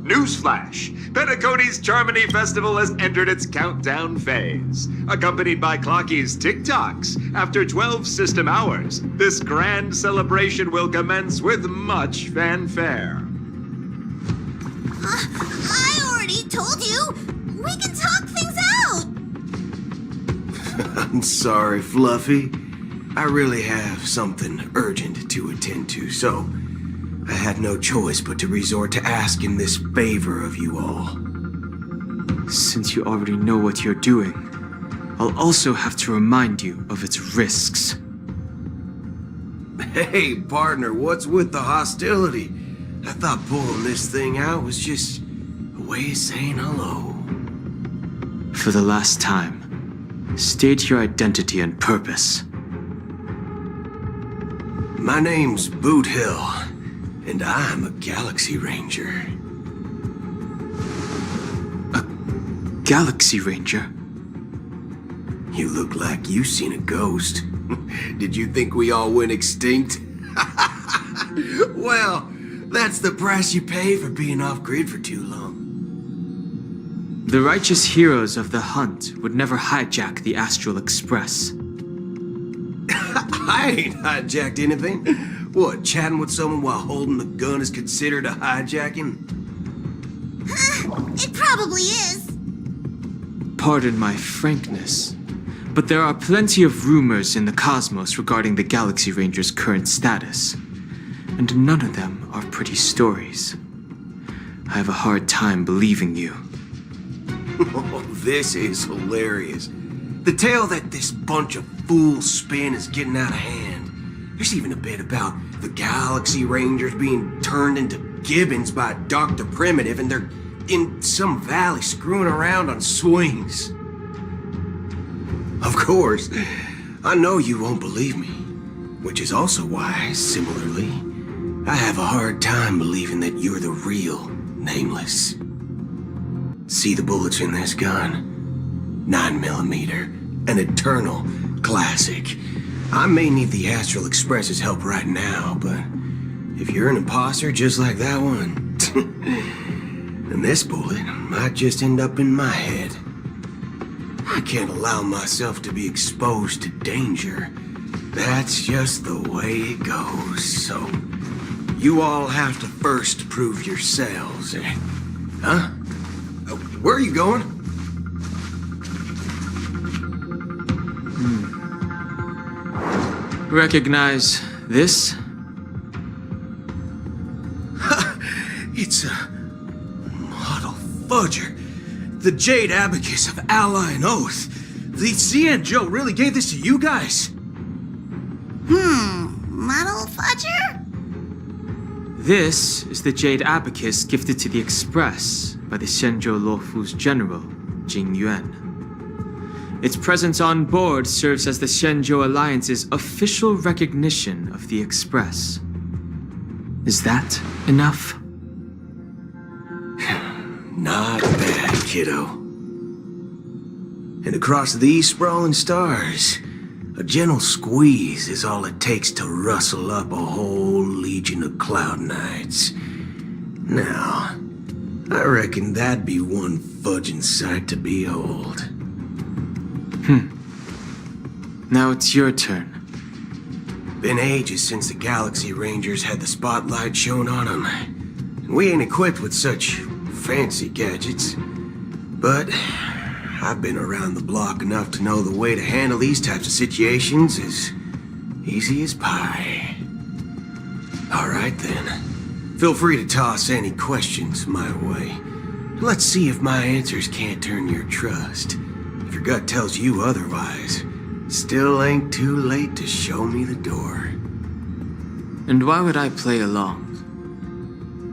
Newsflash! Penacony's Charmony Festival has entered its countdown phase. Accompanied by Clocky's TikToks, after 12 system hours, this grand celebration will commence with much fanfare. I already told you! We can talk things out! I'm sorry, Fluffy. I really have something urgent to attend to, so I had no choice but to resort to asking this favor of you all. Since you already know what you're doing, I'll also have to remind you of its risks. Hey, partner, what's with the hostility? I thought pulling this thing out was just a way of saying hello. For the last time, state your identity and purpose. My name's Boot Hill, and I'm a Galaxy Ranger. A Galaxy Ranger? You look like you seen a ghost. Did you think we all went extinct? Well, that's the price you pay for being off-grid for too long. The righteous heroes of the hunt would never hijack the Astral Express. I ain't hijacked anything. What, chatting with someone while holding the gun is considered a hijacking? It probably is. Pardon my frankness, but there are plenty of rumors in the cosmos regarding the Galaxy Ranger's current status, and none of them are pretty stories. I have a hard time believing you. Oh, this is hilarious. The tale that this bunch of fools spin is getting out of hand. There's even a bit about the Galaxy Rangers being turned into gibbons by Dr. Primitive, and they're in some valley screwing around on swings. Of course, I know you won't believe me, which is also why, similarly, I have a hard time believing that you're the real Nameless. See the bullets in this gun? 9mm, an eternal classic. I may need the Astral Express's help right now, but if you're an imposter just like that one, then this bullet might just end up in my head. I can't allow myself to be exposed to danger. That's just the way it goes, so you all have to first prove yourselves. Huh? Where are you going? Recognize this? It's a model fudger. The Jade Abacus of Ally and Oath. The Cianjo really gave this to you guys? Model fudger? This is the Jade Abacus gifted to the Express by the Shenzhou Luofu's general, Jing Yuan. Its presence on board serves as the Shenzhou Alliance's official recognition of the Express. Is that enough? Not bad, kiddo. And across these sprawling stars, a gentle squeeze is all it takes to rustle up a whole legion of Cloud Knights. Now, I reckon that'd be one fudging sight to behold. Now it's your turn. Been ages since the Galaxy Rangers had the spotlight shown on them. And we ain't equipped with such fancy gadgets. But I've been around the block enough to know the way to handle these types of situations is easy as pie. All right then. Feel free to toss any questions my way. Let's see if my answers can't turn your trust. If your gut tells you otherwise, still ain't too late to show me the door. And why would I play along?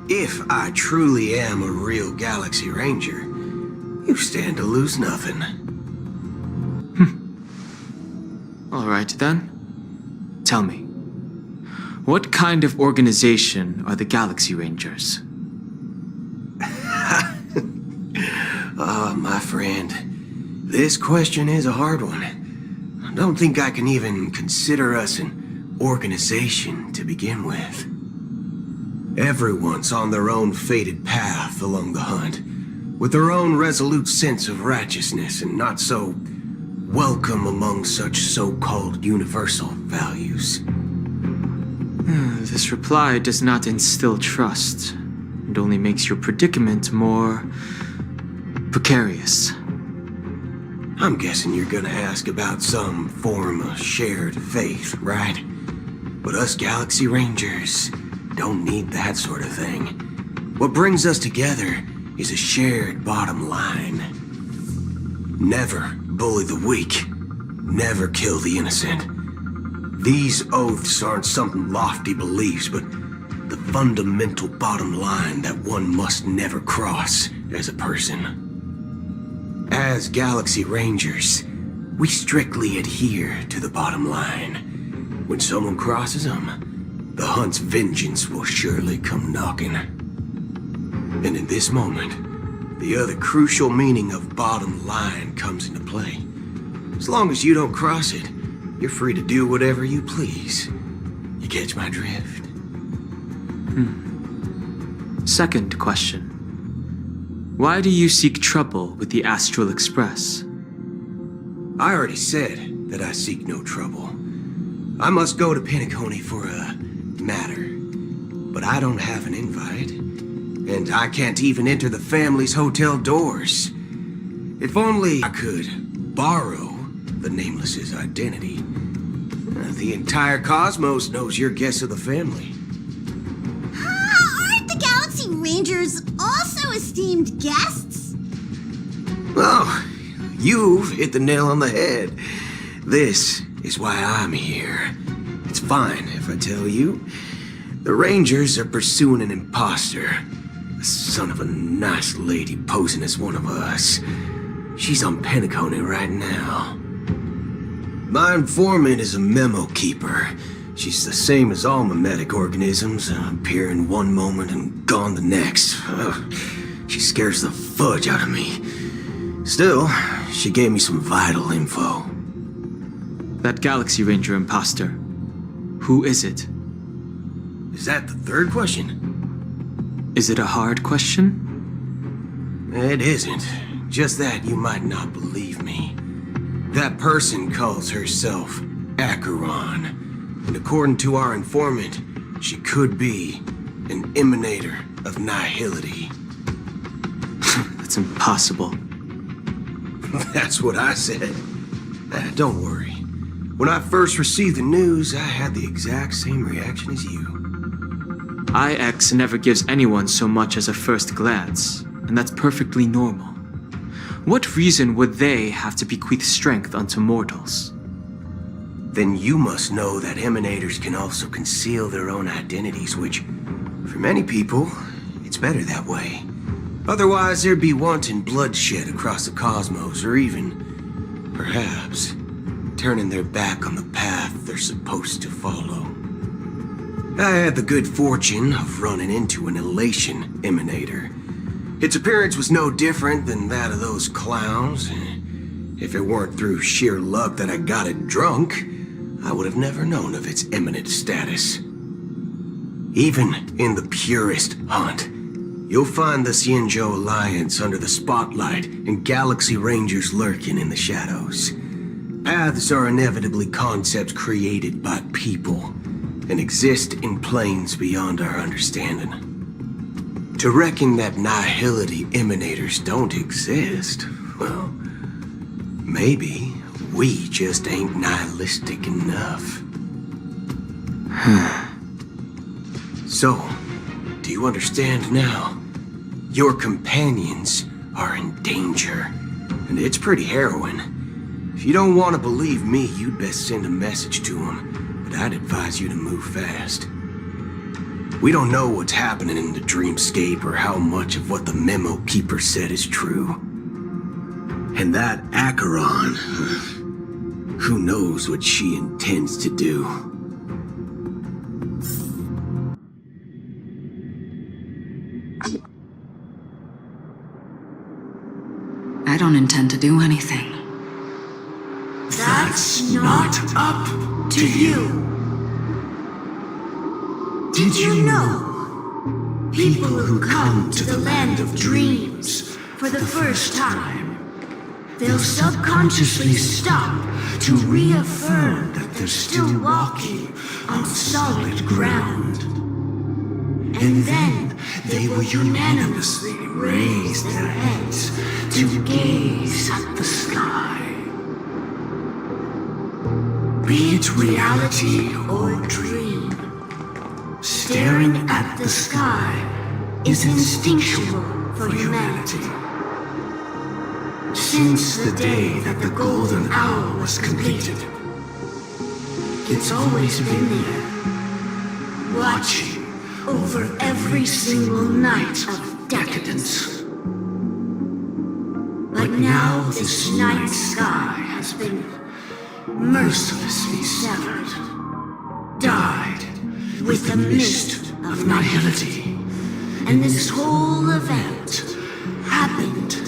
If I truly am a real Galaxy Ranger, you stand to lose nothing. All right then. Tell me, what kind of organization are the Galaxy Rangers? My friend, this question is a hard one. I don't think I can even consider us an organization to begin with. Everyone's on their own fated path along the hunt, with their own resolute sense of righteousness and not so welcome among such so-called universal values. This reply does not instill trust. It only makes your predicament more precarious. I'm guessing you're gonna ask about some form of shared faith, right? But us Galaxy Rangers don't need that sort of thing. What brings us together is a shared bottom line. Never bully the weak. Never kill the innocent. These oaths aren't some lofty beliefs, but the fundamental bottom line that one must never cross as a person. As Galaxy Rangers, we strictly adhere to the bottom line. When someone crosses them, the hunt's vengeance will surely come knocking. And in this moment, the other crucial meaning of bottom line comes into play. As long as you don't cross it, you're free to do whatever you please. You catch my drift? Second question. Why do you seek trouble with the Astral Express? I already said that I seek no trouble. I must go to Penacony for a matter. But I don't have an invite. And I can't even enter the family's hotel doors. If only I could borrow the Nameless's identity. The entire cosmos knows you're guests of the family. Aren't the Galaxy Rangers also esteemed guests? Well, you've hit the nail on the head. This is why I'm here. It's fine if I tell you. The Rangers are pursuing an imposter. A son of a nice lady posing as one of us. She's on Penacony right now. My informant is a memo keeper. She's the same as all mimetic organisms, appearing one moment and gone the next. She scares the fudge out of me. Still, she gave me some vital info. That Galaxy Ranger imposter. Who is it? Is that the third question? Is it a hard question? It isn't. Just that you might not believe me. That person calls herself Acheron. And according to our informant, she could be an emanator of nihility. That's impossible. That's what I said. Don't worry. When I first received the news, I had the exact same reaction as you. IX never gives anyone so much as a first glance, and that's perfectly normal. What reason would they have to bequeath strength unto mortals? Then you must know that emanators can also conceal their own identities, which, for many people, it's better that way. Otherwise, there'd be wanton bloodshed across the cosmos, or even, perhaps, turning their back on the path they're supposed to follow. I had the good fortune of running into an elation emanator. Its appearance was no different than that of those clowns. If it weren't through sheer luck that I got it drunk, I would have never known of its eminent status. Even in the purest hunt, you'll find the Xianzhou Alliance under the spotlight and Galaxy Rangers lurking in the shadows. Paths are inevitably concepts created by people and exist in planes beyond our understanding. To reckon that nihility emanators don't exist, well, maybe we just ain't nihilistic enough. So, do you understand now? Your companions are in danger, and it's pretty harrowing. If you don't want to believe me, you'd best send a message to them, but I'd advise you to move fast. We don't know what's happening in the dreamscape or how much of what the memo keeper said is true. And that Acheron, Who knows what she intends to do? I don't intend to do anything. That's not up to you. Did you know? People who come to the land of dreams for the first time, they'll subconsciously stop to reaffirm that they're still walking on solid ground. And then they will unanimously raise their heads to gaze at the sky. Be it reality or dream, staring at the sky is instinctual for humanity. Since the day that the golden hour was completed, it's always been there, watching over every single night of decadence. But now this night sky has been mercilessly severed, dyed with the mist of nihility. And this whole event happened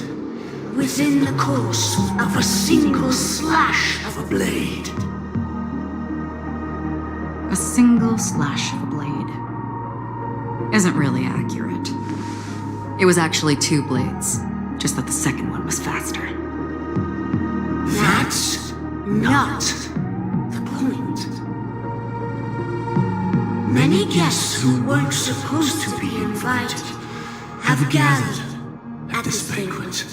within the course of a single slash of a blade. A single slash of a blade isn't really accurate. It was actually 2 blades, just that the second one was faster. That's not the point. Many guests who weren't supposed to be invited have gathered at this banquet.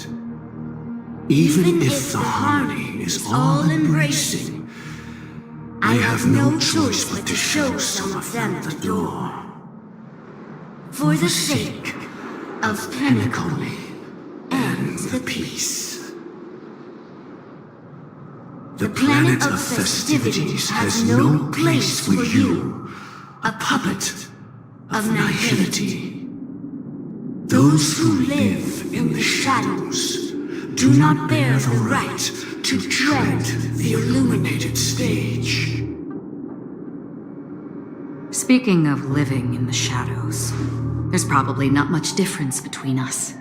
Even if the harmony is all-embracing, I have no choice but to show some of them the door. For the sake of Penacony and the peace. The planet of festivities has no place for you, a puppet of nihility. Those who live in the shadows do not bear the right to tread the illuminated stage. Speaking of living in the shadows, there's probably not much difference between us.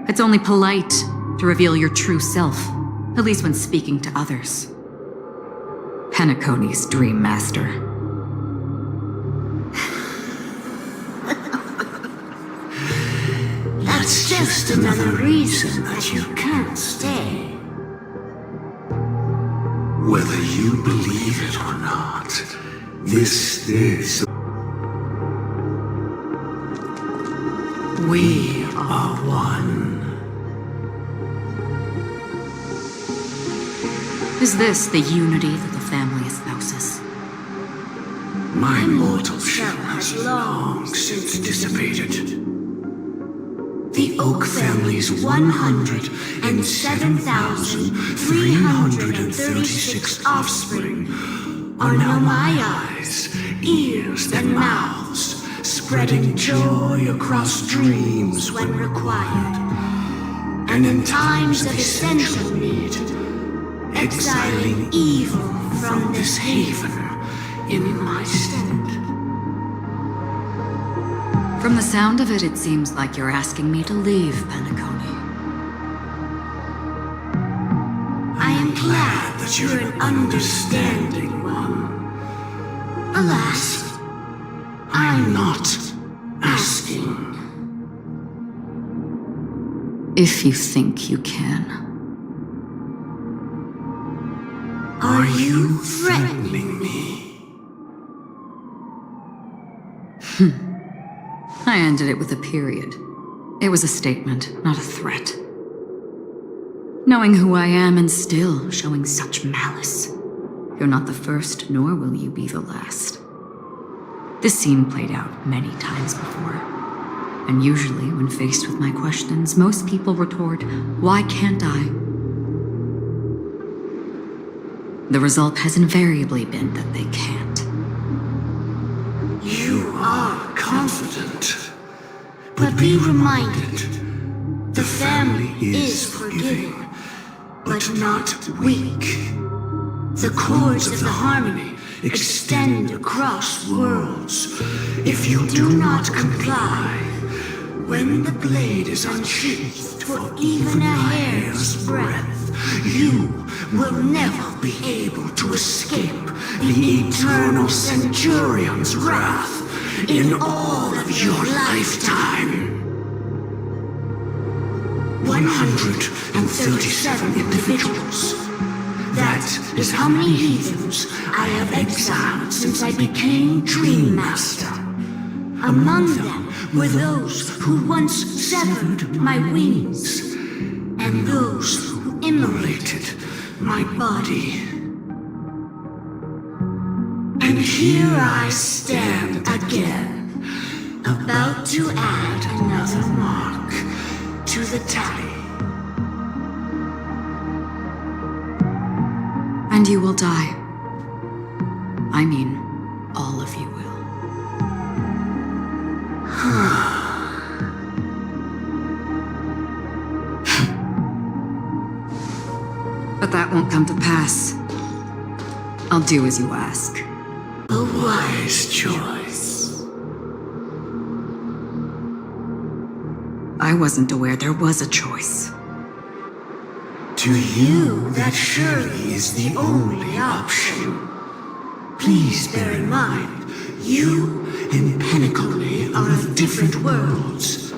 It's only polite to reveal your true self, at least when speaking to others. Penacony's Dream Master. That's just another reason that you can't stay. Whether you believe it or not, this is... We are one. Is this the unity that the family espouses? My mortal shell has long since dissipated. The Oak family's 107,336 offspring are now my eyes, ears, and mouths, spreading joy across dreams when required, and in times of essential need, exiling evil from this haven in my stead. From the sound of it, it seems like you're asking me to leave Penacony. I am glad that you're an understanding one. Alas, I'm not asking. If you think you can. Are you threatening me? I ended it with a period. It was a statement, not a threat. Knowing who I am and still showing such malice. You're not the first, nor will you be the last. This scene played out many times before. And usually, when faced with my questions, most people retort, "Why can't I?" The result has invariably been that they can't. You are confident. But be reminded, the family is forgiving, but not weak. The chords of the harmony extend across worlds. If you do not comply, when the blade is unsheathed for even a hair's breadth, you will never be able to escape the eternal Centurion's wrath in all of your lifetime. 137 individuals. That is how many heathens I have exiled since I became Dream Master. Among them were those who once severed my wings, and those who immolated my body. And here I stand again, about to add another mark to the tally. And you will die. I mean, all of you will. But that won't come to pass. I'll do as you ask. A wise choice. I wasn't aware there was a choice. To you, that surely is the only option. Please bear in mind, you and Penacony are of different worlds.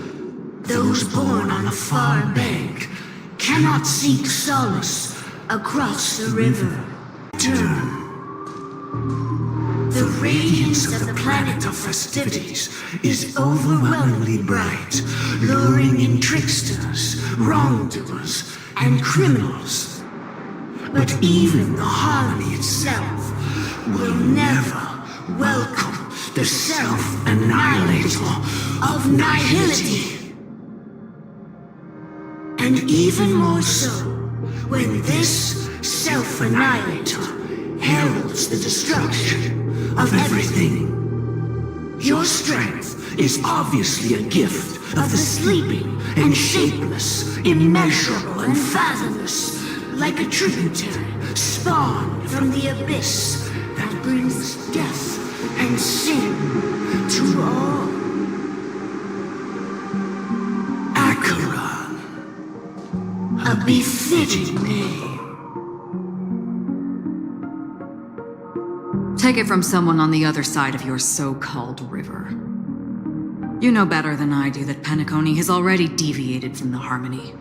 Those born on a far bank cannot seek solace across the river. Turn. The radiance of the planet of festivities is overwhelmingly bright, luring in tricksters, wrongdoers, and criminals. But even the harmony itself will never welcome the self-annihilator of nihility. And even more so, when this self-annihilator heralds the destruction of everything. Your strength is obviously a gift of the sleeping and shapeless, immeasurable and fathomless, like a tributary spawned from the abyss that brings death and sin to all. Acheron, a befitting name. Take it from someone on the other side of your so-called river. You know better than I do that Penacony has already deviated from the harmony.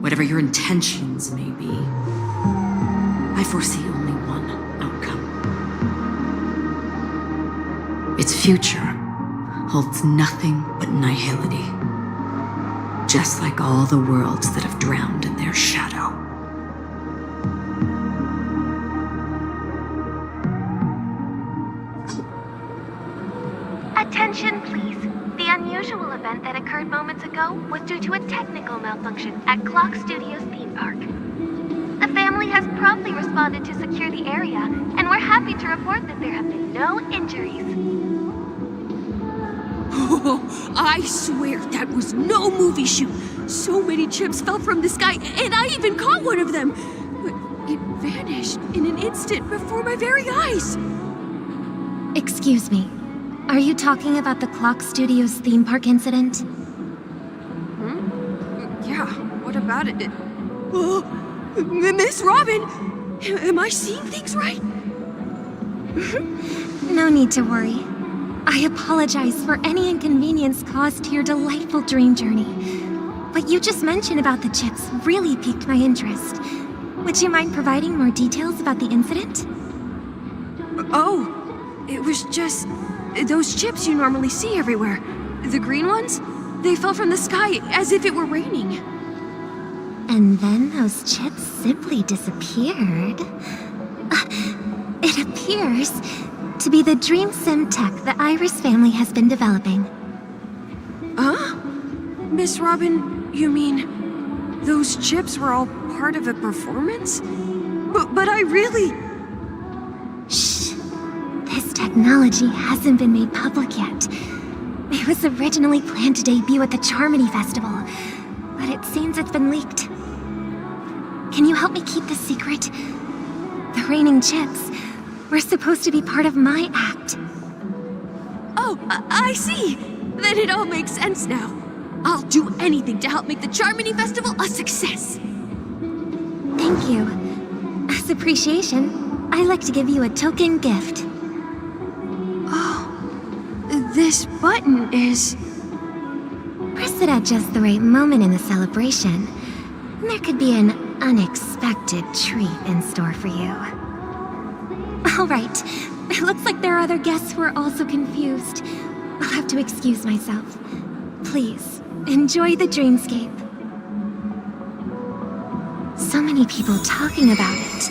Whatever your intentions may be, I foresee only one outcome. Its future holds nothing but nihility. Just like all the worlds that have drowned in their shadow. Attention, please. The unusual event that occurred moments ago was due to a technical malfunction at Clock Studios theme park. The family has promptly responded to secure the area, and we're happy to report that there have been no injuries. Oh, I swear that was no movie shoot. So many chips fell from the sky, and I even caught one of them. But it vanished in an instant before my very eyes. Excuse me. Are you talking about the Clock Studios theme park incident? Yeah, what about it? Oh, Miss Robin! Am I seeing things right? No need to worry. I apologize for any inconvenience caused to your delightful dream journey. What you just mentioned about the chips really piqued my interest. Would you mind providing more details about the incident? Oh, it was just those chips you normally see everywhere. The green ones? They fell from the sky as if it were raining. And then those chips simply disappeared. It appears to be the Dream Sim tech the Iris family has been developing. Huh? Miss Robin, you mean those chips were all part of a performance? But I really... Shh. This technology hasn't been made public yet. It was originally planned to debut at the Charmony Festival, but it seems it's been leaked. Can you help me keep this secret? The training chips were supposed to be part of my act. Oh, I see. Then it all makes sense now. I'll do anything to help make the Charmony Festival a success. Thank you. As appreciation, I'd like to give you a token gift. Oh, this button is... Press it at just the right moment in the celebration. There could be an unexpected treat in store for you. All right. It looks like there are other guests who are also confused. I'll have to excuse myself. Please, enjoy the dreamscape. So many people talking about it.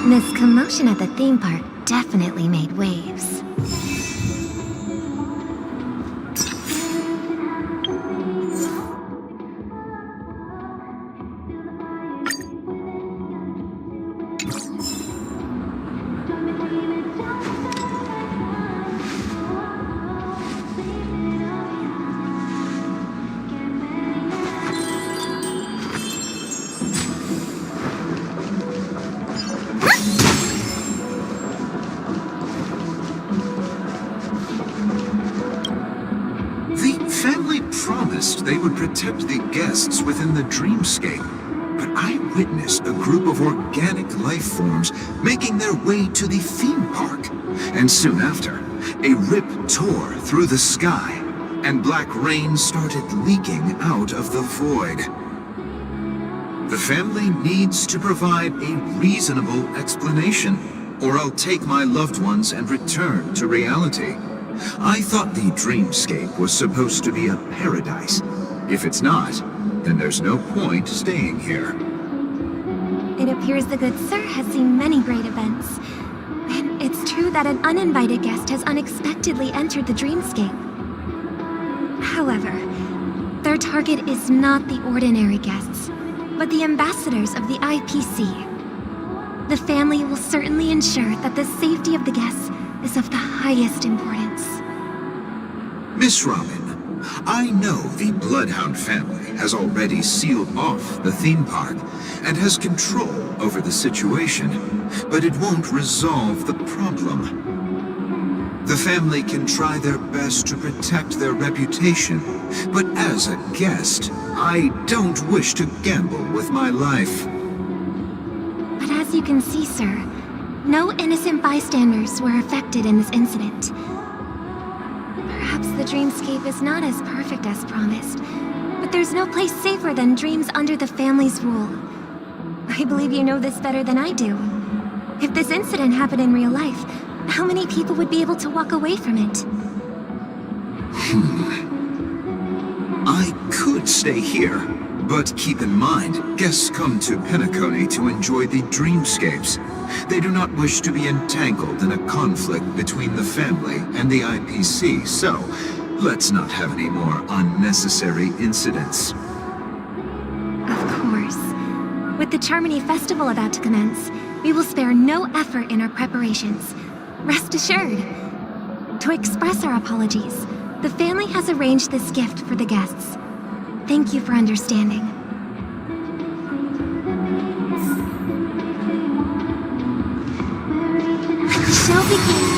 This commotion at the theme park definitely made waves. They would protect the guests within the dreamscape, but I witnessed a group of organic life forms making their way to the theme park. And soon after, a rip tore through the sky, and black rain started leaking out of the void. The family needs to provide a reasonable explanation, or I'll take my loved ones and return to reality. I thought the dreamscape was supposed to be a paradise. If it's not, then there's no point staying here. It appears the good sir has seen many great events. And it's true that an uninvited guest has unexpectedly entered the dreamscape. However, their target is not the ordinary guests, but the ambassadors of the IPC. The family will certainly ensure that the safety of the guests is of the highest importance. Miss Robin, I know the Bloodhound family has already sealed off the theme park and has control over the situation, but it won't resolve the problem. The family can try their best to protect their reputation, but as a guest, I don't wish to gamble with my life. But as you can see, sir, no innocent bystanders were affected in this incident. Perhaps the dreamscape is not as perfect as promised, but there's no place safer than dreams under the family's rule. I believe you know this better than I do. If this incident happened in real life, how many people would be able to walk away from it? I could stay here, but keep in mind, guests come to Penacony to enjoy the dreamscapes. They do not wish to be entangled in a conflict between the family and the IPC, so let's not have any more unnecessary incidents. Of course. With the Charmony Festival about to commence, we will spare no effort in our preparations. Rest assured. To express our apologies, the family has arranged this gift for the guests. Thank you for understanding. Shall begin.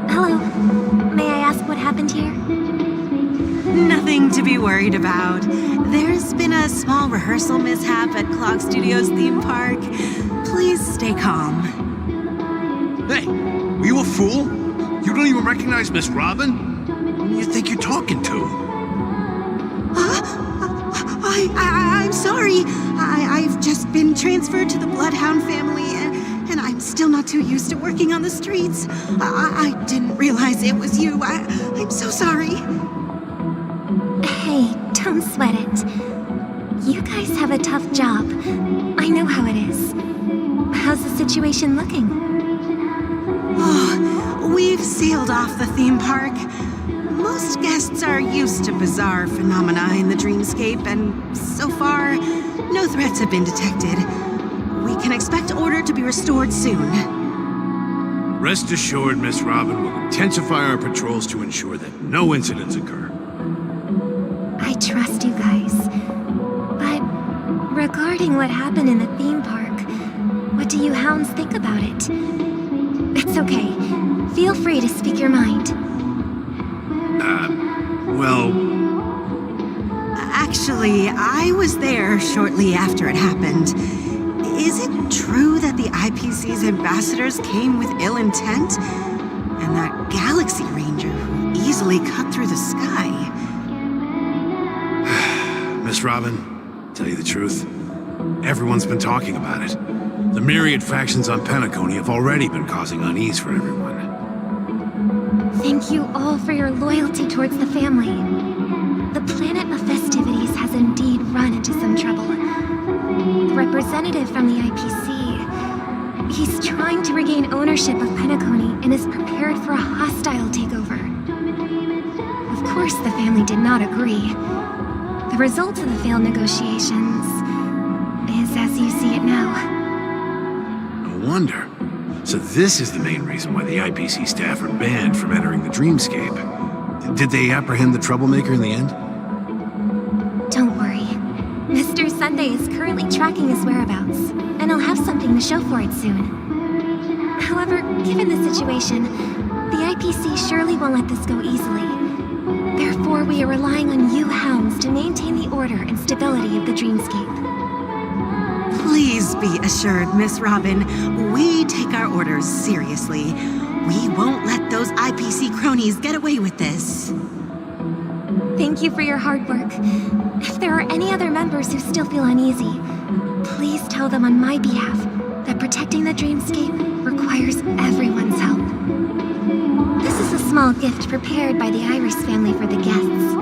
Hello. May I ask what happened here? Nothing to be worried about. There's been a small rehearsal mishap at Clock Studios theme park. Please stay calm. Hey, are you a fool? You don't even recognize Miss Robin? Who do you think you're talking to? I'm sorry. I've just been transferred to the Bloodhound family, and I'm still not too used to working on the streets. I didn't realize it was you. I'm so sorry. Hey, don't sweat it. You guys have a tough job. I know how it is. How's the situation looking? Oh, we've sealed off the theme park. Most guests are used to bizarre phenomena in the dreamscape, and so far, no threats have been detected. We can expect order to be restored soon. Rest assured, Miss Robin will intensify our patrols to ensure that no incidents occur. I trust you guys. But regarding what happened in the theme park, what do you hounds think about it? It's okay. Feel free to speak your mind. Well... Actually, I was there shortly after it happened. Is it true that the IPC's ambassadors came with ill intent? And that Galaxy Ranger who easily cut through the sky? Miss Robin, tell you the truth, everyone's been talking about it. The myriad factions on Penacony have already been causing unease for everyone. Thank you all for your loyalty towards the family. The planet of festivities has indeed run into some trouble. The representative from the IPC, he's trying to regain ownership of Penacony and is prepared for a hostile takeover. Of course, the family did not agree. The result of the failed negotiations is as you see it now. No wonder. So this is the main reason why the IPC staff are banned from entering the dreamscape. Did they apprehend the troublemaker in the end? Don't worry. Mr. Sunday is currently tracking his whereabouts, and he'll have something to show for it soon. However, given the situation, the IPC surely won't let this go easily. Therefore, we are relying on you hounds to maintain the order and stability of the dreamscape. Please be assured, Miss Robin, we take our orders seriously. We won't let those IPC cronies get away with this. Thank you for your hard work. If there are any other members who still feel uneasy, please tell them on my behalf that protecting the dreamscape requires everyone's help. This is a small gift prepared by the Iris family for the guests.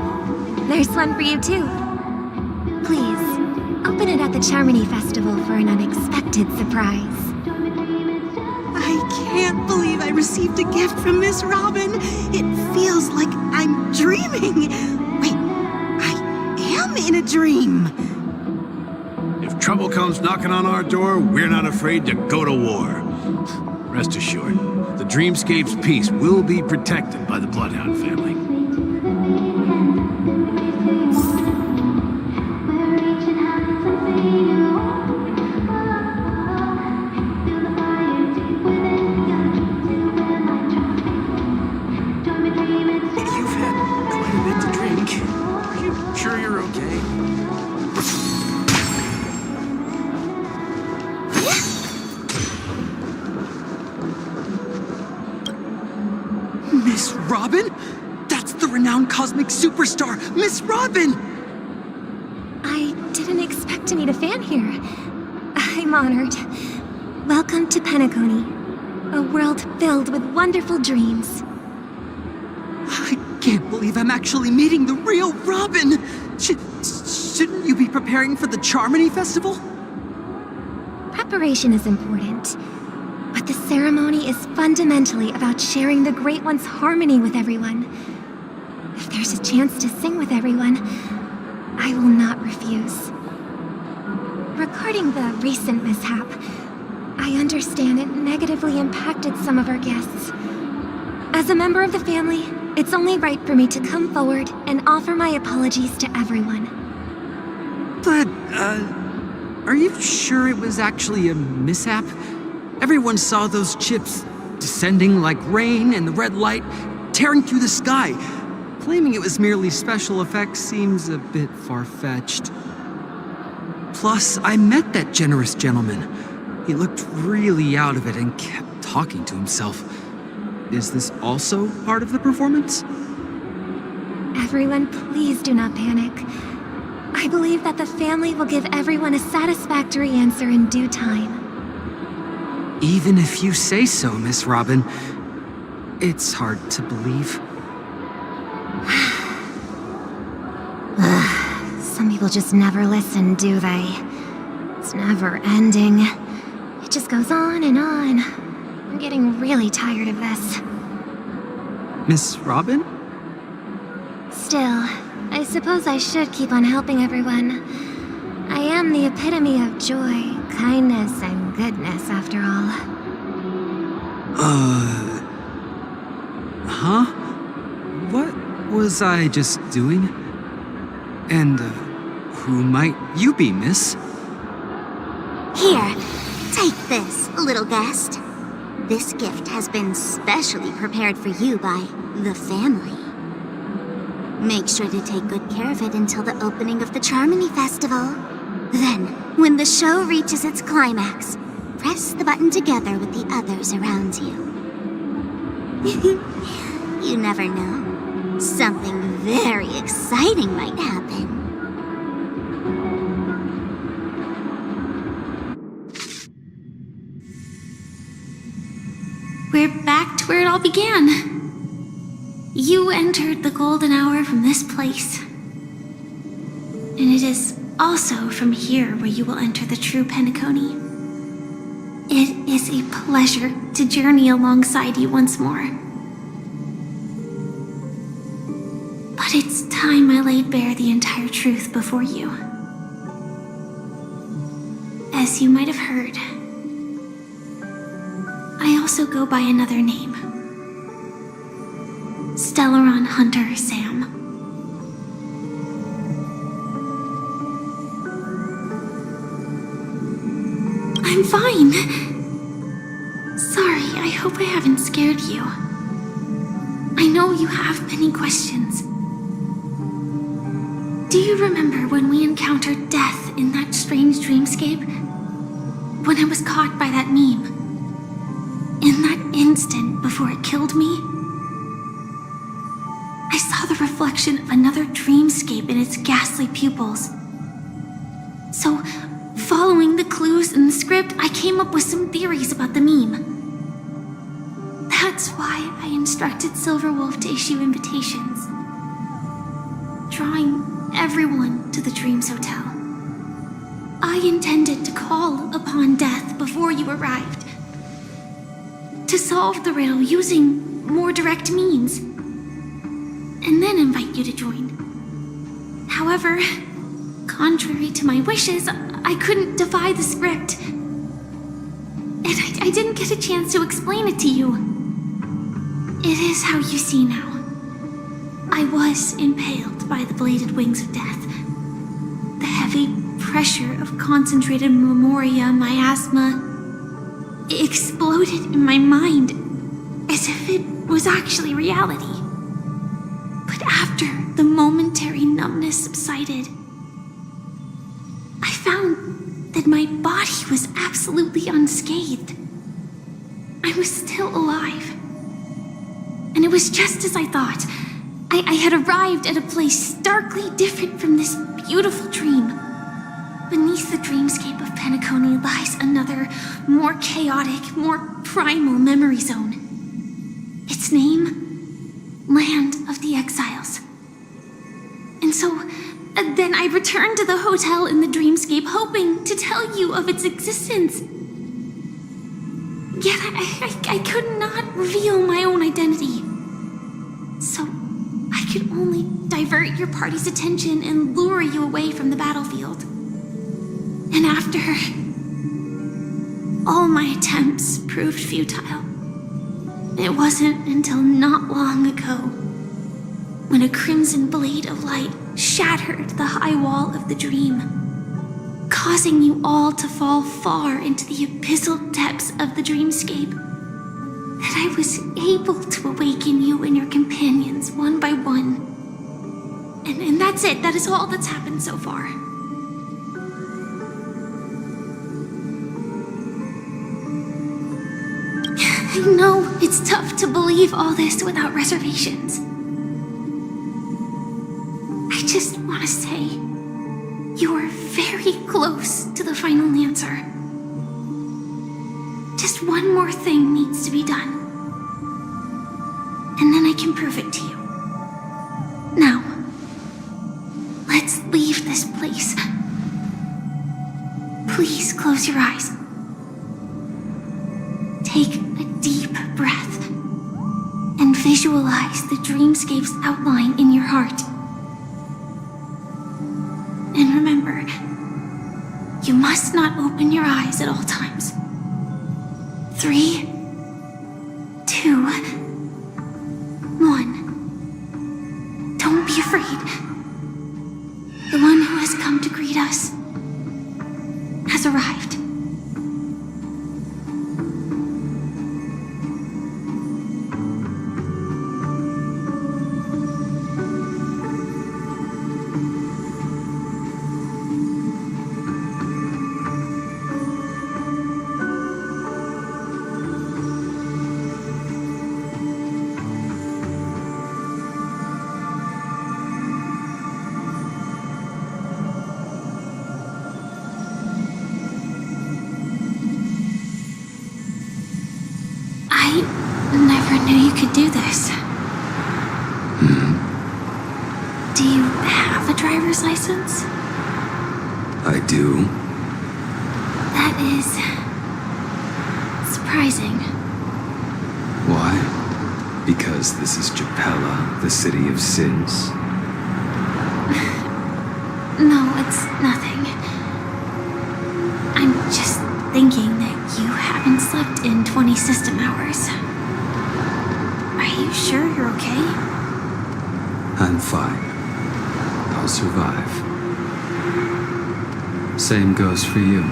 There's one for you too. Please, open it at the Charmony Festival for an unexpected surprise. I can't believe I received a gift from Miss Robin. It feels like I'm dreaming. Wait, I am in a dream. If trouble comes knocking on our door, we're not afraid to go to war. Rest assured, the dreamscape's peace will be protected by the Bloodhound family. You've had quite a bit to drink. Are you sure you're okay? Miss Robin? That's the renowned cosmic superstar, Miss Robin! I didn't expect to meet a fan here. I'm honored. Welcome to Penacony, a world filled with wonderful dreams. I can't believe I'm actually meeting the real Robin! Shouldn't you be preparing for the Charmony Festival? Preparation is important, but the ceremony is fundamentally about sharing the Great One's harmony with everyone. If there's a chance to sing with everyone, I will not refuse. Regarding the recent mishap, I understand it negatively impacted some of our guests. As a member of the family, it's only right for me to come forward and offer my apologies to everyone. But, are you sure it was actually a mishap? Everyone saw those chips descending like rain and the red light tearing through the sky. Claiming it was merely special effects seems a bit far-fetched. Plus, I met that generous gentleman. He looked really out of it and kept talking to himself. Is this also part of the performance? Everyone, please do not panic. I believe that the family will give everyone a satisfactory answer in due time. Even if you say so, Miss Robin, it's hard to believe. Some people just never listen, do they? It's never ending. It just goes on and on. I'm getting really tired of this. Miss Robin? Still, I suppose I should keep on helping everyone. I am the epitome of joy, kindness, and goodness, after all. Huh? What was I just doing? And, who might you be, miss? Here, take this, little guest. This gift has been specially prepared for you by the family. Make sure to take good care of it until the opening of the Charmony Festival. Then, when the show reaches its climax, press the button together with the others around you. You never know. Something very exciting might happen. We're back to where it all began. You entered the golden hour from this place. And it is also from here where you will enter the true Penacony. It is a pleasure to journey alongside you once more. But it's time I laid bare the entire truth before you. As you might have heard, I also go by another name. Stellaron Hunter Sam. I'm fine. Sorry, I hope I haven't scared you. I know you have many questions. Do you remember when we encountered death in that strange dreamscape? When I was caught by that meme? In that instant before it killed me? I saw the reflection of another dreamscape in its ghastly pupils. So, following the clues in the script, I came up with some theories about the meme. That's why I instructed Silverwolf to issue invitations, drawing everyone to the Dreams Hotel. I intended to call upon death before you arrived, to solve the riddle using more direct means, and then invite you to join. However, contrary to my wishes, I couldn't defy the script. And I didn't get a chance to explain it to you. It is how you see now. I was impaled by the bladed wings of death. The heavy pressure of concentrated memoria miasma exploded in my mind as if it was actually reality. But after the momentary numbness subsided, I found that my body was absolutely unscathed. I was still alive. And it was just as I thought. I had arrived at a place starkly different from this beautiful dream. Beneath the dreamscape of Penacony lies another, more chaotic, more primal memory zone. Its name? Land of the Exiles. And so, then I returned to the hotel in the dreamscape, hoping to tell you of its existence. Yet I could not reveal my own identity. So, I could only divert your party's attention and lure you away from the battlefield. And after all my attempts proved futile, it wasn't until not long ago when a crimson blade of light shattered the high wall of the dream, causing you all to fall far into the abyssal depths of the dreamscape, that I was able to awaken you and your companions one by one. And that's it. That is all that's happened so far. I know it's tough to believe all this without reservations. I just want to say, you are very close to the final answer. Just one more thing needs to be done. And then I can prove it to you. Now, let's leave this place. Please close your eyes. Take a deep breath and visualize the dreamscape's outline in your heart. And remember, you must not open your eyes at all times. 3, 2, 1. Don't be afraid. The one who has come to greet us has arrived. I never knew you could do this. Do you have a driver's license? I do. That is surprising. Why? Because this is Japella, the city of sins? No, it's nothing. I'm just thinking that you haven't slept in 20 system hours. Are you sure you're okay? I'm fine. I'll survive. Same goes for you.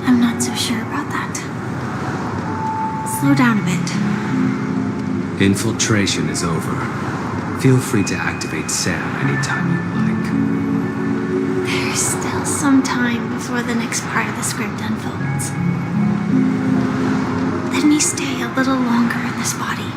I'm not so sure about that. Slow down a bit. Infiltration is over. Feel free to activate Sam anytime you like. There's still some time before the next part of the script unfolds. Let me stay a little longer in this body.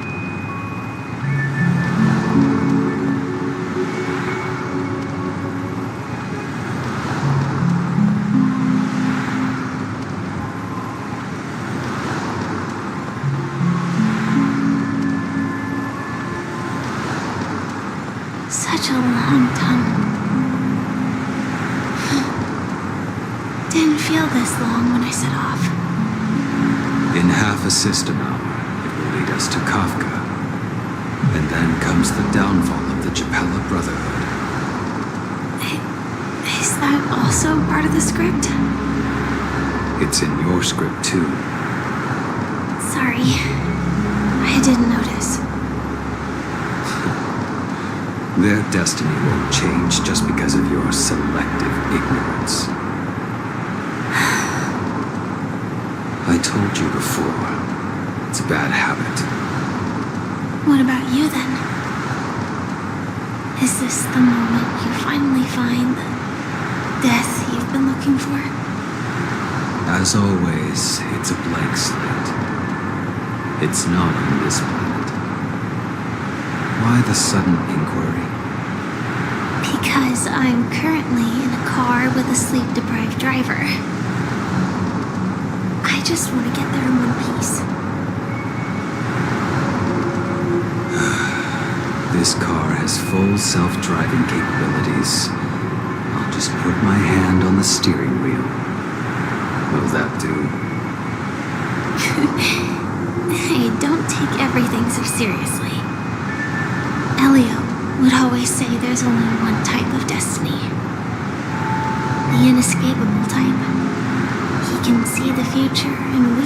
Such a long tunnel. Didn't feel this long when I set off. In half a system hour, it will lead us to Kafka. And then comes the downfall of the Japella Brotherhood. Is that also part of the script? It's in your script too. Sorry. I didn't notice. Their destiny won't change just because of your selective ignorance. I told you before, it's a bad habit. What about you then? Is this the moment you finally find the death you've been looking for? As always, it's a blank slate. It's not on this planet. Why the sudden inquiry? Because I'm currently in a car with a sleep-deprived driver. I just want to get there in one piece. This car has full self-driving capabilities. I'll just put my hand on the steering wheel. Will that do? Hey, don't take everything so seriously. Elio would always say there's only one type of destiny. The inescapable type. He can see the future, and we,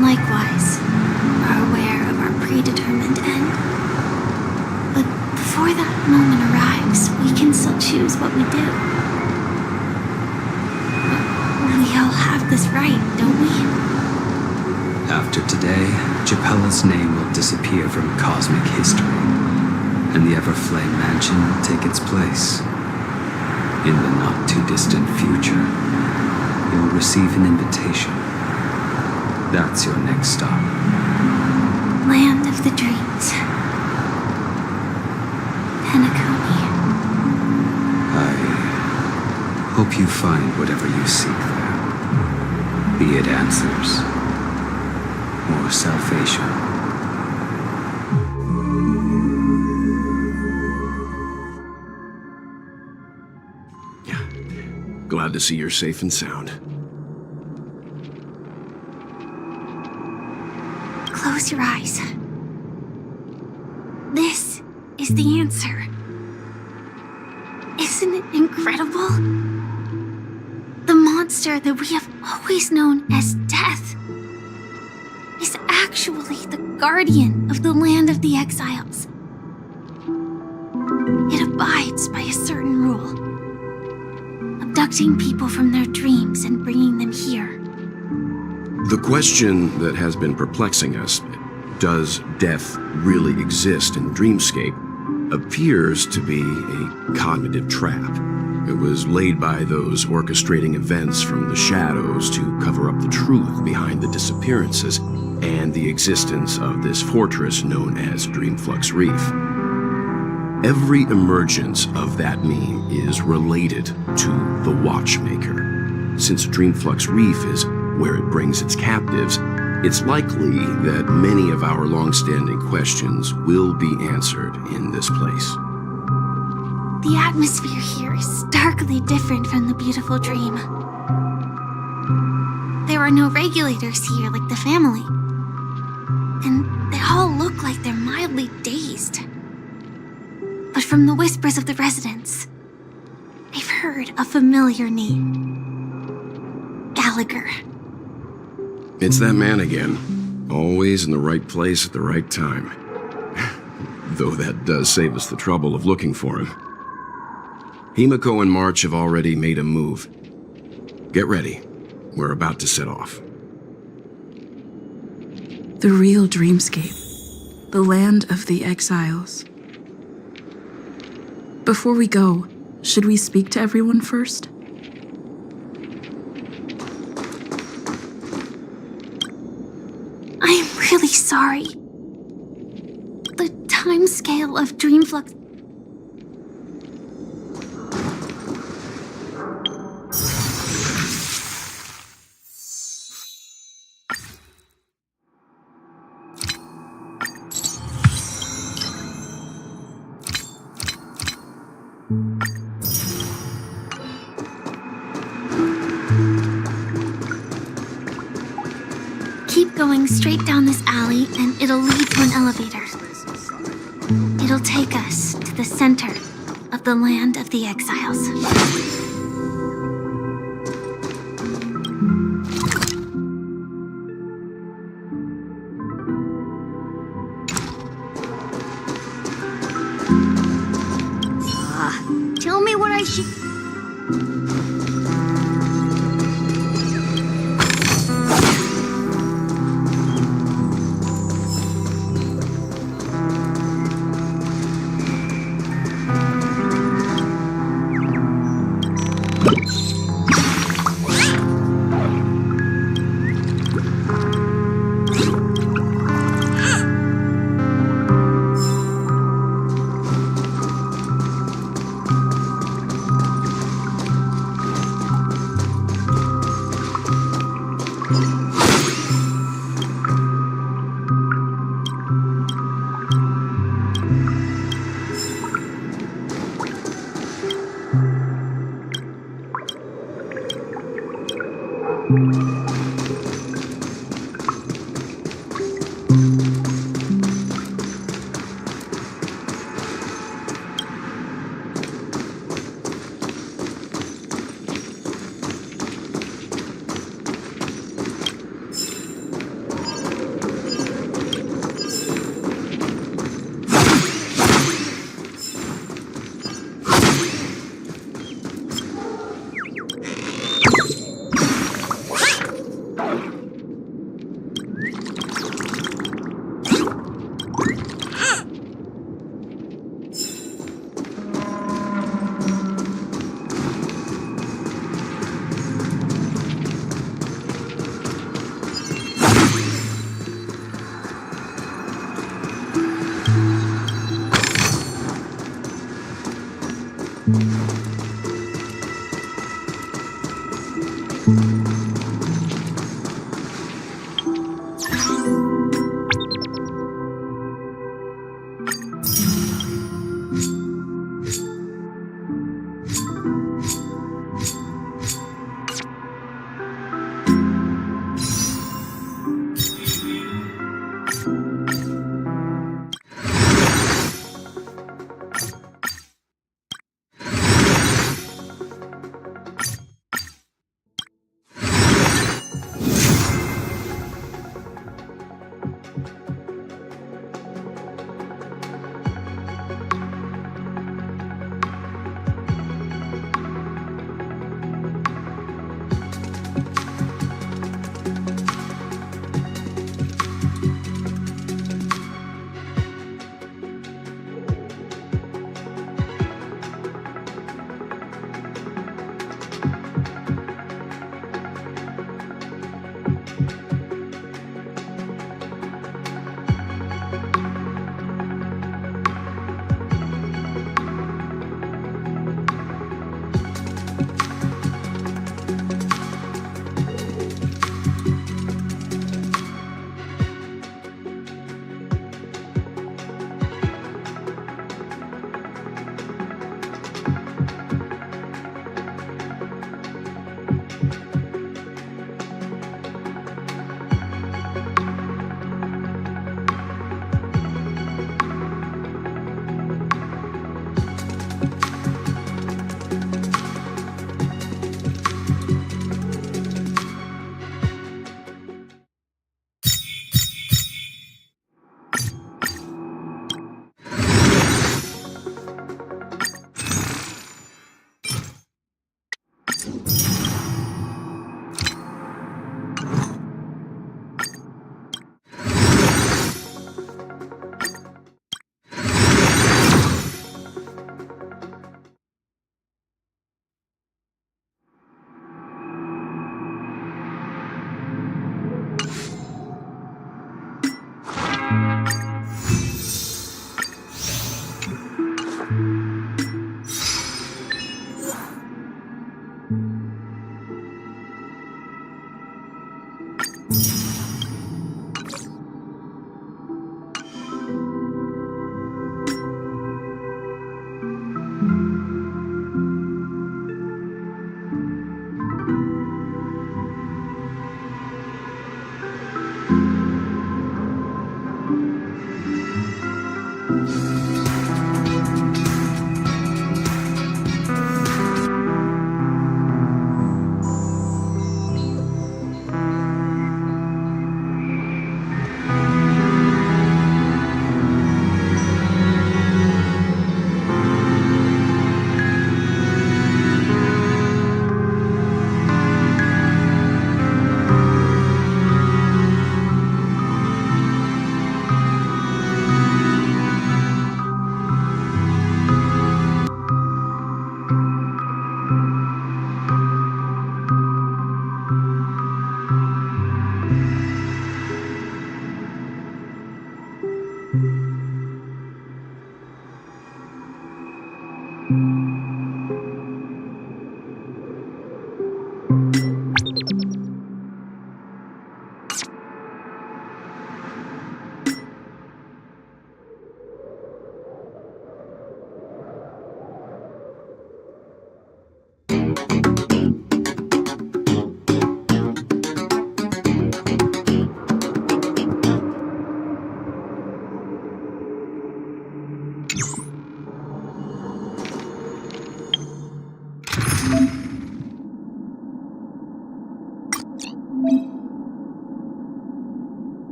likewise, are aware of our predetermined end. But before that moment arrives, we can still choose what we do. We all have this right, don't we? After today, Japella's name will disappear from cosmic history, and the Everflame Mansion will take its place. In the not-too-distant future, you'll receive an invitation. That's your next stop. Land of the Dreams. Penacony. I hope you find whatever you seek there. Be it answers or salvation. Glad to see you're safe and sound. Close your eyes. This is the answer. Isn't it incredible? The monster that we have always known as Death is actually the guardian of the land of the exiles. It abides by a certain rule. Abducting people from their dreams and bringing them here. The question that has been perplexing us, does death really exist in Dreamscape, appears to be a cognitive trap. It was laid by those orchestrating events from the shadows to cover up the truth behind the disappearances and the existence of this fortress known as Dreamflux Reef. Every emergence of that meme is related to the Watchmaker. Since Dreamflux Reef is where it brings its captives, it's likely that many of our long-standing questions will be answered in this place. The atmosphere here is starkly different from the beautiful dream. There are no regulators here like the family. And they all look like they're mildly dazed. But from the whispers of the residents, they've heard a familiar name. Gallagher. It's that man again. Always in the right place at the right time. Though that does save us the trouble of looking for him. Himiko and March have already made a move. Get ready. We're about to set off. The real Dreamscape. The land of the exiles. Before we go, should we speak to everyone first? I'm really sorry. The timescale of Dreamflux. Keep going straight down this alley and it'll lead to an elevator. It'll take us to the center of the land of the exiles. Tell me what I should...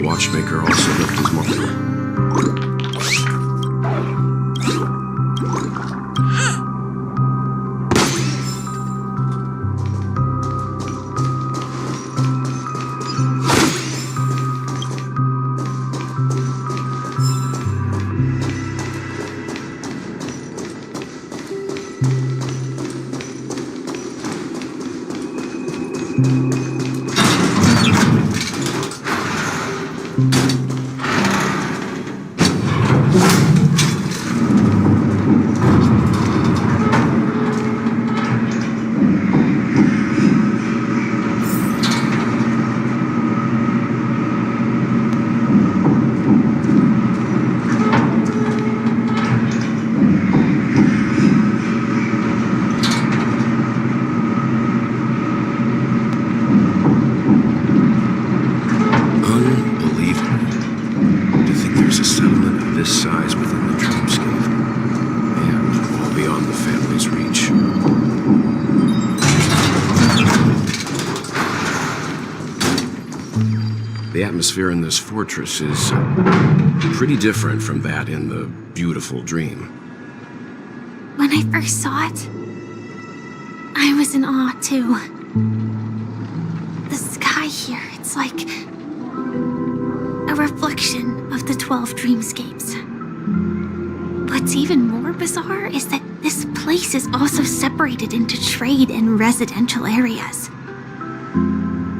Watchmaker also left his mark. The atmosphere in this fortress is pretty different from that in the beautiful dream. When I first saw it, I was in awe too. The sky here, it's like a reflection of the 12 dreamscapes. What's even more bizarre is that this place is also separated into trade and residential areas.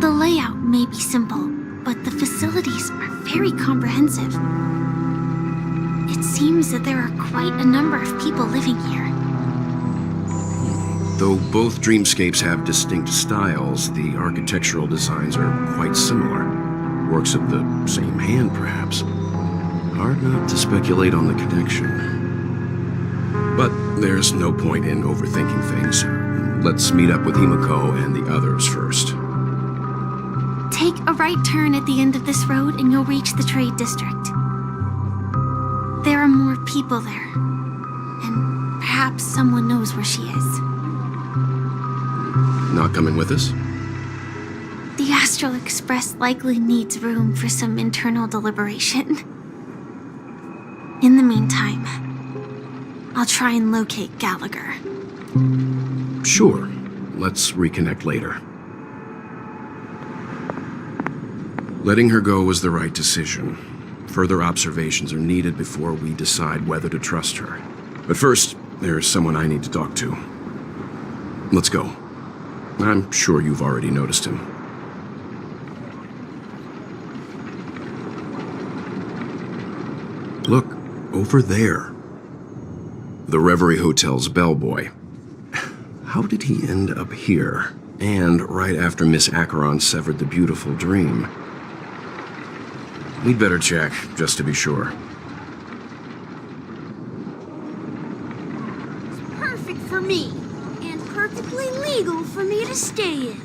The layout may be simple, but the facilities are very comprehensive. It seems that there are quite a number of people living here. Though both dreamscapes have distinct styles, the architectural designs are quite similar. works of the same hand, perhaps. Hard not to speculate on the connection. But there's no point in overthinking things. Let's meet up with Himiko and the others first. Take a right turn at the end of this road and you'll reach the trade district. There are more people there. And perhaps someone knows where she is. Not coming with us? The Astral Express likely needs room for some internal deliberation. In the meantime, I'll try and locate Gallagher. Sure. Let's reconnect later. Letting her go was the right decision. Further observations are needed before we decide whether to trust her. But first, there's someone I need to talk to. Let's go. I'm sure you've already noticed him. Look, over there. The Reverie Hotel's bellboy. How did he end up here? And right after Miss Acheron severed the beautiful dream. We'd better check, just to be sure. It's perfect for me, and perfectly legal for me to stay in.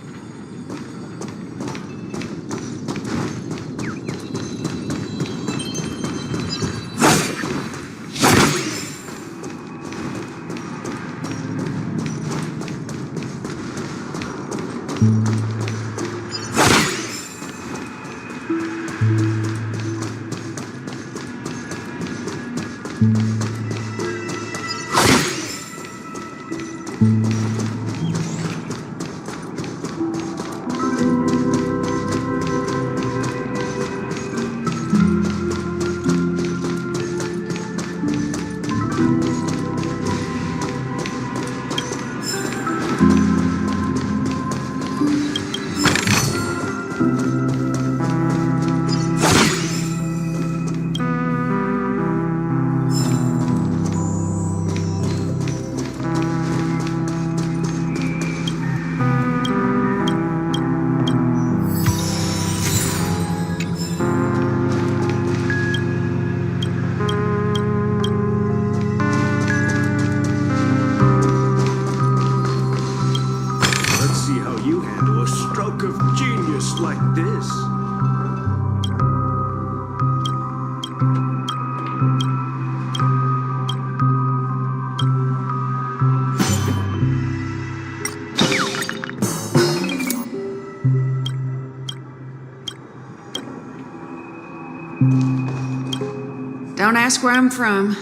Don't ask where I'm from.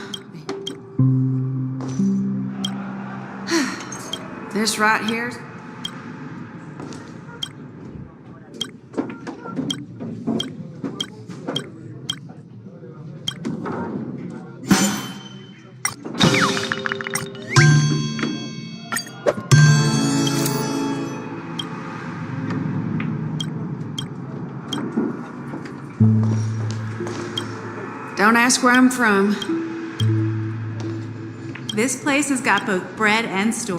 This right here. Don't ask where I'm from. This place has got both bread and store.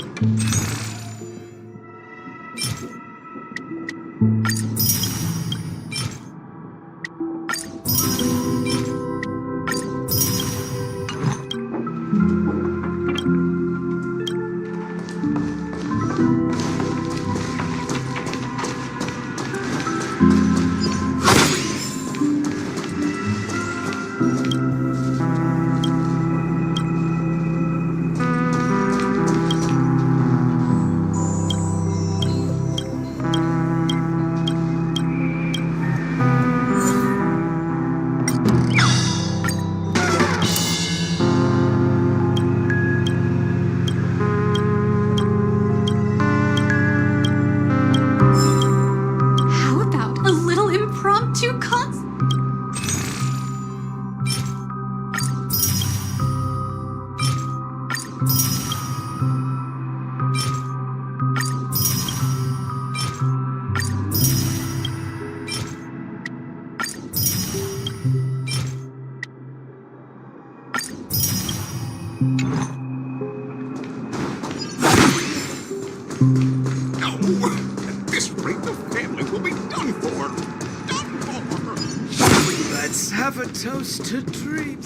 Let's have a toast to dreams.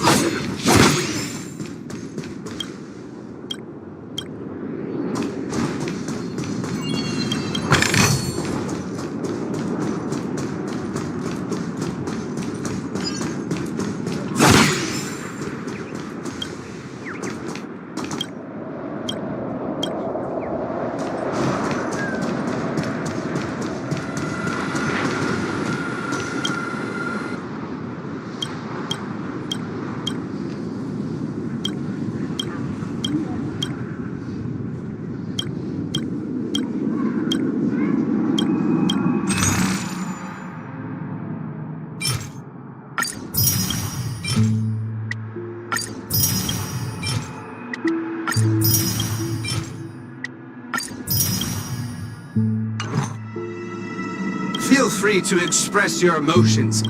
Feel free to express your emotions.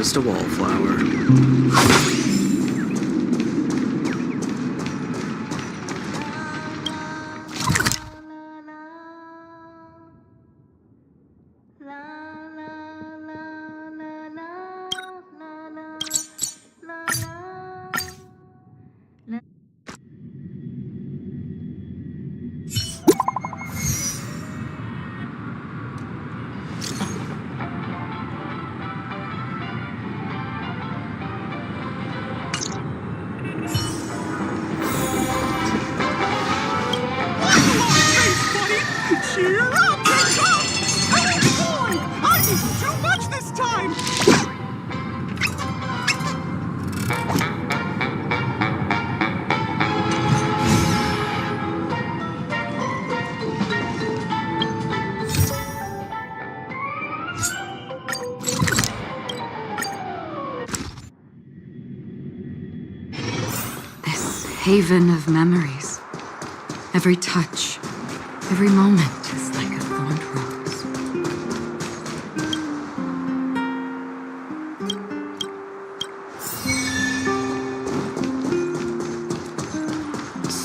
just a wallflower. Haven of memories. Every touch, every moment is like a thorned rose.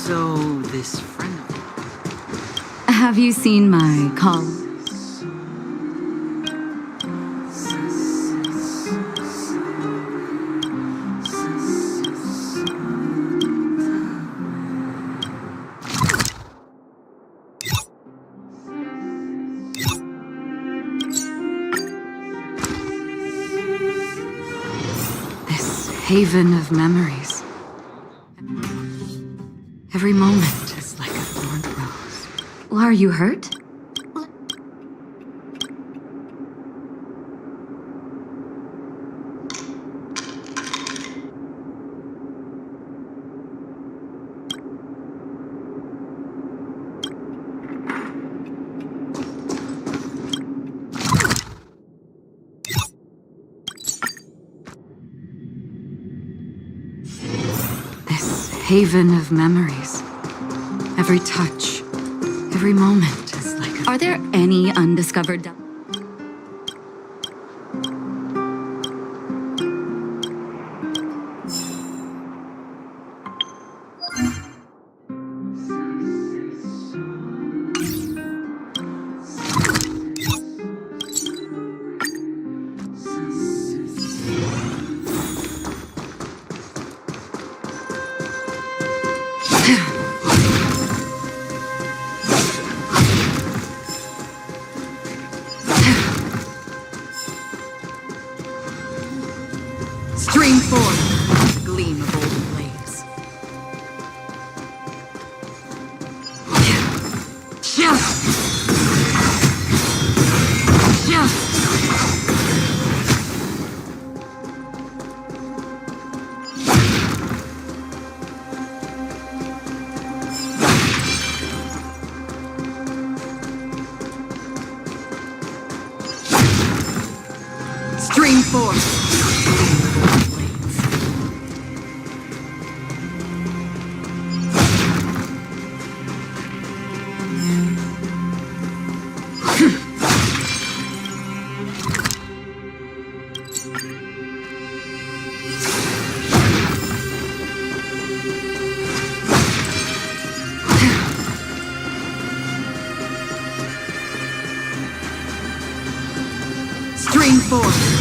So, this friend of Have you seen my column? This haven of memories. Every moment is like a thorn rose. Are you hurt? This haven of memories. Every touch, every moment is like a... Are there any undiscovered... Stream forth, gleam of old blades. Stream forth. Stream forth.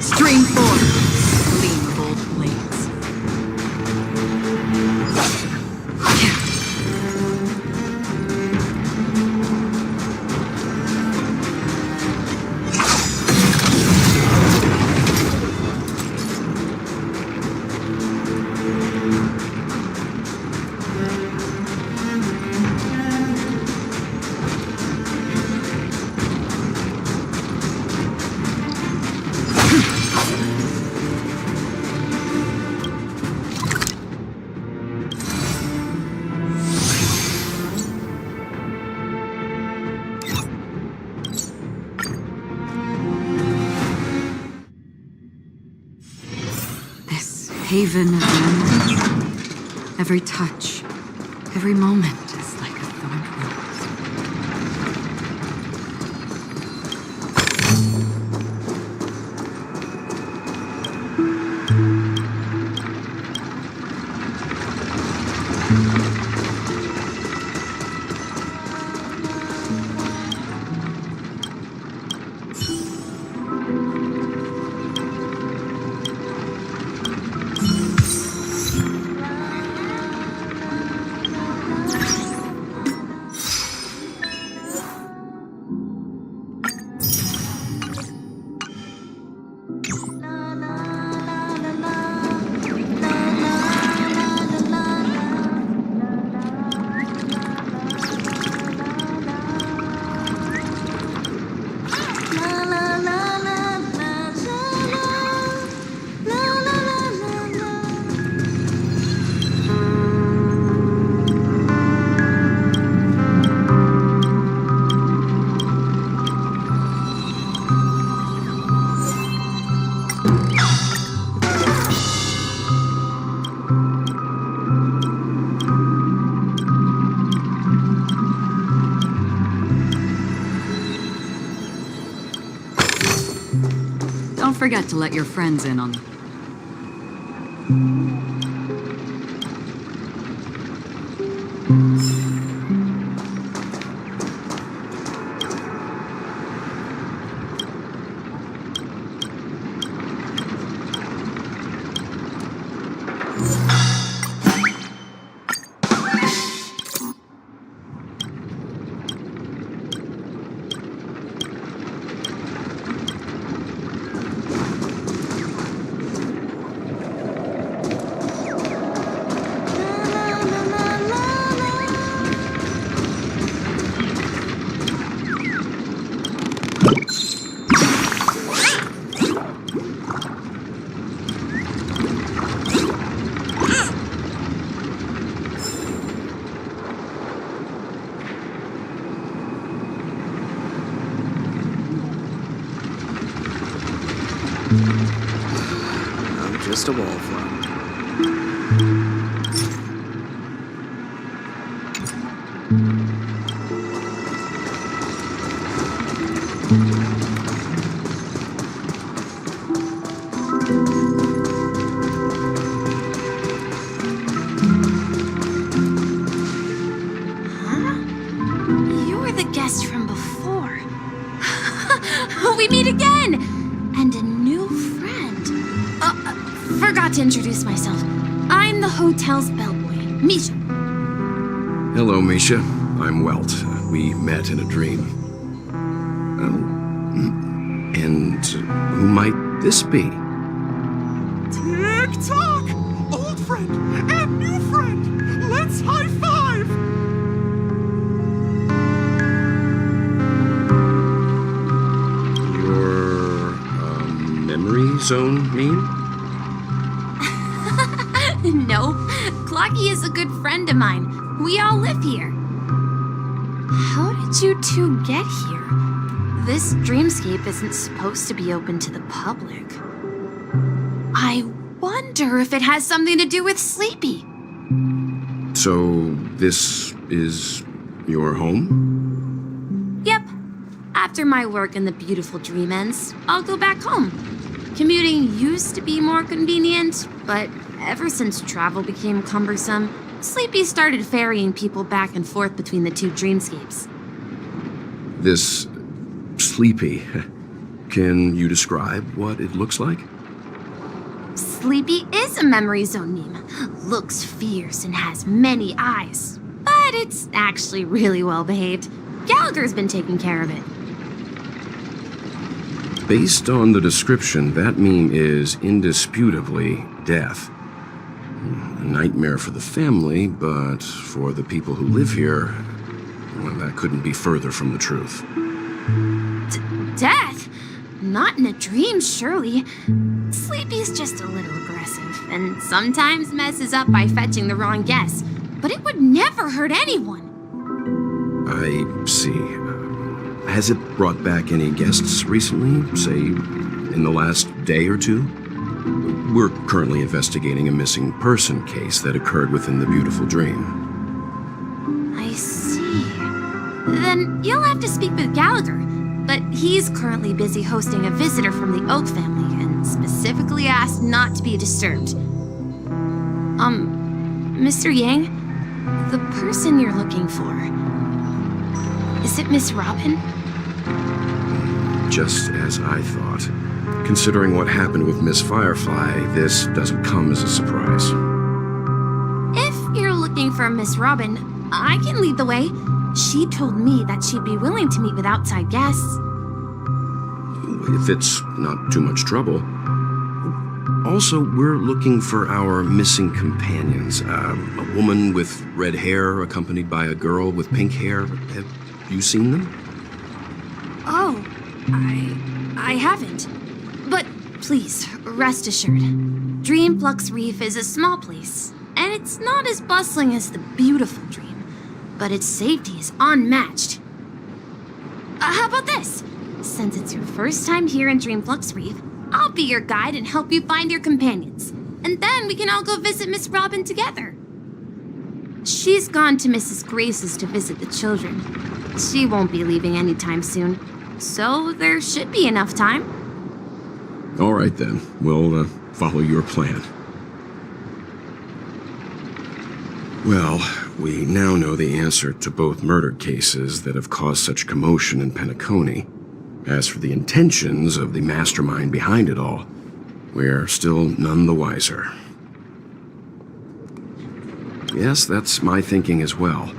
Stream forth, gleam of old blades. Haven of memories. Every touch, every moment is like a thorn rose. Don't forget to let your friends in on the... I'm just a wallflower. You're the guest from before. We meet again! And a new friend. Forgot to introduce myself. I'm the hotel's bellboy, Misha. Hello, Misha. I'm Welt. We met in a dream. And who might this be? Tick-tock! Old friend and new friend! Let's high-five! Your, memory zone meme? No, Clocky is a good friend of mine. We all live here. How did you two get here? This dreamscape isn't supposed to be open to the public. I wonder if it has something to do with Sleepy. So, this is your home? Yep. After my work in the beautiful dream ends, I'll go back home. Commuting used to be more convenient, but ever since travel became cumbersome, Sleepy started ferrying people back and forth between the two dreamscapes. This Sleepy. Can you describe what it looks like? Sleepy is a memory zone meme. Looks fierce and has many eyes. But it's actually really well behaved. Gallagher's been taking care of it. Based on the description, that meme is indisputably death. A nightmare for the family, but for the people who live here, well, that couldn't be further from the truth. Death? Not in a dream, surely. Sleepy's just a little aggressive, and sometimes messes up by fetching the wrong guess. But it would never hurt anyone. I see. Has it brought back any guests recently, say, in the last day or two? We're currently investigating a missing person case that occurred within the beautiful dream. I see. Then you'll have to speak with Gallagher, but he's currently busy hosting a visitor from the Oak family and specifically asked not to be disturbed. Mr. Yang, the person you're looking for, is it Miss Robin? Just as I thought. Considering what happened with Miss Firefly, this doesn't come as a surprise. If you're looking for Miss Robin, I can lead the way. She told me that she'd be willing to meet with outside guests. If it's not too much trouble. Also, we're looking for our missing companions. A woman with red hair accompanied by a girl with pink hair. Have you seen them? Oh, I haven't. But please, rest assured. Dreamflux Reef is a small place, and it's not as bustling as the beautiful dream, but its safety is unmatched. How about this? Since it's your first time here in Dreamflux Reef, I'll be your guide and help you find your companions. And then we can all go visit Miss Robin together. She's gone to Mrs. Grace's to visit the children. She won't be leaving anytime soon, so there should be enough time. All right, then. We'll follow your plan. Well, we now know the answer to both murder cases that have caused such commotion in Penacony. As for the intentions of the mastermind behind it all, we're still none the wiser. Yes, that's my thinking as well.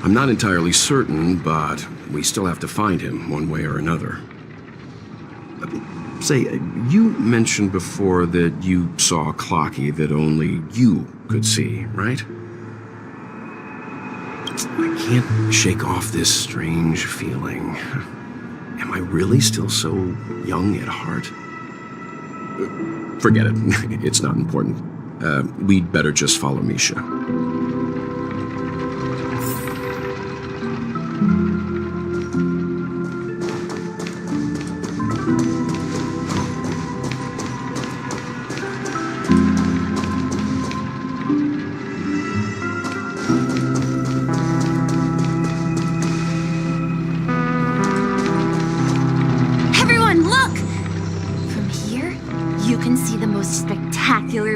I'm not entirely certain, but we still have to find him one way or another. Say, you mentioned before that you saw Clocky that only you could see, right? I can't shake off this strange feeling. Am I really still so young at heart? Forget it. It's not important. We'd better just follow Misha.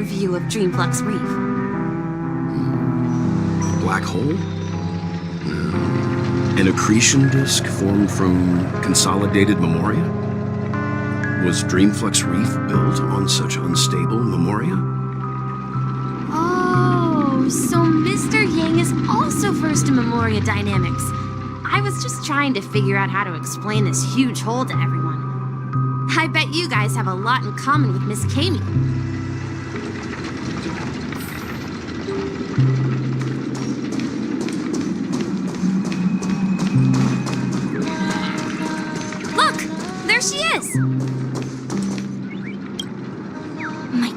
View of Dreamflux Reef. A black hole? An accretion disk formed from consolidated memoria? Was Dreamflux Reef built on such unstable memoria? Oh, so Mr. Yang is also versed in memoria dynamics. I was just trying to figure out how to explain this huge hole to everyone. I bet you guys have a lot in common with Miss Kami.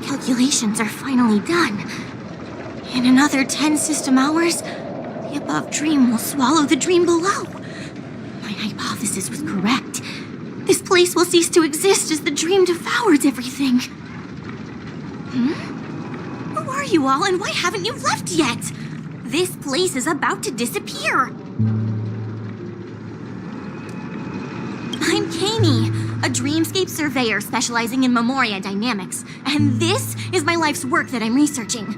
Calculations are finally done. In another 10 system hours, the above dream will swallow the dream below. My hypothesis was correct. This place will cease to exist as the dream devours everything. Who are you all, and why haven't you left yet? This place is about to disappear. I'm Kami, a dreamscape surveyor specializing in memoria dynamics, and this is my life's work that I'm researching.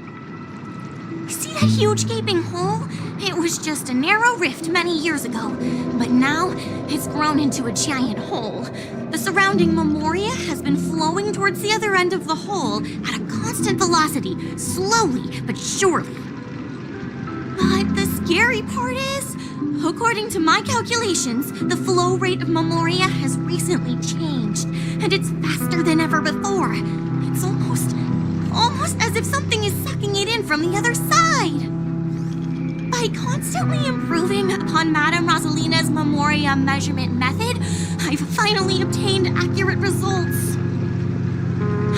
See that huge gaping hole? It was just a narrow rift many years ago, but now it's grown into a giant hole. The surrounding memoria has been flowing towards the other end of the hole at a constant velocity, slowly but surely. But the scary part is, according to my calculations, the flow rate of memoria has recently changed, and it's faster than ever before. It's almost as if something is sucking it in from the other side. By constantly improving upon Madame Rosalina's memoria measurement method, I've finally obtained accurate results.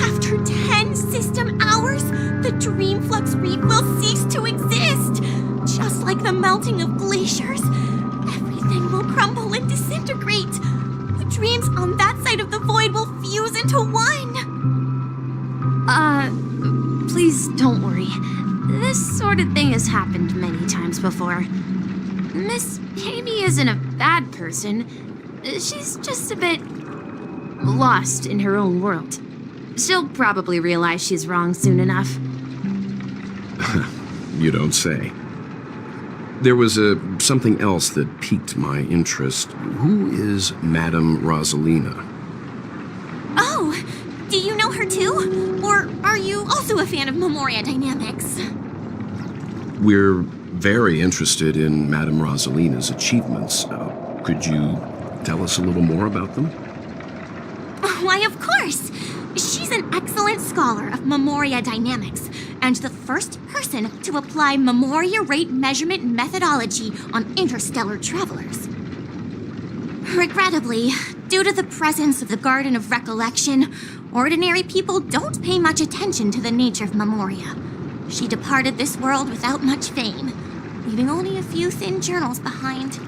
After 10 system hours, the Dreamflux Reef will cease to exist. Just like the melting of glaciers, everything will crumble and disintegrate. The dreams on that side of the void will fuse into one. Please don't worry. This sort of thing has happened many times before. Miss Kami isn't a bad person. She's just a bit lost in her own world. She'll probably realize she's wrong soon enough. You don't say. There was something else that piqued my interest. Who is Madame Rosalina? Oh, do you know her too? Or are you also a fan of memoria dynamics? We're very interested in Madame Rosalina's achievements. Could you tell us a little more about them? Why, of course! She's an excellent scholar of memoria dynamics, and the first person to apply memoria rate measurement methodology on interstellar travelers. Regrettably, due to the presence of the Garden of Recollection, ordinary people don't pay much attention to the nature of memoria. She departed this world without much fame, leaving only a few thin journals behind.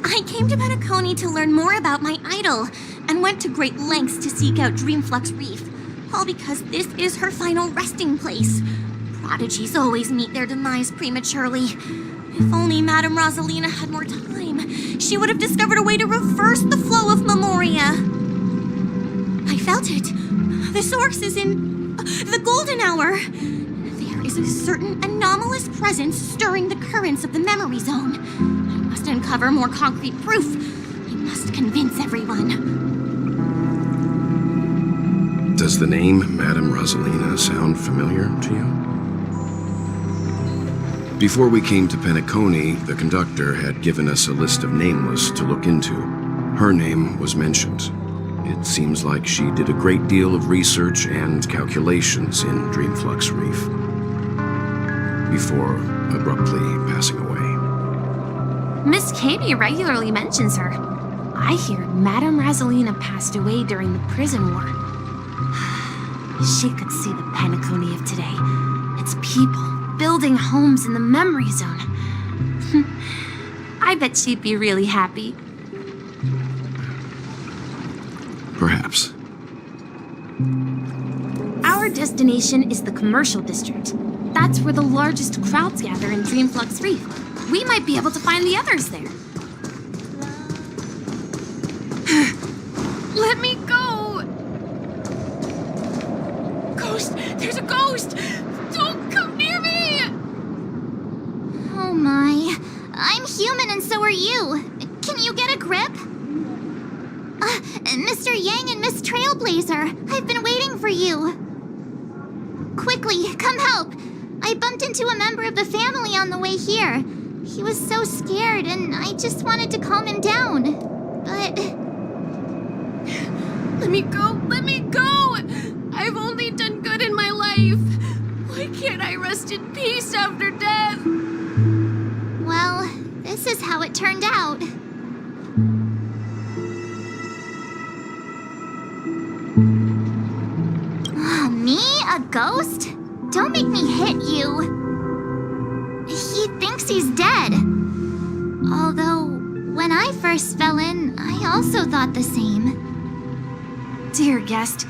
I came to Penacony to learn more about my idol, and went to great lengths to seek out Dreamflux Reef, all because this is her final resting place. Prodigies always meet their demise prematurely. If only Madame Rosalina had more time, she would have discovered a way to reverse the flow of memoria. I felt it. The source is in the golden hour. There is a certain anomalous presence stirring the currents of the memory zone. I must uncover more concrete proof. I must convince everyone. Does the name Madame Rosalina sound familiar to you? Before we came to Penacony, the conductor had given us a list of nameless to look into. Her name was mentioned. It seems like she did a great deal of research and calculations in Dreamflux Reef before abruptly passing away. Miss Katie regularly mentions her. I hear Madame Rosalina passed away during the prison war. She could see the Penacony of today. Its people building homes in the memory zone. I bet she'd be really happy. Perhaps. Our destination is the commercial district. That's where the largest crowds gather in Dreamflux Reef. We might be able to find the others there. Let me go! Ghost! There's a ghost! Don't come near me! Oh my. I'm human and so are you. Can you get a grip? Mr. Yang and Miss Trailblazer, I've been waiting for you. Quickly, come help. I bumped into a member of the family on the way here. He was so scared and I just wanted to calm him down. But... Let me go! Let me go! I've only done good in my life. Why can't I rest in peace after death? Well, this is how it turned out. Me? A ghost? Don't make me hit you. He thinks he's dead. Although, when I first fell in, I also thought the same. Dear guest,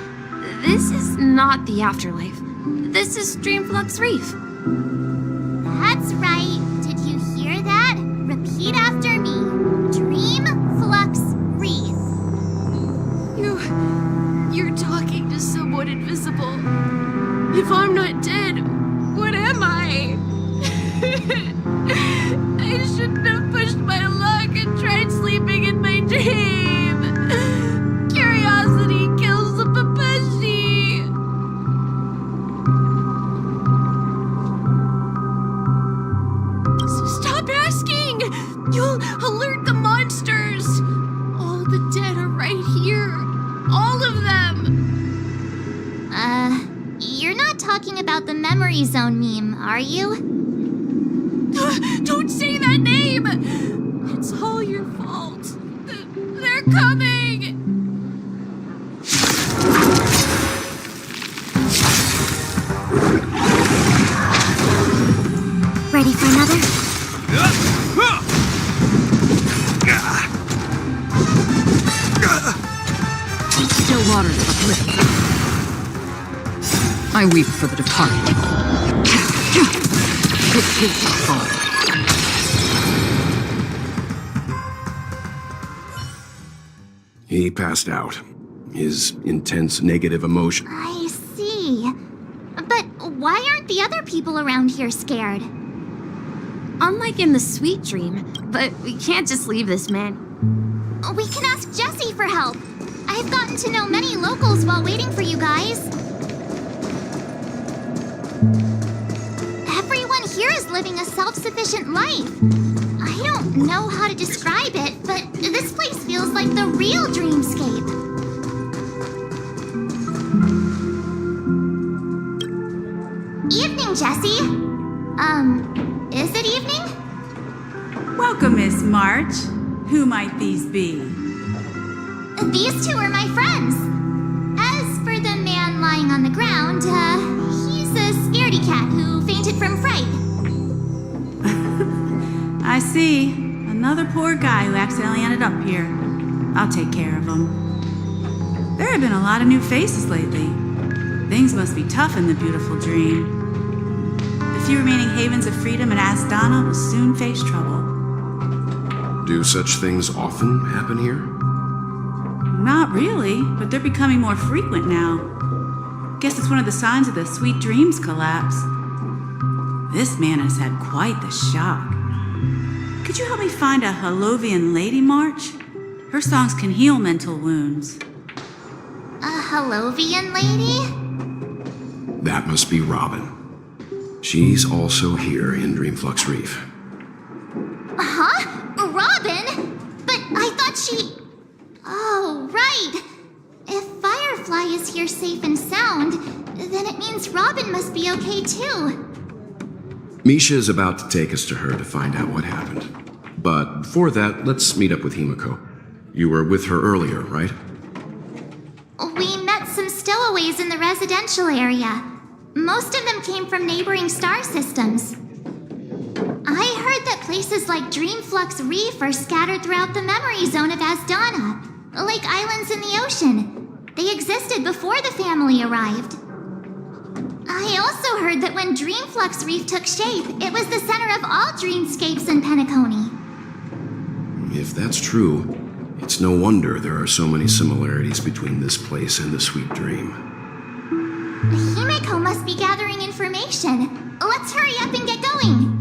this is not the afterlife. This is Dreamflux Reef. That's right. Did you hear that? Repeat after me. Dreamflux Reef. You're talking to someone invisible. If I'm not dead, what am I? I shouldn't have pushed my luck and tried sleeping in my dream. Curiosity kills the papashi. So stop asking. You'll alert the monsters. All the dead are right here. All of them! You're not talking about the memory zone meme, are you? Don't say that name! It's all your fault. They're coming! Ready for another? Still waters uplift. I weep for the departed. It is fall. He passed out. His intense negative emotion. I see. But why aren't the other people around here scared? Unlike in the sweet dream, but we can't just leave this man. We can ask Jessie for help. I've gotten to know many locals while waiting for you guys. Everyone here is living a self-sufficient life. I don't know how to describe it, but this place feels like the real dreamscape. Evening, Jessie. Is it evening? Welcome, Miss March. Who might these be? These two are my friends. As for the man lying on the ground, he's a scaredy cat who fainted from fright. I see. Another poor guy who accidentally ended up here. I'll take care of him. There have been a lot of new faces lately. Things must be tough in the beautiful dream. The few remaining havens of freedom at Asdana will soon face trouble. Do such things often happen here? Not Not really, but they're becoming more frequent now. Guess it's one of the signs of the Sweet Dreams collapse. This man has had quite the shock. Could you help me find a Halovian lady march? Her songs can heal mental wounds. A Halovian lady? That must be Robin. She's also here in Dreamflux Reef. Huh? Robin? But I thought she... Oh, right. If Firefly is here safe and sound, then it means Robin must be okay too. Misha is about to take us to her to find out what happened. But before that, let's meet up with Himiko. You were with her earlier, right? We met some stowaways in the residential area. Most of them came from neighboring star systems. I heard that places like Dreamflux Reef are scattered throughout the memory zone of Asdana, like islands in the ocean. They existed before the family arrived. I also heard that when Dreamflux Reef took shape, it was the center of all dreamscapes in Penacony. If that's true, it's no wonder there are so many similarities between this place and the Sweet Dream. Himiko must be gathering information. Let's hurry up and get going.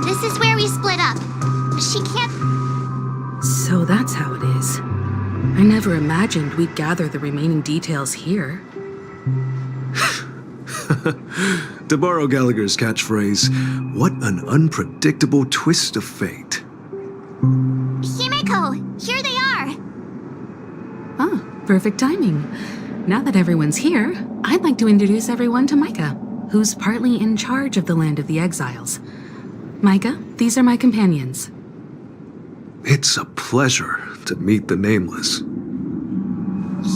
This is where we split up. She can't. So that's how it is. I never imagined we'd gather the remaining details here. To borrow Gallagher's catchphrase, what an unpredictable twist of fate. Himeko! Here they are! Ah, perfect timing. Now that everyone's here, I'd like to introduce everyone to Micah, who's partly in charge of the Land of the Exiles. Micah, these are my companions. It's a pleasure to meet the Nameless.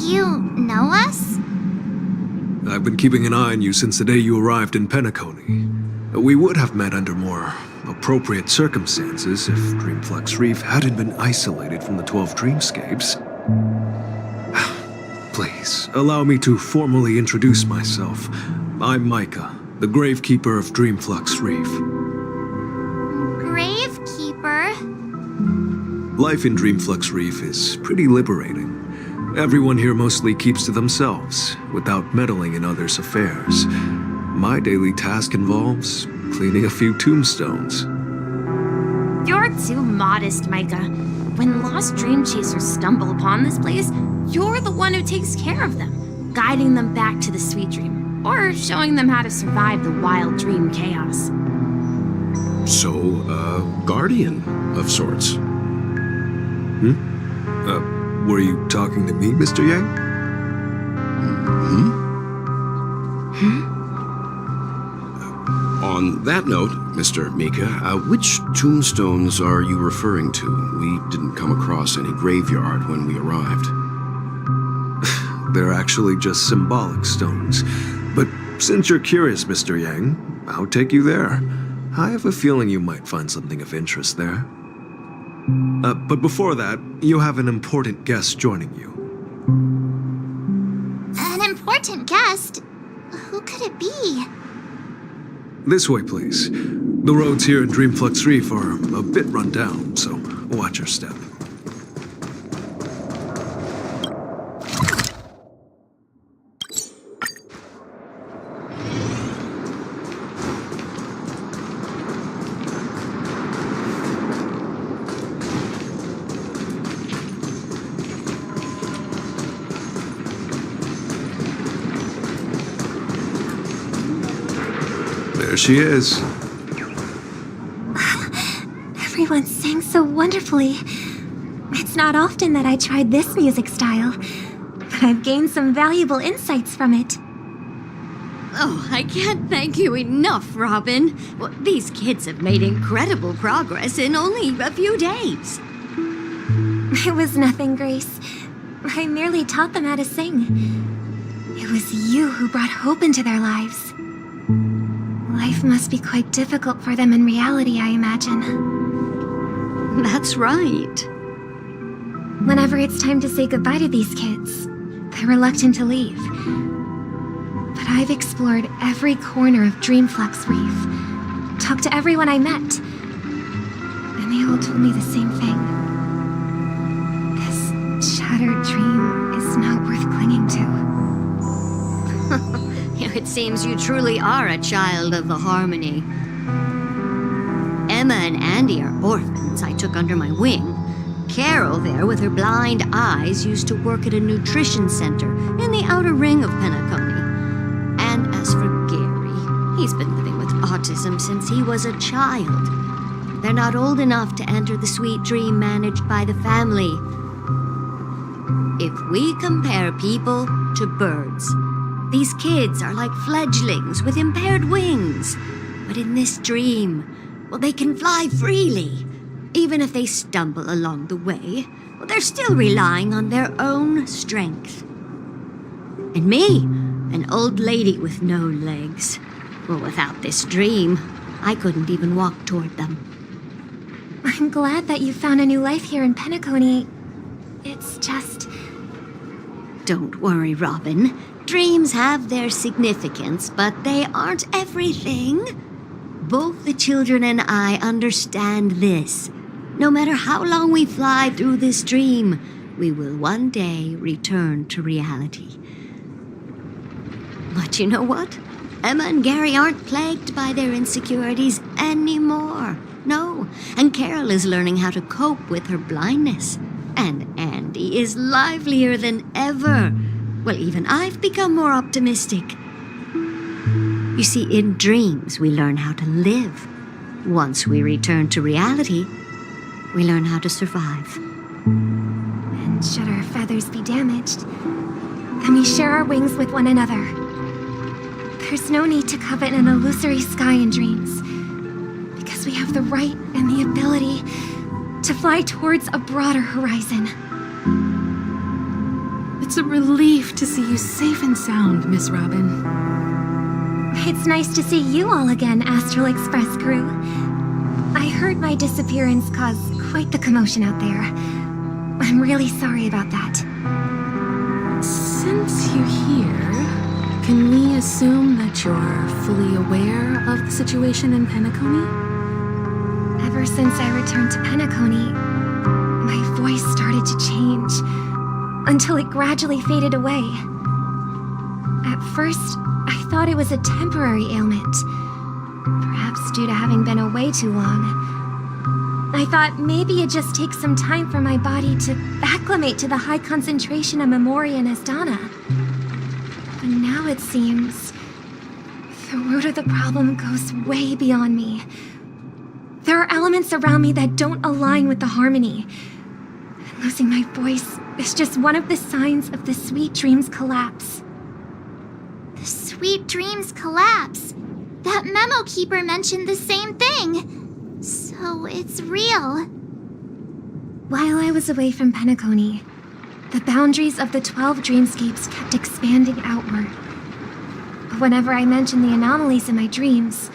You know us? I've been keeping an eye on you since the day you arrived in Penacony. We would have met under more appropriate circumstances if Dreamflux Reef hadn't been isolated from the 12 dreamscapes. Please, allow me to formally introduce myself. I'm Micah, the Gravekeeper of Dreamflux Reef. Gravekeeper? Life in Dreamflux Reef is pretty liberating. Everyone here mostly keeps to themselves, without meddling in others' affairs. My daily task involves cleaning a few tombstones. You're too modest, Micah. When lost dream chasers stumble upon this place, you're the one who takes care of them, guiding them back to the sweet dream, or showing them how to survive the wild dream chaos. So, guardian of sorts. Were you talking to me, Mr. Yang? On that note, Mr. Mika, which tombstones are you referring to? We didn't come across any graveyard when we arrived. They're actually just symbolic stones. But since you're curious, Mr. Yang, I'll take you there. I have a feeling you might find something of interest there. But before that, you have an important guest joining you. An important guest? Who could it be? This way, please. The roads here in Dreamflux Reef are a bit run down, so watch your step. There she is. Everyone sang so wonderfully. It's not often that I tried this music style, but I've gained some valuable insights from it. Oh, I can't thank you enough, Robin. Well, these kids have made incredible progress in only a few days. It was nothing, Grace. I merely taught them how to sing. It was you who brought hope into their lives. Life must be quite difficult for them in reality, I imagine. That's right. Whenever it's time to say goodbye to these kids, they're reluctant to leave. But I've explored every corner of Dreamflux Reef, talked to everyone I met, and they all told me the same thing. This shattered dream is not worth clinging to. It seems you truly are a child of the harmony. Emma and Andy are orphans I took under my wing. Carol there, with her blind eyes, used to work at a nutrition center in the outer ring of Penacony. And as for Gary, he's been living with autism since he was a child. They're not old enough to enter the sweet dream managed by the family. If we compare people to birds, these kids are like fledglings with impaired wings. But in this dream, well, they can fly freely. Even if they stumble along the way, well, they're still relying on their own strength. And me, an old lady with no legs. Well, without this dream, I couldn't even walk toward them. I'm glad that you found a new life here in Penacony. It's just... Don't worry, Robin. Dreams have their significance, but they aren't everything. Both the children and I understand this. No matter how long we fly through this dream, we will one day return to reality. But you know what? Emma and Gary aren't plagued by their insecurities anymore. No, and Carol is learning how to cope with her blindness. And Andy is livelier than ever. Well, even I've become more optimistic. You see, in dreams, we learn how to live. Once we return to reality, we learn how to survive. And should our feathers be damaged, then we share our wings with one another. There's no need to covet an illusory sky in dreams, because we have the right and the ability to fly towards a broader horizon. It's a relief to see you safe and sound, Miss Robin. It's nice to see you all again, Astral Express crew. I heard my disappearance caused quite the commotion out there. I'm really sorry about that. Since you're here, can we assume that you're fully aware of the situation in Penacony? Ever since I returned to Penacony, my voice started to change, until it gradually faded away. At first, I thought it was a temporary ailment, perhaps due to having been away too long. I thought maybe it just takes some time for my body to acclimate to the high concentration of Memoria and Asdana. But now it seems the root of the problem goes way beyond me. There are elements around me that don't align with the harmony. And losing my voice is just one of the signs of the Sweet Dreams collapse. The Sweet Dreams collapse. That memo keeper mentioned the same thing. So it's real. While I was away from Penacony, the boundaries of the 12 dreamscapes kept expanding outward. But whenever I mentioned the anomalies in my dreams,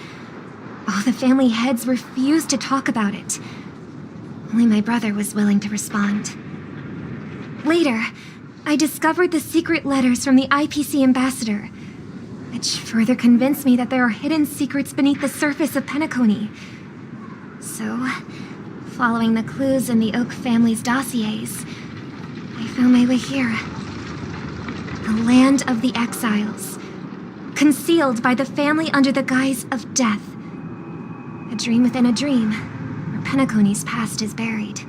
all the family heads refused to talk about it. Only my brother was willing to respond. Later, I discovered the secret letters from the IPC ambassador, which further convinced me that there are hidden secrets beneath the surface of Penacony. So, following the clues in the Oak family's dossiers, I found my way here. The land of the exiles, concealed by the family under the guise of death. A dream within a dream, where Penacony's past is buried.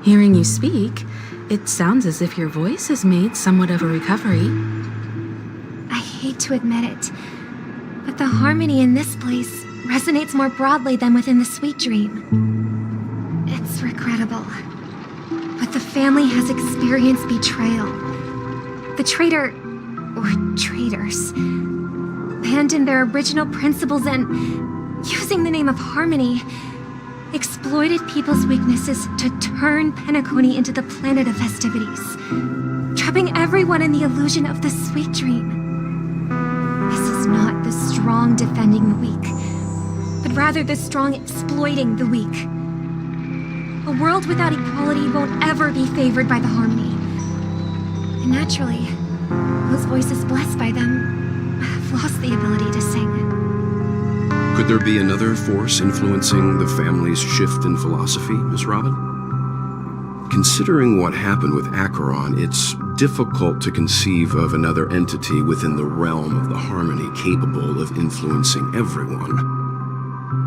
Hearing you speak, it sounds as if your voice has made somewhat of a recovery. I hate to admit it, but the harmony in this place resonates more broadly than within the Sweet Dream. It's regrettable, but the family has experienced betrayal. The traitor, or traitors, abandoned their original principles and, using the name of harmony, exploited people's weaknesses to turn Penacony into the planet of festivities, trapping everyone in the illusion of the Sweet Dream. This is not the strong defending the weak, but rather the strong exploiting the weak. A world without equality won't ever be favored by the harmony. And naturally, those voices blessed by them have lost the ability to sing. Could there be another force influencing the family's shift in philosophy, Miss Robin? Considering what happened with Acheron, it's difficult to conceive of another entity within the realm of the harmony capable of influencing everyone.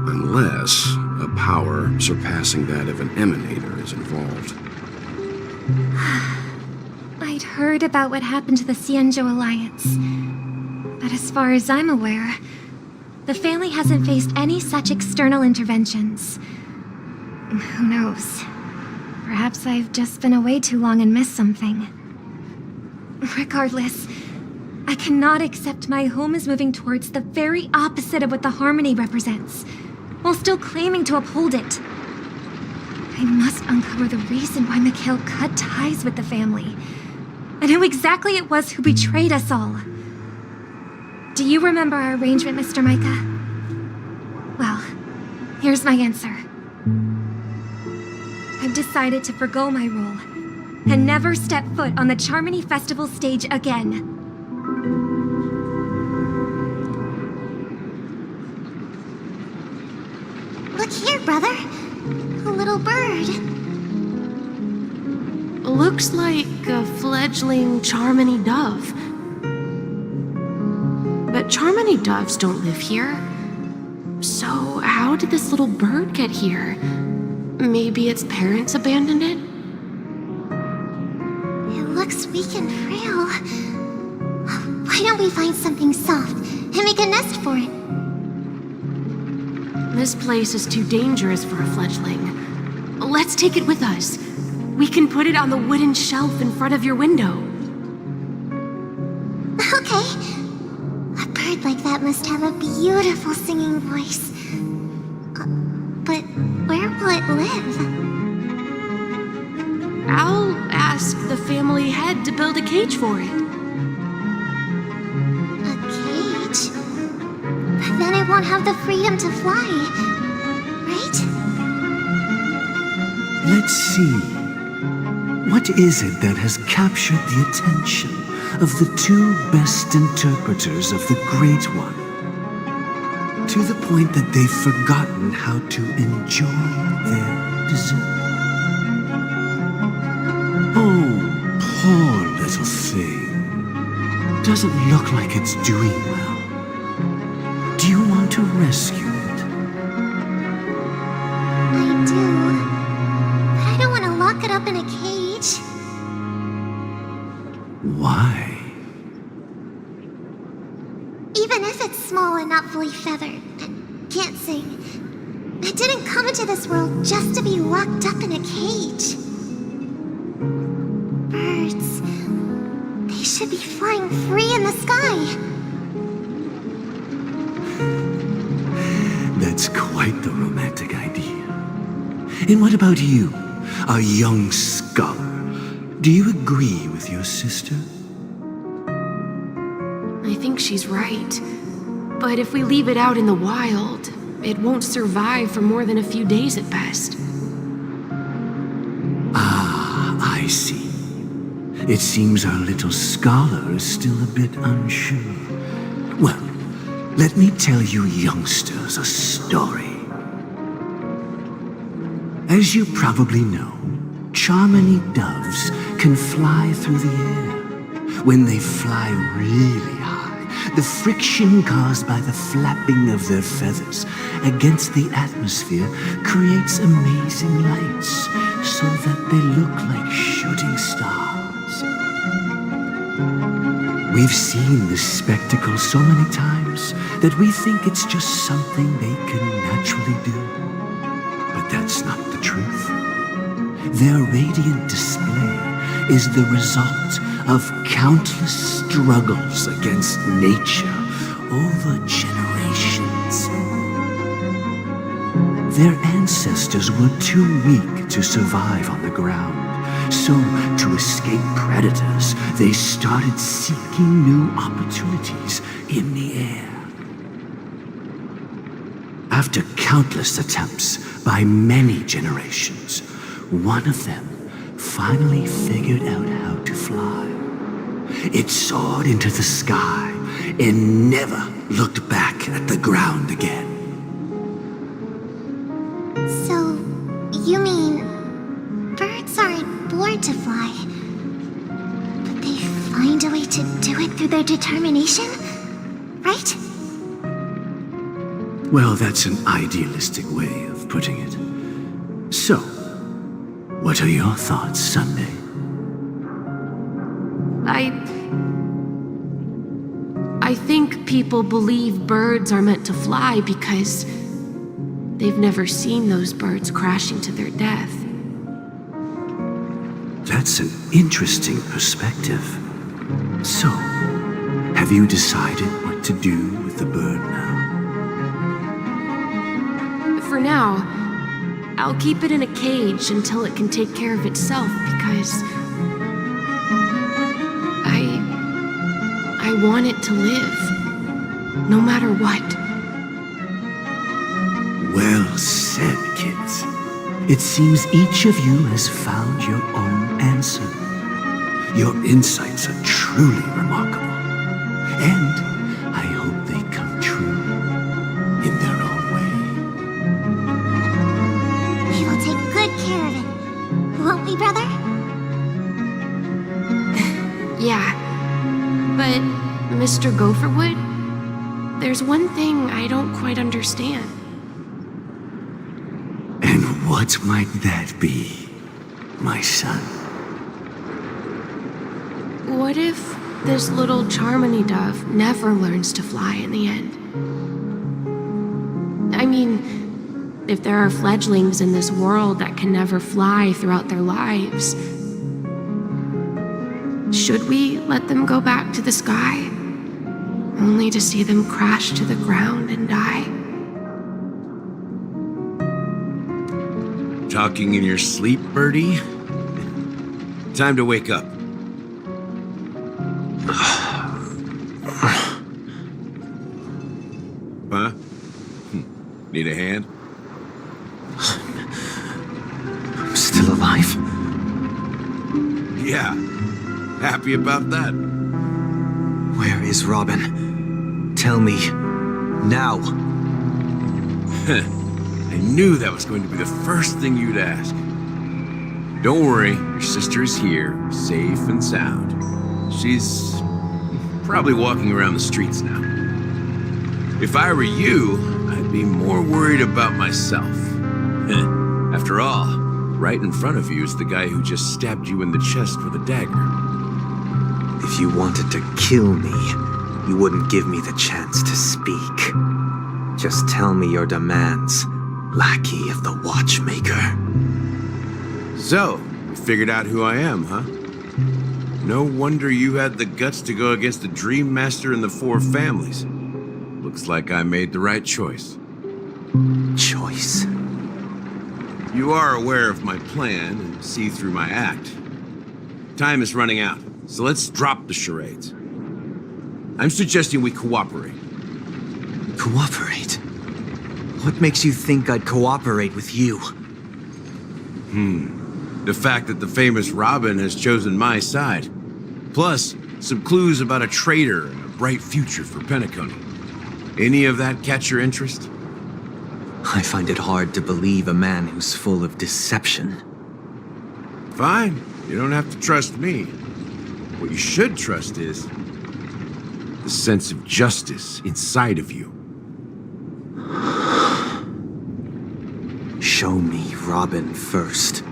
Unless a power surpassing that of an emanator is involved. I'd heard about what happened to the Xianzhou Alliance, but as far as I'm aware, the family hasn't faced any such external interventions. Who knows? Perhaps I've just been away too long and missed something. Regardless, I cannot accept my home is moving towards the very opposite of what the Harmony represents, while still claiming to uphold it. I must uncover the reason why Mikhail cut ties with the family, and who exactly it was who betrayed us all. Do you remember our arrangement, Mr. Micah? Well, here's my answer. I've decided to forgo my role, and never step foot on the Charmony Festival stage again. Look here, brother. A little bird. Looks like a fledgling Charmony dove. But Charmony doves don't live here. So how did this little bird get here? Maybe its parents abandoned it? It looks weak and frail. Why don't we find something soft and make a nest for it? This place is too dangerous for a fledgling. Let's take it with us. We can put it on the wooden shelf in front of your window. Okay. A bird like that must have a beautiful singing voice. But where will it live? I'll ask the family head to build a cage for it. A cage? But then it won't have the freedom to fly, right? Let's see. What is it that has captured the attention of the two best interpreters of the Great One? To the point that they've forgotten how to enjoy their dessert. Oh, poor little thing. Doesn't look like it's doing well. Do you want to rescue it? I do. But I don't want to lock it up in a cage. Why? Even if it's small and not fully feathered and can't sing, it didn't come into this world just to be locked up in a cage. Birds, they should be flying free in the sky. That's quite the romantic idea. And what about you, a young scholar? Do you agree with your sister? I think she's right. But if we leave it out in the wild, it won't survive for more than a few days at best. Ah, I see. It seems our little scholar is still a bit unsure. Well, let me tell you youngsters a story. As you probably know, Charmony doves can fly through the air. When they fly really high, the friction caused by the flapping of their feathers against the atmosphere creates amazing lights so that they look like shooting stars. We've seen this spectacle so many times that we think it's just something they can naturally do. But that's not the truth. Their radiant display is the result of countless struggles against nature over generations. Their ancestors were too weak to survive on the ground, so to escape predators, they started seeking new opportunities in the air. After countless attempts by many generations, one of them finally figured out how to fly. It soared into the sky and never looked back at the ground again. So, you mean birds aren't born to fly, but they find a way to do it through their determination, right? Well, that's an idealistic way of putting it. So, what are your thoughts, Sunday? I think people believe birds are meant to fly because they've never seen those birds crashing to their death. That's an interesting perspective. So, have you decided what to do with the bird now? For now, I'll keep it in a cage until it can take care of itself because I want it to live, no matter what. Well said, kids. It seems each of you has found your own answer. Your insights are truly remarkable. And I hope they come true in their own way. We will take good care of it. Won't we, brother? Yeah, but Mr. Gopherwood, there's one thing I don't quite understand. And what might that be, my son? What if this little Charmony dove never learns to fly in the end? I mean, if there are fledglings in this world that can never fly throughout their lives, should we let them go back to the sky, only to see them crash to the ground and die? Talking in your sleep, Birdie? Time to wake up. Huh? Need a hand? I'm still alive. Yeah. Happy about that. Where is Robin? Tell me. Now. I knew that was going to be the first thing you'd ask. Don't worry, your sister is here, safe and sound. She's probably walking around the streets now. If I were you, I'd be more worried about myself. After all, right in front of you is the guy who just stabbed you in the chest with a dagger. If you wanted to kill me, you wouldn't give me the chance to speak. Just tell me your demands, lackey of the Watchmaker. So, you figured out who I am, huh? No wonder you had the guts to go against the Dream Master and the Four Families. Looks like I made the right choice. Choice? You are aware of my plan and see through my act. Time is running out, so let's drop the charades. I'm suggesting we cooperate. Cooperate? What makes you think I'd cooperate with you? The fact that the famous Robin has chosen my side. Plus, some clues about a traitor and a bright future for Penacony. Any of that catch your interest? I find it hard to believe a man who's full of deception. Fine, you don't have to trust me. What you should trust is the sense of justice inside of you. Show me Robin first.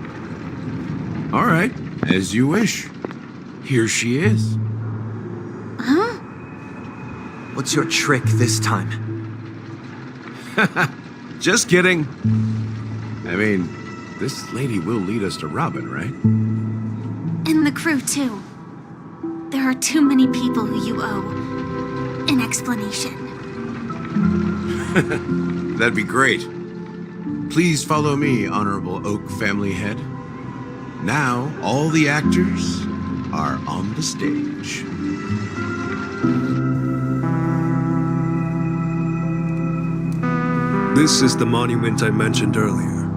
All right, as you wish. Here she is. Huh? What's your trick this time? Just kidding. I mean, this lady will lead us to Robin, right? And the crew, too. There are too many people who you owe an explanation. That'd be great. Please follow me, Honorable Oak Family Head. Now, all the actors are on the stage. This is the monument I mentioned earlier.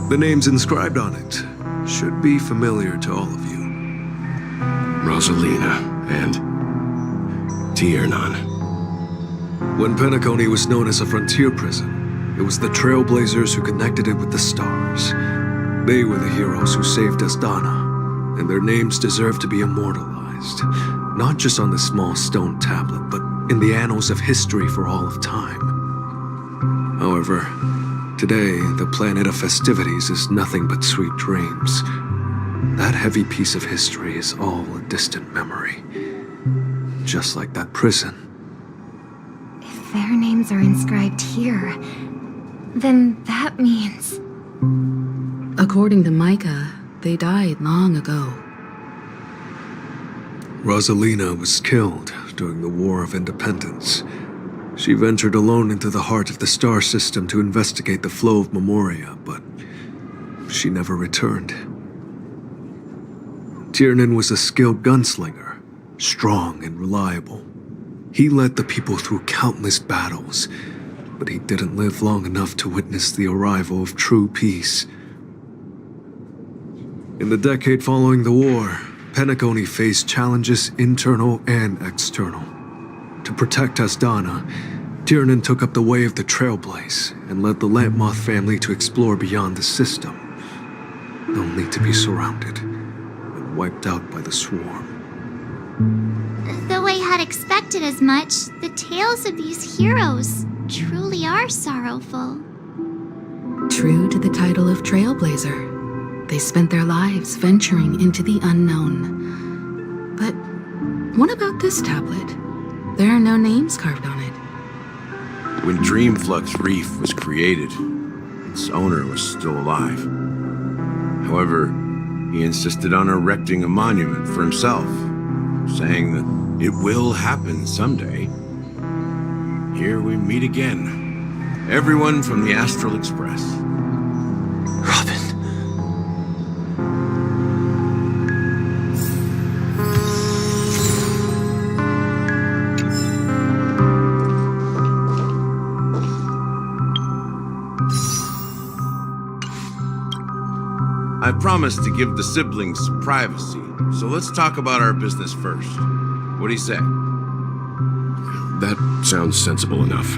The names inscribed on it should be familiar to all of you. Rosalina and Tiernan. When Penacony was known as a frontier prison, it was the trailblazers who connected it with the stars. They were the heroes who saved Asdana, and their names deserve to be immortalized, not just on this small stone tablet, but in the annals of history for all of time. However, today, the planet of festivities is nothing but sweet dreams. That heavy piece of history is all a distant memory. Just like that prison. If their names are inscribed here, then that means... According to Micah, They died long ago. Rosalina was killed during the War of Independence. She ventured alone into the heart of the star system to investigate the flow of Memoria, but she never returned. Tiernan was a skilled gunslinger, strong and reliable. He led the people through countless battles, but he didn't live long enough to witness the arrival of true peace. In the decade following the war, Penacony faced challenges internal and external. To protect Asdana, Tiernan took up the way of the Trailblaze and led the Lampmoth family to explore beyond the system, only to be surrounded and wiped out by the Swarm. Though I had expected as much, the tales of these heroes truly are sorrowful. True to the title of Trailblazer, they spent their lives venturing into the unknown. But what about this tablet? There are no names carved on it. When Dreamflux Reef was created, its owner was still alive. However, he insisted on erecting a monument for himself, saying that it will happen someday. Here we meet again. Everyone from the Astral Express. Robin. I promised to give the siblings some privacy, so let's talk about our business first. What do you say? That sounds sensible enough.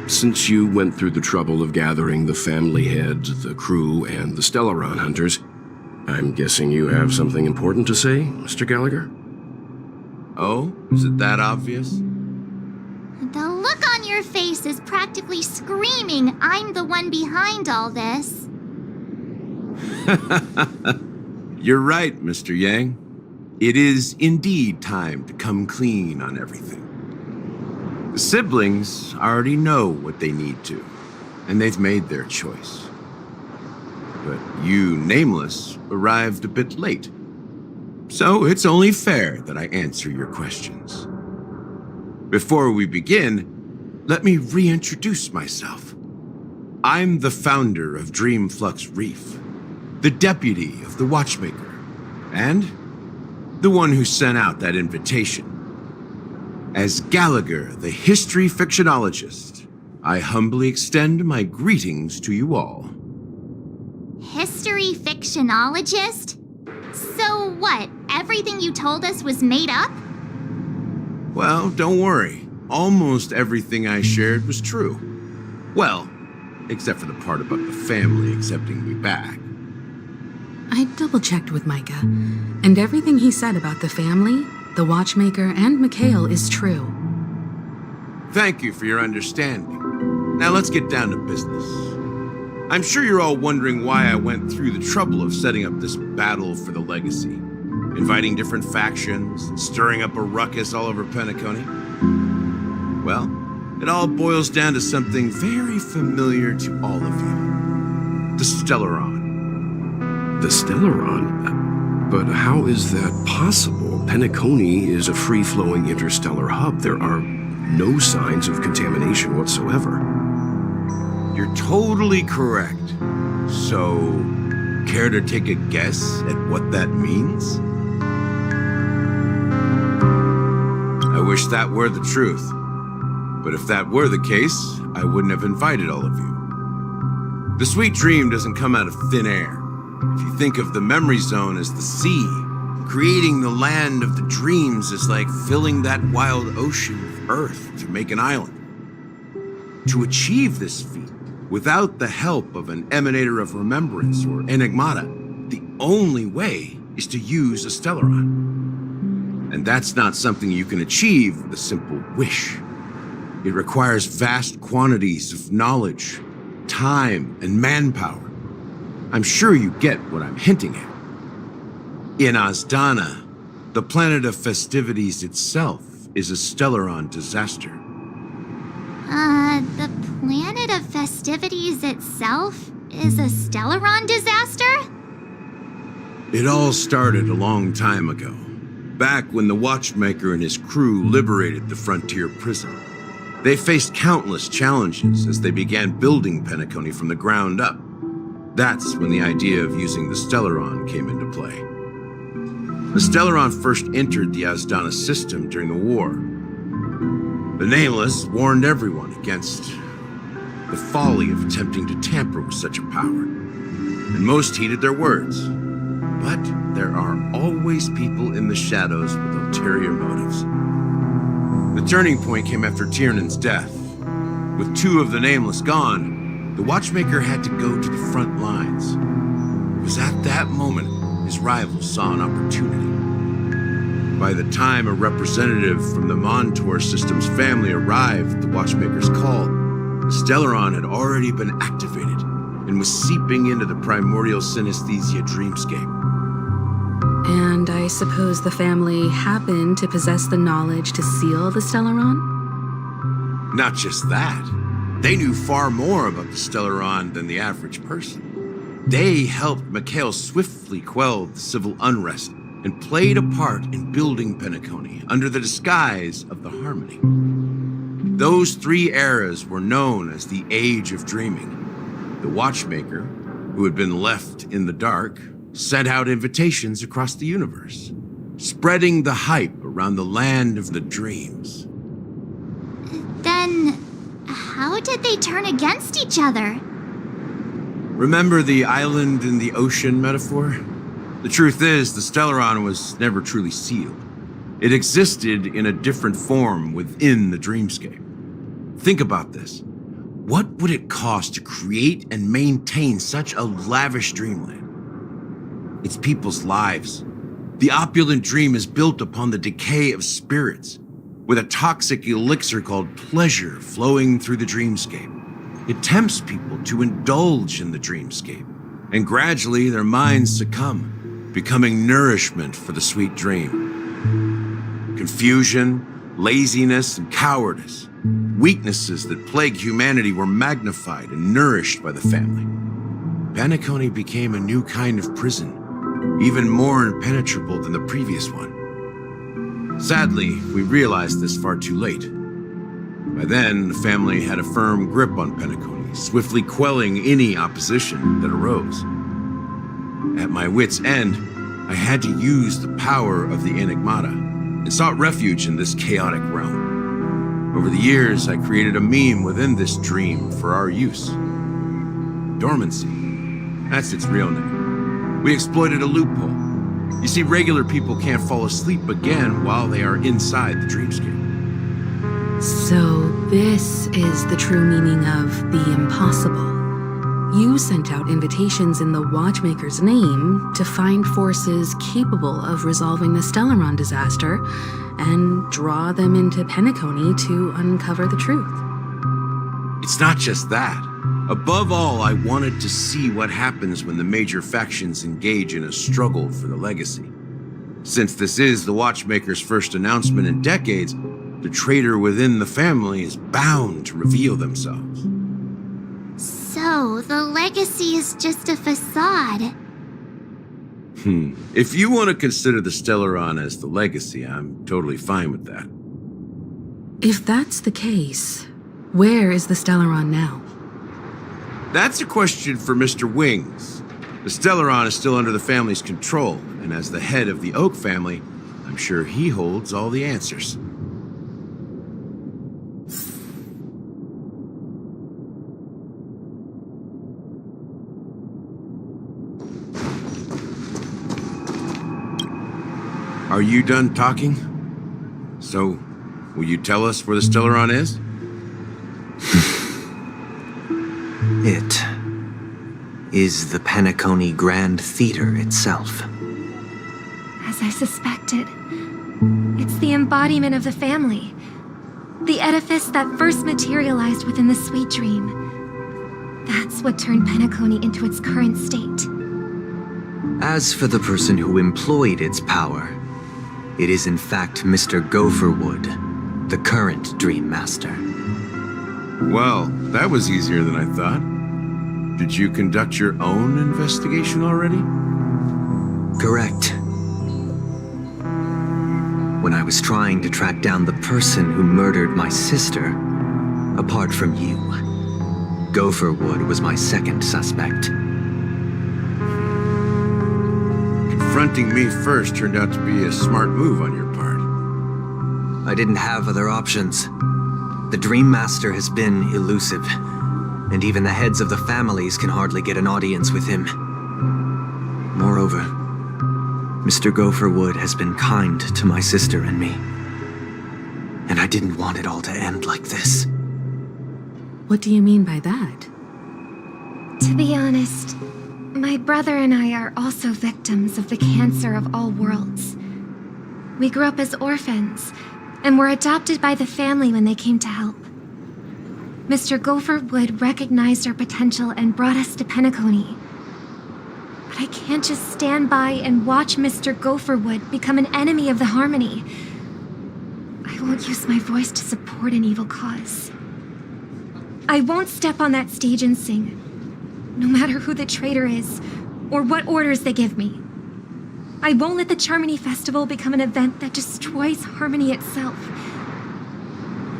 Since you went through the trouble of gathering the family head, the crew, and the Stellaron hunters, I'm guessing you have something important to say, Mr. Gallagher? Oh? Is it that obvious? The look on your face is practically screaming, I'm the one behind all this. You're right, Mr. Yang. It is indeed time to come clean on everything. The siblings already know what they need to, and they've made their choice. But you, Nameless, arrived a bit late. So it's only fair that I answer your questions. Before we begin, let me reintroduce myself. I'm the founder of Dreamflux Reef, the deputy of the Watchmaker, and the one who sent out that invitation. As Gallagher, the history fictionologist, I humbly extend my greetings to you all. History fictionologist? So what, everything you told us was made up? Well, don't worry. Almost everything I shared was true. Well, except for the part about the family accepting me back. I double-checked with Micah, and everything he said about the family, the Watchmaker, and Mikhail is true. Thank you for your understanding. Now let's get down to business. I'm sure you're all wondering why I went through the trouble of setting up this battle for the legacy, inviting different factions, and stirring up a ruckus all over Penacony. Well, it all boils down to something very familiar to all of you. The Stellaron. The Stellaron? But how is that possible? Penacony is a free-flowing interstellar hub. There are no signs of contamination whatsoever. You're totally correct. So, care to take a guess at what that means? I wish that were the truth. But if that were the case, I wouldn't have invited all of you. The sweet dream doesn't come out of thin air. If you think of the memory zone as the sea, creating the land of the dreams is like filling that wild ocean with earth to make an island. To achieve this feat, without the help of an emanator of remembrance or enigmata, the only way is to use a Stellaron. And that's not something you can achieve with a simple wish. It requires vast quantities of knowledge, time, and manpower. I'm sure you get what I'm hinting at. In Asdana, the planet of festivities itself is a Stellaron disaster. The planet of festivities itself is a Stellaron disaster? It all started a long time ago, back when the Watchmaker and his crew liberated the frontier prison. They faced countless challenges as they began building Penacony from the ground up. That's when the idea of using the Stellaron came into play. The Stellaron first entered the Asdana system during the war. The Nameless warned everyone against the folly of attempting to tamper with such a power, and most heeded their words. But there are always people in the shadows with ulterior motives. The turning point came after Tiernan's death. With 2 of the Nameless gone, the Watchmaker had to go to the front lines. It was at that moment his rivals saw an opportunity. By the time a representative from the Montour Systems family arrived at the Watchmaker's call, the Stellaron had already been activated and was seeping into the primordial synesthesia dreamscape. And I suppose the family happened to possess the knowledge to seal the Stellaron? Not just that. They knew far more about the Stellaron than the average person. They helped Mikhail swiftly quell the civil unrest and played a part in building Penacony under the disguise of the Harmony. Those 3 eras were known as the Age of Dreaming. The Watchmaker, who had been left in the dark, sent out invitations across the universe, spreading the hype around the land of the dreams. Then, how did they turn against each other? Remember the island in the ocean metaphor? The truth is, the Stellaron was never truly sealed. It existed in a different form within the dreamscape. Think about this. What would it cost to create and maintain such a lavish dreamland? It's people's lives. The opulent dream is built upon the decay of spirits, with a toxic elixir called pleasure flowing through the dreamscape. It tempts people to indulge in the dreamscape, and gradually their minds succumb, becoming nourishment for the sweet dream. Confusion, laziness, and cowardice, weaknesses that plague humanity, were magnified and nourished by the family. Penacony became a new kind of prison, even more impenetrable than the previous one. Sadly, we realized this far too late. By then, the family had a firm grip on Penacony, swiftly quelling any opposition that arose. At my wit's end, I had to use the power of the Enigmata and sought refuge in this chaotic realm. Over the years, I created a meme within this dream for our use. Dormancy. That's its real name. We exploited a loophole. You see, regular people can't fall asleep again while they are inside the dreamscape. So this is the true meaning of the impossible. You sent out invitations in the Watchmaker's name to find forces capable of resolving the Stellaron disaster and draw them into Penacony to uncover the truth. It's not just that. Above all, I wanted to see what happens when the major factions engage in a struggle for the legacy. Since this is the Watchmaker's first announcement in decades, the traitor within the family is bound to reveal themselves. So, the legacy is just a facade. If you want to consider the Stellaron as the legacy, I'm totally fine with that. If that's the case, where is the Stellaron now? That's a question for Mr. Wings. The Stellaron is still under the family's control, and as the head of the Oak family, I'm sure he holds all the answers. Are you done talking? So, will you tell us where the Stellaron is? It is the Penacony Grand Theater itself. As I suspected, it's the embodiment of the family. The edifice that first materialized within the sweet dream. That's what turned Penacony into its current state. As for the person who employed its power, it is in fact Mr. Gopherwood, the current Dream Master. Well, that was easier than I thought. Did you conduct your own investigation already? Correct. When I was trying to track down the person who murdered my sister, apart from you, Gopherwood was my second suspect. Confronting me first turned out to be a smart move on your part. I didn't have other options. The Dream Master has been elusive, and even the heads of the families can hardly get an audience with him. Moreover, Mr. Gopherwood has been kind to my sister and me, and I didn't want it all to end like this. What do you mean by that? To be honest, my brother and I are also victims of the cancer of all worlds. We grew up as orphans, and were adopted by the family when they came to help. Mr. Gopherwood recognized our potential and brought us to Penacony. But I can't just stand by and watch Mr. Gopherwood become an enemy of the Harmony. I won't use my voice to support an evil cause. I won't step on that stage and sing, no matter who the traitor is, or what orders they give me. I won't let the Charmony Festival become an event that destroys Harmony itself,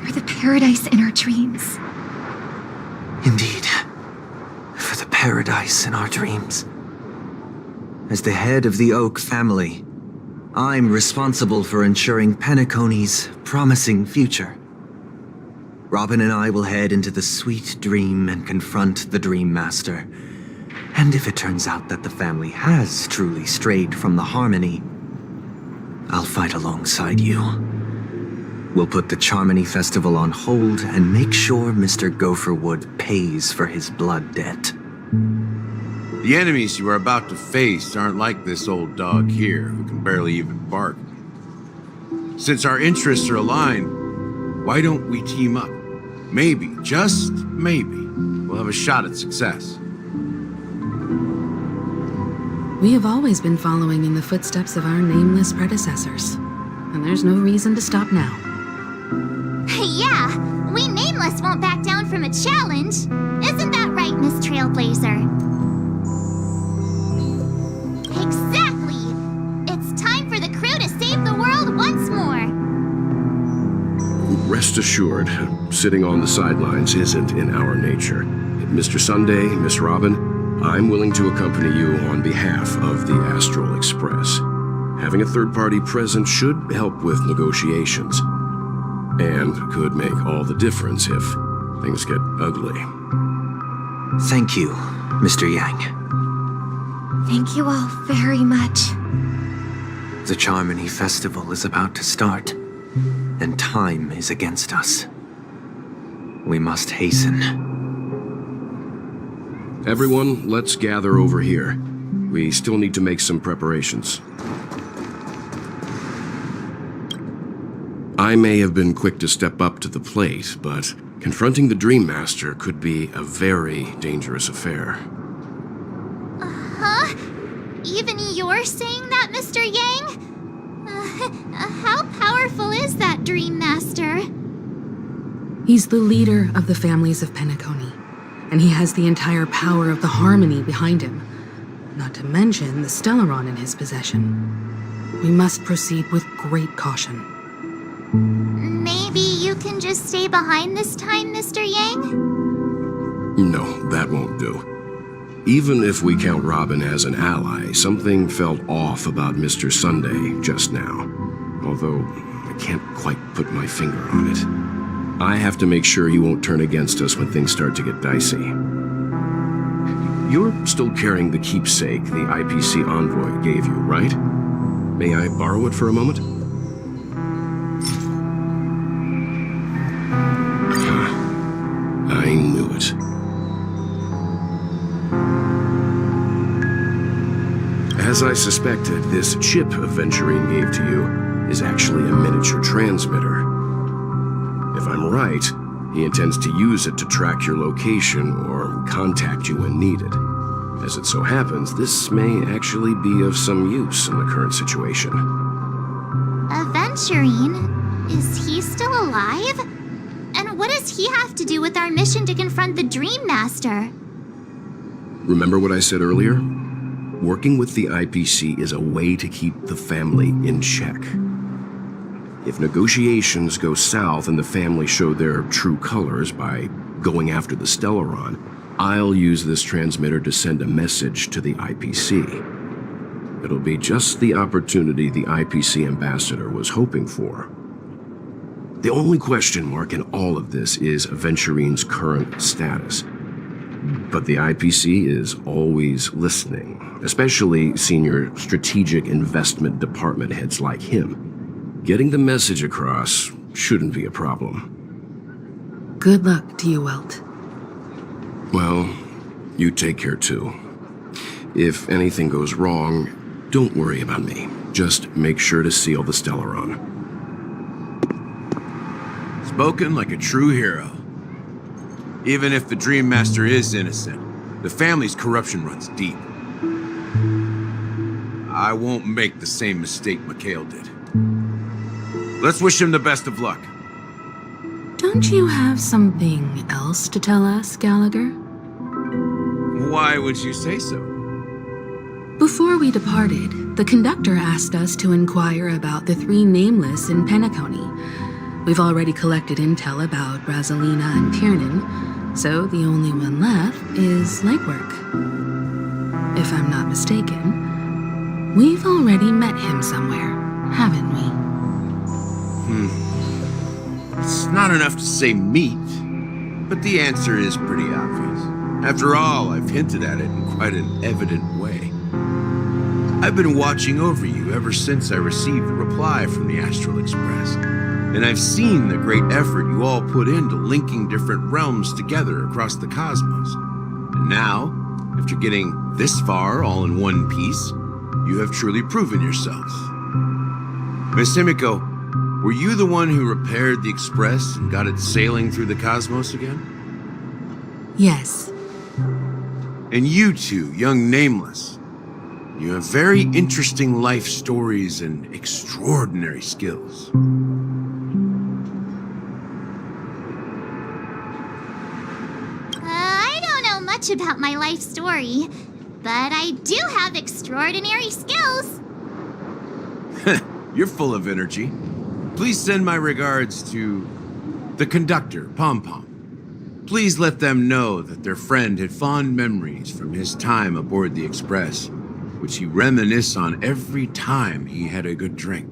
or the paradise in our dreams. Indeed, for the paradise in our dreams. As the head of the Oak family, I'm responsible for ensuring Penacony's promising future. Robin and I will head into the Sweet Dream and confront the Dream Master. And if it turns out that the family has truly strayed from the Harmony, I'll fight alongside you. We'll put the Charmony Festival on hold and make sure Mr. Gopherwood pays for his blood debt. The enemies you are about to face aren't like this old dog here, who can barely even bark. Since our interests are aligned, why don't we team up? Maybe, just maybe, we'll have a shot at success. We have always been following in the footsteps of our nameless predecessors, and there's no reason to stop now. Yeah, we Nameless won't back down from a challenge. Isn't that right, Miss Trailblazer? Exactly! It's time for the crew to save the world once more! Rest assured, sitting on the sidelines isn't in our nature. Mr. Sunday, Miss Robin, I'm willing to accompany you on behalf of the Astral Express. Having a third party present should help with negotiations, and could make all the difference if things get ugly. Thank you, Mr. Yang. Thank you all very much. The Charmony Festival is about to start, and time is against us. We must hasten. Everyone, let's gather over here. We still need to make some preparations. I may have been quick to step up to the plate, but confronting the Dream Master could be a very dangerous affair. Huh? Even you're saying that, Mr. Yang? How powerful is that Dream Master? He's the leader of the families of Penacony, and he has the entire power of the Harmony behind him, not to mention the Stellaron in his possession. We must proceed with great caution. Maybe you can just stay behind this time, Mr. Yang? No, that won't do. Even if we count Robin as an ally, something felt off about Mr. Sunday just now. Although, I can't quite put my finger on it. I have to make sure he won't turn against us when things start to get dicey. You're still carrying the keepsake the IPC envoy gave you, right? May I borrow it for a moment? I knew it. As I suspected, this chip Aventurine gave to you is actually a miniature transmitter. If I'm right, he intends to use it to track your location or contact you when needed. As it so happens, this may actually be of some use in the current situation. Aventurine? Is he still alive? And what does he have to do with our mission to confront the Dream Master? Remember what I said earlier? working with the IPC is a way to keep the family in check. If negotiations go south and the family show their true colors by going after the Stellaron, I'll use this transmitter to send a message to the IPC. It'll be just the opportunity the IPC ambassador was hoping for. The only question mark in all of this is Aventurine's current status. But the IPC is always listening, especially senior strategic investment department heads like him. Getting the message across shouldn't be a problem. Good luck to you, Welt. Well, you take care too. If anything goes wrong, don't worry about me. Just make sure to seal the Stellaron. Spoken like a true hero. Even if the Dream Master is innocent, the family's corruption runs deep. I won't make the same mistake Mikhail did. Let's wish him the best of luck. Don't you have something else to tell us, Gallagher? Why would you say so? Before we departed, the conductor asked us to inquire about the 3 nameless in Penacony. We've already collected intel about Brasilina and Tiernan, so the only one left is Lakework. If I'm not mistaken, we've already met him somewhere, haven't we? It's not enough to say meet, but the answer is pretty obvious. After all, I've hinted at it in quite an evident way. I've been watching over you ever since I received the reply from the Astral Express, and I've seen the great effort you all put into linking different realms together across the cosmos. And now, after getting this far all in one piece, you have truly proven yourselves. Miss Himiko, were you the one who repaired the Express and got it sailing through the cosmos again? Yes. And you two, young Nameless, you have very interesting life stories and extraordinary skills. I don't know much about my life story, but I do have extraordinary skills. You're full of energy. Please send my regards to the conductor, Pom Pom. Please let them know that their friend had fond memories from his time aboard the Express, which he reminisced on every time he had a good drink.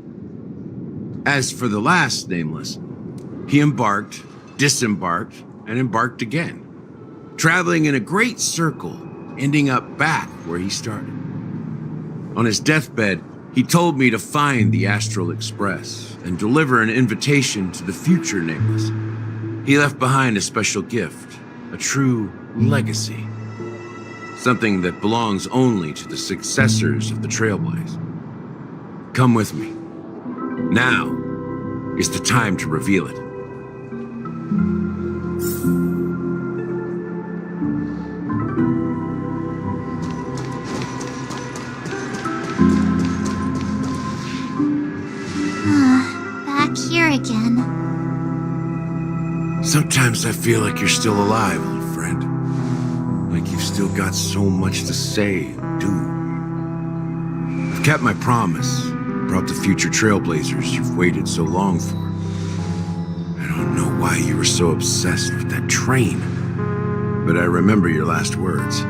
As for the last Nameless, he embarked, disembarked, and embarked again, traveling in a great circle, ending up back where he started. On his deathbed, he told me to find the Astral Express and deliver an invitation to the future Nameless. He left behind a special gift, a true legacy. Something that belongs only to the successors of the Trailblaze. Come with me. Now is the time to reveal it. Back here again. Sometimes I feel like you're still alive, old friend. Like you've still got so much to say and do. I've kept my promise, brought the future Trailblazers you've waited so long for. I don't know why you were so obsessed with that train, but I remember your last words.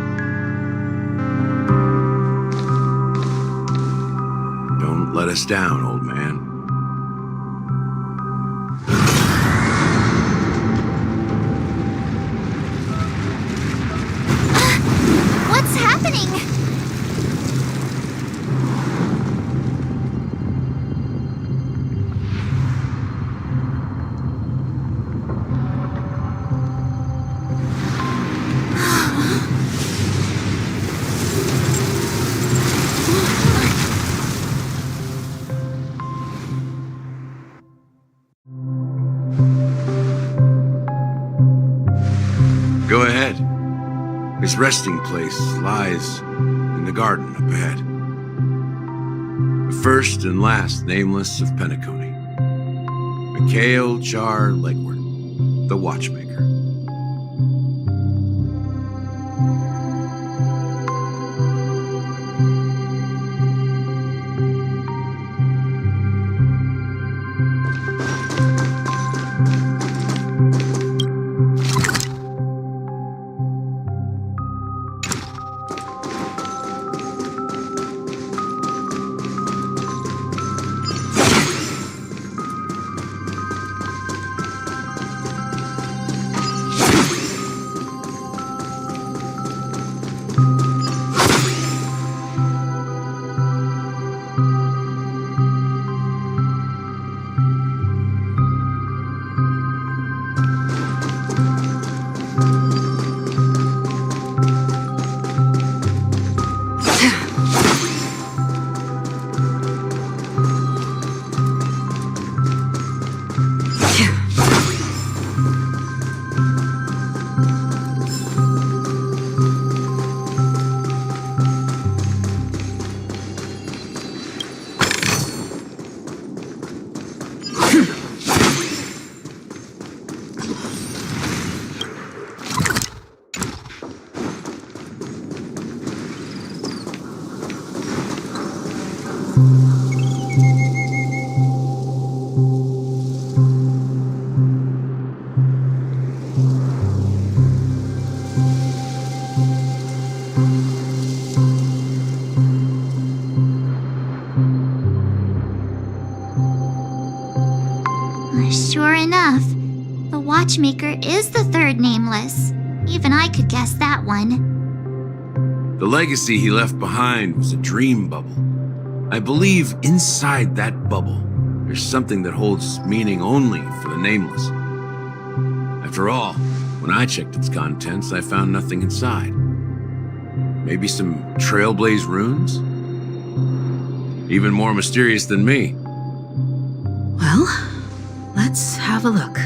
Don't let us down, old man. What's happening? Go ahead. His resting place lies in the garden up ahead. The first and last Nameless of Penacony. Mikhail Char Legward, the Watchmaker. Sure enough, the watchmaker is the third nameless. Even I could guess that one. The legacy he left behind was a dream bubble. I believe inside that bubble, there's something that holds meaning only for the nameless. After all, when I checked its contents, I found nothing inside. Maybe some Trailblaze runes? Even more mysterious than me. Well, let's have a look.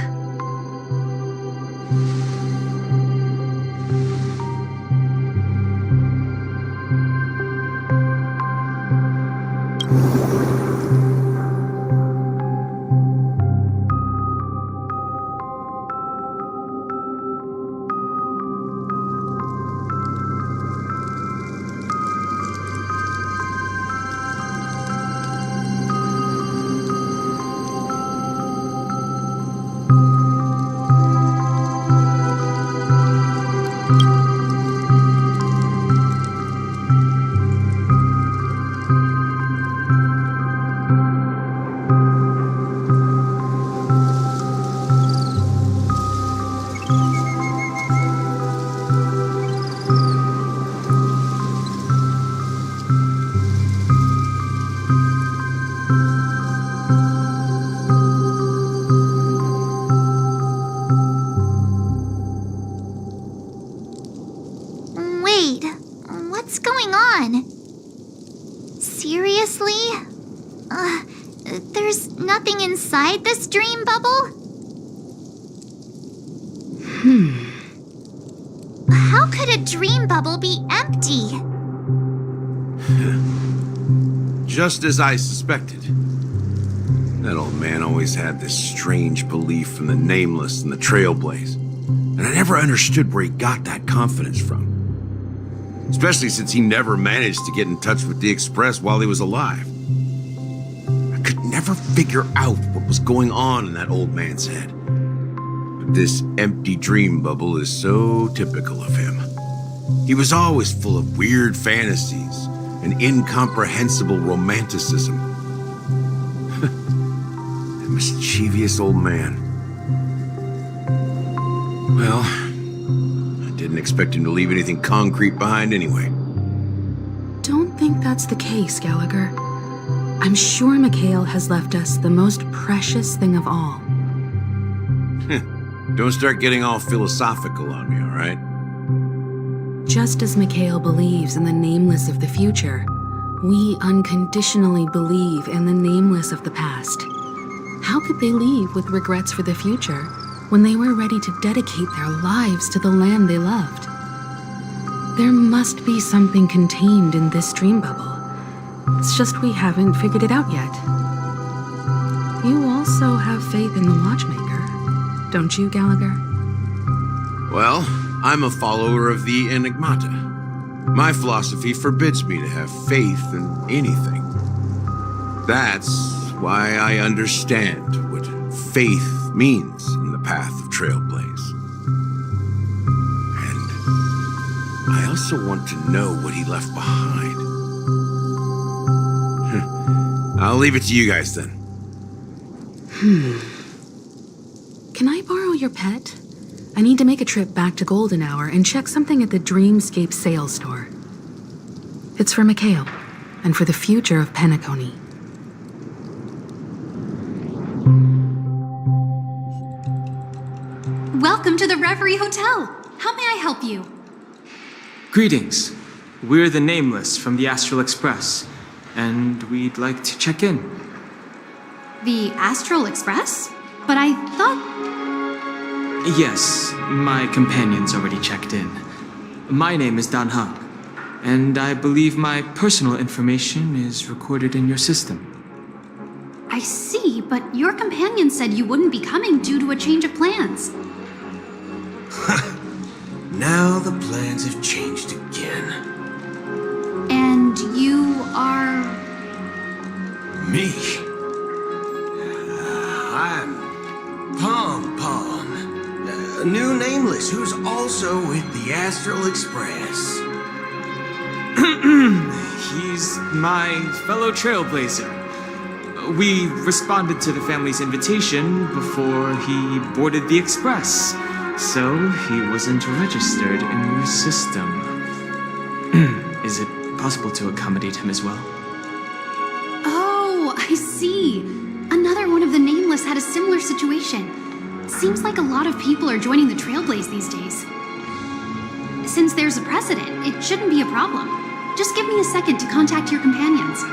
Wait, what's going on? Seriously? There's nothing inside this dream bubble? How could a dream bubble be empty? Just as I suspected. That old man always had this strange belief in the nameless and the Trailblaze. And I never understood where he got that confidence from. Especially since he never managed to get in touch with the Express while he was alive. I could never figure out what was going on in that old man's head. But this empty dream bubble is so typical of him. He was always full of weird fantasies and incomprehensible romanticism. That mischievous old man. Well, I didn't expect him to leave anything concrete behind anyway. Don't think that's the case, Gallagher. I'm sure Mikhail has left us the most precious thing of all. Don't start getting all philosophical on me, all right? Just as Mikhail believes in the nameless of the future, we unconditionally believe in the nameless of the past. How could they leave with regrets for the future when they were ready to dedicate their lives to the land they loved? There must be something contained in this dream bubble. It's just we haven't figured it out yet. You also have faith in the watchmaker, don't you, Gallagher? Well, I'm a follower of the Enigmata. My philosophy forbids me to have faith in anything. That's why I understand what faith means in the path of Trailblaze. And I also want to know what he left behind. I'll leave it to you guys then. Can I borrow your pet? I need to make a trip back to Golden Hour and check something at the Dreamscape sales store. It's for Mikhail, and for the future of Penacony. Welcome to the Reverie Hotel. How may I help you? Greetings. We're the Nameless from the Astral Express, and we'd like to check in. The Astral Express? But I thought... Yes, my companion's already checked in. My name is Dan Hung, and I believe my personal information is recorded in your system. I see, but your companion said you wouldn't be coming due to a change of plans. Now the plans have changed again. And you are... Me? I'm Pom Pom, a new nameless who's also with the Astral Express. He's my fellow trailblazer. We responded to the family's invitation before he boarded the express, so he wasn't registered in your system. Is it possible to accommodate him as well? Oh, I see. Another one of the Nameless had a similar situation. Seems like a lot of people are joining the Trailblaze these days. Since there's a precedent, it shouldn't be a problem. Just give me a second to contact your companions.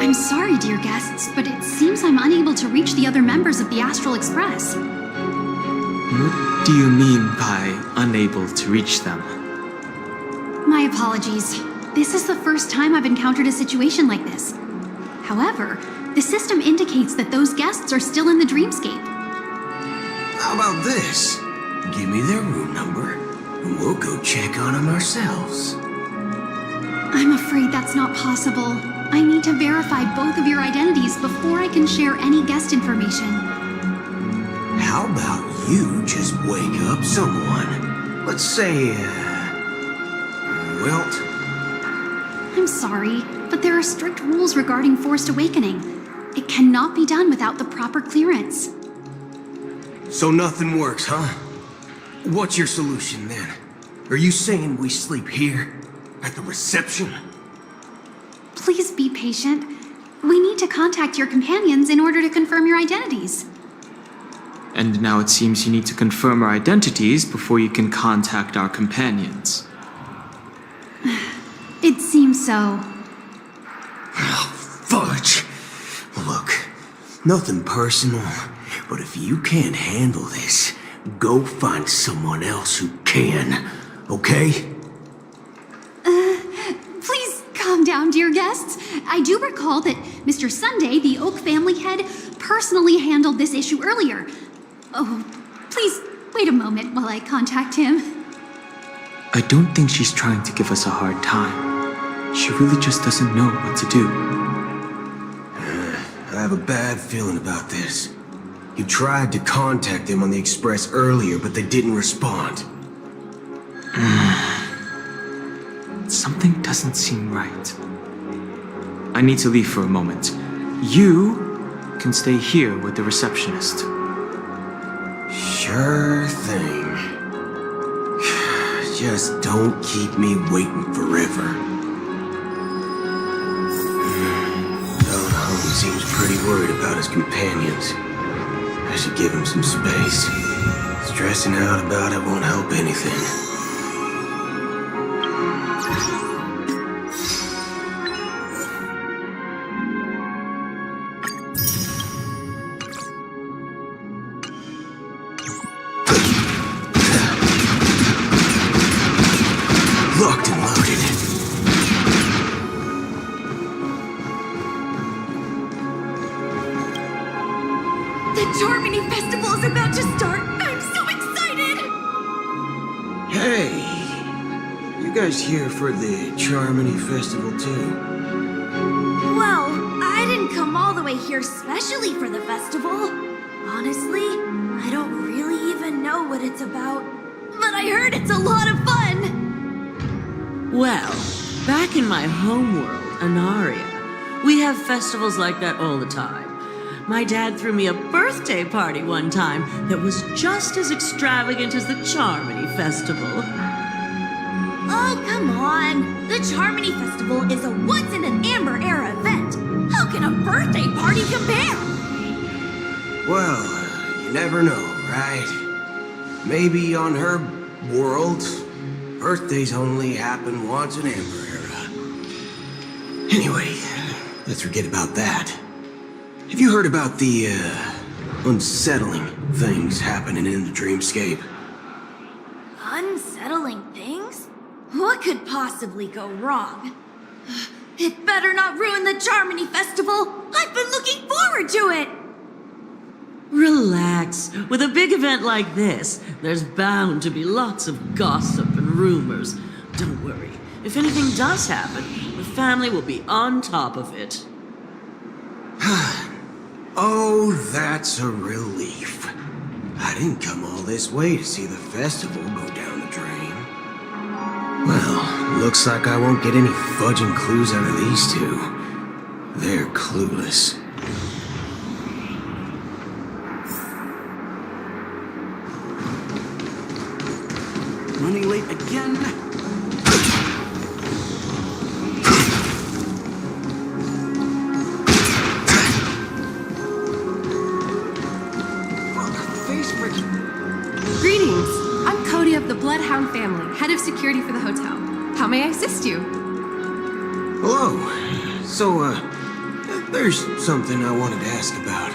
I'm sorry, dear guests, but it seems I'm unable to reach the other members of the Astral Express. What do you mean by unable to reach them? My apologies. This is the first time I've encountered a situation like this. However, the system indicates that those guests are still in the dreamscape. How about this? Give me their room number, and we'll go check on them ourselves. I'm afraid that's not possible. I need to verify both of your identities before I can share any guest information. How about you just wake up someone? Let's say, Wilt? I'm sorry, but there are strict rules regarding forced awakening. It cannot be done without the proper clearance. So nothing works, huh? What's your solution then? Are you saying we sleep here? At the reception? Please be patient. We need to contact your companions in order to confirm your identities. And now it seems you need to confirm our identities before you can contact our companions. It seems so. Fudge! Look, nothing personal, but if you can't handle this, go find someone else who can, okay? Please calm down, dear guests. I do recall that Mr. Sunday, the Oak family head, personally handled this issue earlier. Oh, please wait a moment while I contact him. I don't think she's trying to give us a hard time. She really just doesn't know what to do. I have a bad feeling about this. You tried to contact them on the express earlier, but they didn't respond. Something doesn't seem right. I need to leave for a moment. You can stay here with the receptionist. Sure thing. Just don't keep me waiting forever. He seems pretty worried about his companions. I should give him some space. Stressing out about it won't help anything. Locked and loaded. The Charmony Festival is about to start! I'm so excited! Hey! You guys here for the Charmony Festival too? Well, I didn't come all the way here specially for the festival. Honestly, I don't really even know what it's about. But I heard it's a lot of fun! Well, back in my homeworld, Anaria, we have festivals like that all the time. My dad threw me a birthday party one time that was just as extravagant as the Charmony Festival. Oh, come on! The Charmony Festival is a once-in-an-Amber-era event! How can a birthday party compare? Well, you never know, right? Maybe on her world, birthdays only happen once in Amber Era. Anyway, let's forget about that. Have you heard about the, unsettling things happening in the dreamscape? Unsettling things? What could possibly go wrong? It better not ruin the Charmony Festival! I've been looking forward to it! Relax. With a big event like this, there's bound to be lots of gossip and rumors. Don't worry. If anything does happen, the family will be on top of it. Oh, that's a relief. I didn't come all this way to see the festival go down the drain. Well, looks like I won't get any fudging clues out of these two. They're clueless. Running late again? Greetings! I'm Cody of the Bloodhound family, head of security for the hotel. How may I assist you? Hello. So, there's something I wanted to ask about.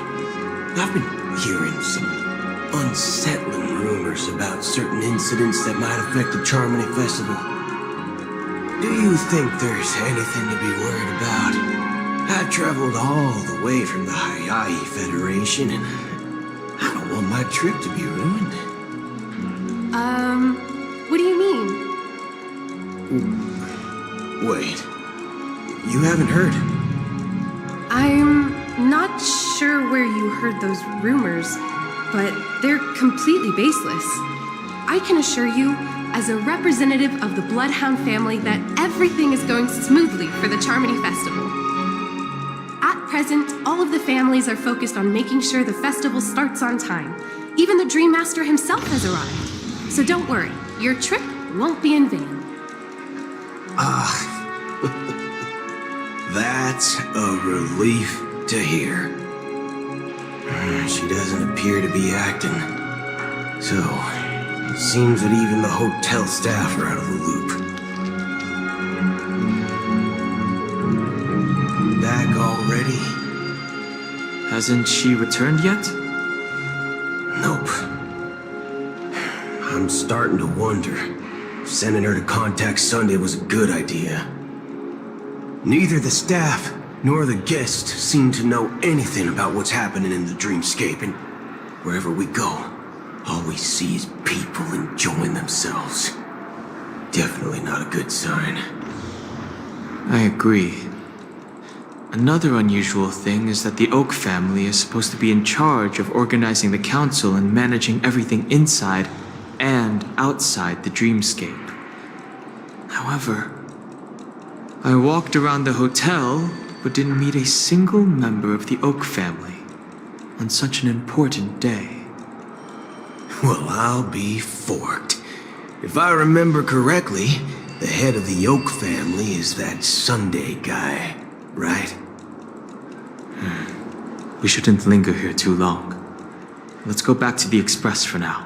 I've been hearing some unsettling rumors about certain incidents that might affect the Charmony Festival. Do you think there's anything to be worried about? I've traveled all the way from the Hayahi Federation, and I don't want my trip to be ruined. What do you mean? Wait. You haven't heard? I'm not sure where you heard those rumors, but they're completely baseless. I can assure you, as a representative of the Bloodhound family, that everything is going smoothly for the Charmony Festival. At present, all of the families are focused on making sure the festival starts on time. Even the Dream Master himself has arrived. So don't worry, your trip won't be in vain. That's a relief to hear. She doesn't appear to be acting. So, it seems that even the hotel staff are out of the loop. Back already? Hasn't she returned yet? Nope. I'm starting to wonder if sending her to contact Sunday was a good idea. Neither the staff nor the guests seem to know anything about what's happening in the dreamscape, and wherever we go, all we see is people enjoying themselves. Definitely not a good sign. I agree. Another unusual thing is that the Oak family is supposed to be in charge of organizing the council and managing everything inside and outside the dreamscape. However, I walked around the hotel but didn't meet a single member of the Oak family on such an important day. Well, I'll be forked. If I remember correctly, the head of the Oak family is that Sunday guy, right? We shouldn't linger here too long. Let's go back to the Express for now.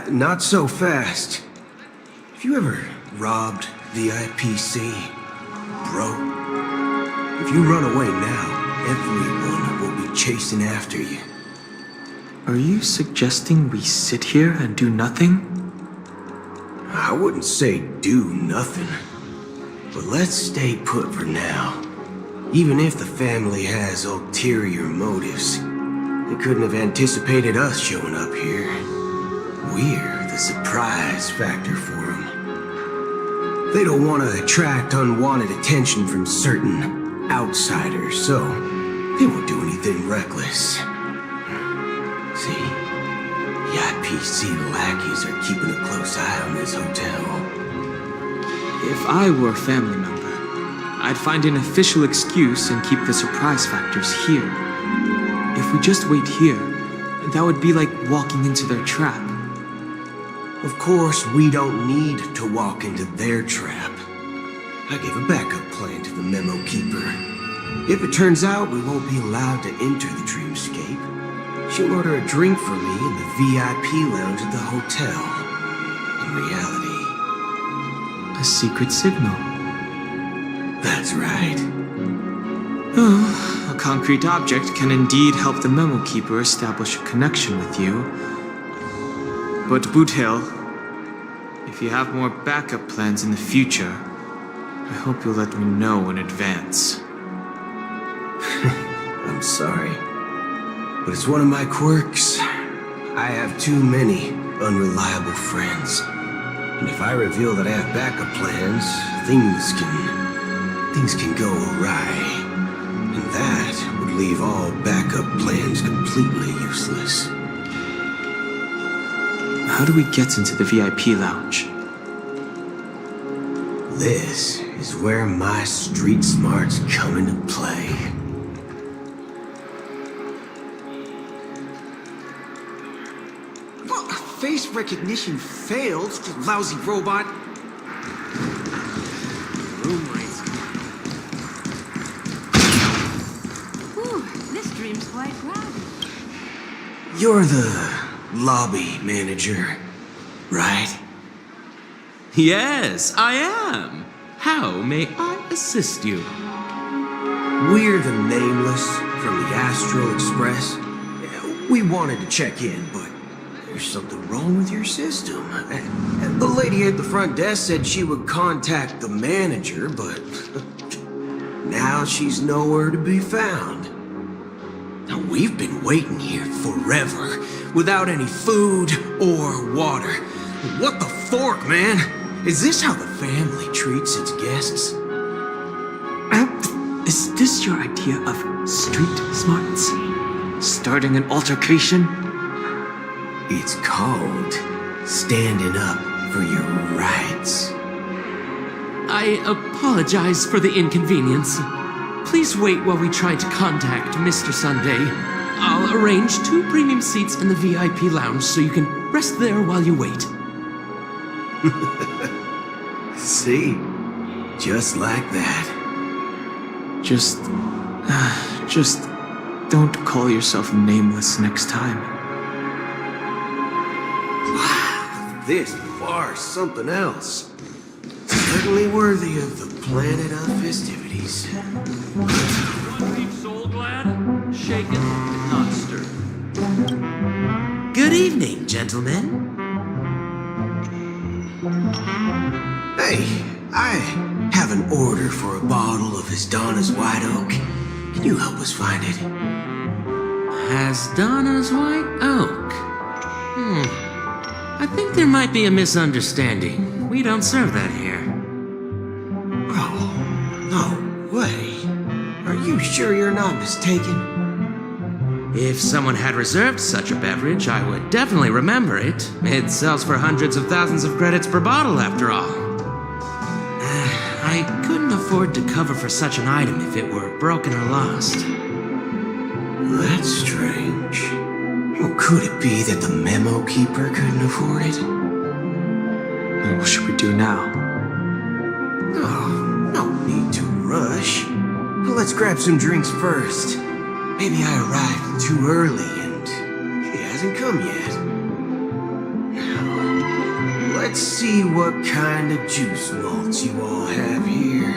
Not so fast. Have you ever robbed VIPC, bro? If you run away now, everyone will be chasing after you. Are you suggesting we sit here and do nothing? I wouldn't say do nothing, but let's stay put for now. Even if the family has ulterior motives, they couldn't have anticipated us showing up here. We're the surprise factor for them. They don't want to attract unwanted attention from certain outsiders, so they won't do anything reckless. See, the IPC lackeys are keeping a close eye on this hotel. If I were a family member, I'd find an official excuse and keep the surprise factors here. If we just wait here, that would be like walking into their trap. Of course, we don't need to walk into their trap. I gave a backup plan to the memo keeper. If it turns out we won't be allowed to enter the dreamscape, she'll order a drink for me in the VIP lounge at the hotel. In reality, a secret signal. That's right. Oh, a concrete object can indeed help the memo keeper establish a connection with you. But Boothill, if you have more backup plans in the future, I hope you'll let me know in advance. I'm sorry, but it's one of my quirks. I have too many unreliable friends. And if I reveal that I have backup plans, things can go awry. And that would leave all backup plans completely useless. How do we get into the VIP lounge? This is where my street smarts come into play. Well, face recognition failed, lousy robot. Room rates. Ooh, this dream's quite crowded. You're the lobby manager, right? Yes, I am. How may I assist you? We're the Nameless from the Astral Express. We wanted to check in, but there's something wrong with your system. And the lady at the front desk said she would contact the manager, but now she's nowhere to be found. Now, we've been waiting here forever, without any food or water. What the fork, man? Is this how the family treats its guests? Is this your idea of street smarts? Starting an altercation? It's called standing up for your rights. I apologize for the inconvenience. Please wait while we try to contact Mr. Sunday. I'll arrange 2 premium seats in the VIP lounge so you can rest there while you wait. See? Just like that. Just don't call yourself Nameless next time. Wow, this bar's something else. Certainly worthy of the planet of festivities. Soul glad, shaken, not stirred. Good evening, gentlemen. Hey, I have an order for a bottle of Hasdana's White Oak. Can you help us find it? Hasdana's White Oak? I think there might be a misunderstanding. We don't serve that here. Oh, no way. Are you sure you're not mistaken? If someone had reserved such a beverage, I would definitely remember it. It sells for hundreds of thousands of credits per bottle, after all. I couldn't afford to cover for such an item if it were broken or lost. That's strange. Well, could it be that the memo keeper couldn't afford it? And what should we do now? Oh, no need to rush. Let's grab some drinks first. Maybe I arrived too early and he hasn't come yet. Now, let's see what kind of juice malts you all have here.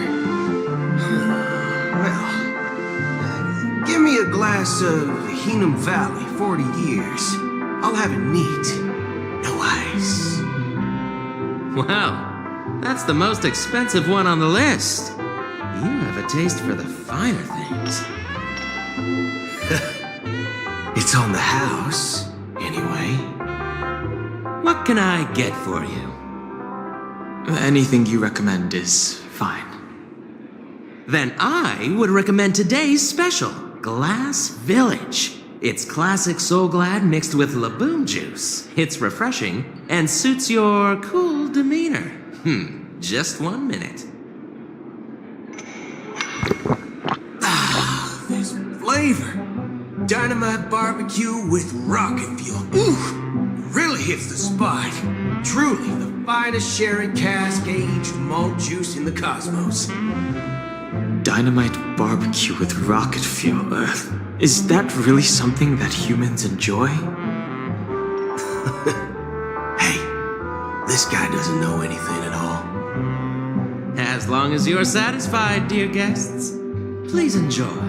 Well, give me a glass of Hinam Valley, 40 years. I'll have it neat. No ice. Wow, that's the most expensive one on the list. You have a taste for the finer things. It's on the house, anyway. What can I get for you? Anything you recommend is fine. Then I would recommend today's special, Glass Village. It's classic Soul Glad mixed with Laboom juice. It's refreshing and suits your cool demeanor. Just 1 minute. Ah, this flavor. Dynamite barbecue with rocket fuel. Ooh, really hits the spot. Truly the finest sherry cask aged malt juice in the cosmos. Dynamite barbecue with rocket fuel. Is that really something that humans enjoy? Hey, this guy doesn't know anything at all. As long as you're satisfied, dear guests, please enjoy.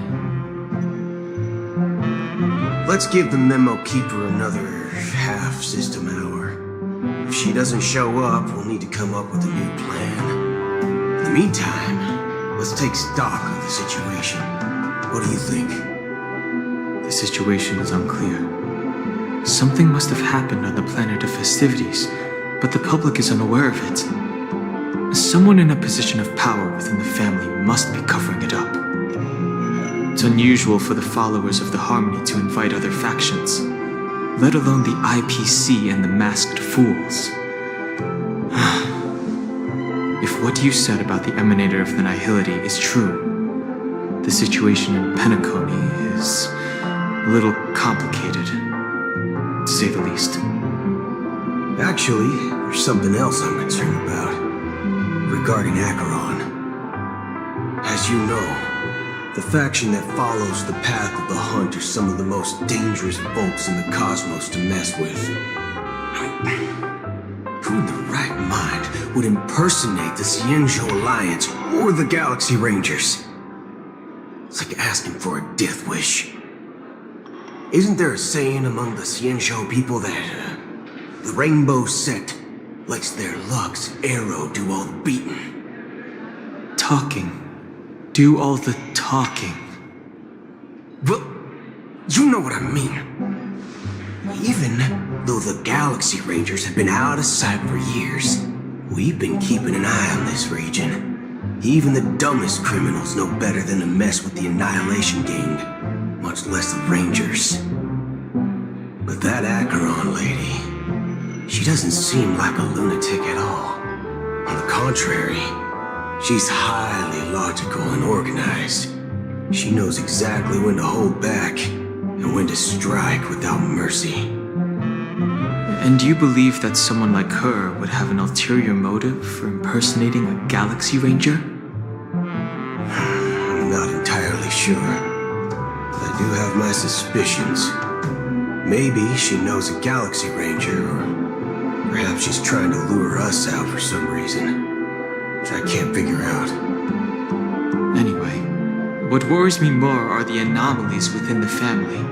Let's give the memo keeper another half system hour. If she doesn't show up, we'll need to come up with a new plan. In the meantime, let's take stock of the situation. What do you think? The situation is unclear. Something must have happened on the planet of festivities, but the public is unaware of it. Someone in a position of power within the family must be covering it up. It's unusual for the followers of the Harmony to invite other factions, let alone the IPC and the Masked Fools. If If what you said about the Emanator of the Nihility is true, the situation in Penacony is a little complicated, to say the least. Actually, there's something else I'm concerned about. Regarding Acheron. As you know, the faction that follows the path of the Hunt are some of the most dangerous folks in the cosmos to mess with. Who in the right mind would impersonate the Xianzhou Alliance or the Galaxy Rangers? It's like asking for a death wish. Isn't there a saying among the Xianzhou people that the Rainbow Sect lets their luck's arrow do all the beating? Talking. Do all the talking. Well, you know what I mean. Even though the Galaxy Rangers have been out of sight for years, we've been keeping an eye on this region. Even the dumbest criminals know better than to mess with the Annihilation Gang, much less the Rangers. But that Acheron lady, she doesn't seem like a lunatic at all. On the contrary, she's highly logical and organized. She knows exactly when to hold back and when to strike without mercy. And you believe that someone like her would have an ulterior motive for impersonating a Galaxy Ranger? I'm not entirely sure. I do have my suspicions. Maybe she knows a Galaxy Ranger, or perhaps she's trying to lure us out for some reason, which I can't figure out. Anyway, what worries me more are the anomalies within the family.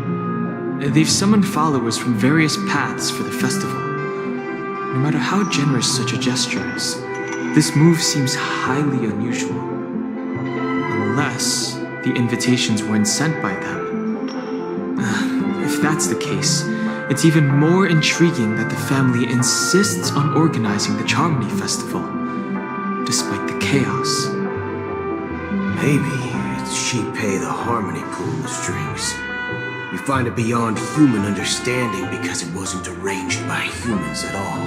They've summoned followers from various paths for the festival. No matter how generous such a gesture is, this move seems highly unusual. Unless the invitations weren't sent by them. If that's the case, it's even more intriguing that the family insists on organizing the Charmony Festival, despite the chaos. Maybe it's Shipei the Harmony pulling the strings. We find it beyond human understanding because it wasn't arranged by humans at all.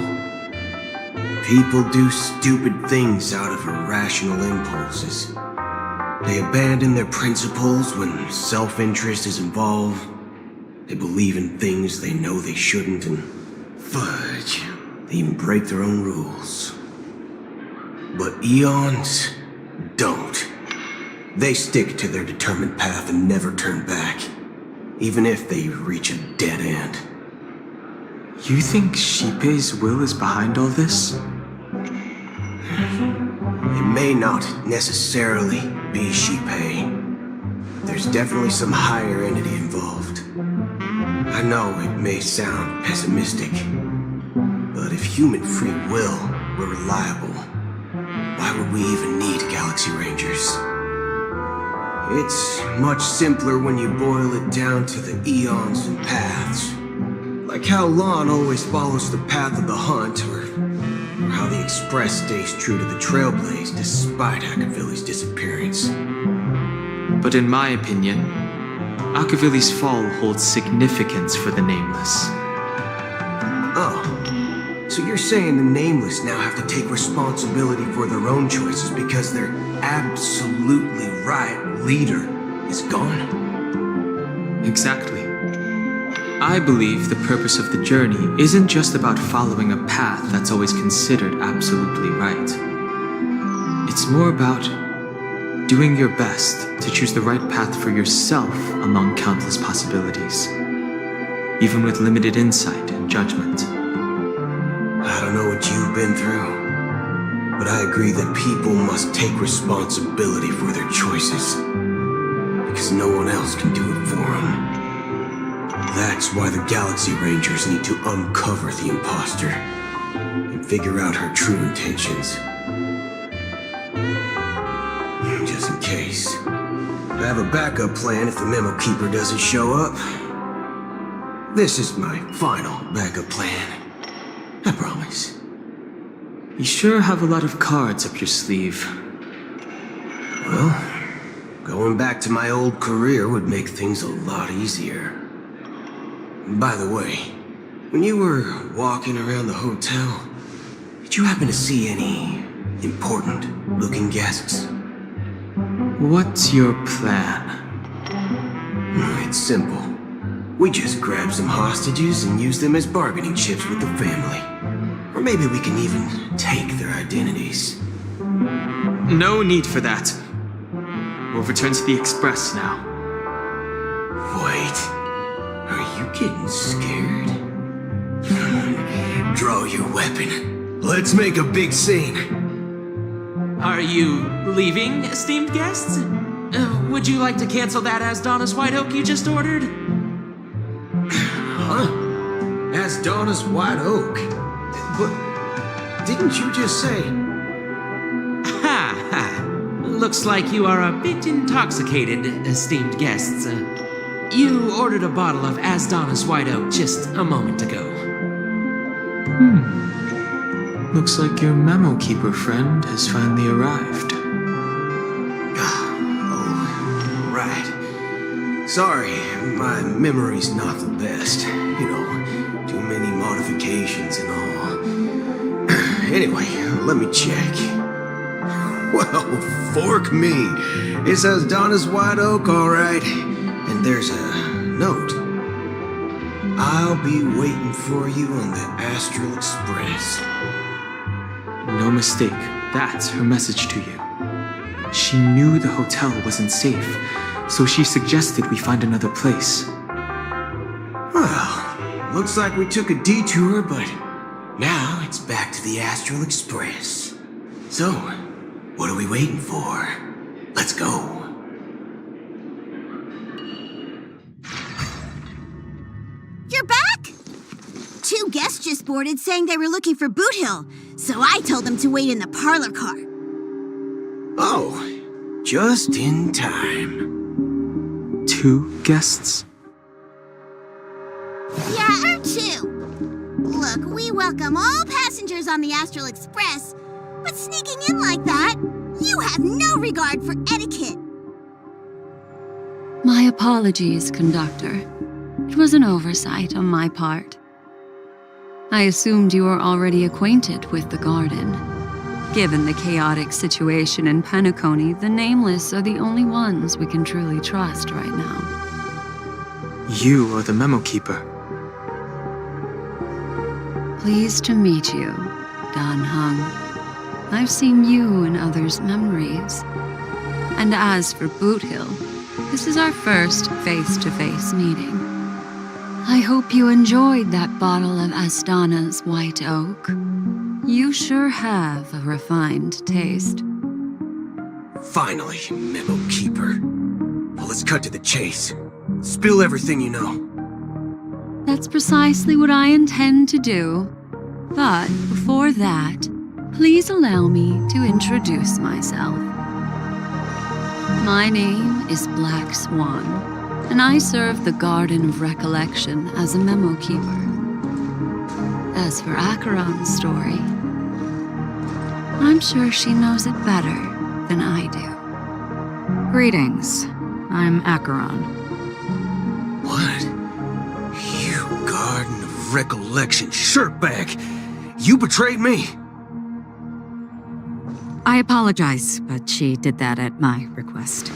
People do stupid things out of irrational impulses. They abandon their principles when self-interest is involved. They believe in things they know they shouldn't, and fudge, they even break their own rules. But Eons don't. They stick to their determined path and never turn back, even if they reach a dead end. You think Shipei's will is behind all this? It may not necessarily be Shipei. There's definitely some higher entity involved. I know it may sound pessimistic, but if human free will were reliable, why would we even need Galaxy Rangers? It's much simpler when you boil it down to the eons and paths. Like how Lon always follows the path of the Hunt, or how the Express stays true to the Trailblaze despite Akavili's disappearance. But in my opinion, Akavili's fall holds significance for the Nameless. Oh, so you're saying the Nameless now have to take responsibility for their own choices because their absolutely right leader is gone? Exactly. I believe the purpose of the journey isn't just about following a path that's always considered absolutely right. It's more about doing your best to choose the right path for yourself among countless possibilities, even with limited insight and judgment. I don't know what you've been through, but I agree that people must take responsibility for their choices, because no one else can do it for them. That's why the Galaxy Rangers need to uncover the imposter and figure out her true intentions. Just in case. I have a backup plan if the Memo Keeper doesn't show up. This is my final backup plan. I promise. You sure have a lot of cards up your sleeve. Well, going back to my old career would make things a lot easier. By the way, when you were walking around the hotel, did you happen to see any important-looking guests. What's your plan? It's simple. We just grab some hostages and use them as bargaining chips with the family. Or maybe we can even take their identities. No need for that. We'll return to the Express now. Wait. Are you getting scared? Draw your weapon. Let's make a big scene. Are you leaving, esteemed guests? Would you like to cancel that Asdonis White Oak you just ordered? Huh? Asdonis White Oak? But didn't you just say... Ha ha. Looks like you are a bit intoxicated, esteemed guests. You ordered a bottle of Asdonis White Oak just a moment ago. Looks like your memo keeper friend has finally arrived. Oh, right. Sorry, my memory's not the best. You know, too many modifications and all. Anyway, let me check. Well, fork me. It says Donna's White Oak, all right. And there's a note. I'll be waiting for you on the Astral Express. No mistake, that's her message to you. She knew the hotel wasn't safe, so she suggested we find another place. Well, looks like we took a detour, but now it's back to the Astral Express. So, what are we waiting for? Let's go. You're back? 2 guests just boarded saying they were looking for Boot Hill, so I told them to wait in the parlor car. Oh, just in time. 2 guests? Yeah, or 2. Look, we welcome all passengers on the Astral Express, but sneaking in like that, you have no regard for etiquette. My apologies, conductor. It was an oversight on my part. I assumed you were already acquainted with the garden. Given the chaotic situation in Penacony, the Nameless are the only ones we can truly trust right now. You are the memo keeper. Pleased to meet you, Dan Hung. I've seen you in others' memories. And as for Boot Hill, this is our first face-to-face meeting. I hope you enjoyed that bottle of Astana's White Oak. You sure have a refined taste. Finally, Memo Keeper. Well, let's cut to the chase. Spill everything you know. That's precisely what I intend to do. But before that, please allow me to introduce myself. My name is Black Swan, and I serve the Garden of Recollection as a memo keeper. As for Acheron's story, I'm sure she knows it better than I do. Greetings. I'm Acheron. What? You Garden of Recollection shirtbag! You betrayed me! I apologize, but she did that at my request.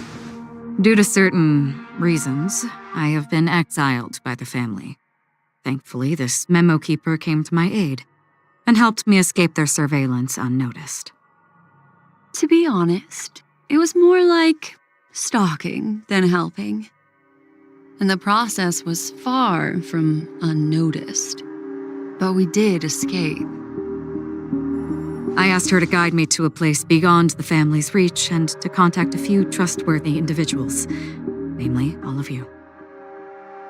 Due to certain reasons, I have been exiled by the family. Thankfully, this memo keeper came to my aid and helped me escape their surveillance unnoticed. To be honest, it was more like stalking than helping. And the process was far from unnoticed. But we did escape. I asked her to guide me to a place beyond the family's reach and to contact a few trustworthy individuals, namely all of you.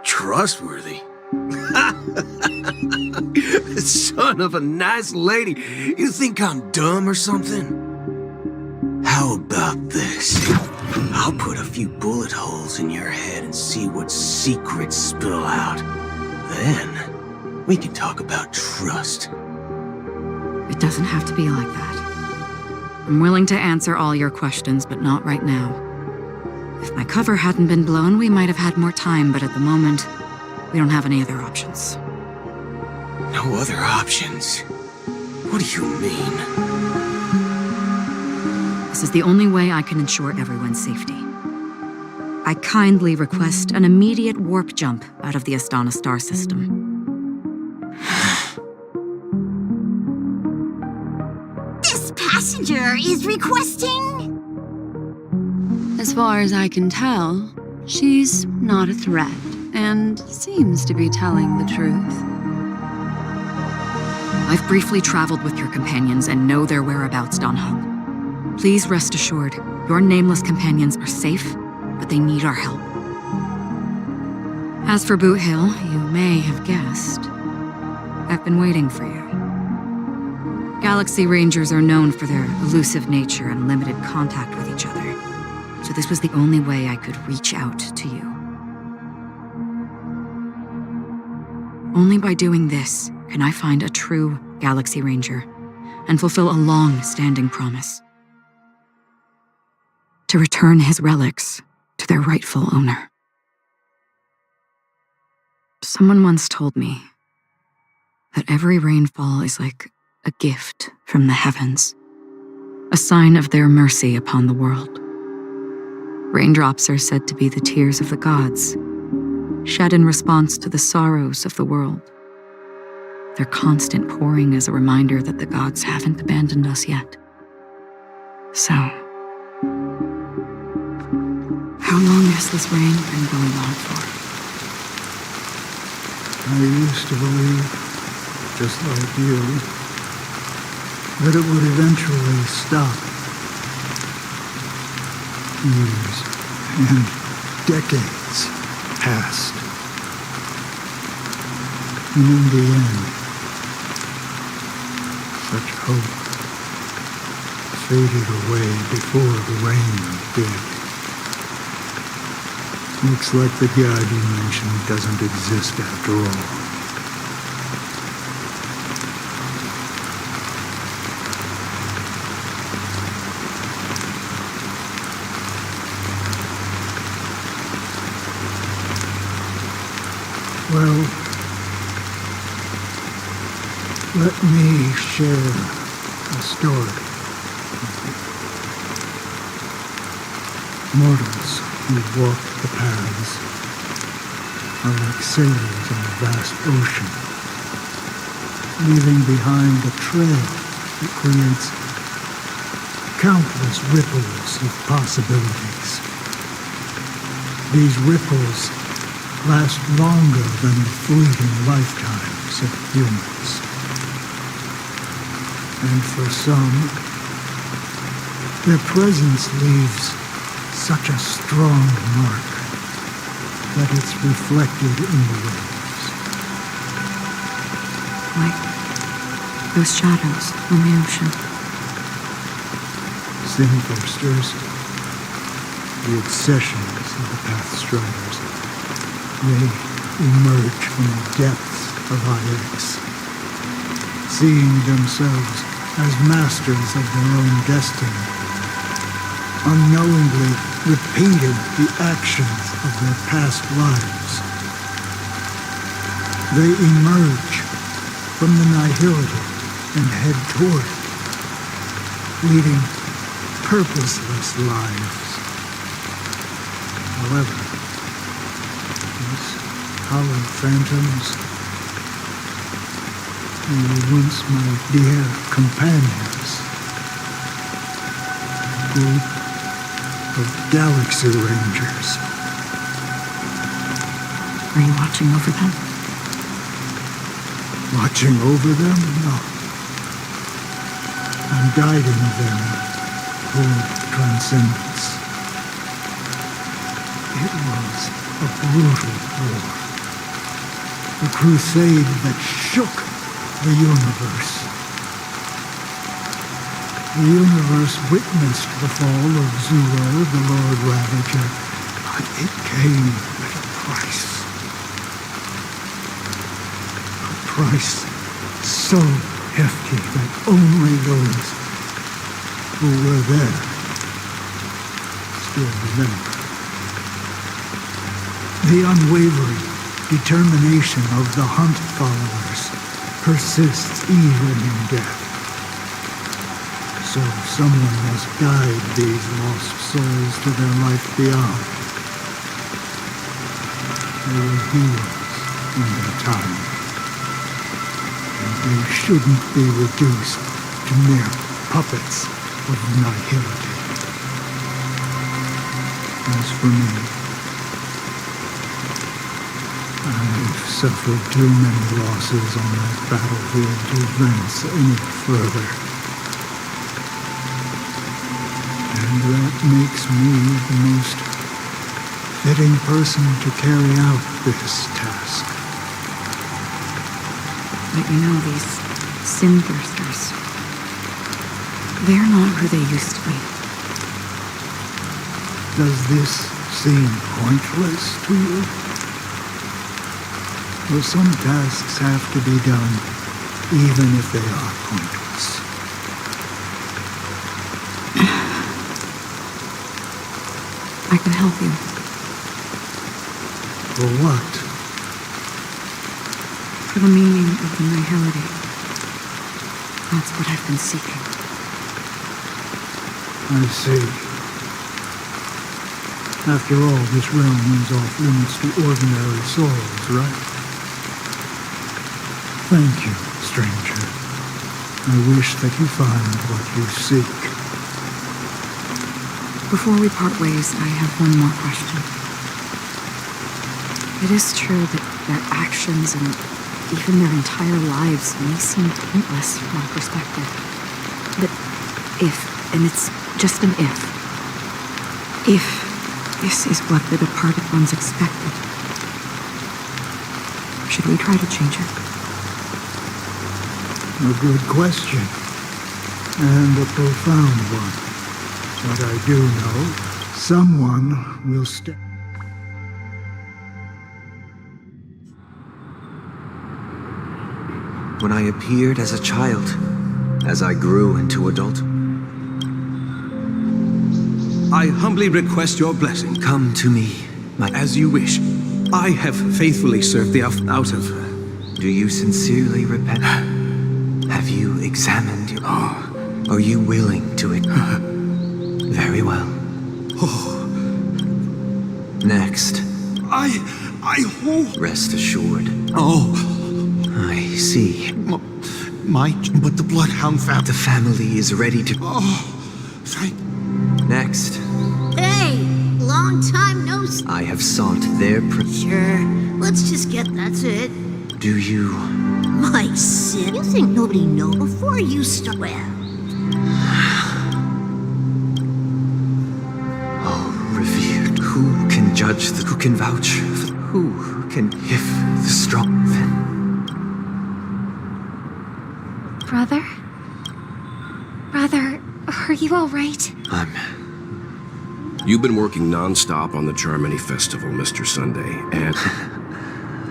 Trustworthy? Son of a nice lady. You think I'm dumb or something? How about this? I'll put a few bullet holes in your head and see what secrets spill out. Then, we can talk about trust. It doesn't have to be like that. I'm willing to answer all your questions, but not right now. If my cover hadn't been blown, we might have had more time, but at the moment, we don't have any other options. No other options? What do you mean? This is the only way I can ensure everyone's safety. I kindly request an immediate warp jump out of the Astana star system. This passenger is requesting... As far as I can tell, she's not a threat and seems to be telling the truth. I've briefly traveled with your companions and know their whereabouts, Dan Heng. Please rest assured, your nameless companions are safe, but they need our help. As for Boot Hill, you may have guessed. I've been waiting for you. Galaxy Rangers are known for their elusive nature and limited contact with each other, so this was the only way I could reach out to you. Only by doing this can I find a true Galaxy Ranger and fulfill a long-standing promise. To return his relics to their rightful owner. Someone once told me that every rainfall is like a gift from the heavens, a sign of their mercy upon the world. Raindrops are said to be the tears of the gods, shed in response to the sorrows of the world. Their constant pouring is a reminder that the gods haven't abandoned us yet. So, how long has this rain been going on for? I used to believe, just like you, that it would eventually stop. Years and decades passed. And in the end, such hope faded away before the rain did. Looks like the god you mentioned doesn't exist after all. Well, let me share a story. Mortals who walk the paths are like sailors on a vast ocean, leaving behind a trail that creates countless ripples of possibilities. These ripples last longer than the fleeting lifetimes of humans. And for some, their presence leaves such a strong mark that it's reflected in the waves. Like those shadows on the ocean. Sinthirsters, the obsessions of the Pathstriders, they emerge from the depths of IX, seeing themselves as masters of their own destiny, unknowingly repeating the actions of their past lives. They emerge from the nihility and head toward it, leading purposeless lives. However, these hollow phantoms, who were once my dear companions, a group of Galaxy Rangers. Are you watching over them? Watching over them? No. I'm guiding them toward transcendence. It was a brutal war. A crusade that shook the universe. The universe witnessed the fall of Zuro, the Lord Ravager, but it came at a price. A price so hefty that only those who were there still remember. The unwavering determination of the Hunt followers persists even in death. So someone must guide these lost souls to their life beyond. They were heroes in their time. And they shouldn't be reduced to mere puppets of nihility. As for me, I've suffered too many losses on that battlefield to advance any further. And that makes me the most fitting person to carry out this task. But you know, these sin thirsters, they're not who they used to be. Does this seem pointless to you? Well, some tasks have to be done, even if they are pointless. I can help you. For what? For the meaning of the nihility. That's what I've been seeking. I see. After all, this realm is off limits to ordinary souls, right? Thank you, stranger. I wish that you find what you seek. Before we part ways, I have one more question. It is true that their actions and even their entire lives may seem pointless from my perspective. But if, and it's just an if this is what the departed ones expected, should we try to change it? A good question. And a profound one. But I do know someone will step. When I appeared as a child, as I grew into adult, I humbly request your blessing. Come to me, As you wish. I have faithfully served the out of... Do you sincerely repent? Have you examined your... Are you willing to... Very well. Next. I hope... Rest assured. I see. But the Bloodhound family... The family is ready to... Thank... Next. Hey! Long time no see. I have sought their... Sure. Let's just get that's it. Do you... My sin. You think nobody knows before you start? Well... Revered. Who can judge the... Who can vouch for... Who can... If the strong... Then... Brother? Brother, are you all right? You've been working non-stop on the Charmony Festival, Mr. Sunday, and...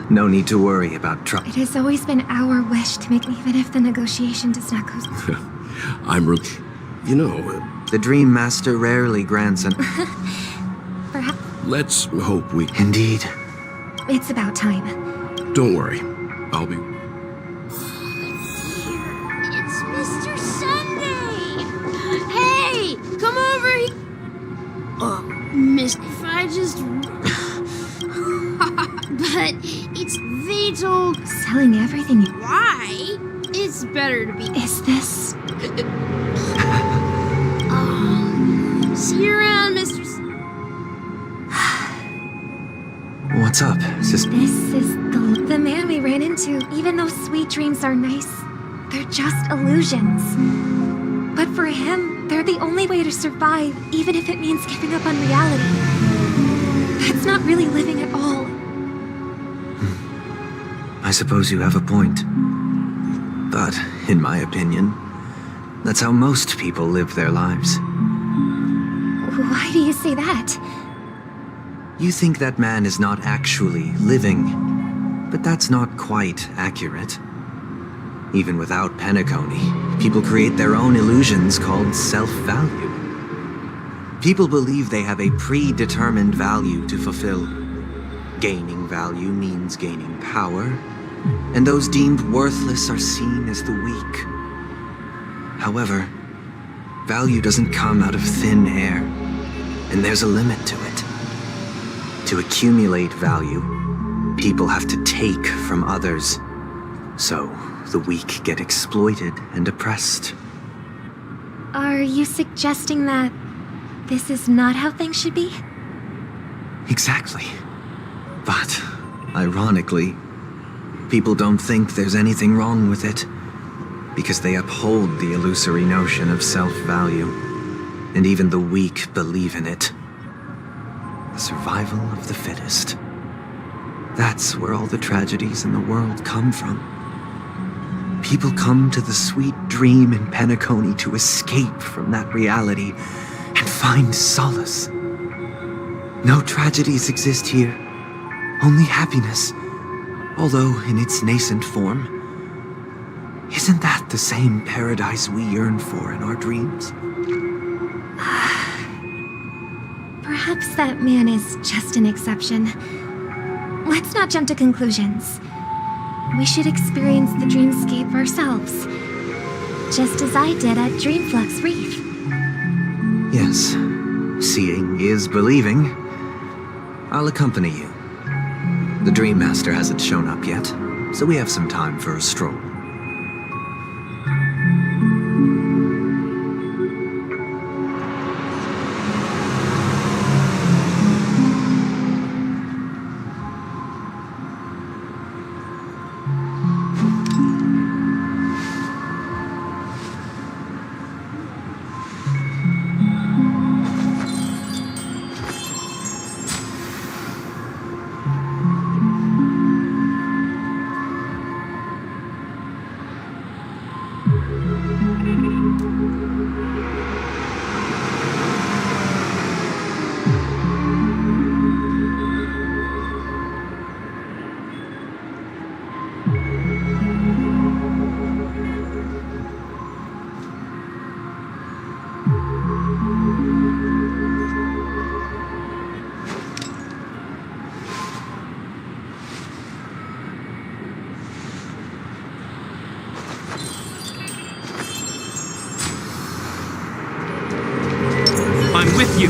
No need to worry about trouble. It has always been our wish to make even if the negotiation does not go... You know... The Dream Master rarely grants an... Perhaps... Let's hope we... Indeed. It's about time. Don't worry. I'll be... It's Mr. Sunday! Hey! Come over here! Miss, if I just... But it's fatal. Selling everything you... Why? It's better to be... Is this... See you around, Mr. What's up, sister? This is the man we ran into. Even though sweet dreams are nice, they're just illusions. But for him, they're the only way to survive, even if it means giving up on reality. That's not really living at all. I suppose you have a point. But, in my opinion, that's how most people live their lives. Why do you say that? You think that man is not actually living, but that's not quite accurate. Even without Penacony, people create their own illusions called self-value. People believe they have a predetermined value to fulfill. Gaining value means gaining power, and those deemed worthless are seen as the weak. However, Value doesn't come out of thin air, and there's a limit to it. To accumulate value, people have to take from others. So, the weak get exploited and oppressed. Are you suggesting that this is not how things should be? Exactly. But, ironically, people don't think there's anything wrong with it, because they uphold the illusory notion of self-value, and even the weak believe in it. The survival of the fittest. That's where all the tragedies in the world come from. People come to the sweet dream in Penacony to escape from that reality and find solace. No tragedies exist here, only happiness, although in its nascent form. Isn't that the same paradise we yearn for in our dreams? Perhaps that man is just an exception. Let's not jump to conclusions. We should experience the dreamscape ourselves, just as I did at Dreamflux Reef. Yes, seeing is believing. I'll accompany you. The Dream Master hasn't shown up yet, so we have some time for a stroll. I'm with you.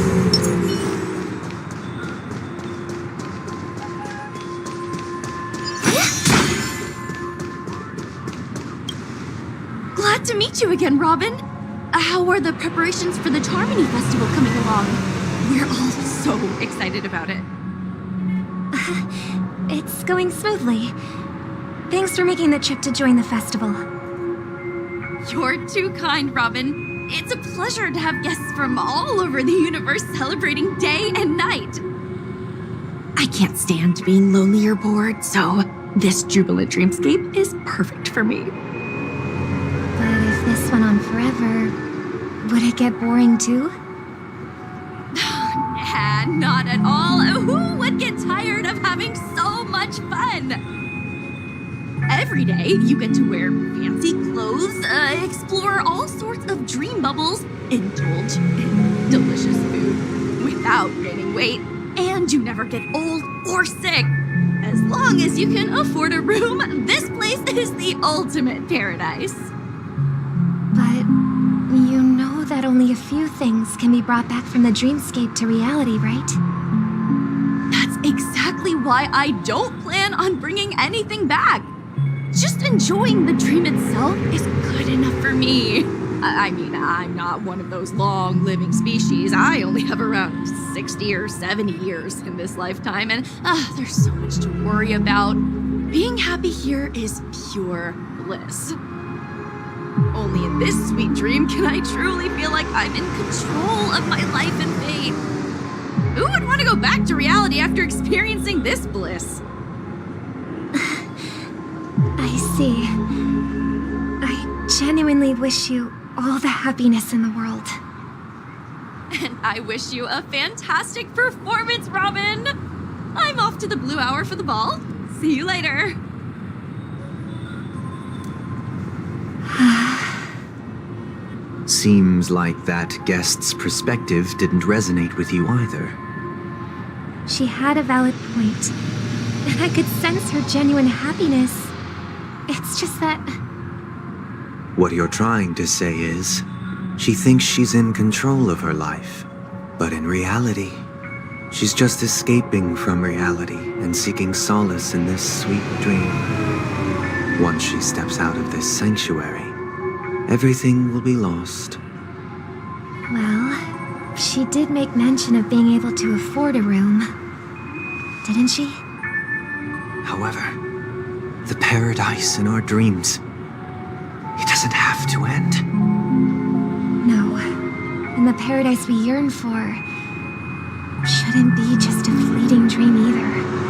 Glad to meet you again, Robin. How are the preparations for the Charmony Festival coming along? We're all so excited about it. It's going smoothly. Thanks for making the trip to join the festival. You're too kind, Robin. It's a pleasure to have guests from all over the universe celebrating day and night. I can't stand being lonely or bored, so this jubilant dreamscape is perfect for me. But if this went on forever, would it get boring too? Nah, not at all. Who would get tired of having so much fun? Every day, you get to wear fancy clothes, explore all sorts of dream bubbles, indulge in delicious food without gaining weight, and you never get old or sick. As long as you can afford a room, this place is the ultimate paradise. But you know that only a few things can be brought back from the dreamscape to reality, right? That's exactly why I don't plan on bringing anything back. Just enjoying the dream itself is good enough for me. I mean, I'm not one of those long-living species. I only have around 60 or 70 years in this lifetime, and there's so much to worry about. Being happy here is pure bliss. Only in this sweet dream can I truly feel like I'm in control of my life and fate. Who would want to go back to reality after experiencing this bliss? I see. I genuinely wish you all the happiness in the world. And I wish you a fantastic performance, Robin! I'm off to the Blue Hour for the ball. See you later. Seems like that guest's perspective didn't resonate with you either. She had a valid point, and I could sense her genuine happiness. It's just that... What you're trying to say is, She thinks she's in control of her life, but in reality, she's just escaping from reality and seeking solace in this sweet dream. Once she steps out of this sanctuary, everything will be lost. Well, she did make mention of being able to afford a room, didn't she? However, the paradise in our dreams, it doesn't have to end. No. And the paradise we yearn for shouldn't be just a fleeting dream either.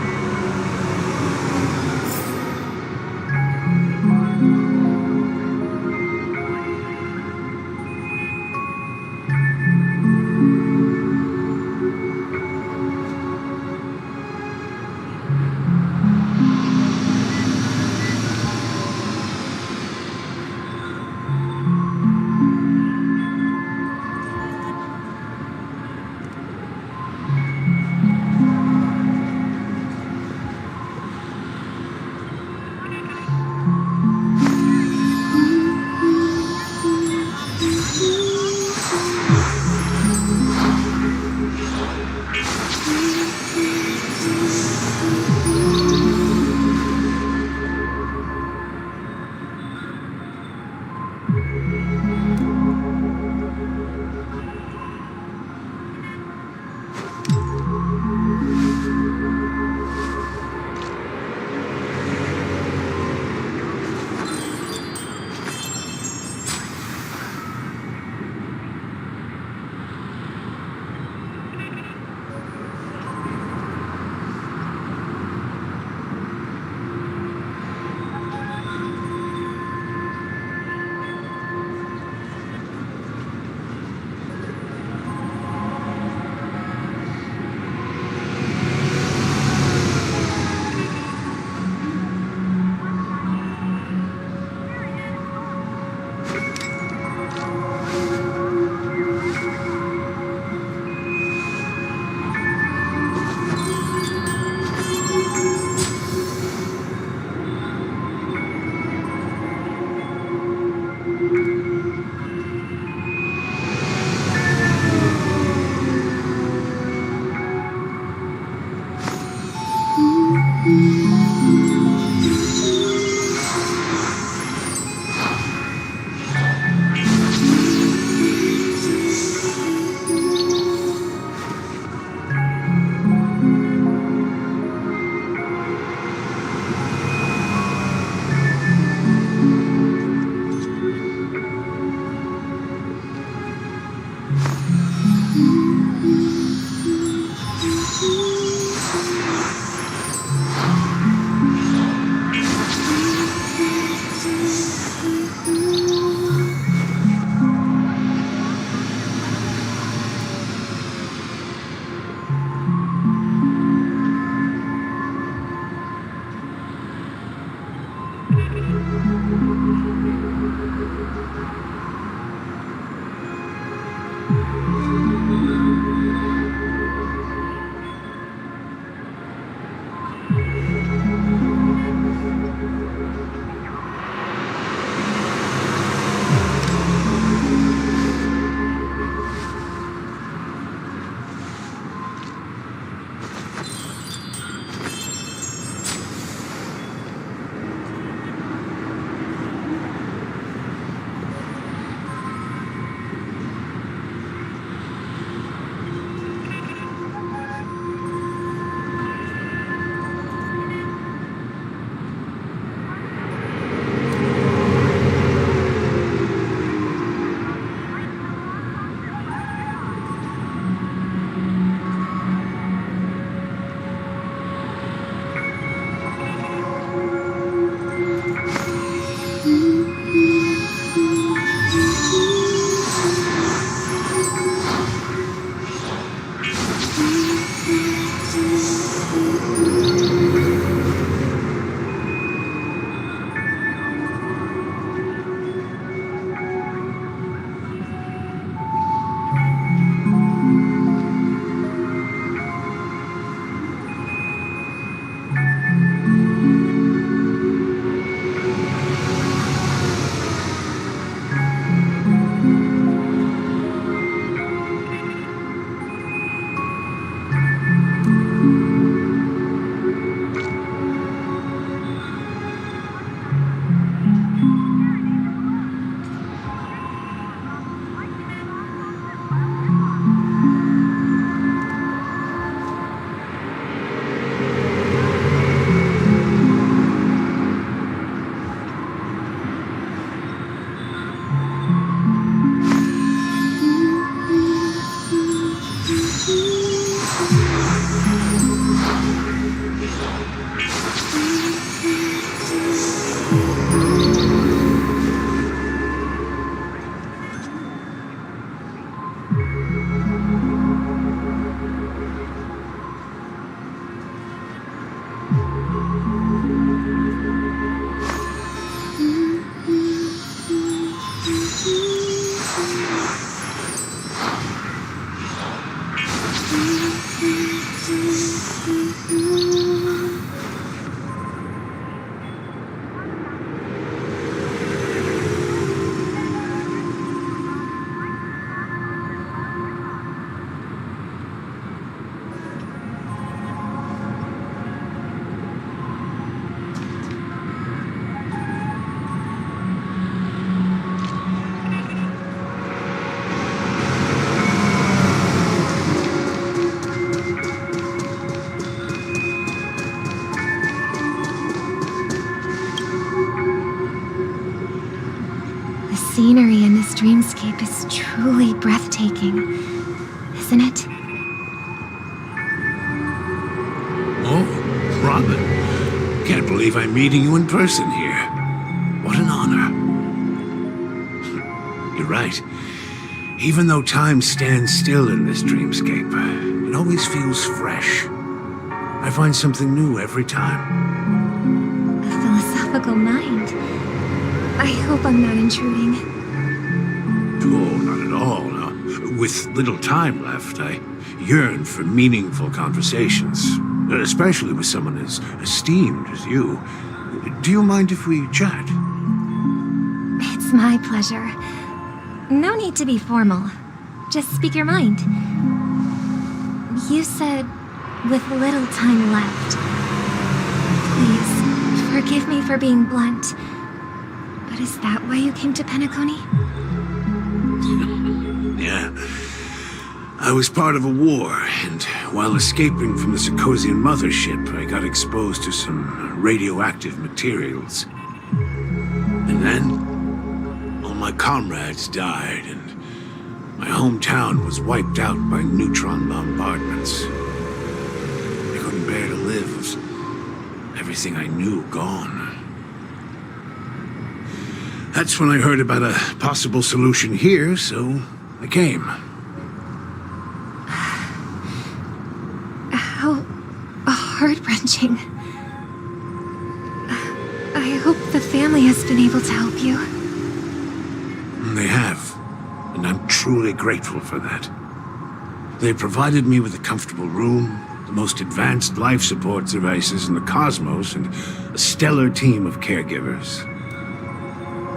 scenery in this dreamscape is truly breathtaking, isn't it? Oh, Robin. Can't believe I'm meeting you in person here. What an honor. You're right. Even though time stands still in this dreamscape, it always feels fresh. I find something new every time. A philosophical mind. I hope I'm not intruding. Oh, not at all. With little time left, I yearn for meaningful conversations, especially with someone as esteemed as you. Do you mind if we chat? It's my pleasure. No need to be formal. Just speak your mind. You said, with little time left. Please, forgive me for being blunt. But is that why you came to Penacony? Yeah. I was part of a war, and while escaping from the Sarkosian mothership, I got exposed to some radioactive materials. And then, all my comrades died, and my hometown was wiped out by neutron bombardments. I couldn't bear to live with everything I knew gone. That's when I heard about a possible solution here, so I came. How heart-wrenching. I hope the family has been able to help you. They have, and I'm truly grateful for that. They provided me with a comfortable room, the most advanced life support devices in the cosmos, and a stellar team of caregivers.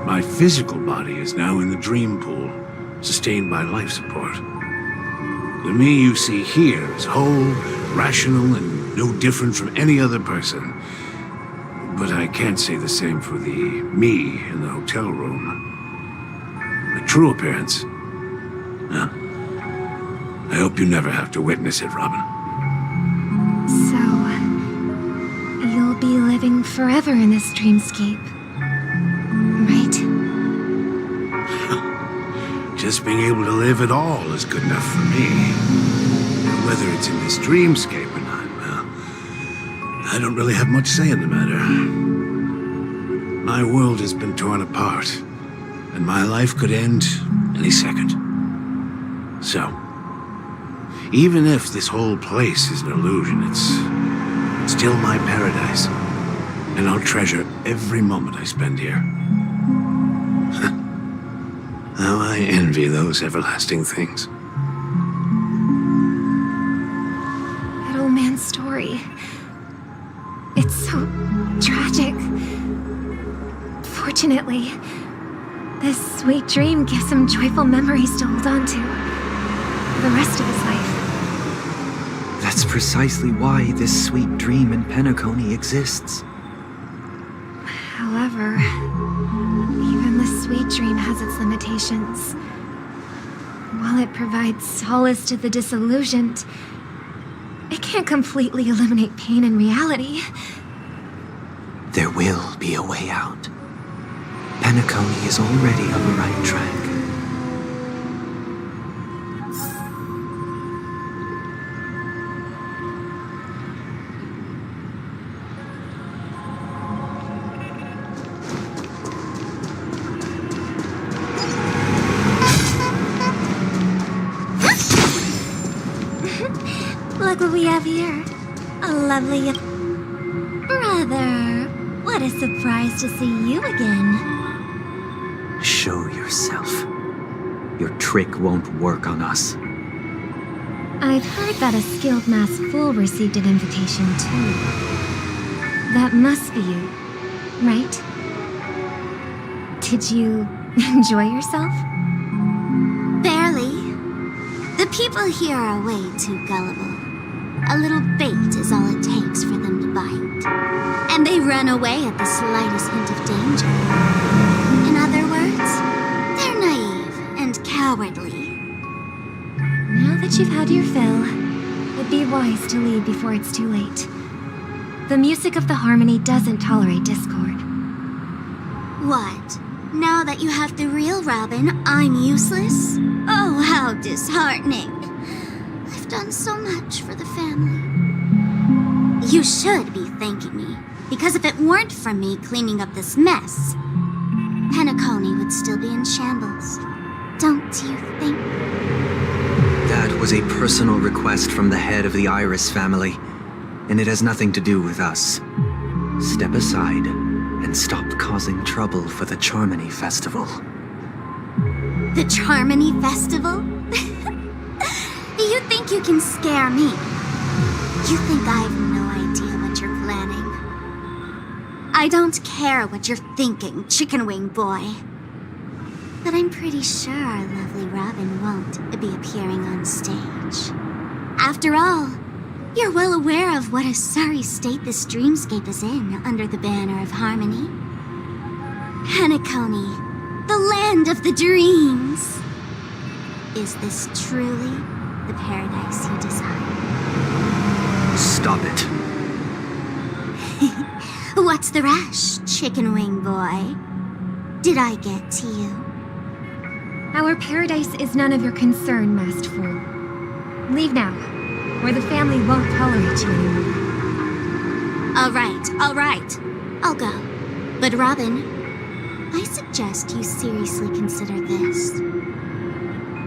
My physical body is now in the dream pool, sustained by life support. The me you see here is whole, rational, and no different from any other person. But I can't say the same for the me in the hotel room. My true appearance? Huh? I hope you never have to witness it, Robin. So, you'll be living forever in this dreamscape, right? Just being able to live at all is good enough for me. Now, whether it's in this dreamscape or not, well, I don't really have much say in the matter. My world has been torn apart, and my life could end any second. So, even if this whole place is an illusion, it's still my paradise, and I'll treasure every moment I spend here. How I envy those everlasting things. That old man's story. It's so tragic. Fortunately, this sweet dream gives him joyful memories to hold on to for the rest of his life. That's precisely why this sweet dream in Penacony exists. However, even the sweet dream has its limitations. While it provides solace to the disillusioned, it can't completely eliminate pain in reality. There will be a way out. Penacony is already on the right track. Look what we have here. A lovely... Brother, what a surprise to see you again. Show yourself. Your trick won't work on us. I've heard that a skilled masked fool received an invitation too. That must be you, right? Did you enjoy yourself? Barely. The people here are way too gullible. A little bait is all it takes for them to bite. And they run away at the slightest hint of danger. In other words, they're naive and cowardly. Now that you've had your fill, it'd be wise to leave before it's too late. The music of the harmony doesn't tolerate discord. What? Now that you have the real Robin, I'm useless? Oh, how disheartening. I've done so much for the family. You should be thanking me, because if it weren't for me cleaning up this mess, Penacony would still be in shambles. Don't you think? That was a personal request from the head of the Iris family, and it has nothing to do with us. Step aside and stop causing trouble for the Charmony Festival. The Charmony Festival? You think you can scare me? You think I have no idea what you're planning? I don't care what you're thinking, Chicken Wing Boy. But I'm pretty sure our lovely Robin won't be appearing on stage. After all, you're well aware of what a sorry state this dreamscape is in under the banner of harmony. Penacony, the land of the dreams. Is this truly the paradise you desire? Stop it. What's the rush, Chicken Wing Boy? Did I get to you? Our paradise is none of your concern, masked fool. Leave now, or the family won't tolerate you anymore. All right. I'll go. But Robin, I suggest you seriously consider this.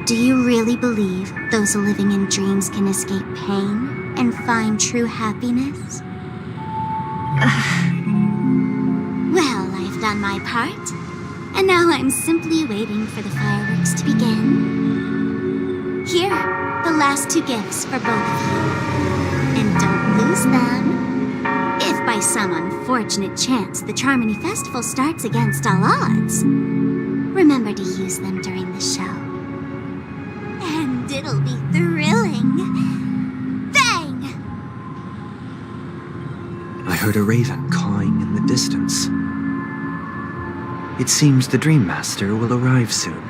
Do you really believe those living in dreams can escape pain and find true happiness? Well, I've done my part, and now I'm simply waiting for the fireworks to begin. Here, the last 2 gifts for both of you. And don't lose them. If by some unfortunate chance the Charmony Festival starts against all odds, remember to use them during the show. And it'll be thrilling. Bang! I heard a raven cawing in the distance. It seems the Dream Master will arrive soon.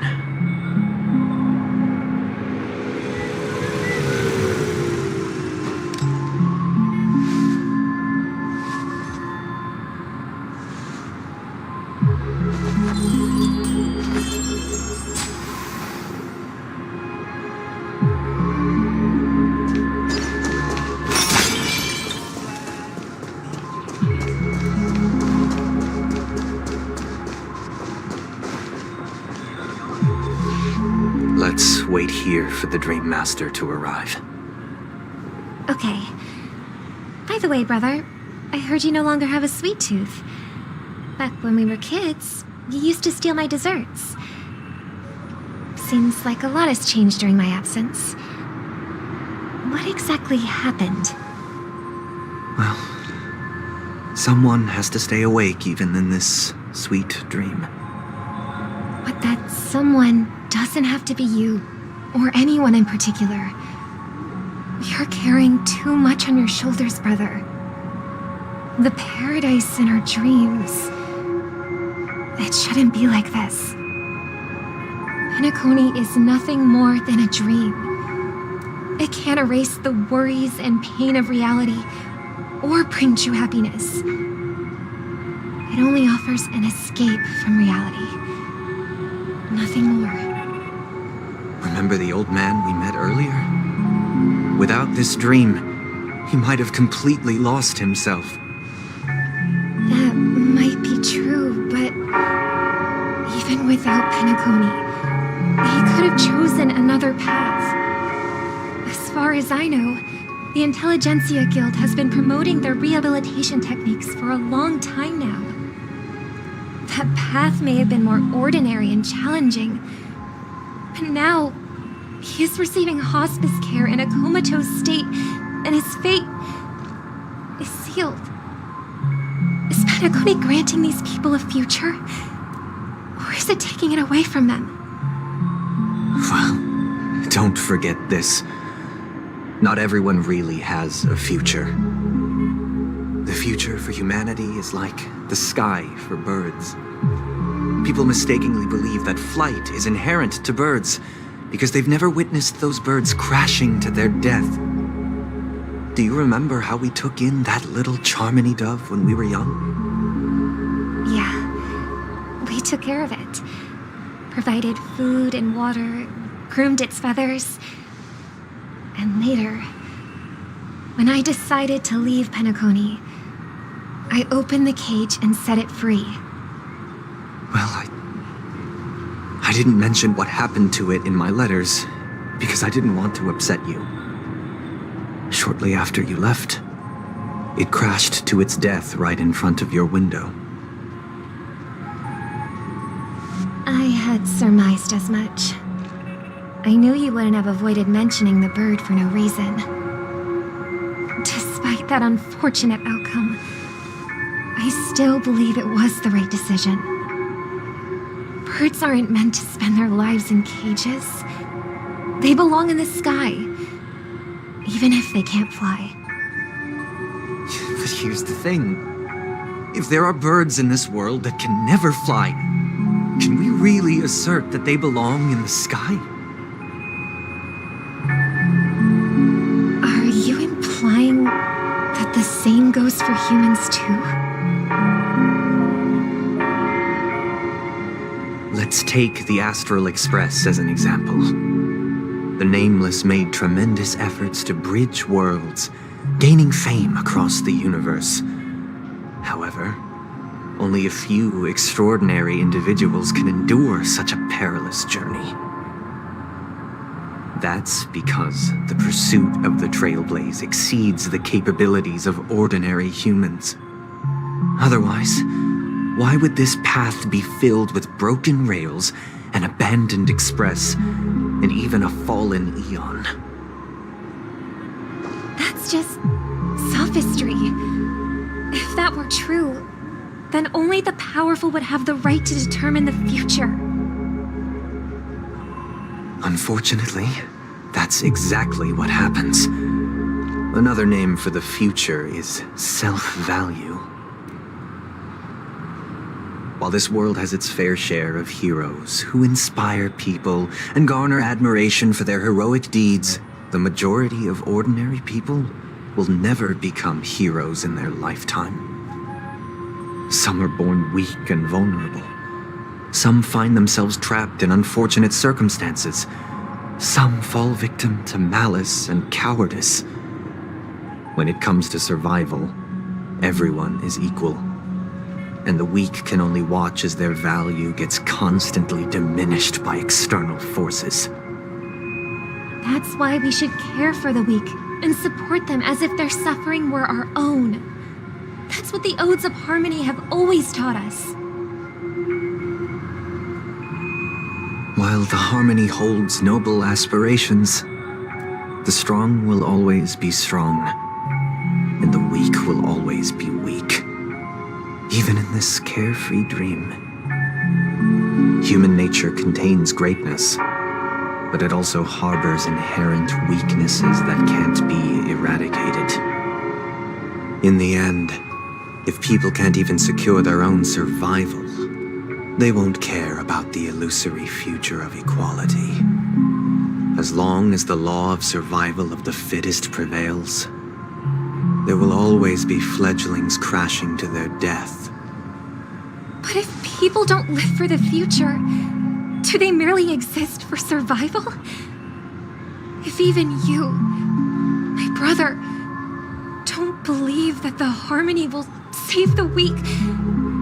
Let's wait here for the Dream Master to arrive. Okay. By the way, brother, I heard you no longer have a sweet tooth. Back when we were kids, you used to steal my desserts. Seems like a lot has changed during my absence. What exactly happened? Well, someone has to stay awake even in this sweet dream. But that someone doesn't have to be you, or anyone in particular. You're carrying too much on your shoulders, brother. The paradise in our dreams. It shouldn't be like this. Penacony is nothing more than a dream. It can't erase the worries and pain of reality, or bring true happiness. It only offers an escape from reality. Nothing more. Remember the old man we met earlier? Without this dream, he might have completely lost himself. That might be true, but even without Penacony, he could have chosen another path. As far as I know, the Intelligentsia Guild has been promoting their rehabilitation techniques for a long time now. That path may have been more ordinary and challenging, but now he is receiving hospice care in a comatose state, and his fate is sealed. Is Penacony granting these people a future, or is it taking it away from them? Well, don't forget this. Not everyone really has a future. The future for humanity is like the sky for birds. People mistakenly believe that flight is inherent to birds because they've never witnessed those birds crashing to their death. Do you remember how we took in that little Charmony dove when we were young? Yeah. We I took care of it. Provided food and water, groomed its feathers. And later, when I decided to leave Penacony, I opened the cage and set it free. Well, I didn't mention what happened to it in my letters because I didn't want to upset you. Shortly after you left, it crashed to its death right in front of your window. I had surmised as much. I knew you wouldn't have avoided mentioning the bird for no reason. Despite that unfortunate outcome, I still believe it was the right decision. Birds aren't meant to spend their lives in cages. They belong in the sky, even if they can't fly. But here's the thing. If there are birds in this world that can never fly, can we really assert that they belong in the sky? Are you implying that the same goes for humans too? Let's take the Astral Express as an example. The Nameless made tremendous efforts to bridge worlds, gaining fame across the universe. However, only a few extraordinary individuals can endure such a perilous journey. That's because the pursuit of the Trailblaze exceeds the capabilities of ordinary humans. Otherwise, why would this path be filled with broken rails, an abandoned express, and even a fallen Eon? That's just sophistry. If that were true, then only the powerful would have the right to determine the future. Unfortunately, that's exactly what happens. Another name for the future is self-value. While this world has its fair share of heroes who inspire people and garner admiration for their heroic deeds, the majority of ordinary people will never become heroes in their lifetime. Some are born weak and vulnerable. Some find themselves trapped in unfortunate circumstances. Some fall victim to malice and cowardice. When it comes to survival, everyone is equal. And the weak can only watch as their value gets constantly diminished by external forces. That's why we should care for the weak and support them as if their suffering were our own. That's what the Odes of Harmony have always taught us. While the Harmony holds noble aspirations, the strong will always be strong, and the weak will always be weak. Even in this carefree dream. Human nature contains greatness, but it also harbors inherent weaknesses that can't be eradicated. In the end, if people can't even secure their own survival, they won't care about the illusory future of equality. As long as the law of survival of the fittest prevails, there will always be fledglings crashing to their death. But if people don't live for the future, do they merely exist for survival? If even you, my brother, don't believe that the Harmony will save the weak,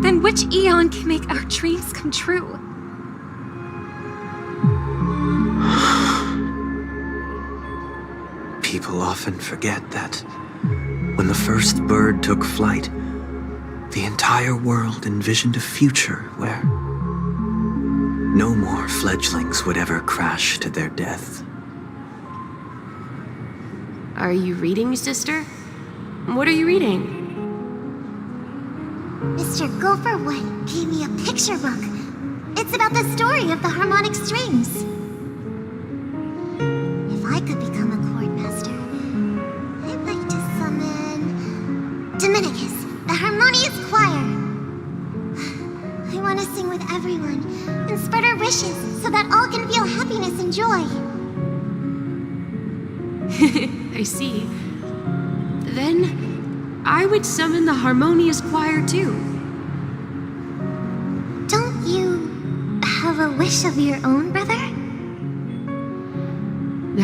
then which Eon can make our dreams come true? People often forget that when the first bird took flight, the entire world envisioned a future where no more fledglings would ever crash to their death. Are you reading, sister? What are you reading? Mr. Gopher White gave me a picture book. It's about the story of the harmonic strings. If I could become a chord master, I'd like to summon Dominicus, the harmonious choir. I want to sing with everyone and spread our wishes so that all can feel happiness and joy. I see. Then I would summon the harmonious choir too. Don't you a wish of your own, brother?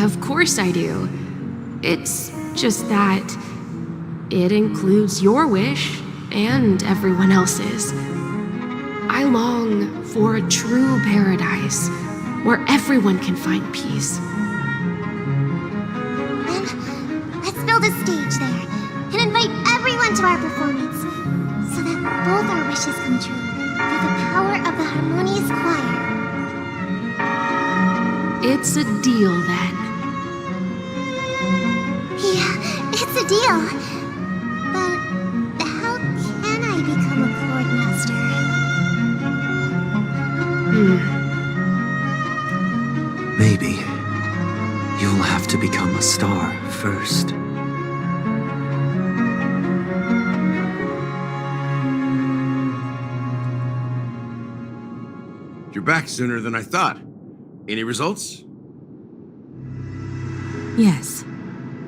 Of course I do. It's just that it includes your wish and everyone else's. I long for a true paradise where everyone can find peace. Then let's build a stage there and invite everyone to our performance so that both our wishes come true through the power of the harmonious choir. It's a deal then. Yeah, it's a deal. But how can I become a chord master? Maybe you'll have to become a star first. You're back sooner than I thought. Any results? Yes.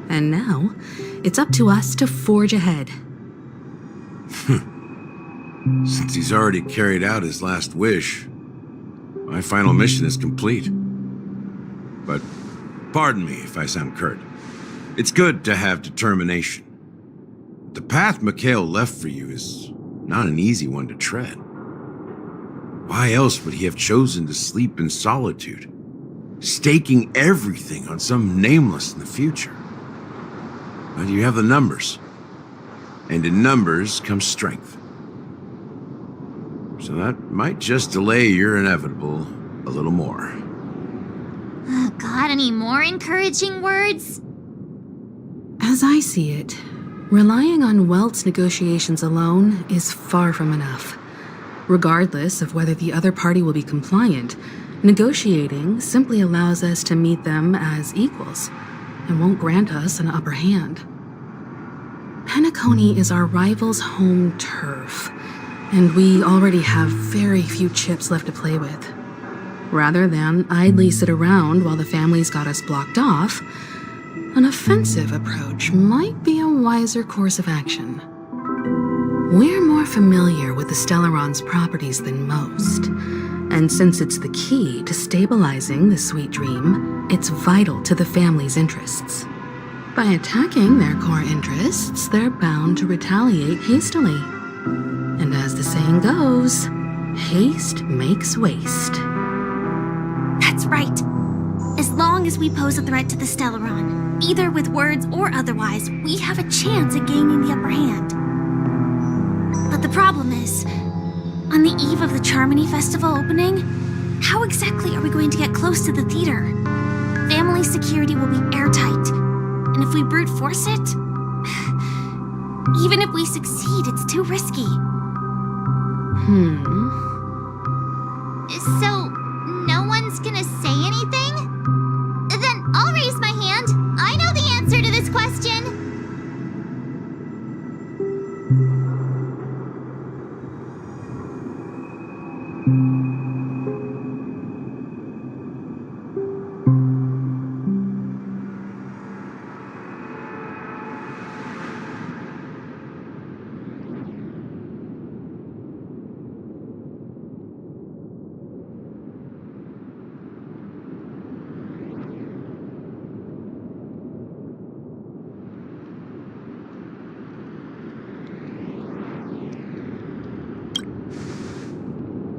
And now, it's up to us to forge ahead. Since he's already carried out his last wish, my final mission is complete. But pardon me if I sound curt. It's good to have determination. The path Mikhail left for you is not an easy one to tread. Why else would he have chosen to sleep in solitude, staking everything on some nameless in the future? But you have the numbers, and in numbers comes strength. So that might just delay your inevitable a little more. Got any more encouraging words? As I see it, relying on Welt's negotiations alone is far from enough. Regardless of whether the other party will be compliant, negotiating simply allows us to meet them as equals and won't grant us an upper hand. Penacony is our rival's home turf, and we already have very few chips left to play with. Rather than idly sit around while the family's got us blocked off, an offensive approach might be a wiser course of action. We're more familiar with the Stellaron's properties than most, and since it's the key to stabilizing the sweet dream, it's vital to the family's interests. By attacking their core interests, they're bound to retaliate hastily. And as the saying goes, haste makes waste. That's right. As long as we pose a threat to the Stellaron, either with words or otherwise, we have a chance at gaining the upper hand. But the problem is, on the eve of the Charmony Festival opening, how exactly are we going to get close to the theater? Family security will be airtight, and if we brute force it, even if we succeed, it's too risky. So, no one's gonna say anything? Then I'll raise my hand. I know the answer to this question.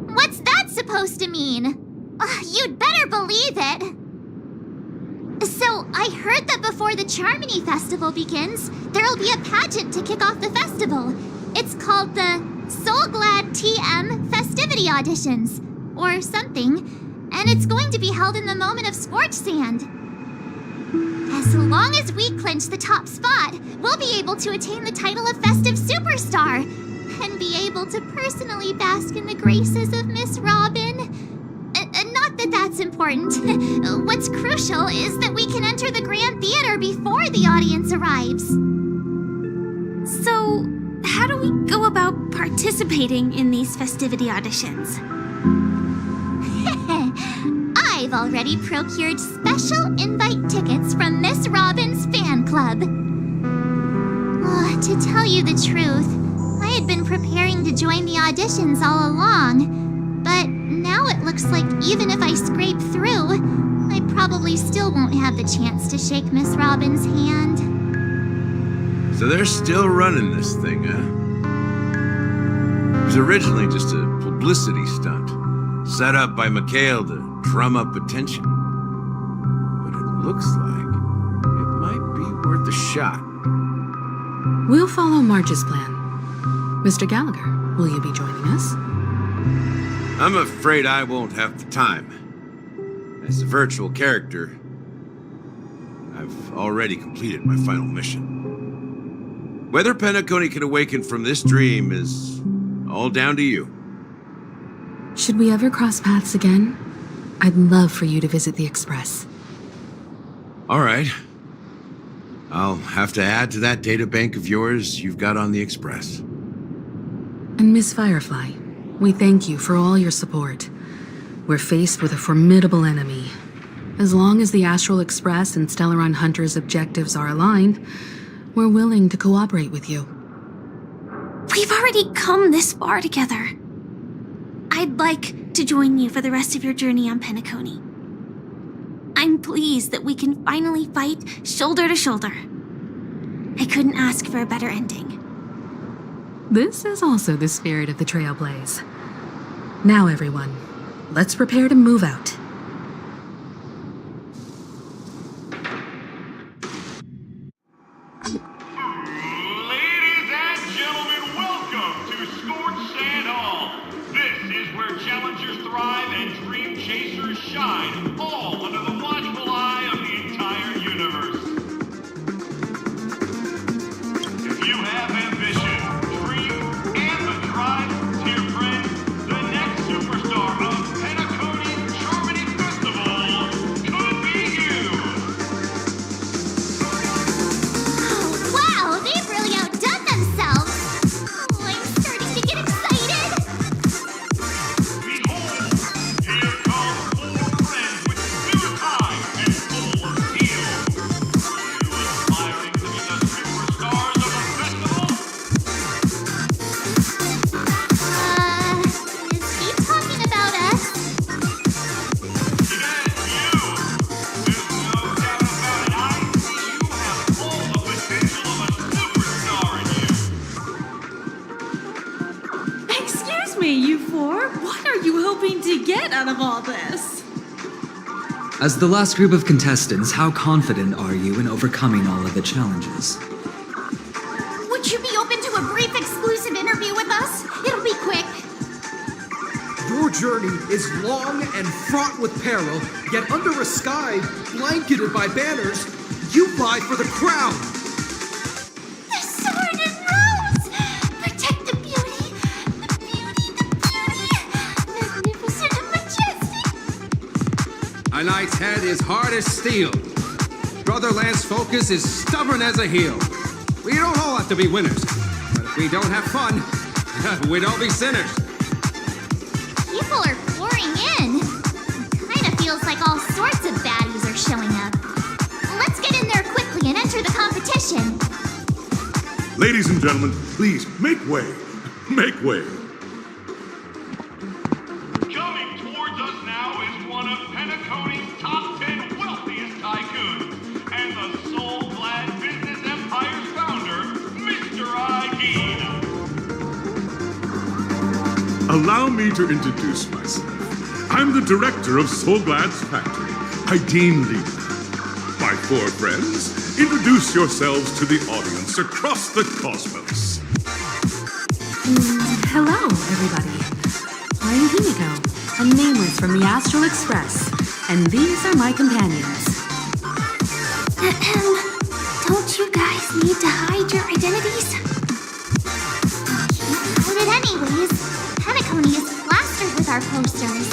What's that supposed to mean? You'd better believe it. So, I heard that before the Charmony Festival begins, there'll be a pageant to kick off the festival. It's called the Soul Glad TM Festivity Auditions, or something, and it's going to be held in the moment of Scorch Sand. As long as we clinch the top spot, we'll be able to attain the title of Festive Superstar, and be able to personally bask in the graces of Miss Robin. Not that that's important. What's crucial is that we can enter the Grand Theater before the audience arrives. So, how do we go about participating in these festivity auditions? I've already procured special invite tickets from Miss Robin's fan club. To tell you the truth, I had been preparing to join the auditions all along, but now now it looks like even if I scrape through, I probably still won't have the chance to shake Miss Robin's hand. So they're still running this thing, huh? It was originally just a publicity stunt, set up by Mikhail to drum up attention. But it looks like it might be worth a shot. We'll follow Marge's plan. Mr. Gallagher, will you be joining us? I'm afraid I won't have the time. As a virtual character, I've already completed my final mission. Whether Penacony can awaken from this dream is all down to you. Should we ever cross paths again? I'd love for you to visit the Express. All right. I'll have to add to that data bank of yours you've got on the Express. And Miss Firefly, we thank you for all your support. We're faced with a formidable enemy. As long as the Astral Express and Stellaron Hunter's objectives are aligned, we're willing to cooperate with you. We've already come this far together. I'd like to join you for the rest of your journey on Penacony. I'm pleased that we can finally fight shoulder to shoulder. I couldn't ask for a better ending. This is also the spirit of the Trailblaze. Now, everyone, let's prepare to move out. Ladies and gentlemen, welcome to Scorched Sand Hall. This is where challengers thrive and dream chasers shine, all under the watchful eye of the entire universe. If you have ambition, dream, and the drive, dear friend, the next superstar of Penacony Charmony Festival could be you. Wow, they've really outdone themselves. Oh, I'm starting to get excited. Behold, here come 4 friends with clear eyes and full of steel. Are you aspiring to be the superstars of the festival? Is he talking about us? Yes, you. There's no doubt about it. I see you have all the potential of a superstar in you. Excuse me, you four. What are you hoping to get out of all this? As the last group of contestants, how confident are you in overcoming all of the challenges? Would you be open to a brief exclusive interview with us? It'll be quick. Your journey is long and fraught with peril, yet under a sky blanketed by banners, you vie for the crown. The sword and rose! Protect the beauty! The beauty! The beauty! Magnificent and majestic! A knight's head is hard as steel. Brother Lance Focus is stubborn as a heel. We don't all have to be winners, but if we don't have fun, we'd all be sinners. People are pouring in. Kinda feels like all sorts of baddies are showing up. Let's get in there quickly and enter the competition. Ladies and gentlemen, please make way. Make way. Coming towards us now is one of Penacony's top 10 wealthiest tycoons and the soul-glad business empire's founder, Mr. Ideed. Allow me to introduce myself. I'm the director of Soulglad's factory, Ideed Lee. My 4 friends, introduce yourselves to the audience across the cosmos. Hello, everybody. I'm Himiko, a nameless from the Astral Express, and these are my companions. Don't you guys need to hide your identities? Can't hide it anyways. Penacony is plastered with our posters.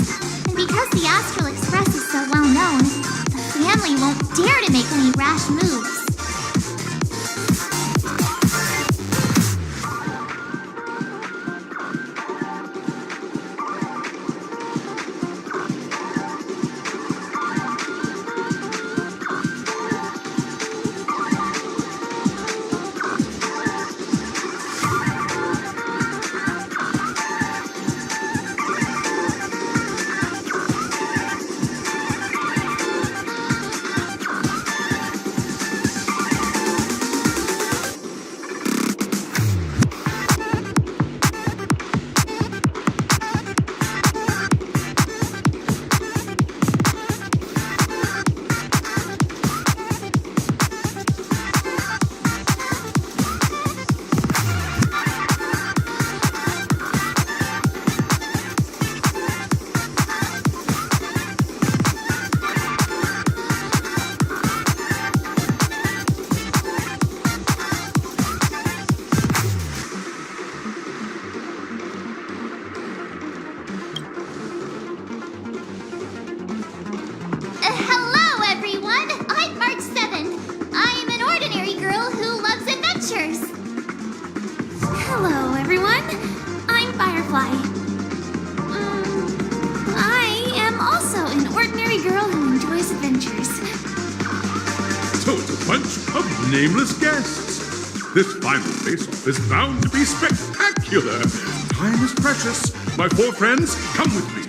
And because the Astral Express is so well known, the family won't dare to make any rash moves. why. I am also an ordinary girl who enjoys adventures. So it's a bunch of nameless guests. This final face-off is bound to be spectacular. Time is precious. My four friends, come with me.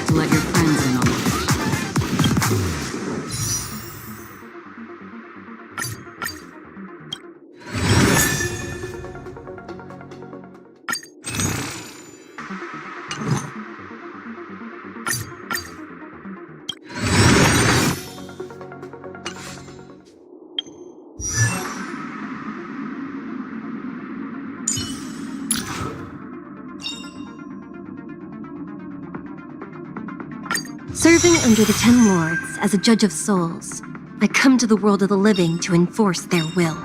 To let your friends in on it. Serving under the 10 Lords as a judge of souls, I come to the world of the living to enforce their will.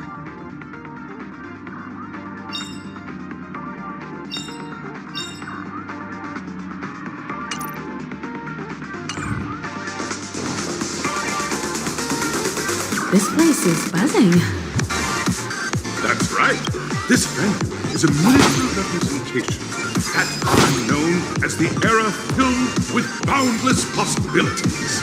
This place is buzzing. That's right. This venue is a miniature representation of that time known as the era filled with boundless possibilities.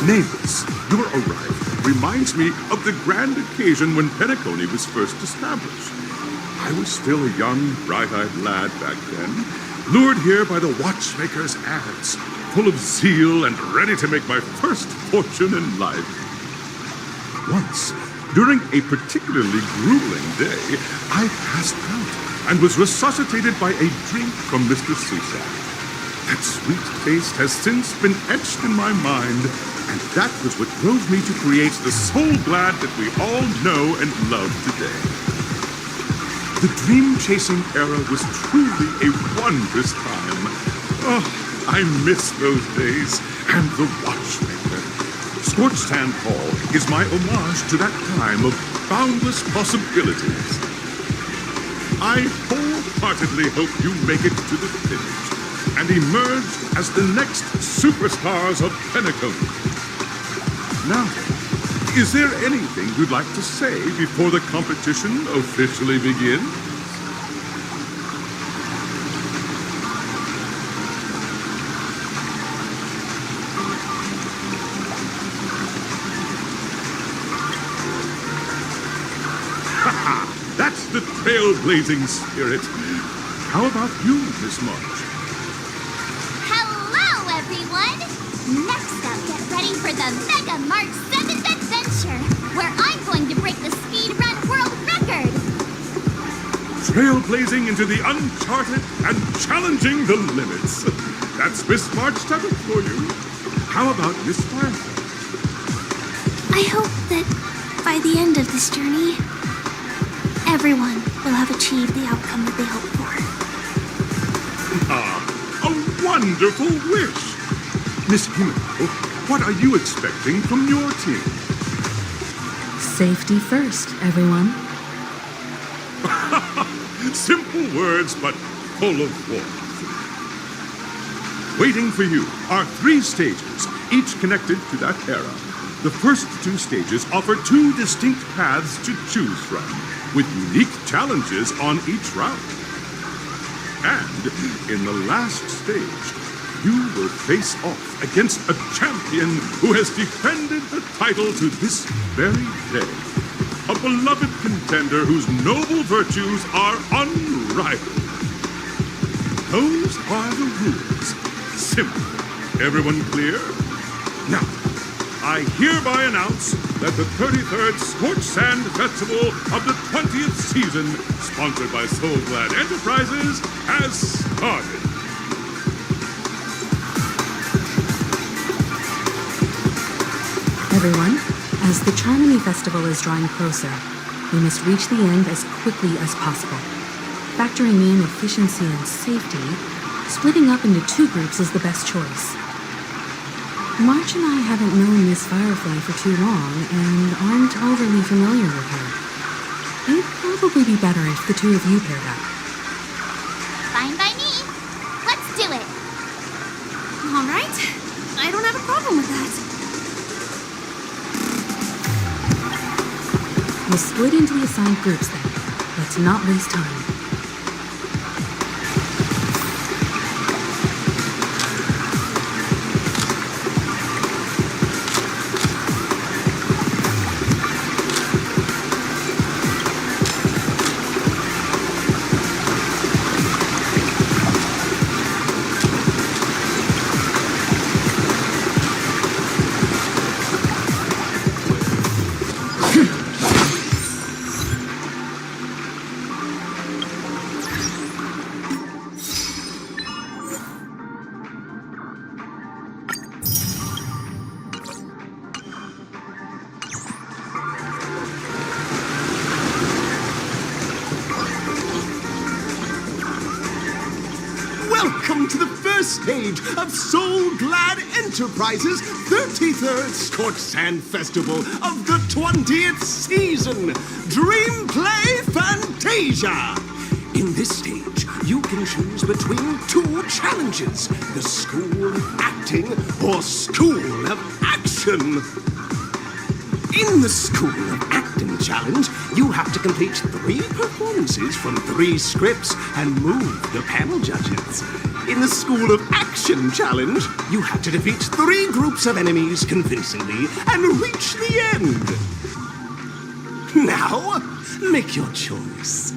Nameless, your arrival reminds me of the grand occasion when Penacony was first established. I was still a young, bright-eyed lad back then, lured here by the watchmaker's ads, full of zeal and ready to make my first fortune in life. Once, during a particularly grueling day, I passed out and was resuscitated by a drink from Mr. Susak. That sweet taste has since been etched in my mind, and that was what drove me to create the Soul Glad that we all know and love today. The dream-chasing era was truly a wondrous time. Oh, I miss those days, and the watchmaker. Scorched Sand Hall is my homage to that time of boundless possibilities. I wholeheartedly hope you make it to the finish and emerge as the next superstars of Penacony. Now, is there anything you'd like to say before the competition officially begins? That's the trailblazing spirit. How about you, Miss March? Hello, everyone! Next up, get ready for the Mega March 7th Adventure, where I'm going to break the speedrun world record! Trailblazing into the uncharted and challenging the limits. That's Miss March 7th for you. How about Miss Firefly? I hope that by the end of this journey, everyone will have achieved the outcome that they hope for. Ah, a wonderful wish! Miss Himiko, what are you expecting from your team? Safety first, everyone. Simple words, but full of warmth. Waiting for you are 3 stages, each connected to that era. The first 2 stages offer 2 distinct paths to choose from, with unique challenges on each route. And in the last stage, you will face off against a champion who has defended the title to this very day. A beloved contender whose noble virtues are unrivaled. Those are the rules. Simple. Everyone clear? Now, I hereby announce that the 33rd Scorched Sand Festival of the 20th season, sponsored by Soul Glad Enterprises, has started. Everyone, as the Charmony Festival is drawing closer, we must reach the end as quickly as possible. Factoring in efficiency and safety, splitting up into 2 groups is the best choice. March and I haven't known Miss Firefly for too long and aren't overly familiar with her. It'd probably be better if the 2 of you paired up. Fine by me. Let's do it. All right. I don't have a problem with that. We'll split into the assigned groups then. Let's not waste time. Welcome to the first stage of Soul Glad Enterprises' 33rd Scorched Sand Festival of the 20th season, Dream Play Fantasia. In this stage, you can choose between 2 challenges, the School of Acting or School of Action. In the School of Acting challenge, you have to complete 3 performances from 3 scripts and move the panel judges. In the School of Action challenge, you have to defeat 3 groups of enemies convincingly and reach the end. Now, make your choice.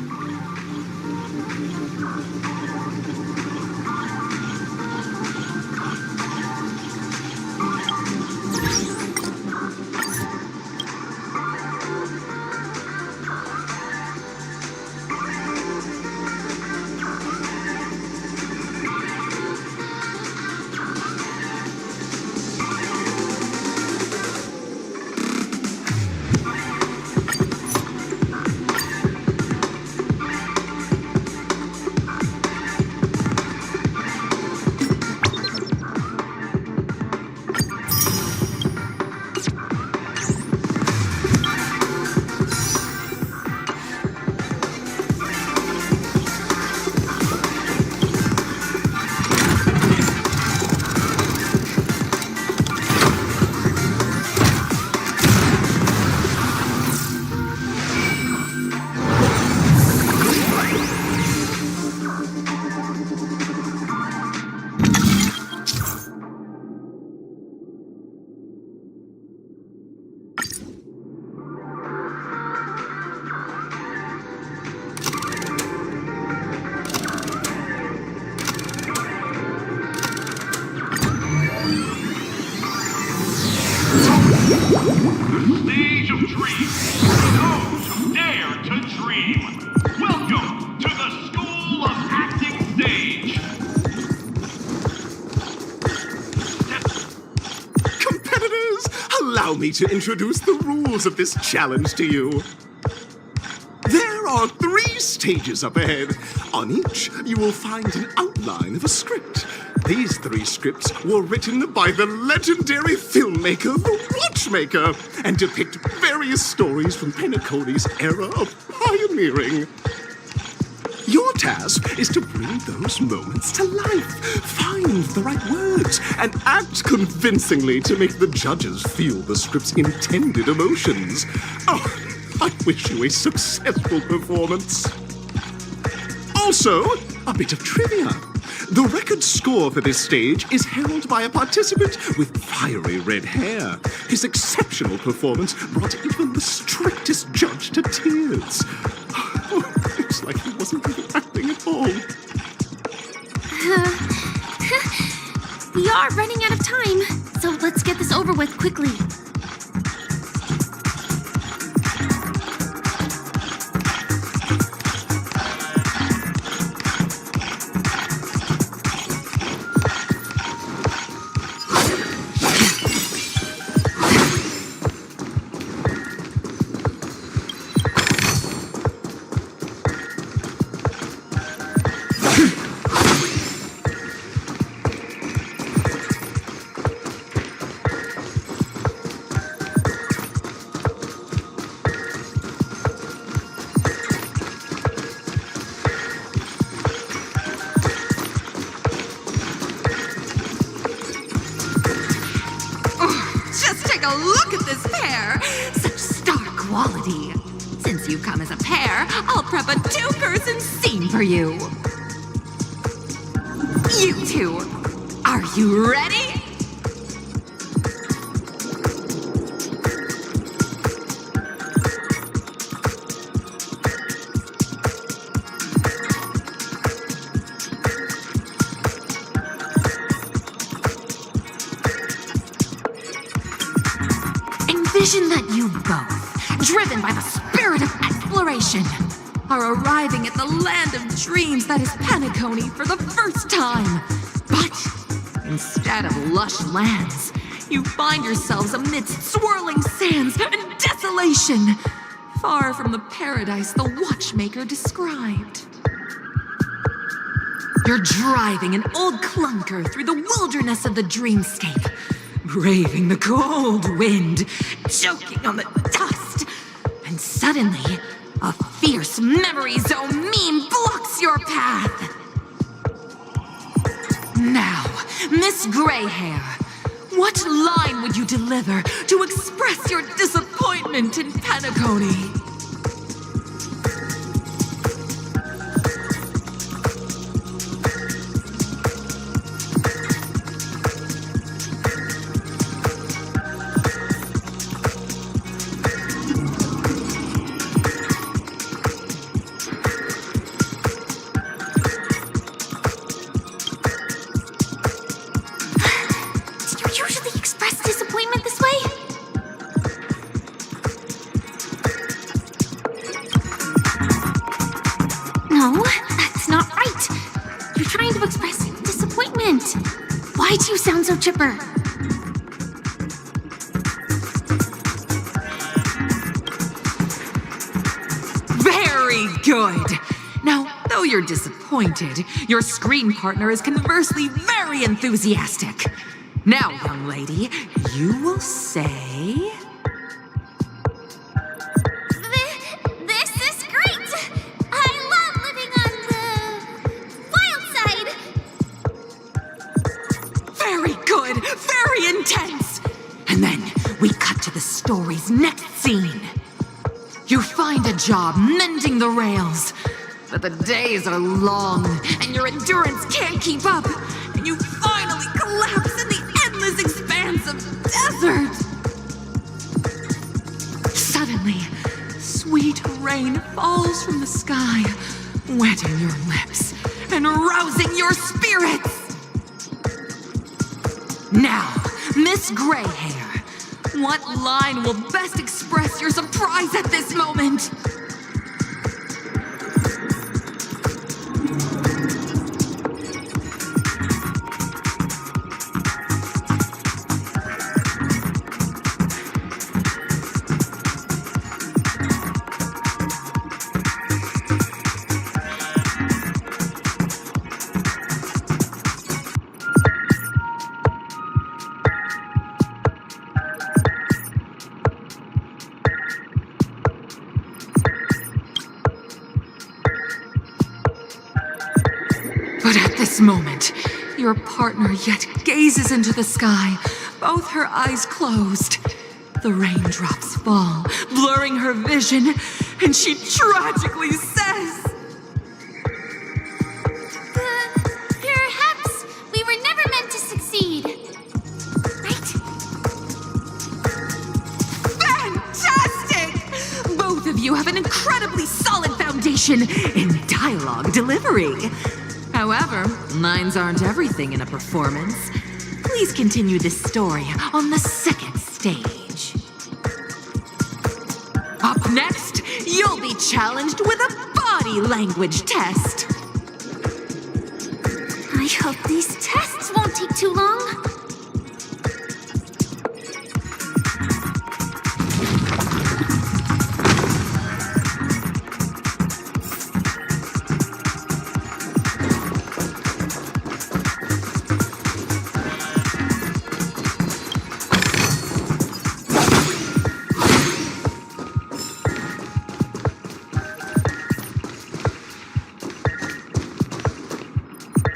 The stage of dreams. Those who dare to dream. Welcome to the School of Acting Stage. Competitors, allow me to introduce the rules of this challenge to you. There are 3 stages up ahead. On each, you will find an outline of a script. These 3 scripts were written by the legendary filmmaker, The Watchmaker, and depict various stories from Penacony's era of pioneering. Your task is to bring those moments to life, find the right words, and act convincingly to make the judges feel the script's intended emotions. Oh, I wish you a successful performance. Also, a bit of trivia. The record score for this stage is held by a participant with fiery red hair. His exceptional performance brought even the strictest judge to tears. Oh, looks like he wasn't even acting at all. We are running out of time, so let's get this over with quickly. Look at this pair! Such star quality. Since you've come as a pair, I'll prep a 2-person scene for you. You two, are you ready? Envision that you both, driven by the spirit of exploration, are arriving at the land of dreams that is Penacony for the first time. But instead of lush lands, you find yourselves amidst swirling sands and desolation, far from the paradise the Watchmaker described. You're driving an old clunker through the wilderness of the dreamscape, braving the cold wind, choking on the dust, and suddenly, a fierce memory zone meme blocks your path. Now, Miss Greyhair, what line would you deliver to express your disappointment in Penacony? Why do you sound so chipper? Very good! Now, though you're disappointed, your screen partner is conversely very enthusiastic. Now, young lady, you will say... This is great! I love living on the wild side! Very good! Very intense! And then we cut to the story's next scene. You find a job mending the rails, but the days are long and your endurance can't keep up, and you finally collapse in the endless expanse of desert. Suddenly, sweet rain falls from the sky, wetting your lips and rousing your spirits. Now, Miss Greyhair, What line will best express your surprise at this moment? But at this moment, your partner yet gazes into the sky, both her eyes closed. The raindrops fall, blurring her vision, and she tragically says, Perhaps we were never meant to succeed. Right? Fantastic! Both of you have an incredibly solid foundation in dialogue delivery. However, lines aren't everything in a performance. Please continue this story on the second stage. Up next, you'll be challenged with a body language test. I hope these tests won't take too long.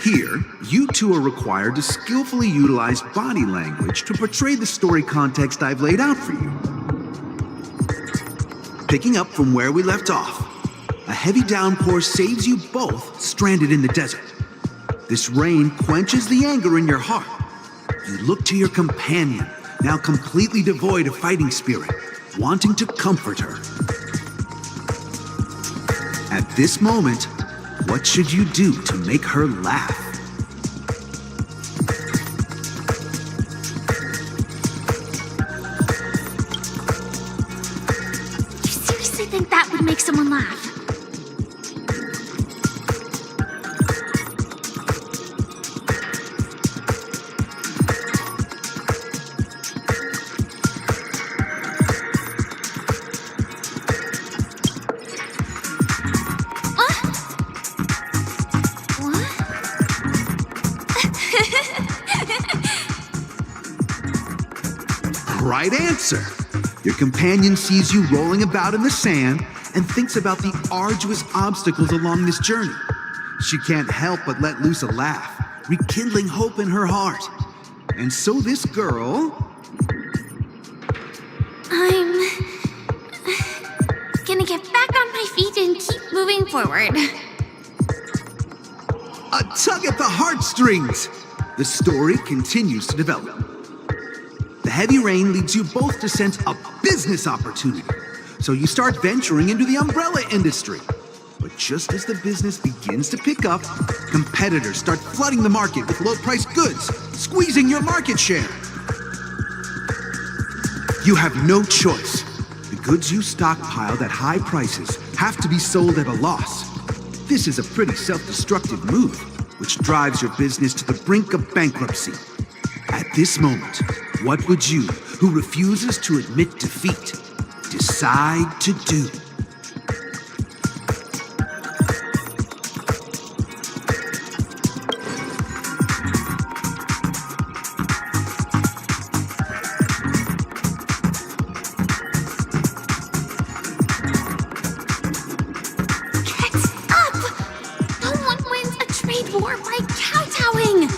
Here, you two are required to skillfully utilize body language to portray the story context I've laid out for you. Picking up from where we left off, a heavy downpour saves you both stranded in the desert. This rain quenches the anger in your heart. You look to your companion, now completely devoid of fighting spirit, wanting to comfort her. At this moment, what should you do to make her laugh? You seriously think that would make someone laugh? Right answer! Your companion sees you rolling about in the sand and thinks about the arduous obstacles along this journey. She can't help but let loose a laugh, rekindling hope in her heart. And so this girl... I'm gonna get back on my feet and keep moving forward. A tug at the heartstrings! The story continues to develop. The heavy rain leads you both to sense a business opportunity, so you start venturing into the umbrella industry. But just as the business begins to pick up, competitors start flooding the market with low-priced goods, squeezing your market share. You have no choice. The goods you stockpiled at high prices have to be sold at a loss. This is a pretty self-destructive move, which drives your business to the brink of bankruptcy. At this moment, what would you, who refuses to admit defeat, decide to do? Get up! No one wins a trade war by kowtowing!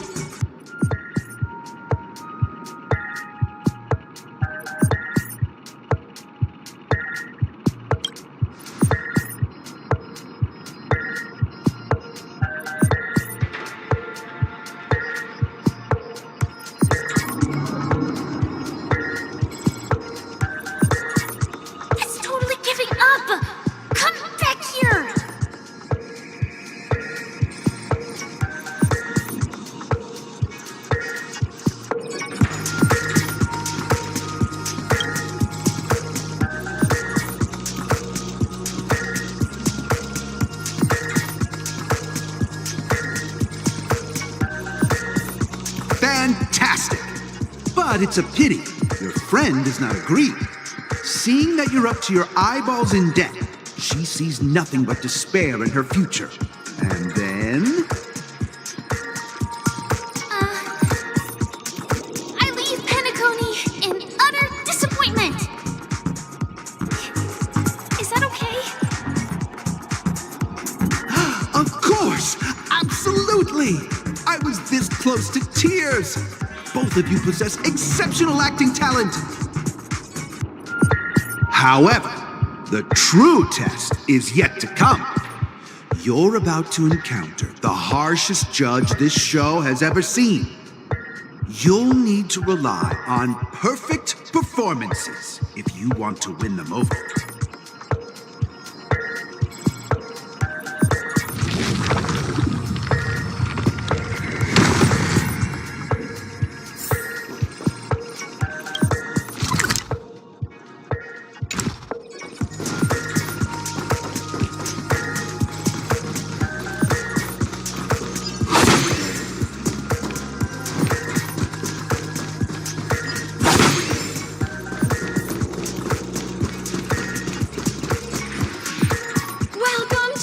But it's a pity your friend does not agree. Seeing that you're up to your eyeballs in debt, she sees nothing but despair in her future. And then... I leave Penacony in utter disappointment. Is that okay? Of course! Absolutely! I was this close to tears! Both of you possess exceptional acting talent! However, the true test is yet to come. You're about to encounter the harshest judge this show has ever seen. You'll need to rely on perfect performances if you want to win them over.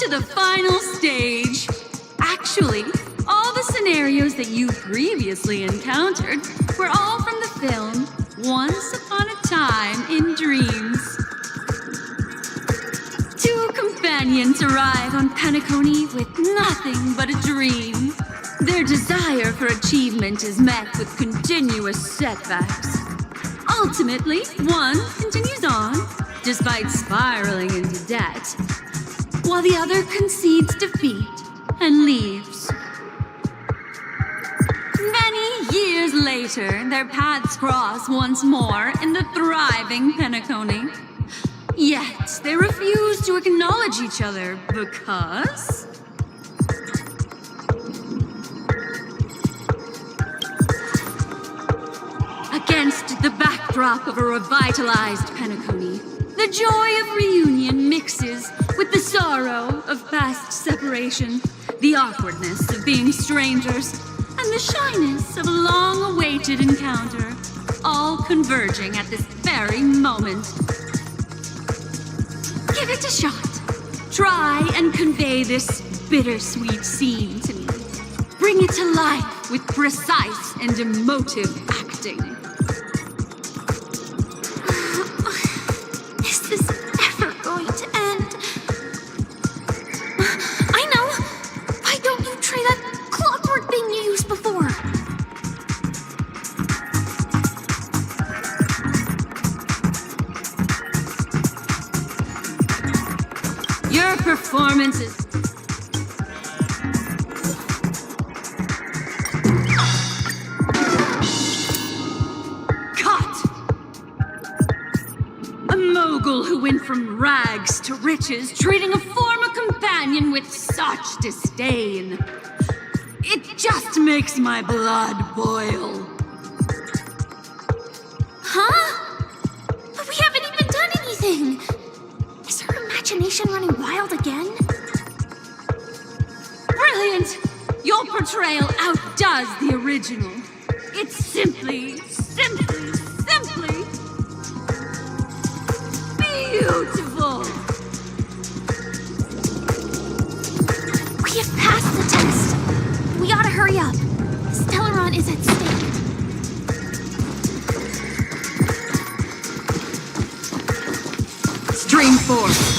The final stage. Actually, all the scenarios that you previously encountered were all from the film Once Upon a Time in Dreams. Two companions arrive on Penacony with nothing but a dream. Their desire for achievement is met with continuous setbacks. Ultimately, one continues on, despite spiraling into debt, while the other concedes defeat and leaves. Many years later, their paths cross once more in the thriving Penacony. Yet, they refuse to acknowledge each other because... Against the backdrop of a revitalized Penacony, the joy of reunion mixes with the sorrow of past separation, the awkwardness of being strangers, and the shyness of a long-awaited encounter, all converging at this very moment. Give it a shot. Try and convey this bittersweet scene to me. Bring it to life with precise and emotive acting. Is this ever going to end? I know! Why don't you try that clockwork thing you used before? Your performance is... who went from rags to riches, treating a former companion with such disdain. It just makes my blood boil. Huh? But we haven't even done anything! Is her imagination running wild again? Brilliant! Your portrayal outdoes the original. It's simply beautiful! We have passed the test. We ought to hurry up. Stellaron is at stake. Stream force!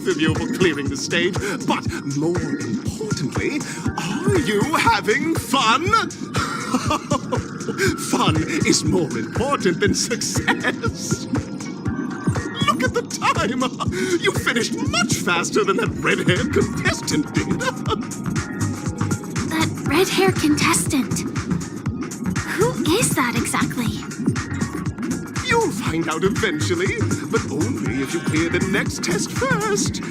both of you for clearing the stage, but more importantly, are you having fun? Fun is more important than success. Look at the time! You finished much faster than that red-haired contestant did. That red-haired contestant. Who is that exactly? You'll find out eventually, but only if you clear the next test first.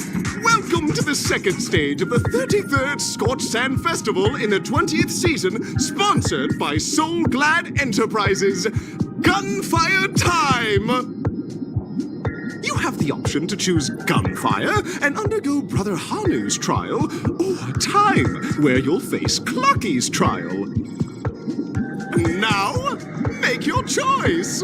Welcome to the second stage of the 33rd Scorched Sand Festival in the 20th season, sponsored by Soul Glad Enterprises. Gunfire time! You have the option to choose gunfire and undergo Brother Hanu's trial, or time, where you'll face Clocky's trial. Now, make your choice!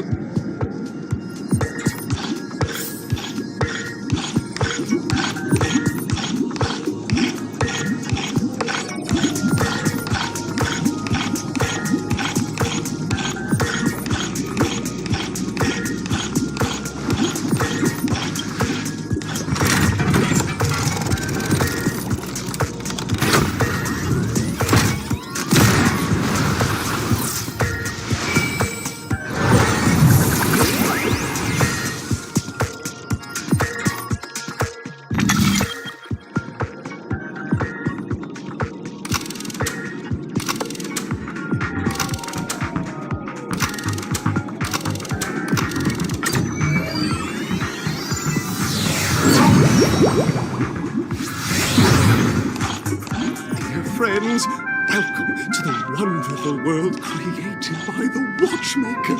Friends, welcome to the wonderful world created by the Watchmaker.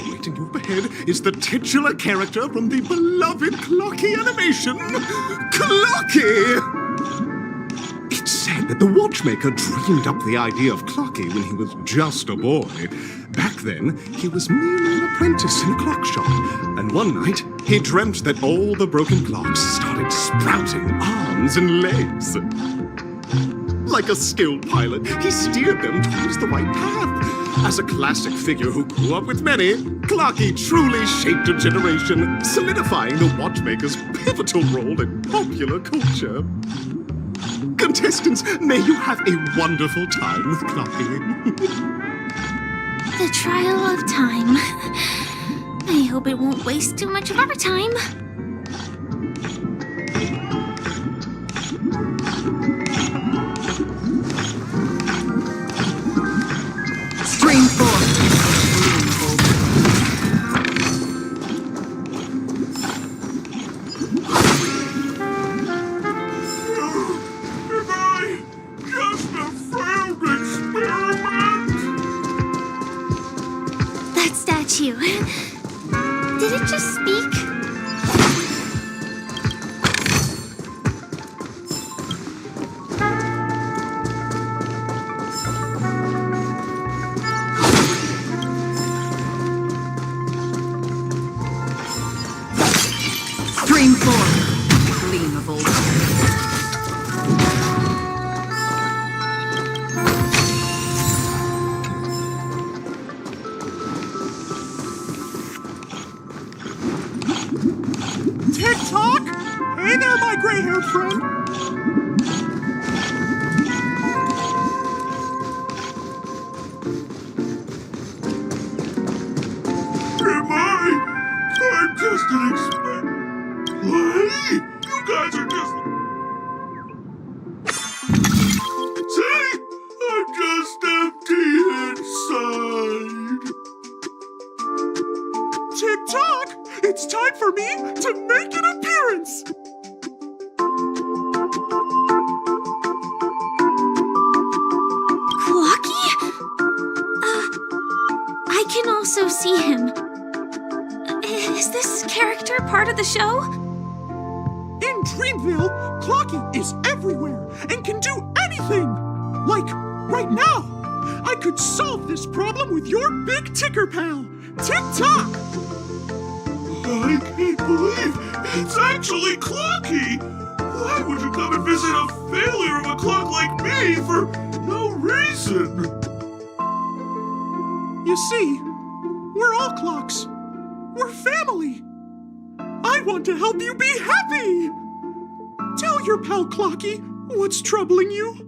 Awaiting you up ahead is the titular character from the beloved Clocky animation, Clocky! It's said that the Watchmaker dreamed up the idea of Clocky when he was just a boy. Back then, he was merely an apprentice in a clock shop, and one night, he dreamt that all the broken clocks started sprouting arms and legs. Like a skilled pilot, he steered them towards the right path. As a classic figure who grew up with many, Clocky truly shaped a generation, solidifying the Watchmaker's pivotal role in popular culture. Contestants, may you have a wonderful time with Clocky. The trial of time. I hope it won't waste too much of our time. Stream 4. Just a failed experiment? That statue. Did it just speak? Stream 4. Gleamable. TikTok? Hey there, my gray-haired friend. I'm just an experiment. What? You guys are just... See? I'm just empty inside. TikTok, it's time for me to make an appearance. Clocky? I can also see him. Is this character part of the show? In Dreamville, Clocky is everywhere and can do anything. Like, right now, I could solve this problem with your big ticker pal, TikTok. I can't believe it's actually Clocky. Why would you come and visit a failure of a clock like me for no reason? You see, we're all clocks. We're family. I want to help you be happy! Tell your pal Clocky what's troubling you.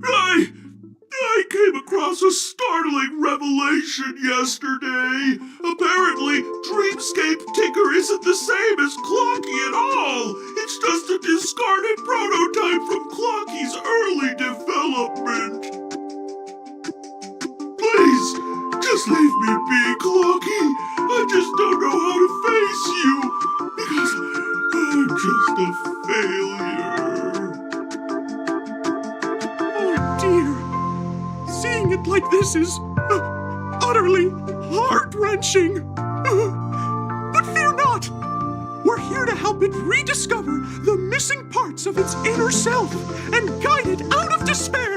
I came across a startling revelation yesterday. Apparently, Dreamscape Tinker isn't the same as Clocky at all. It's just a discarded prototype from Clocky's early development. Please, just leave me be, Clocky. I just don't know how to face you, because I'm just a failure. Oh dear. Seeing it like this is utterly heart-wrenching. But fear not. We're here to help it rediscover the missing parts of its inner self and guide it out of despair.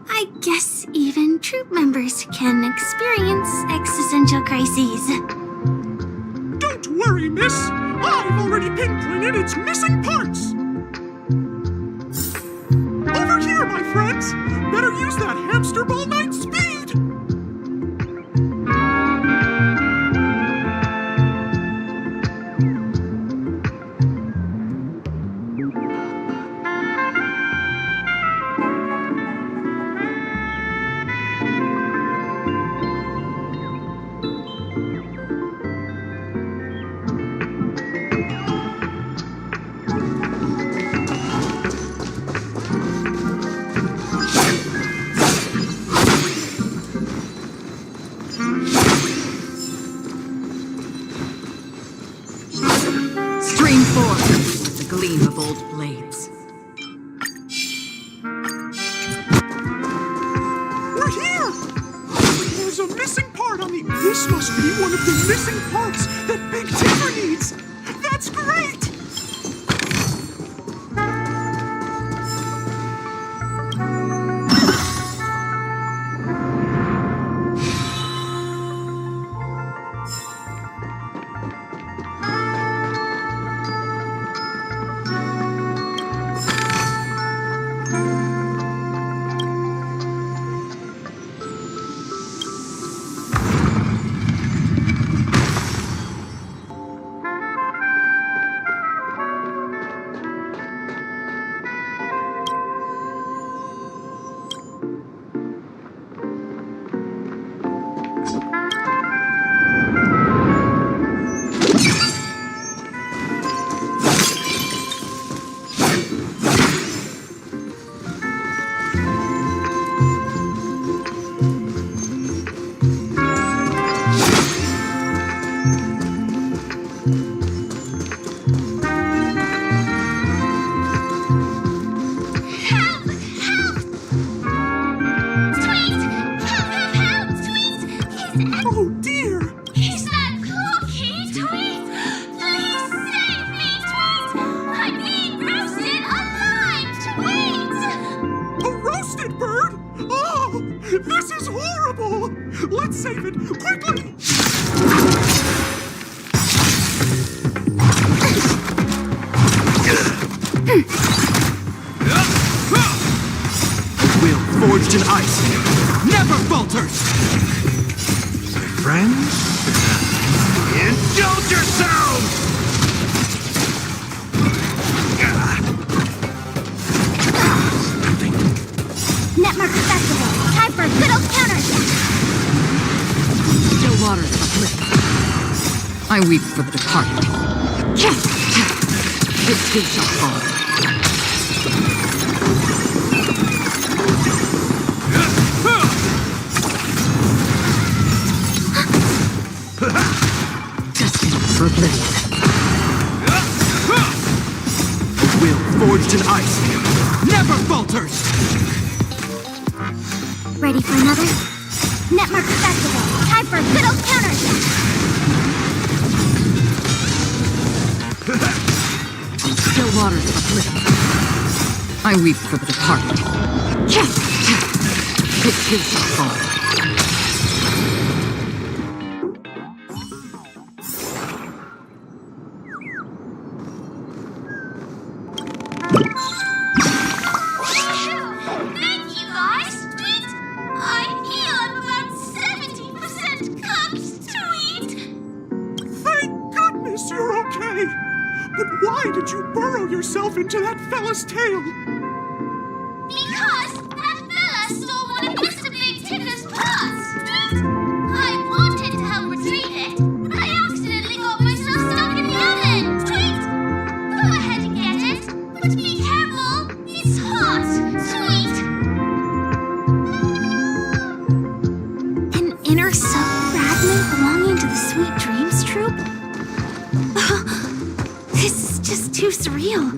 I guess even troop members can experience existential crises. Don't worry, miss. I've already pinpointed its missing parts. Over here, my friends. Better use that hamster ball night speed. Stream forth with the gleam of old blades. We're here! There's a missing part on the... This must be one of the missing parts that Big Tinker needs! That's great! Oh dear! Is that Clocky, Tweet? Please save me, Tweet! I'm being roasted alive, Tweet! A roasted bird? Oh, this is horrible! Let's save it quickly! Will forged in ice never falters! Friends? Indulge yourselves! Netmark Festival. Time for a good old counterattack. Still waters uplift. I weep for the departed. This too shall fall. Destined for oblivion. Will forged in ice never falters! Ready for another? Netmark Festival. Time for a good old counterattack. Still waters uplift. I weep for the departed. This too shall fall. Thank you, guys! Tweet! I feel I'm about yourself into that fella's tail? Because that fella stole one of Mr. Big Ticker's pots! I wanted to help retrieve it, but I accidentally got myself stuck in the oven! Tweet! Go ahead and get it, but be careful! It's hot! Sweet! An inner self-fragment belonging to the Sweet Dreams troupe? This is just too surreal.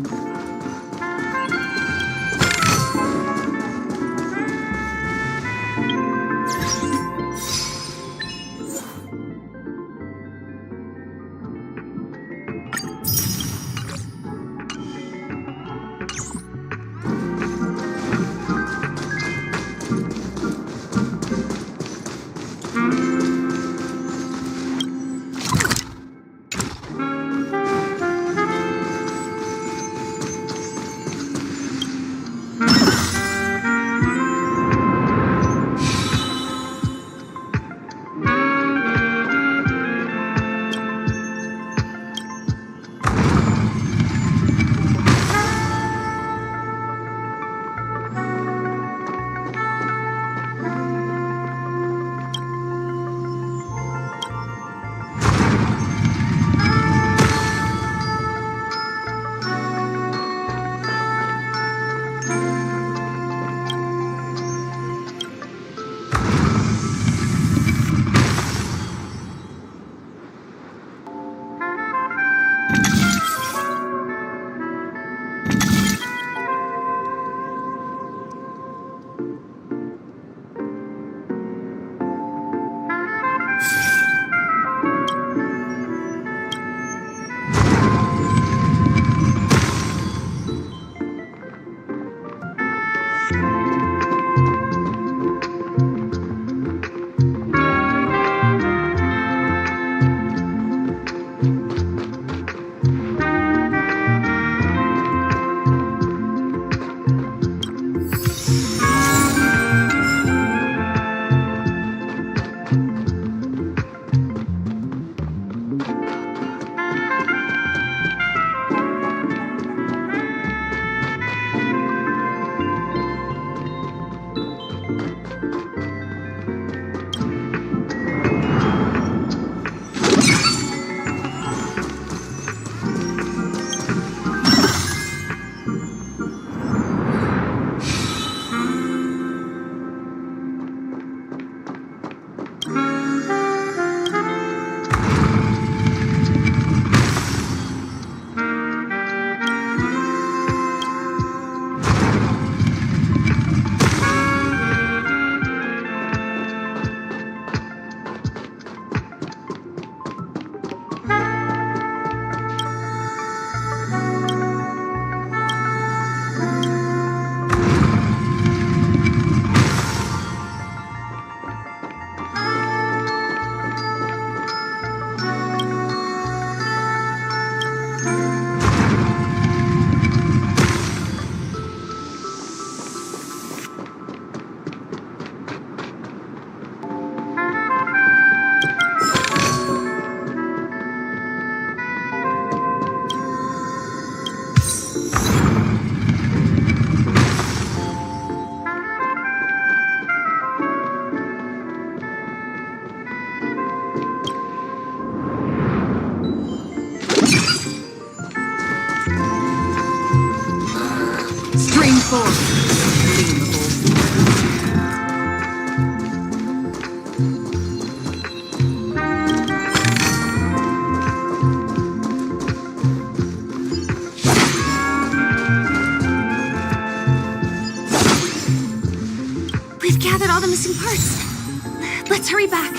We've gathered all the missing parts. Let's hurry back.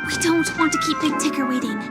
We don't want to keep Big Ticker waiting.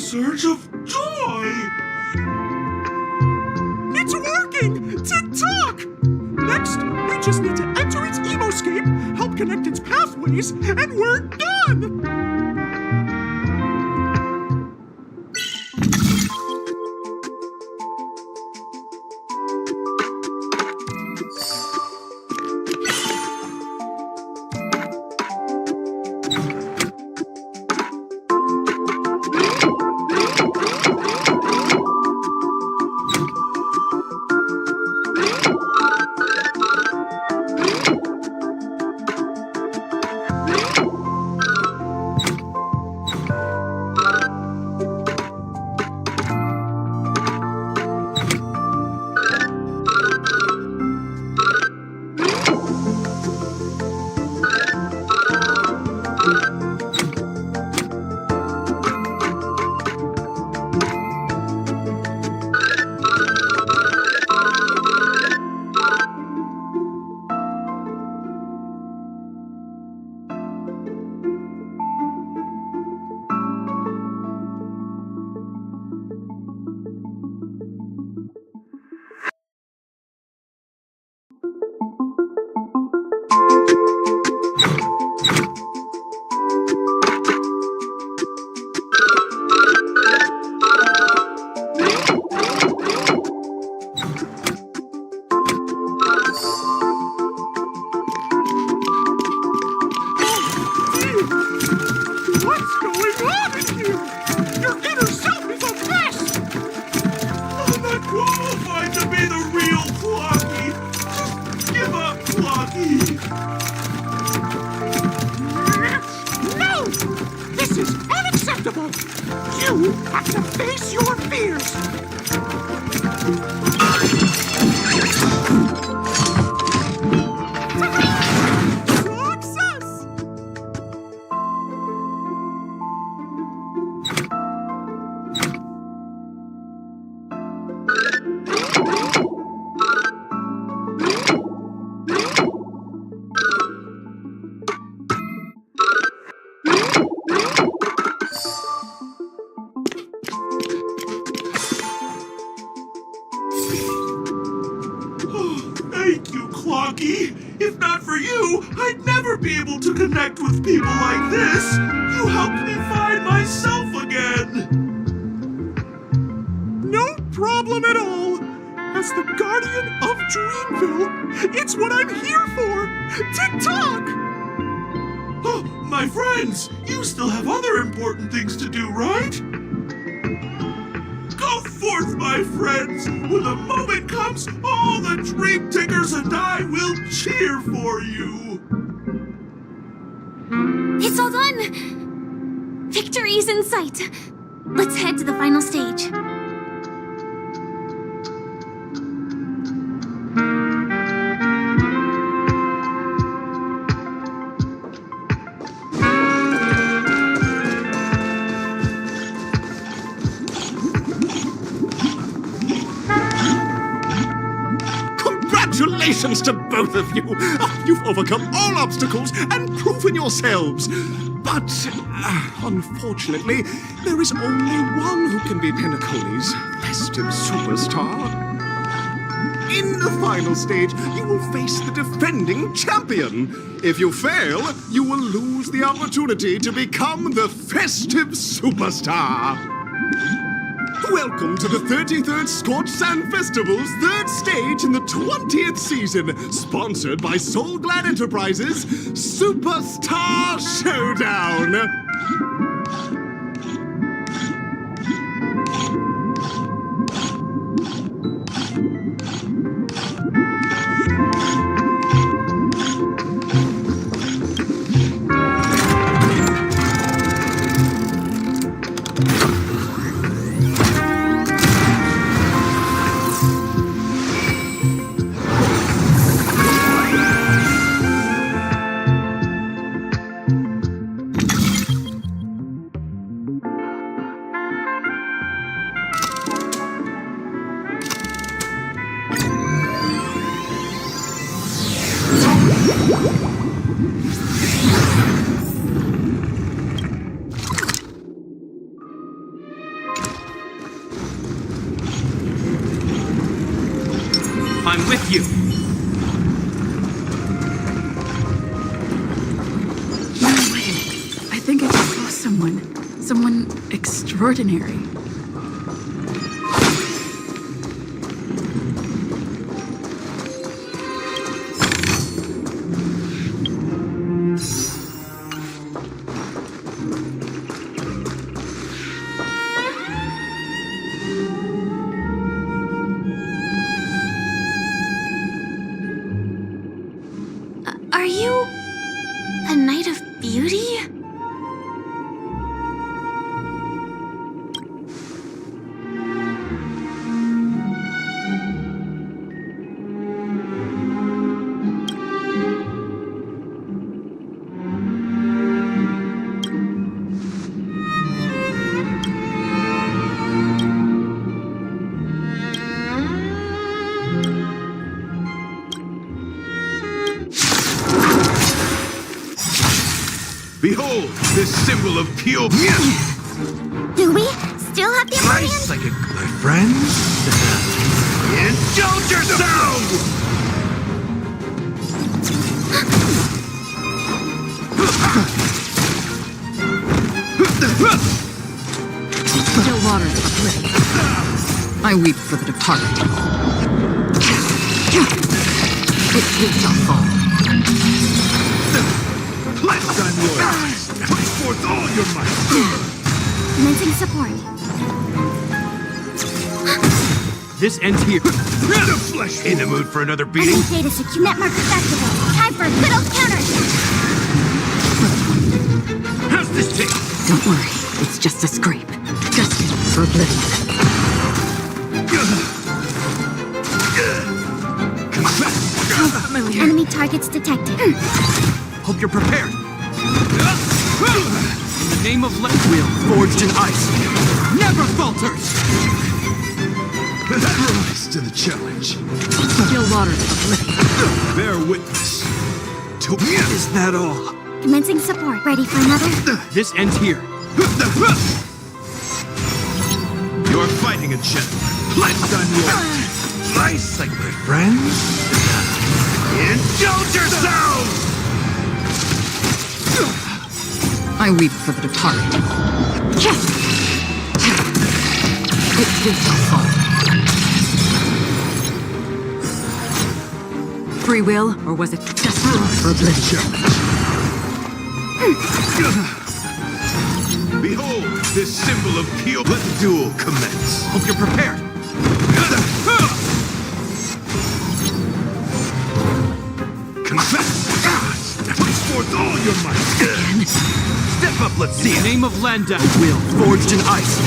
surge of joy! It's working! Tick-tock! Next, we just need to enter its emoscape, help connect its pathways, and we're done! No! This is unacceptable! You have to face your fears! Success! Thank you, Clocky. If not for you, I'd never be able to connect with people like this. You helped me find myself again. No problem at all. As the guardian of Dreamville, it's what I'm here for. Tick-tock! Oh, my friends, you still have other important things to do, right? Go forth, my friends! When the moment comes, all the Dream Tickers and I will cheer for you! It's all done! Victory's in sight! Let's head to the final stage. Congratulations to both of you! Oh, you've overcome all obstacles and proven yourselves! But, unfortunately, there is only one who can be Penacony's festive superstar. In the final stage, you will face the defending champion. If you fail, you will lose the opportunity to become the festive superstar. Welcome to the 33rd Scorched Sand Festival's third stage in the 20th season, sponsored by Soul Glad Enterprises Superstar Showdown. I'm with you. No way. I think I just saw someone. Someone extraordinary. Are you a knight of beauty? Behold, this symbol of pure... Do we still have the ability? Nice, like my friends. Indulge yourself! Still waters of oblivion. I weep for the departed. It too shall fall. Cleanse on yours! Put forth all your might! Commencing support. This ends here. The flesh! In the mood for another beating? Enemy data secure network activated. Time for a good old counter. How's this take? Don't worry, it's just a scrape. Just for oblivion. Enemy targets detected. Hope you're prepared. In the name of will forged in ice, never falters. Rise to the challenge. Still waters of oblivion. Bear witness. To Is that all? Commencing support. Ready for another? This ends here. You're fighting a gentleman. Cleanse on yours. Nice, like my friends. Indulge yourselves! I weep for the departed. It too shall fall. Free will, or was it destiny for oblivion? Behold, this symbol of pure... Let the duel commence. Hope you're prepared. Confess! Put forth all your might! Step up, let's see. In the name of Landa, will forged in ice,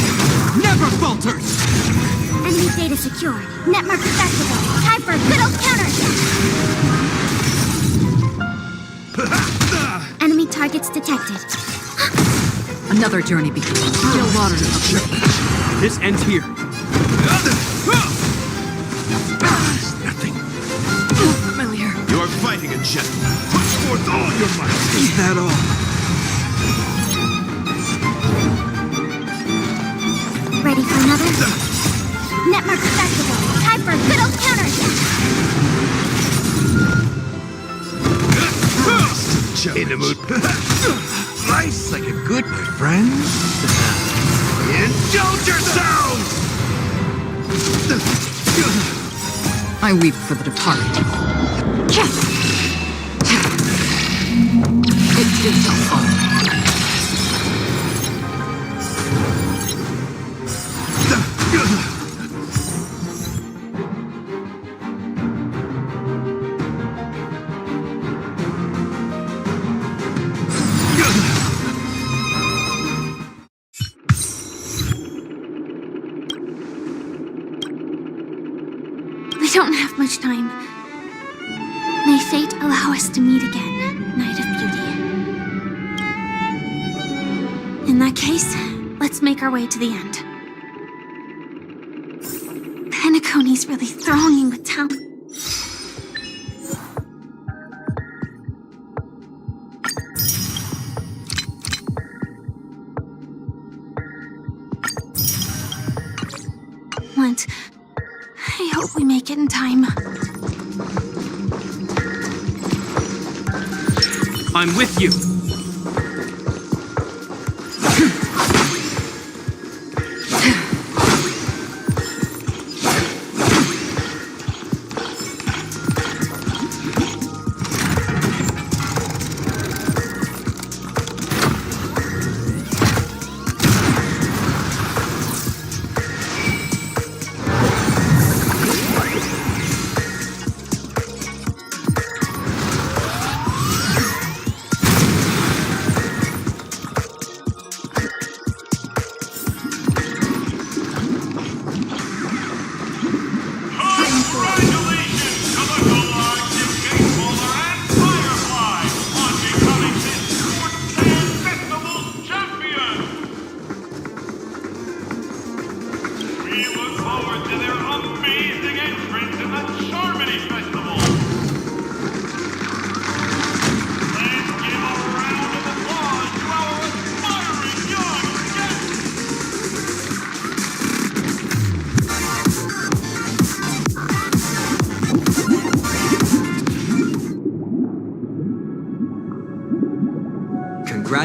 never falters. Enemy data secured. Network activated. Time for a good old counter. Enemy targets detected. Another journey begins. Still waters of oblivion. This ends here. Nothing. Familiar. You're fighting a gentleman. Put forth all your might. Is that all? Ready for another? Network activated. Time for a good old counter. In the mood. Nice, like a good my friends. Indulge yourselves! I weep for the departed. It too shall fall. We don't have much time. May fate allow us to meet again, Knight of Beauty. In that case, let's make our way to the end. Penacony's really thronging with talent. I hope we make it in time. I'm with you.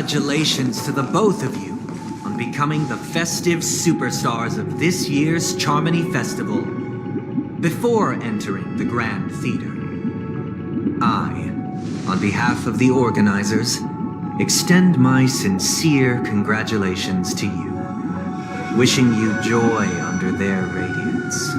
Congratulations to the both of you on becoming the festive superstars of this year's Charmony Festival. Before entering the Grand Theater, I, on behalf of the organizers, extend my sincere congratulations to you, wishing you joy under their radiance.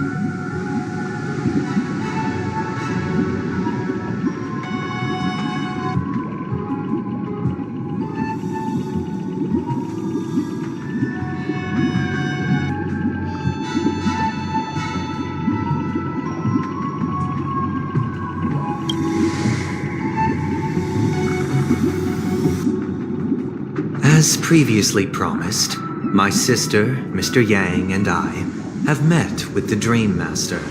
As previously promised, my sister, Mr. Yang, and I have met with the Dream Master.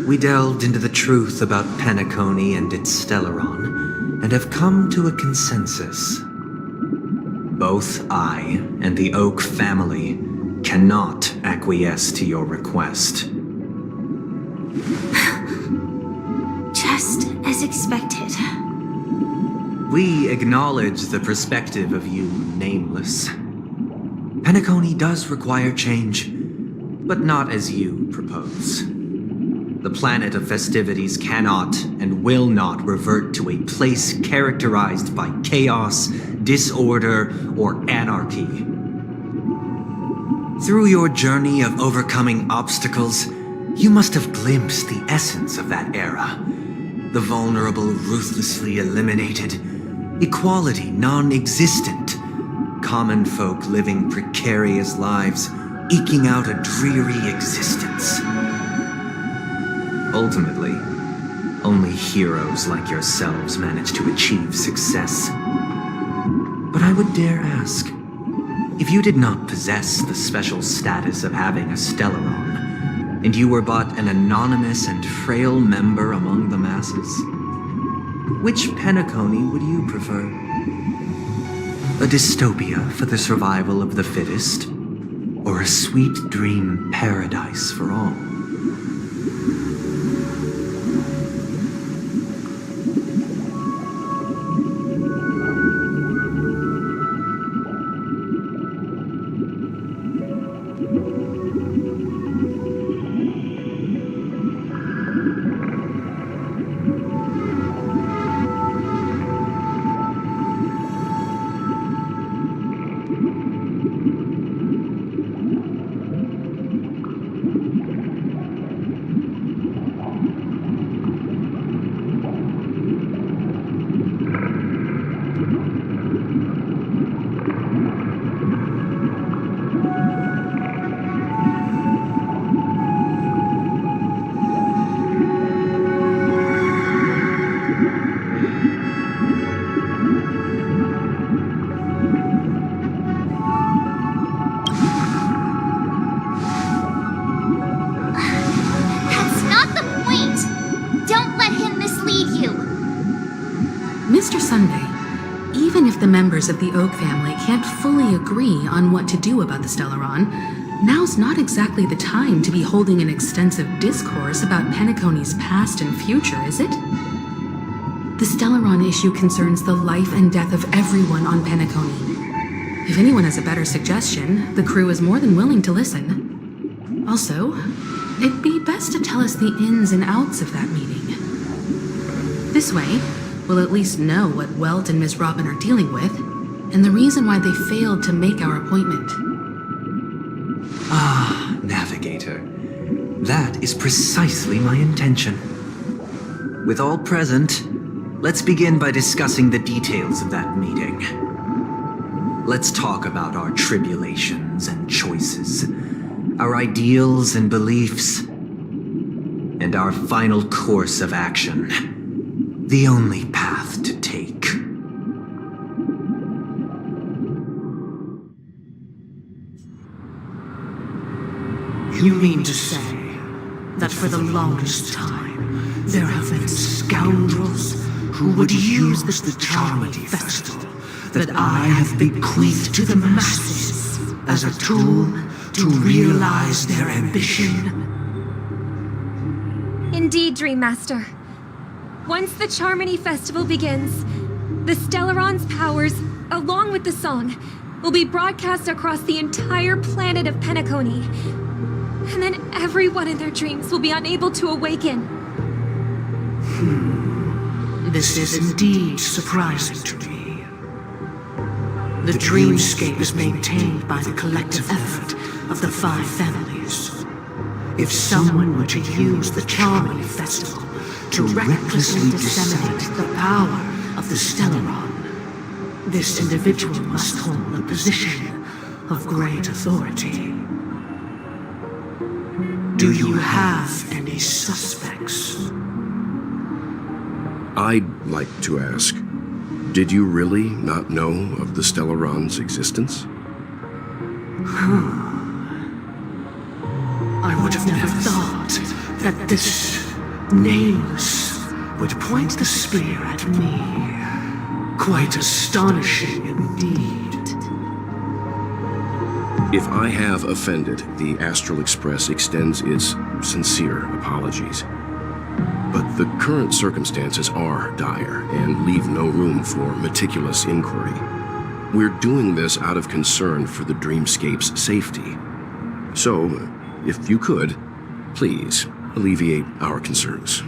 We delved into the truth about Penacony and its Stellaron, and have come to a consensus. Both I and the Oak family cannot acquiesce to your request. Just as expected. We acknowledge the perspective of you, Nameless. Penacony does require change, but not as you propose. The planet of festivities cannot and will not revert to a place characterized by chaos, disorder, or anarchy. Through your journey of overcoming obstacles, you must have glimpsed the essence of that era. The vulnerable ruthlessly eliminated, equality non-existent, common folk living precarious lives, eking out a dreary existence. Ultimately, only heroes like yourselves manage to achieve success. But I would dare ask, if you did not possess the special status of having a Stellaron, and you were but an anonymous and frail member among the masses, which Penacony would you prefer? A dystopia for the survival of the fittest, or a sweet dream paradise for all? Members of the Oak family can't fully agree on what to do about the Stellaron, now's not exactly the time to be holding an extensive discourse about Penacony's past and future, is it? The Stellaron issue concerns the life and death of everyone on Penacony. If anyone has a better suggestion, the crew is more than willing to listen. Also, it'd be best to tell us the ins and outs of that meeting. This way, we'll at least know what Welt and Ms. Robin are dealing with, and the reason why they failed to make our appointment. Ah, Navigator. That is precisely my intention. With all present, let's begin by discussing the details of that meeting. Let's talk about our tribulations and choices, our ideals and beliefs, and our final course of action. The only path to take. You mean to say that for the longest time, there have been scoundrels who would use the Charmony Festival that I have bequeathed to the masses as a tool to realize their ambition? Indeed, Dream Master. Once the Charmony Festival begins, the Stellaron's powers, along with the song, will be broadcast across the entire planet of Penacony. And then everyone in their dreams will be unable to awaken. This is indeed surprising to me. The dreamscape is maintained by the collective effort of the 5 families. If someone were to use the Charmony Festival to recklessly disseminate the power of the Stellaron, this individual must hold a position of great authority. Do you have any suspects? I'd like to ask, did you really not know of the Stellaron's existence? I would have never thought that this Nameless would point the spear at me. Quite astonishing indeed. If I have offended, the Astral Express extends its sincere apologies. But the current circumstances are dire and leave no room for meticulous inquiry. We're doing this out of concern for the Dreamscape's safety. So, if you could, please alleviate our concerns.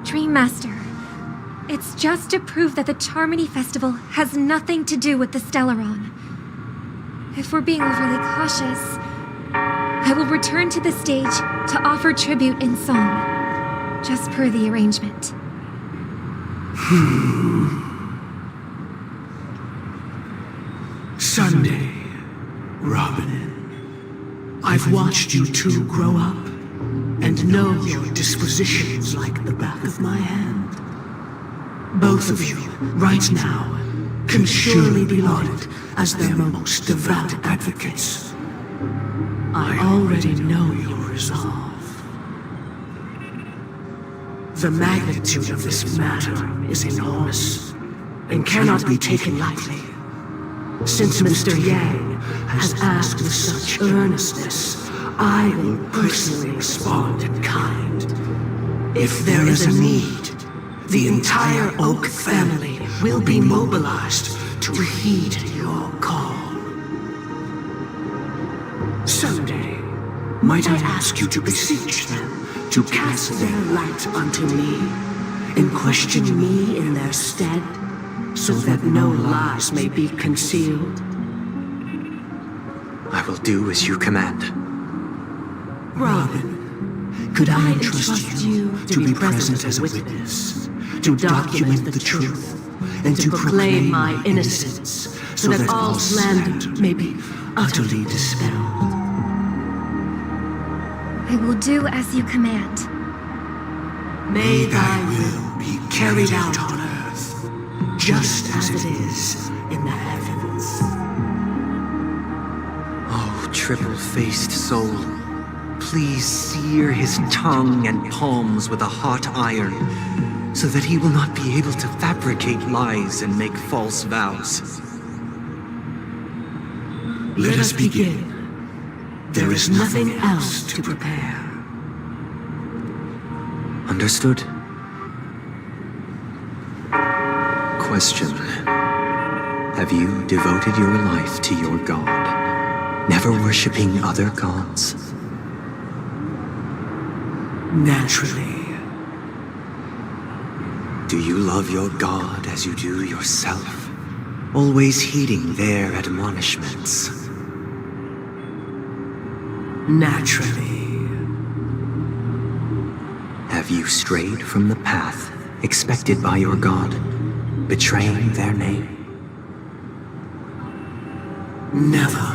Dream Master, it's just to prove that the Charmony Festival has nothing to do with the Stellaron. If we're being overly cautious, I will return to the stage to offer tribute in song, just per the arrangement. Sunday, Robin. I've watched you two grow up and know your dispositions like the back of my hand. Both of you, right now, can surely be lauded as their most devout advocates. I already know your resolve. The magnitude of this matter is enormous and cannot be taken lightly. Since Mr. Yang has asked with such earnestness, I will personally respond in kind. If there is a need, the entire Oak family will be mobilized to heed your call. Someday, might I ask you to beseech them to cast their light unto me and question me in their stead, so that no lies may be concealed? I will do as you command. Robin, could I entrust you to be present as a witness, to document the truth, and to proclaim my innocence, so that all slander may be utterly dispelled? I will do as you command. May thy will be carried out on earth, just as it is in the heavens. Oh, triple-faced soul, please sear his tongue and palms with a hot iron, so that he will not be able to fabricate lies and make false vows. Let us begin. There is nothing else to prepare. Understood? question. Have you devoted your life to your god, never worshipping other gods? Naturally. Do you love your god as you do yourself, always heeding their admonishments? Naturally. Have you strayed from the path expected by your god, betraying their name? Never.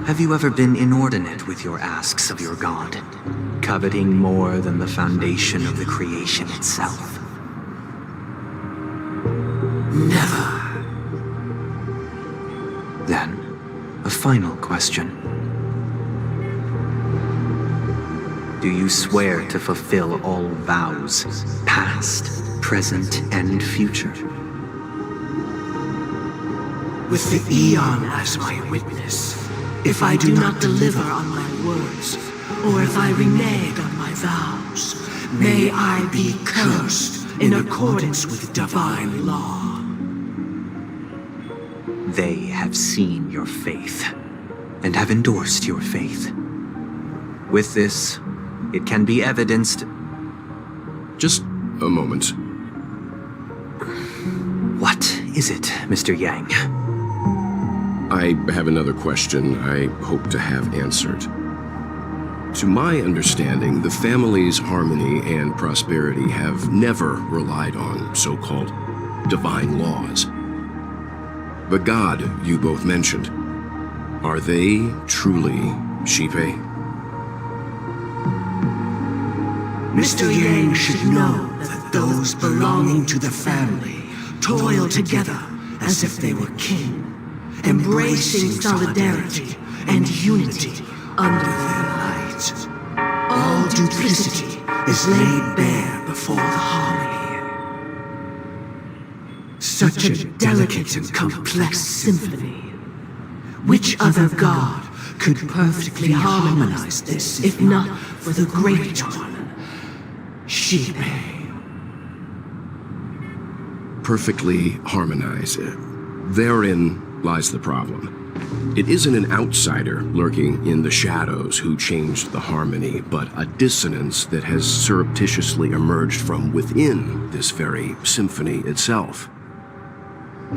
Have you ever been inordinate with your asks of your god, coveting more than the foundation of the creation itself? Never. Then, a final question. Do you swear to fulfill all vows, past, present, and future? With the Eon as my witness, if I do not deliver on my words, or if I renege on my vows, may I be cursed in accordance with divine law. They have seen your faith, and have endorsed your faith. With this, it can be evidenced... Just a moment. What is it, Mr. Yang? I have another question I hope to have answered. To my understanding, the family's harmony and prosperity have never relied on so-called divine laws. The god you both mentioned, are they truly Shipe? Mr. Yang should know that those belonging to the family toil together as if they were kin, embracing solidarity and unity under their light. All duplicity is laid bare before the harmony. Such a delicate and complex symphony. Which other god could perfectly harmonize this if not for the great one, Shipe? Perfectly harmonize. Therein lies the problem. It isn't an outsider lurking in the shadows who changed the harmony, but a dissonance that has surreptitiously emerged from within this very symphony itself.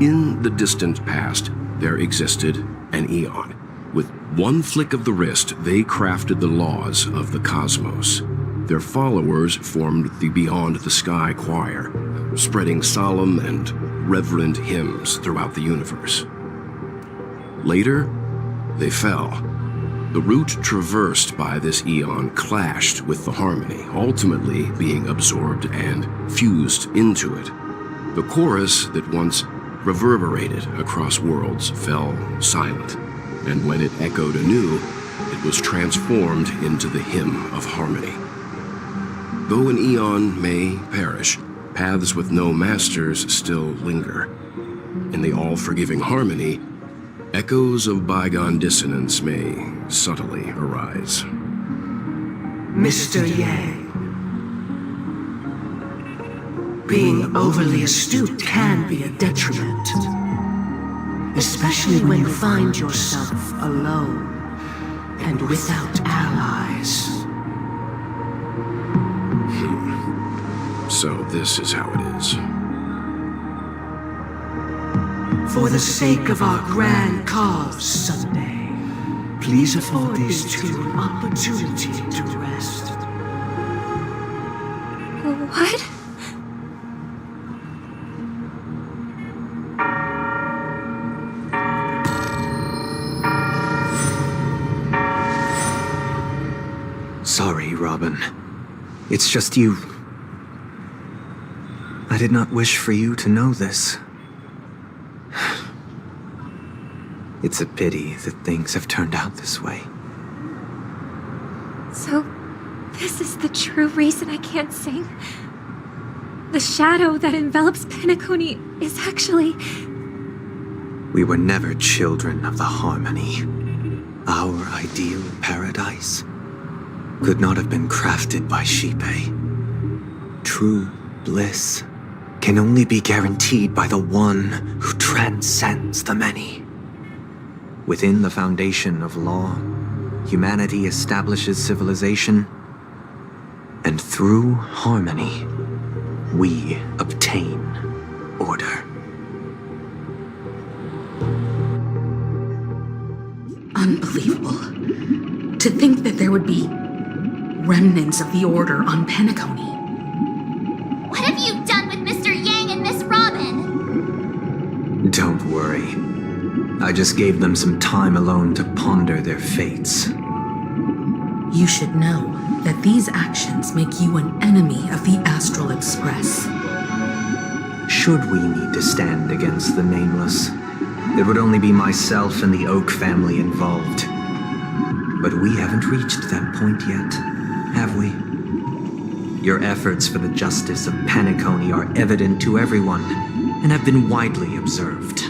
In the distant past, there existed an Eon. With one flick of the wrist, they crafted the laws of the cosmos. Their followers formed the Beyond the Sky Choir, spreading solemn and reverent hymns throughout the universe. Later, they fell. The route traversed by this Eon clashed with the harmony, ultimately being absorbed and fused into it. The chorus that once reverberated across worlds fell silent, and when it echoed anew, it was transformed into the hymn of harmony. Though an Eon may perish, paths with no masters still linger. In the all-forgiving harmony, echoes of bygone dissonance may subtly arise. Mr. Yang, being overly astute can be a detriment, especially when you find yourself alone and without allies. So this is how it is. For the sake of our grand cause someday, please afford these two an opportunity to rest. What? Sorry, Robin. It's just you. I did not wish for you to know this. It's a pity that things have turned out this way. So, this is the true reason I can't sing? The shadow that envelops Penacony is actually... We were never children of the harmony. Our ideal paradise could not have been crafted by Shipe. True bliss can only be guaranteed by the one who transcends the many. Within the foundation of law, humanity establishes civilization, and through harmony, we obtain order. Unbelievable. To think that there would be remnants of the Order on Penacony. What have you done with Mr. Yang and Miss Robin? Don't worry. I just gave them some time alone to ponder their fates. You should know that these actions make you an enemy of the Astral Express. Should we need to stand against the Nameless, it would only be myself and the Oak family involved. But we haven't reached that point yet, have we? Your efforts for the justice of Penacony are evident to everyone, and have been widely observed.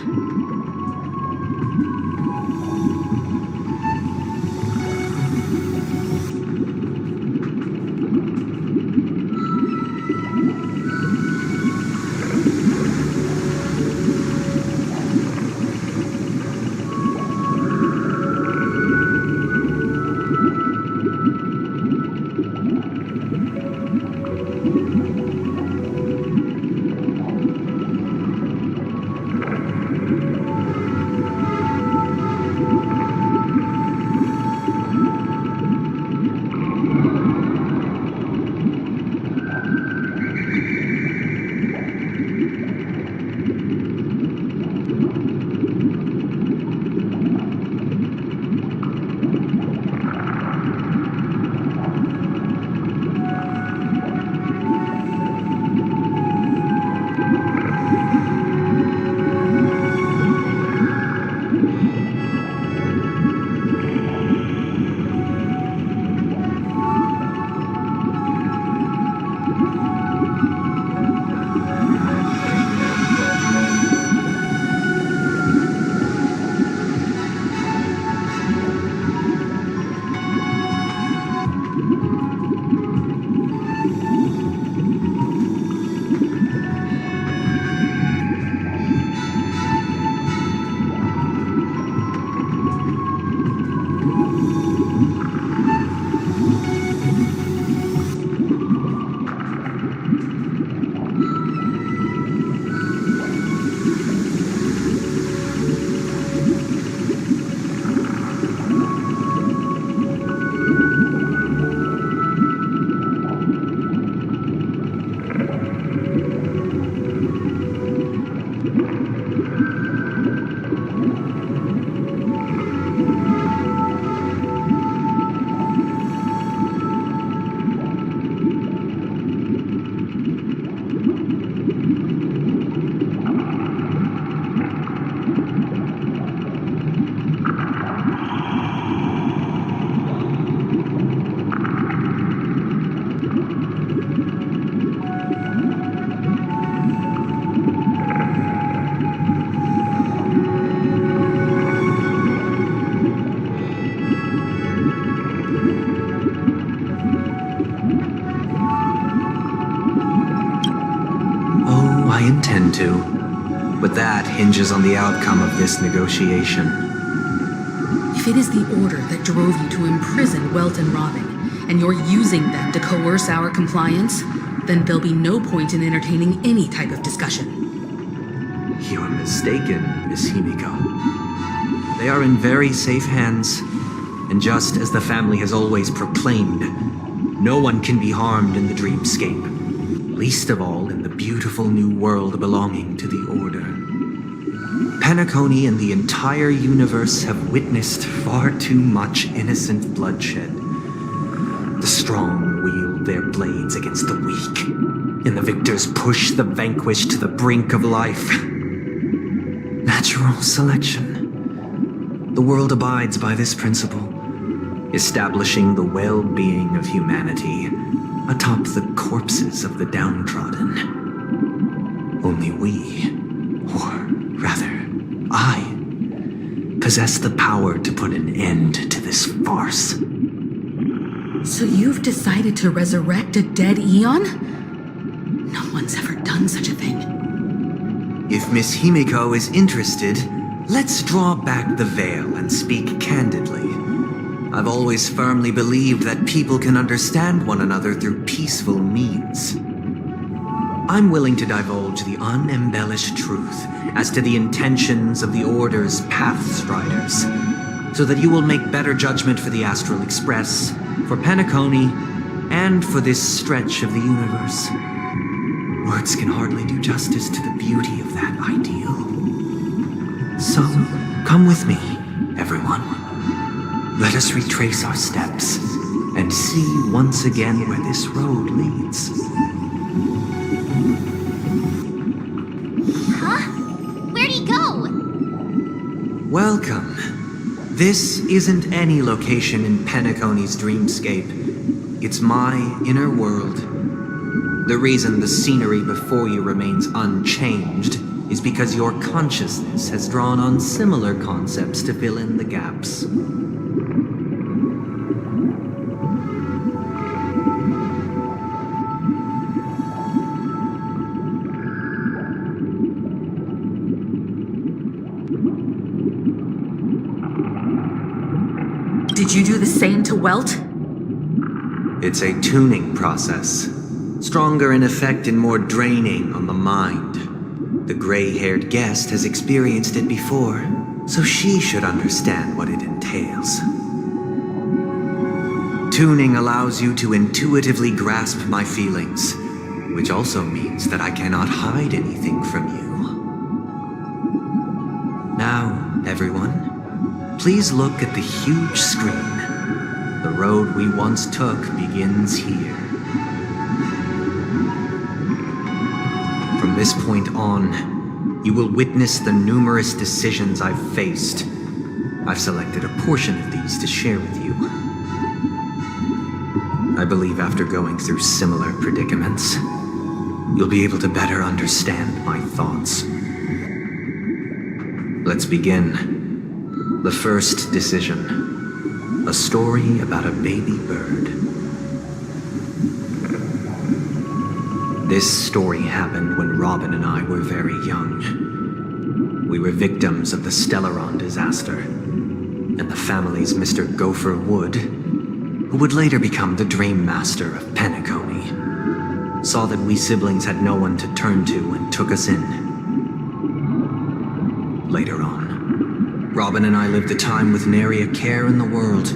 I intend to, but that hinges on the outcome of this negotiation. If it is the Order that drove you to imprison Welt and Robin, and you're using them to coerce our compliance, then there'll be no point in entertaining any type of discussion. You're mistaken, Miss Himiko. They are in very safe hands, and just as the family has always proclaimed, no one can be harmed in the dreamscape, least of all in the beautiful new world belonging to the Order. Penacony and the entire universe have witnessed far too much innocent bloodshed. The strong wield their blades against the weak, and the victors push the vanquished to the brink of life. Natural selection. The world abides by this principle, establishing the well-being of humanity atop the corpses of the downtrodden. Only we, or rather, I, possess the power to put an end to this farce. So you've decided to resurrect a dead Eon? No one's ever done such a thing. If Miss Himiko is interested, let's draw back the veil and speak candidly. I've always firmly believed that people can understand one another through peaceful means. I'm willing to divulge the unembellished truth as to the intentions of the Order's Pathstriders, so that you will make better judgment for the Astral Express, for Penacony, and for this stretch of the universe. Words can hardly do justice to the beauty of that ideal. So, come with me, everyone. Let us retrace our steps and see once again where this road leads. Huh? Where'd he go? Welcome. This isn't any location in Penacony's dreamscape. It's my inner world. The reason the scenery before you remains unchanged is because your consciousness has drawn on similar concepts to fill in the gaps. Did you do the same to Welt? It's a tuning process. Stronger in effect and more draining on the mind. The gray-haired guest has experienced it before, so she should understand what it entails. Tuning allows you to intuitively grasp my feelings, which also means that I cannot hide anything from you. Now, everyone, please look at the huge screen. The road we once took begins here. From this point on, you will witness the numerous decisions I've faced. I've selected a portion of these to share with you. I believe after going through similar predicaments, you'll be able to better understand my thoughts. Let's begin. The first decision. A story about a baby bird. This story happened when Robin and I were very young. We were victims of the Stellaron disaster, and the family's Mr. Gopher Wood, who would later become the Dream Master of Penacony, saw that we siblings had no one to turn to and took us in. Later on, Robin and I lived a time with nary a care in the world.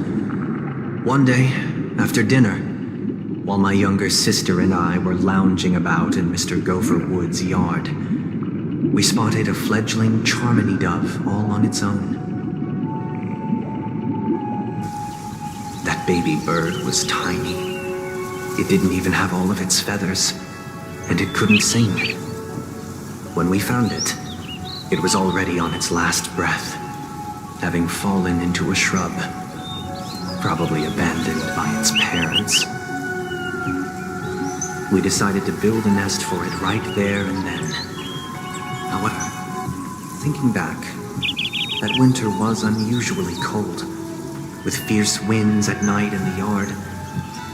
One day, after dinner, while my younger sister and I were lounging about in Mr. Gopher Wood's yard, we spotted a fledgling Charmony dove all on its own. That baby bird was tiny. It didn't even have all of its feathers, and it couldn't sing. When we found it, it was already on its last breath, having fallen into a shrub, probably abandoned by its parents. We decided to build a nest for it right there and then. However, thinking back, that winter was unusually cold, with fierce winds at night in the yard,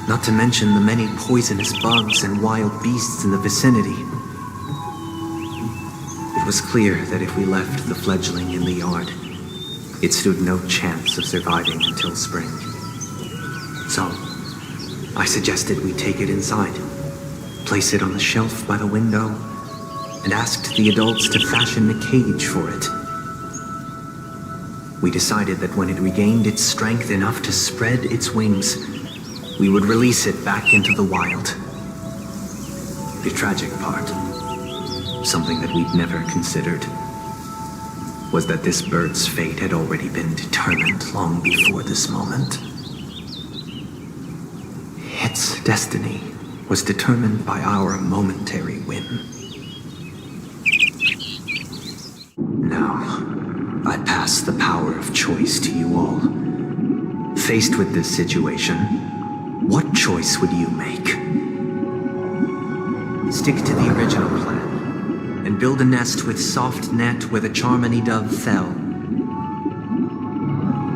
not to mention the many poisonous bugs and wild beasts in the vicinity. It was clear that if we left the fledgling in the yard, it stood no chance of surviving until spring. So, I suggested we take it inside, place it on the shelf by the window, and asked the adults to fashion a cage for it. We decided that when it regained its strength enough to spread its wings, we would release it back into the wild. The tragic part, something that we'd never considered, was that this bird's fate had already been determined long before this moment. Its destiny was determined by our momentary whim. Now, I pass the power of choice to you all. Faced with this situation, what choice would you make? Stick to the original plan and build a nest with soft net where the Charmony dove fell.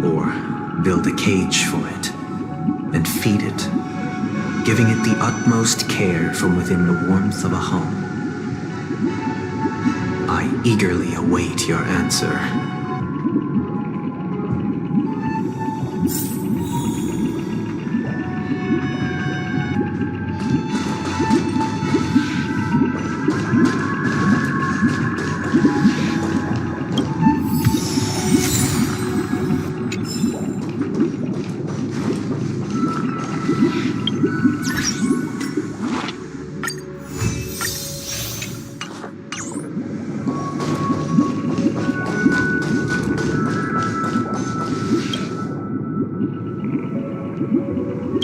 Or build a cage for it and feed it giving it the utmost care from within the warmth of a home. I eagerly await your answer.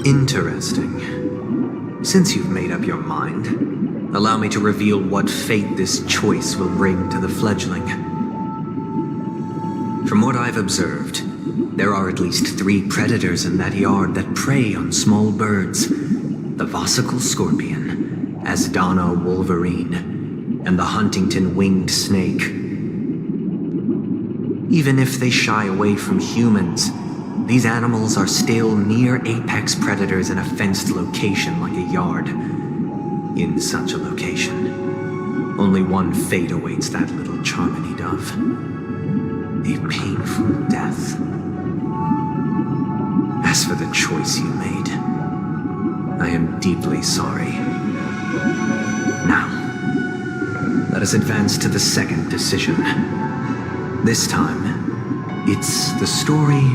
Interesting. Since you've made up your mind, allow me to reveal what fate this choice will bring to the fledgling. From what I've observed, there are at least 3 predators in that yard that prey on small birds. The Vossicle scorpion, Asdana wolverine, and the Huntington winged snake. Even if they shy away from humans, these animals are still near apex predators in a fenced location like a yard. In such a location, only one fate awaits that little Charmony dove. A painful death. As for the choice you made, I am deeply sorry. Now, let us advance to the second decision. This time, it's the story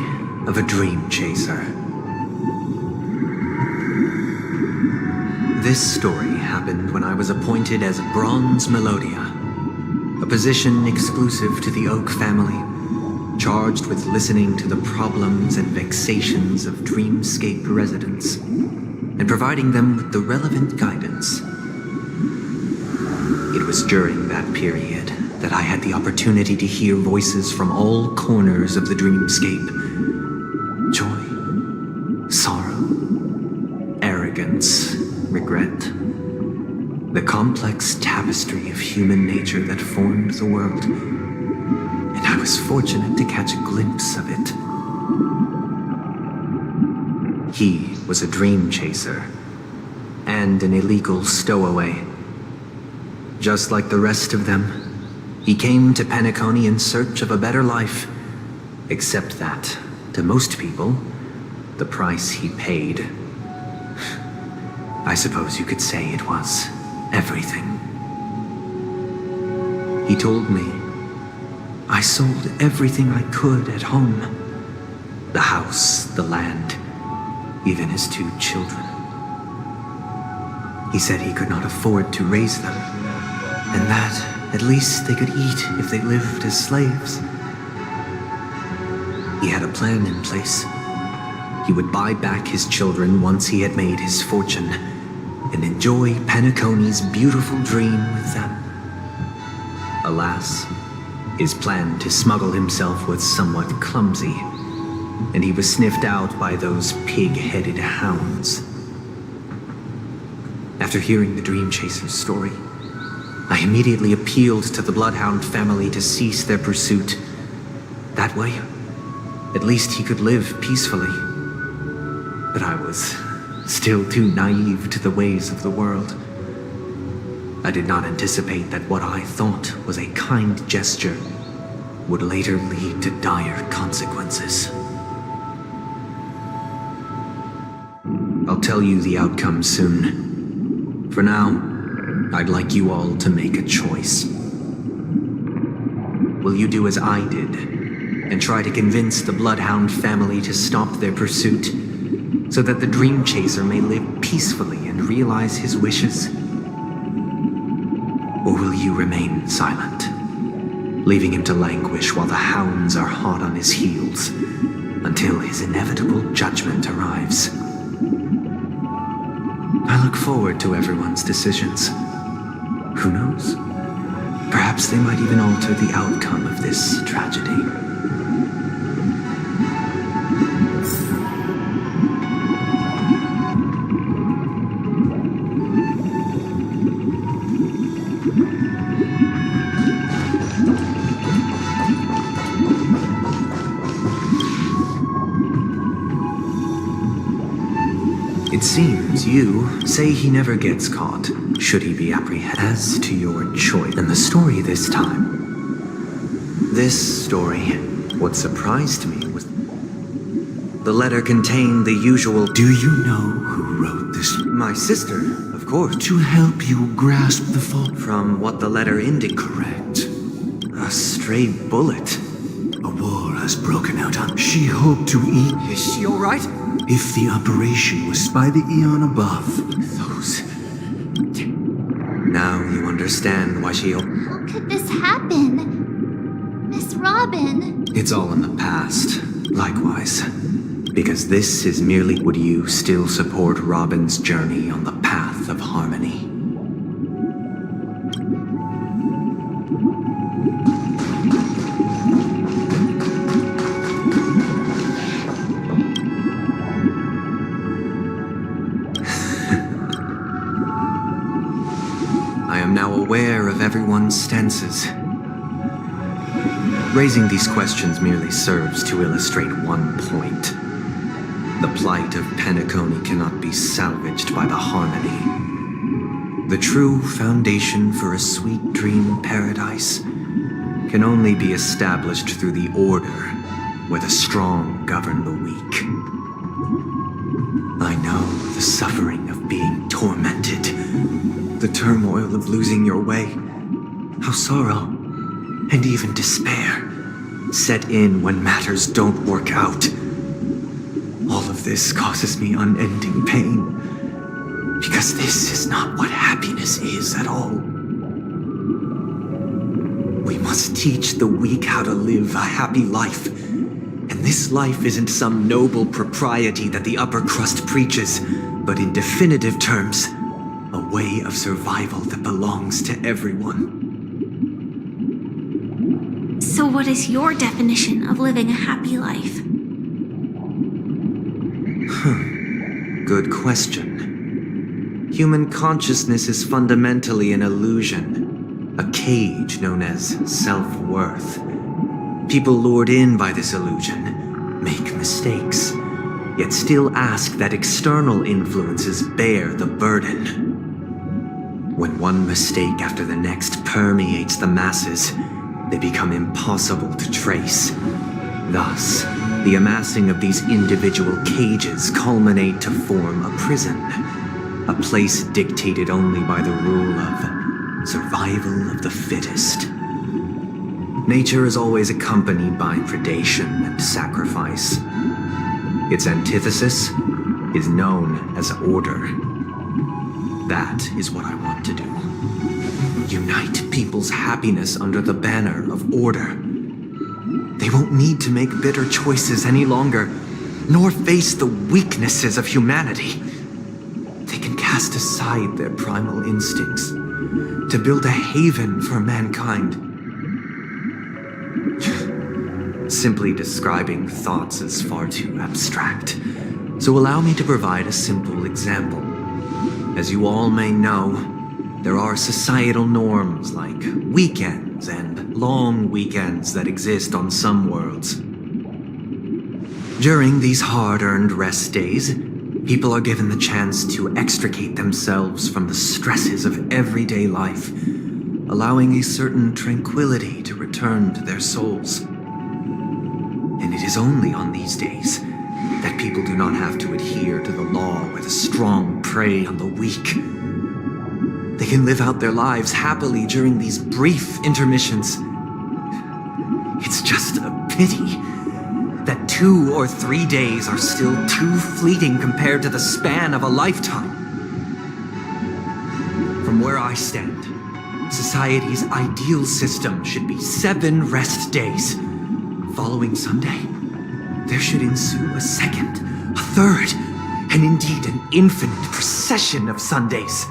of a dream chaser. This story happened when I was appointed as Bronze Melodia, a position exclusive to the Oak family, charged with listening to the problems and vexations of Dreamscape residents, and providing them with the relevant guidance. It was during that period that I had the opportunity to hear voices from all corners of the Dreamscape. Joy, sorrow, arrogance, regret. The complex tapestry of human nature that formed the world. And I was fortunate to catch a glimpse of it. He was a dream chaser and an illegal stowaway. Just like the rest of them, he came to Penacony in search of a better life, except that, to most people, the price he paid, I suppose you could say it was everything. He told me I sold everything I could at home. The house, the land, even his 2 children. He said he could not afford to raise them, and that at least they could eat if they lived as slaves. He had a plan in place. He would buy back his children once he had made his fortune, and enjoy Penacony's beautiful dream with them. Alas, his plan to smuggle himself was somewhat clumsy, and he was sniffed out by those pig-headed hounds. After hearing the Dream Chaser's story, I immediately appealed to the Bloodhound family to cease their pursuit. That way, at least he could live peacefully. But I was still too naive to the ways of the world. I did not anticipate that what I thought was a kind gesture would later lead to dire consequences. I'll tell you the outcome soon. For now, I'd like you all to make a choice. Will you do as I did and try to convince the Bloodhound family to stop their pursuit so that the Dream Chaser may live peacefully and realize his wishes? Or will you remain silent, leaving him to languish while the hounds are hot on his heels until his inevitable judgment arrives? I look forward to everyone's decisions. Who knows? Perhaps they might even alter the outcome of this tragedy. It seems You say he never gets caught, should he be apprehended. As to your choice and the story this time. This story, what surprised me was the letter contained the usual... Do you know who wrote this? My sister, of course. To help you grasp the fault. From what the letter indicated. Correct. A stray bullet. A war has broken out on... She hoped to eat... Is she alright? If the operation was by the eon above. Those... Now you understand why she... How could this happen? Miss Robin. It's all in the past. Likewise. Because this is merely... Would you still support Robin's journey on the path of harmony? I am now aware of everyone's stances. Raising these questions merely serves to illustrate one point. The plight of Penacony cannot be salvaged by the harmony. The true foundation for a sweet dream paradise can only be established through the order where the strong govern the weak. I know the suffering of being tormented, the turmoil of losing your way, how sorrow and even despair set in when matters don't work out. All of this causes me unending pain, because this is not what happiness is at all. We must teach the weak how to live a happy life, and this life isn't some noble propriety that the upper crust preaches, but in definitive terms, a way of survival that belongs to everyone. So what is your definition of living a happy life? Good question. Human consciousness is fundamentally an illusion, a cage known as self-worth. People lured in by this illusion make mistakes, yet still ask that external influences bear the burden. When one mistake after the next permeates the masses, they become impossible to trace. Thus, the amassing of these individual cages culminate to form a prison, a place dictated only by the rule of survival of the fittest. Nature is always accompanied by predation and sacrifice. Its antithesis is known as order. That is what I want to do. Unite people's happiness under the banner of order. They won't need to make bitter choices any longer, nor face the weaknesses of humanity. They can cast aside their primal instincts to build a haven for mankind. Simply describing thoughts is far too abstract, so allow me to provide a simple example. As you all may know, there are societal norms like weekends and long weekends that exist on some worlds. During these hard-earned rest days, people are given the chance to extricate themselves from the stresses of everyday life, allowing a certain tranquility to return to their souls. And it is only on these days that people do not have to adhere to the law where the strong prey on the weak. They can live out their lives happily during these brief intermissions. It's just a pity that 2 or 3 days are still too fleeting compared to the span of a lifetime. From where I stand, society's ideal system should be 7 rest days. Following Sunday, there should ensue a second, a third, and indeed an infinite procession of Sundays.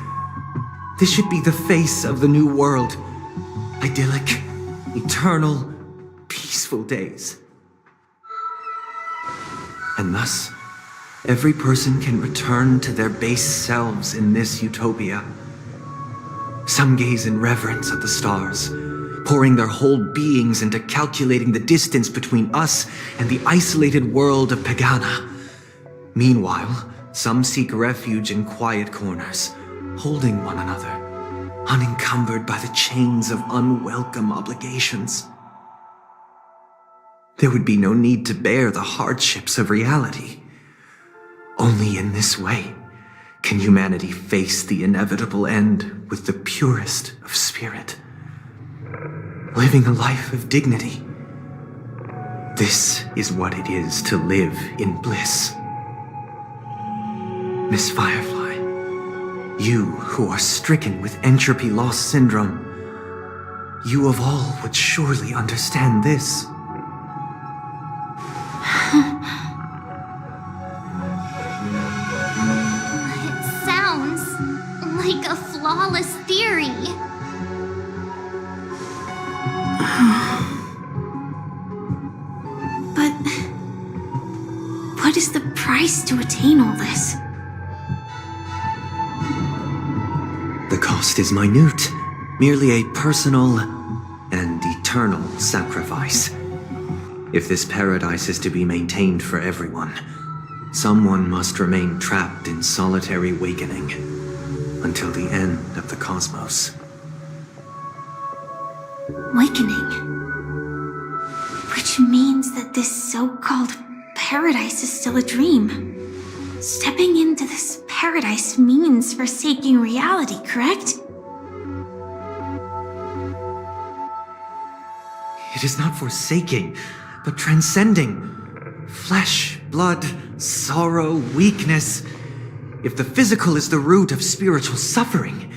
This should be the face of the new world. Idyllic, eternal, peaceful days. And thus, every person can return to their base selves in this utopia. Some gaze in reverence at the stars, pouring their whole beings into calculating the distance between us and the isolated world of Pagana. Meanwhile, Some seek refuge in quiet corners, holding one another, unencumbered by the chains of unwelcome obligations. There would be no need to bear the hardships of reality. Only in this way can humanity face the inevitable end with the purest of spirit, living a life of dignity. This is what it is to live in bliss. Miss Firefly, you who are stricken with entropy loss syndrome, you of all would surely understand this. It sounds like a flawless theory. But what is the price to attain all this? The cost is minute, merely a personal and eternal sacrifice. If this paradise is to be maintained for everyone, someone must remain trapped in solitary awakening until the end of the cosmos. Awakening. Which means that this so-called paradise is still a dream. Stepping into this paradise means forsaking reality, correct? It is not forsaking, but transcending. Flesh, blood, sorrow, weakness. If the physical is the root of spiritual suffering,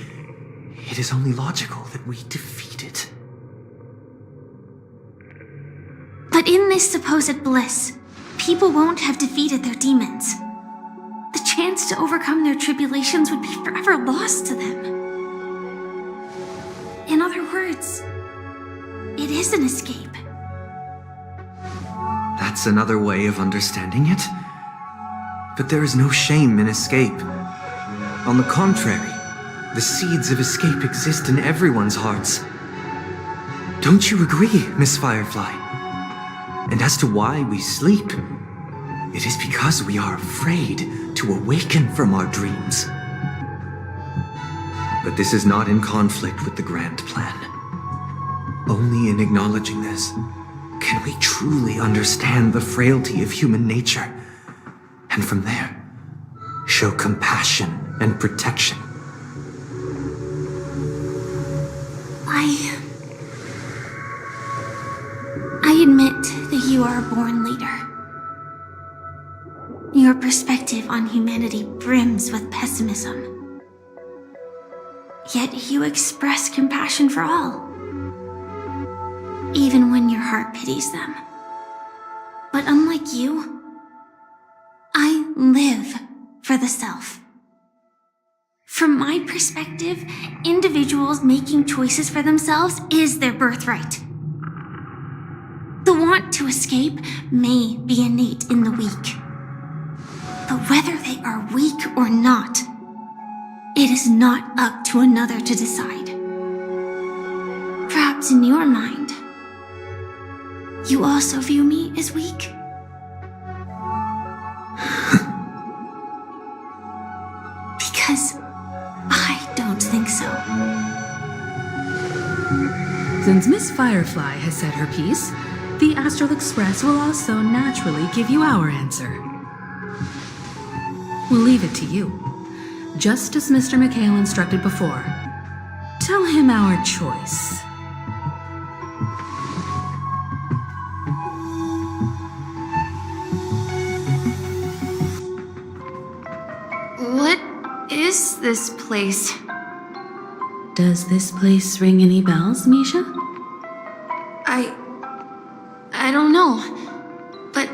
it is only logical that we defeat it. But in this supposed bliss, people won't have defeated their demons. The chance to overcome their tribulations would be forever lost to them. In other words, it is an escape. That's another way of understanding it. But there is no shame in escape. On the contrary, the seeds of escape exist in everyone's hearts. Don't you agree, Miss Firefly? And as to why we sleep, it is because we are afraid to awaken from our dreams. But this is not in conflict with the grand plan. Only in acknowledging this can we truly understand the frailty of human nature, and from there, show compassion and protection. I admit that you are a born leader. Your perspective on humanity brims with pessimism. Yet you express compassion for all, even when your heart pities them. But unlike you, I live for the self. From my perspective, individuals making choices for themselves is their birthright. The want to escape may be innate in the weak. But whether they are weak or not, it is not up to another to decide. Perhaps in your mind, you also view me as weak? Because I don't think so. Since Miss Firefly has said her piece, the Astral Express will also naturally give you our answer. We'll leave it to you. Just as Mr. McHale instructed before. Tell him our choice. What is this place? Does this place ring any bells, Misha? I don't know, but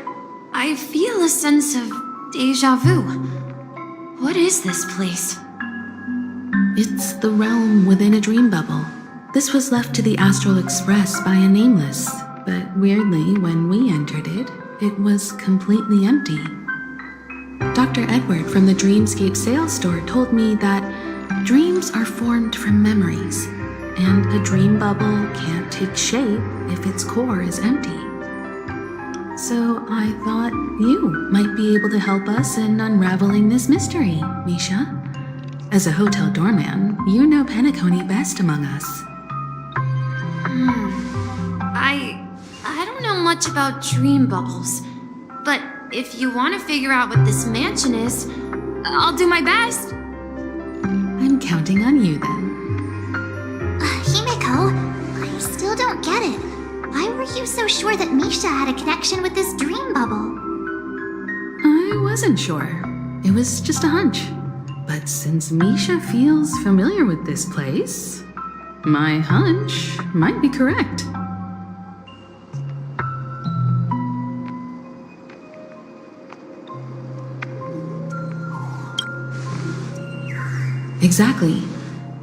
I feel a sense of deja vu. What is this place? It's the realm within a dream bubble. This was left to the Astral Express by a nameless, but weirdly, when we entered it, it was completely empty. Dr. Edward from the Dreamscape sales store told me that dreams are formed from memories, and a dream bubble can't take shape if its core is empty. So I thought you might be able to help us in unraveling this mystery, Misha. As a hotel doorman, you know Penacony best among us. I don't know much about dream bubbles, but if you want to figure out what this mansion is, I'll do my best. I'm counting on you then. Himeko, I still don't get it. Why were you so sure that Misha had a connection with this dream bubble? I wasn't sure. It was just a hunch. But since Misha feels familiar with this place, my hunch might be correct. Exactly.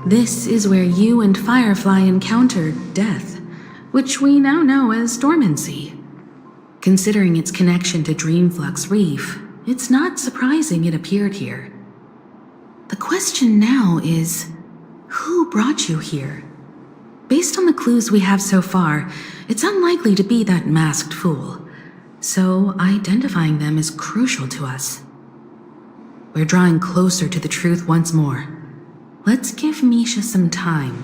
This is where you and Firefly encountered death, which we now know as dormancy. Considering its connection to Dreamflux Reef, it's not surprising it appeared here. The question now is, who brought you here? Based on the clues we have so far, it's unlikely to be that masked fool, so identifying them is crucial to us. We're drawing closer to the truth once more. Let's give Misha some time,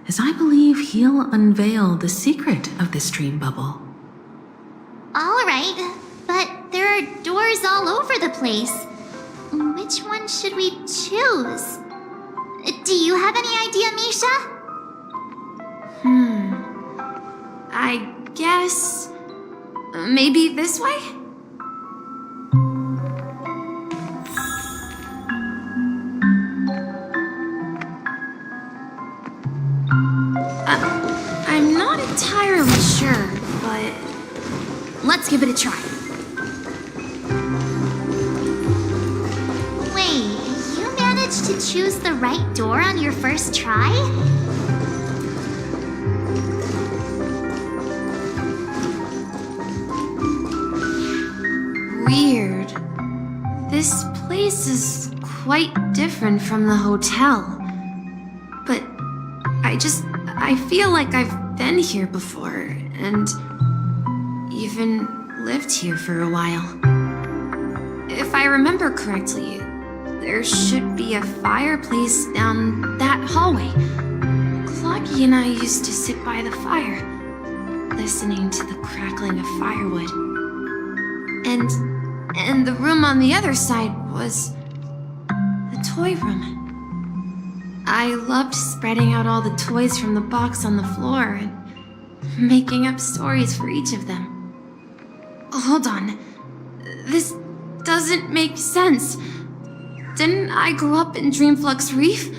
as I believe he'll unveil the secret of this dream bubble. All right, but there are doors all over the place. Which one should we choose? Do you have any idea, Misha? I guess... maybe this way? I'm not entirely sure, but let's give it a try. Wait, you managed to choose the right door on your first try? Weird. This place is quite different from the hotel. But I feel like I've been here before, and even lived here for a while. If I remember correctly, there should be a fireplace down that hallway. Clocky and I used to sit by the fire, listening to the crackling of firewood. And the room on the other side was the toy room. I loved spreading out all the toys from the box on the floor and making up stories for each of them. Hold on. This doesn't make sense. Didn't I grow up in Dreamflux Reef?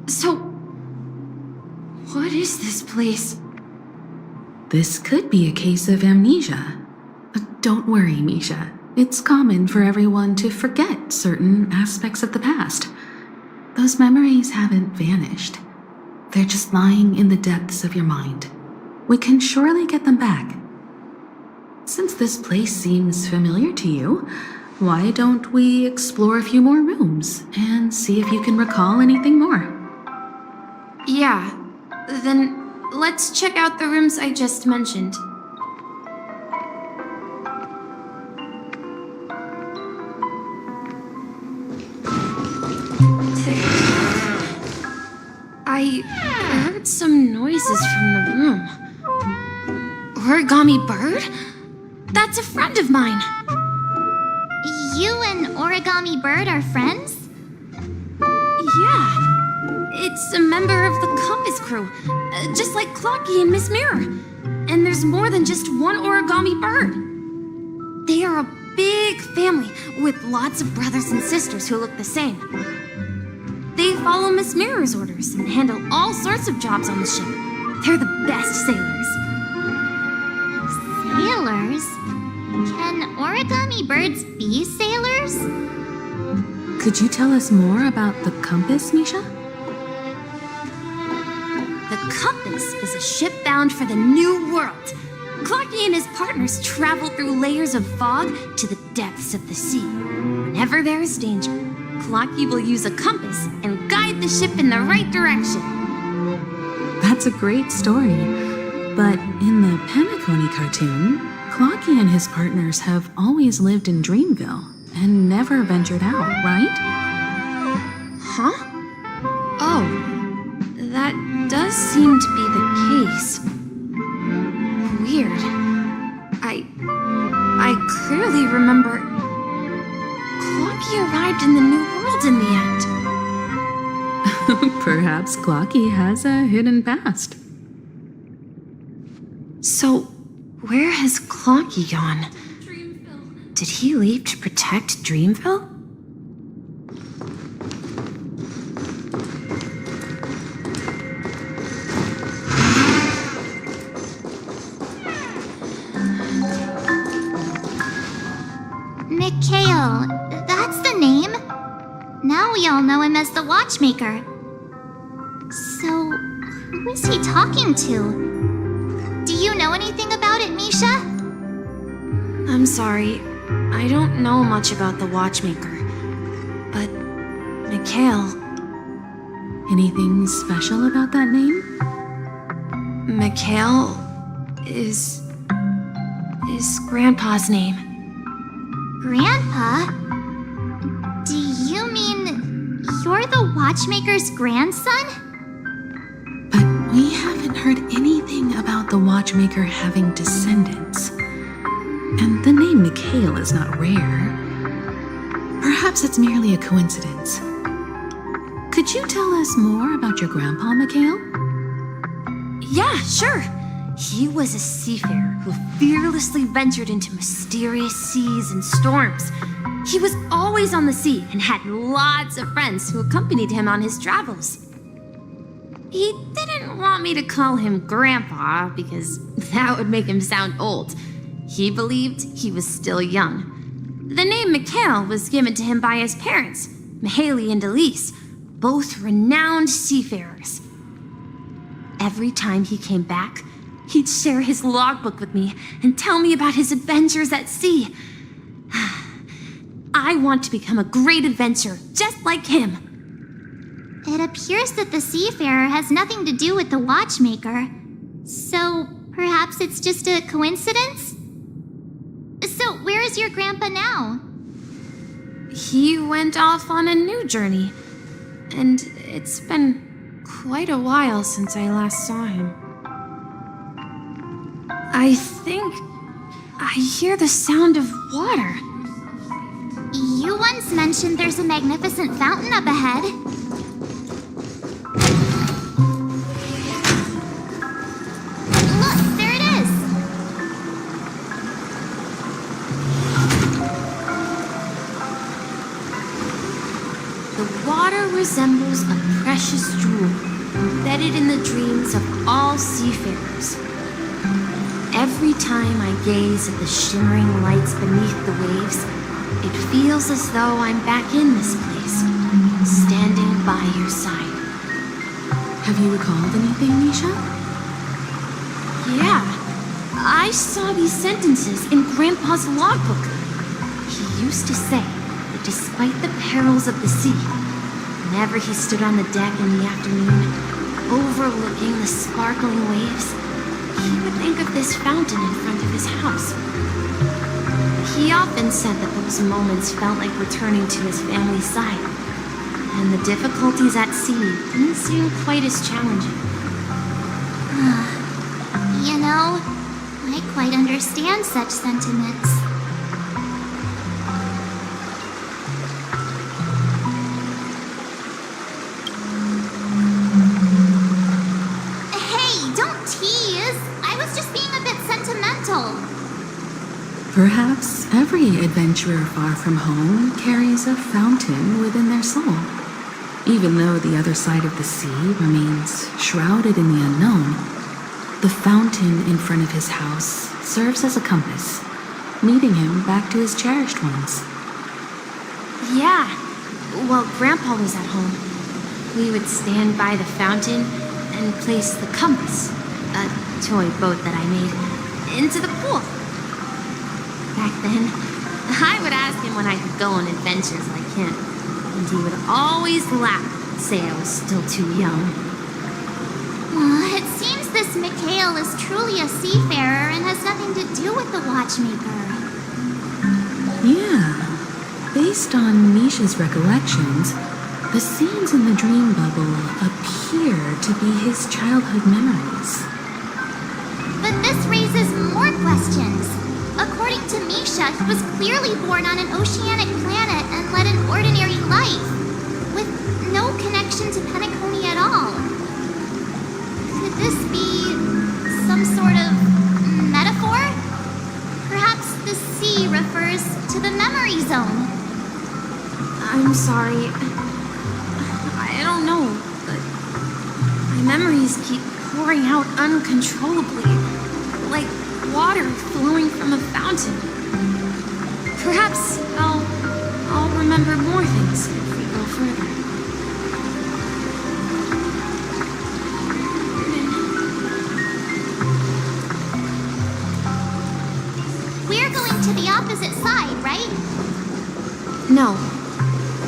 So, what is this place? This could be a case of amnesia. But don't worry, Misha. It's common for everyone to forget certain aspects of the past. Those memories haven't vanished. They're just lying in the depths of your mind. We can surely get them back. Since this place seems familiar to you, why don't we explore a few more rooms and see if you can recall anything more? Yeah, then let's check out the rooms I just mentioned. I heard some noises from the room. Origami Bird? That's a friend of mine. You and Origami Bird are friends? Yeah. It's a member of the Compass crew, just like Clocky and Miss Mirror. And there's more than just one Origami Bird. They are a big family with lots of brothers and sisters who look the same. They follow Miss Mirror's orders and handle all sorts of jobs on the ship. They're the best sailors. Sailors? Can origami birds be sailors? Could you tell us more about the compass, Misha? The Compass is a ship bound for the New World. Clocky and his partners travel through layers of fog to the depths of the sea. Whenever there is danger, Clocky will use a compass and guide the ship in the right direction. That's a great story. But in the Penacony cartoon, Clocky and his partners have always lived in Dreamville and never ventured out, right? Huh? Oh, that does seem to be the case. Weird. I clearly remember Clocky arrived in the New World in the end. Perhaps Clocky has a hidden past. So, where has Clocky gone? Did he leave to protect Dreamville? Mikhail, that's the name. Now we all know him as the Watchmaker. So, who is he talking to? Do you know anything about it, Misha? I'm sorry, I don't know much about the Watchmaker. But, Mikhail... Anything special about that name? Mikhail is Grandpa's name. Grandpa? Do you mean you're the Watchmaker's grandson? But we haven't heard anything about the Watchmaker having descendants. And the name Mikhail is not rare. Perhaps it's merely a coincidence. Could you tell us more about your grandpa, Mikhail? Yeah, sure. He was a seafarer who fearlessly ventured into mysterious seas and storms. He was always on the sea and had lots of friends who accompanied him on his travels. He didn't want me to call him Grandpa because that would make him sound old. He believed he was still young. The name Mikhail was given to him by his parents, Mihaly and Elise, both renowned seafarers. Every time he came back, he'd share his logbook with me and tell me about his adventures at sea. I want to become a great adventurer, just like him. It appears that the seafarer has nothing to do with the Watchmaker. So, perhaps it's just a coincidence? So, where is your grandpa now? He went off on a new journey, and it's been quite a while since I last saw him. I think I hear the sound of water. You once mentioned there's a magnificent fountain up ahead. Look, there it is! The water resembles a precious jewel, embedded in the dreams of all seafarers. Every time I gaze at the shimmering lights beneath the waves, it feels as though I'm back in this place, standing by your side. Have you recalled anything, Misha? Yeah, I saw these sentences in Grandpa's logbook. He used to say that despite the perils of the sea, whenever he stood on the deck in the afternoon, overlooking the sparkling waves, he would think of this fountain in front of his house. He often said that those moments felt like returning to his family's side, and the difficulties at sea didn't seem quite as challenging. You know, I quite understand such sentiments. Hey, don't tease! I was just being a bit sentimental. Perhaps every adventurer far from home carries a fountain within their soul. Even though the other side of the sea remains shrouded in the unknown, the fountain in front of his house serves as a compass, leading him back to his cherished ones. Yeah, while Grandpa was at home, we would stand by the fountain and place the compass, a toy boat that I made, into the pool. Back then, I would ask him when I could go on adventures like him, and he would always laugh and say I was still too young. It seems this Mikhail Kale is truly a seafarer and has nothing to do with the Watchmaker. Yeah. Based on Misha's recollections, the scenes in the dream bubble appear to be his childhood memories. But this raises more questions. According to Misha, he was clearly born on an oceanic planet and led an ordinary life, with no connection to Penacony at all. Could this be some sort of metaphor? Perhaps the sea refers to the memory zone. I'm sorry. I don't know, but my memories keep pouring out uncontrollably, like water flowing from a fountain. Perhaps I'll remember more things if we go further. We're going to the opposite side, right? No,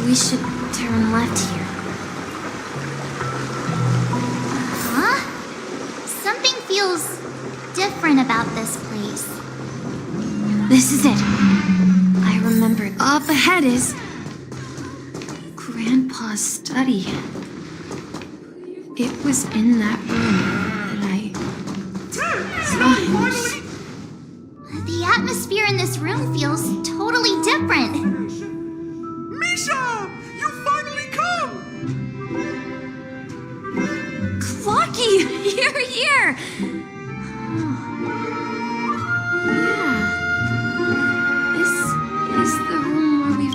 we should turn left here. Huh? Something feels different about this place. This is it. I remember. Up ahead is Grandpa's study. It was in that room that I saw him. The atmosphere in this room feels totally different. Misha! You finally come! Clocky, you're here!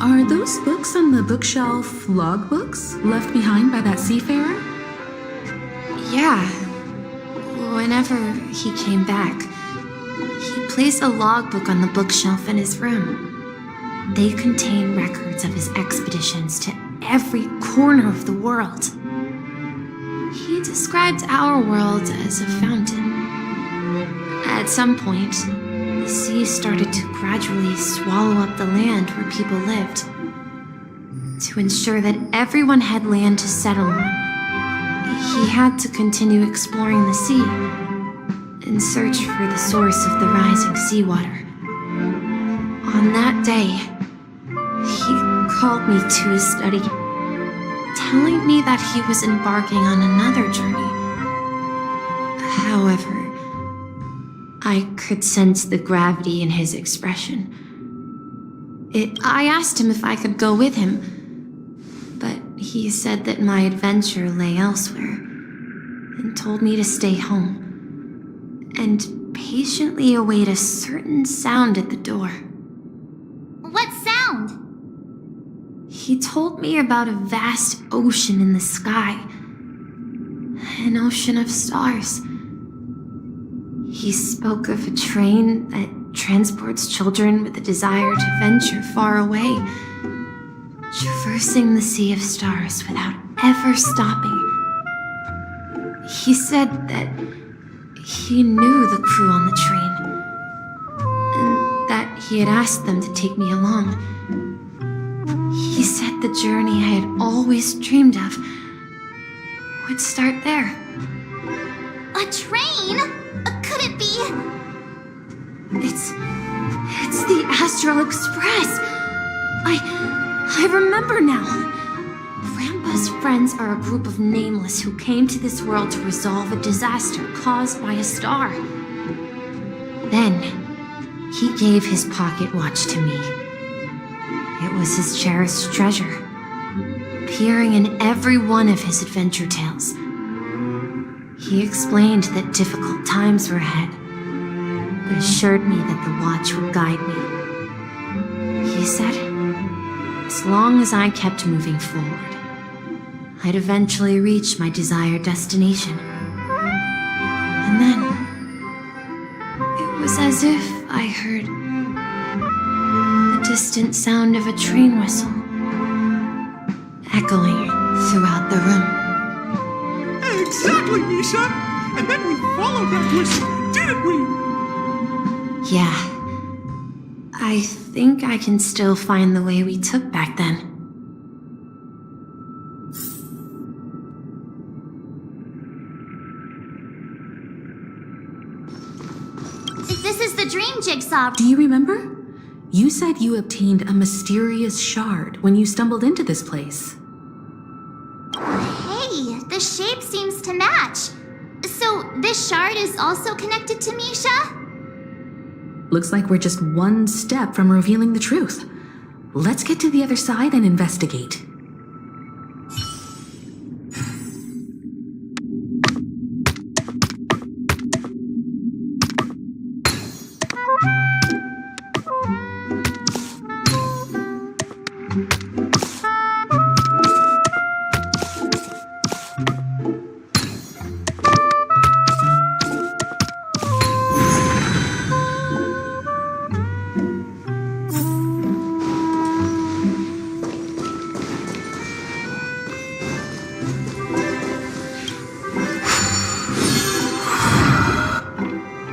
Are those books on the bookshelf logbooks left behind by that seafarer? Yeah. Whenever he came back, he placed a logbook on the bookshelf in his room. They contain records of his expeditions to every corner of the world. He described our world as a fountain. At some point, the sea started to gradually swallow up the land where people lived. To ensure that everyone had land to settle on, he had to continue exploring the sea in search for the source of the rising seawater. On that day, he called me to his study, telling me that he was embarking on another journey. However, I could sense the gravity in his expression. I asked him if I could go with him, but he said that my adventure lay elsewhere, and told me to stay home, and patiently await a certain sound at the door. What sound? He told me about a vast ocean in the sky, an ocean of stars. He spoke of a train that transports children with a desire to venture far away, traversing the sea of stars without ever stopping. He said that he knew the crew on the train, and that he had asked them to take me along. He said the journey I had always dreamed of would start there. A train? Could it be? It's the Astral Express. I remember now. Grandpa's friends are a group of nameless who came to this world to resolve a disaster caused by a star. Then, he gave his pocket watch to me. It was his cherished treasure, appearing in every one of his adventure tales. He explained that difficult times were ahead, but assured me that the watch would guide me. He said, as long as I kept moving forward, I'd eventually reach my desired destination. And then, it was as if I heard the distant sound of a train whistle echoing throughout the room. Exactly, Misha! And then we followed that whistle, didn't we? Yeah. I think I can still find the way we took back then. dream jigsaw. Do you remember? You said you obtained a mysterious shard when you stumbled into this place. Hey, the shape seems to match. So this shard is also connected to Misha? Looks like we're just one step from revealing the truth. Let's get to the other side and investigate.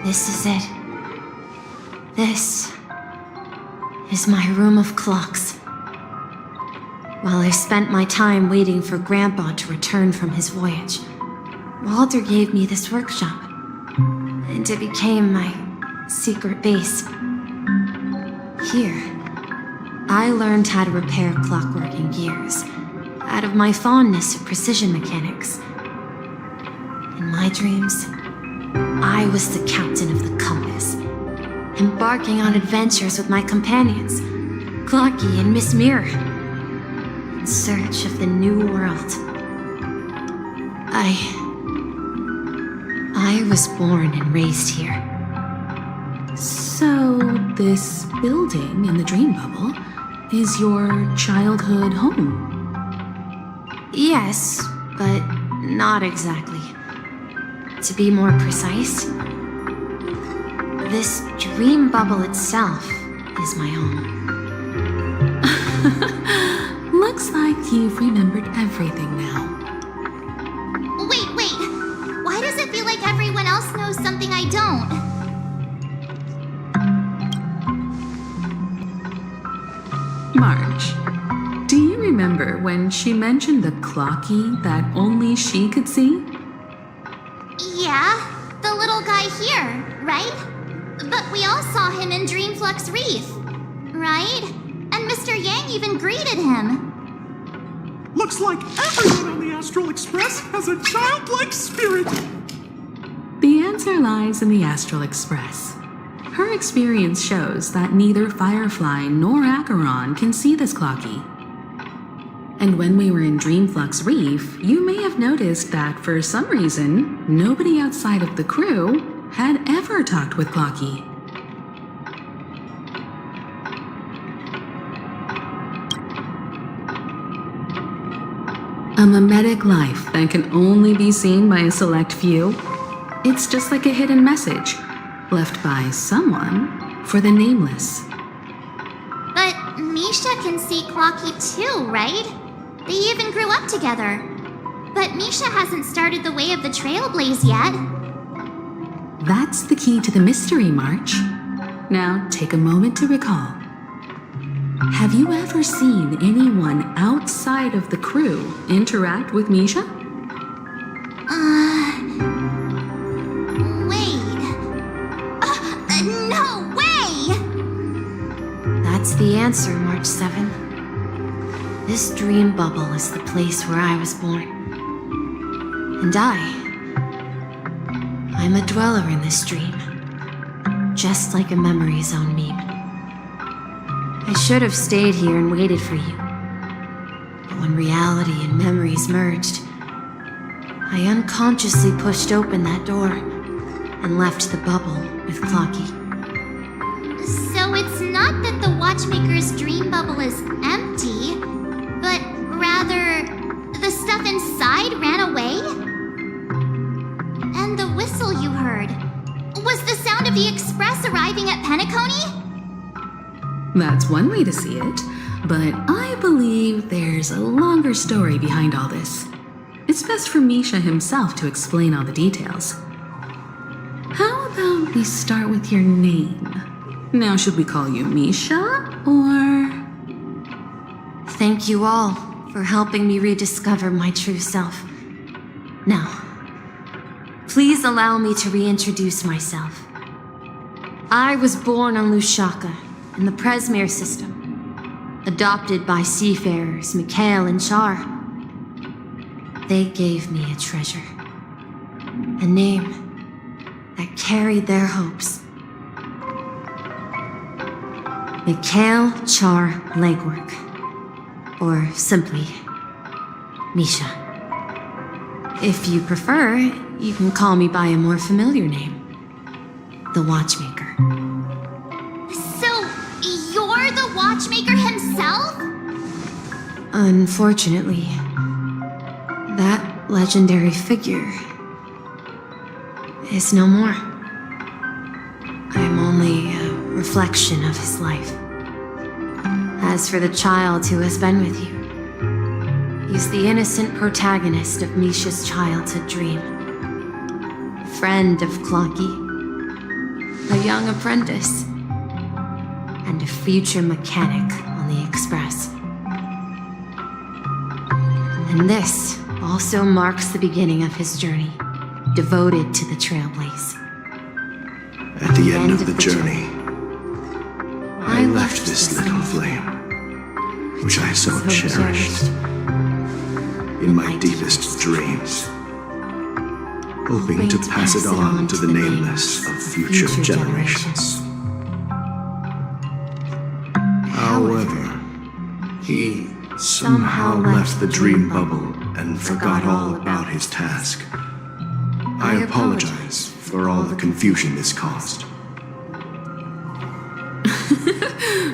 This is it. This is my room of clocks. While I spent my time waiting for Grandpa to return from his voyage, Walter gave me this workshop, and it became my secret base. Here, I learned how to repair clockworking gears out of my fondness for precision mechanics. In my dreams, I was the captain of the compass, embarking on adventures with my companions, Clocky and Miss Mirror, in search of the new world. I was born and raised here. So, this building in the dream bubble is your childhood home? Yes, but not exactly. To be more precise, this dream bubble itself is my home. Looks like you've remembered everything now. Wait. Why does it feel like everyone else knows something I don't? March, do you remember when she mentioned the clocky that only she could see? Yeah, the little guy here, right? But we all saw him in Dreamflux Reef, right? And Mr. Yang even greeted him. Looks like everyone on the Astral Express has a childlike spirit. The answer lies in the Astral Express. Her experience shows that neither Firefly nor Acheron can see this clocky. And when we were in Dreamflux Reef, you may have noticed that for some reason, nobody outside of the crew had ever talked with Clocky. A mimetic life that can only be seen by a select few? It's just like a hidden message left by someone for the nameless. But Misha can see Clocky too, right? They even grew up together. But Misha hasn't started the way of the Trailblaze yet. That's the key to the mystery, March. Now, take a moment to recall. Have you ever seen anyone outside of the crew interact with Misha? Wait. No way! That's the answer, March 7th. This dream bubble is the place where I was born. And I'm a dweller in this dream, just like a memory zone meme. I should have stayed here and waited for you. But when reality and memories merged, I unconsciously pushed open that door and left the bubble with Clocky. So it's not that the Watchmaker's dream bubble is empty, but rather the stuff inside ran away? And the whistle you heard was the sound of the Express arriving at Penacony? That's one way to see it, but I believe there's a longer story behind all this. It's best for Misha himself to explain all the details. How about we start with your name? Now, should we call you Misha, or... Thank you all for helping me rediscover my true self. Now, please allow me to reintroduce myself. I was born on Lushaka, in the Presmere system, adopted by seafarers Mikhail and Char. They gave me a treasure, a name that carried their hopes. Mikhail Char Legwork, or simply, Misha. If you prefer, you can call me by a more familiar name, the Watchmaker. So, you're the Watchmaker himself? Unfortunately, that legendary figure is no more. I'm only a reflection of his life. As for the child who has been with you, he's the innocent protagonist of Misha's childhood dream. Friend of Clocky, a young apprentice, and a future mechanic on the Express. And this also marks the beginning of his journey, devoted to the Trailblaze. At the end of the journey, I left this little flame, which I so cherished, in my deepest dreams, hoping to pass it on to the nameless of future generations. However, he somehow left the dream bubble and forgot all about his task. I apologize for all the confusion this caused.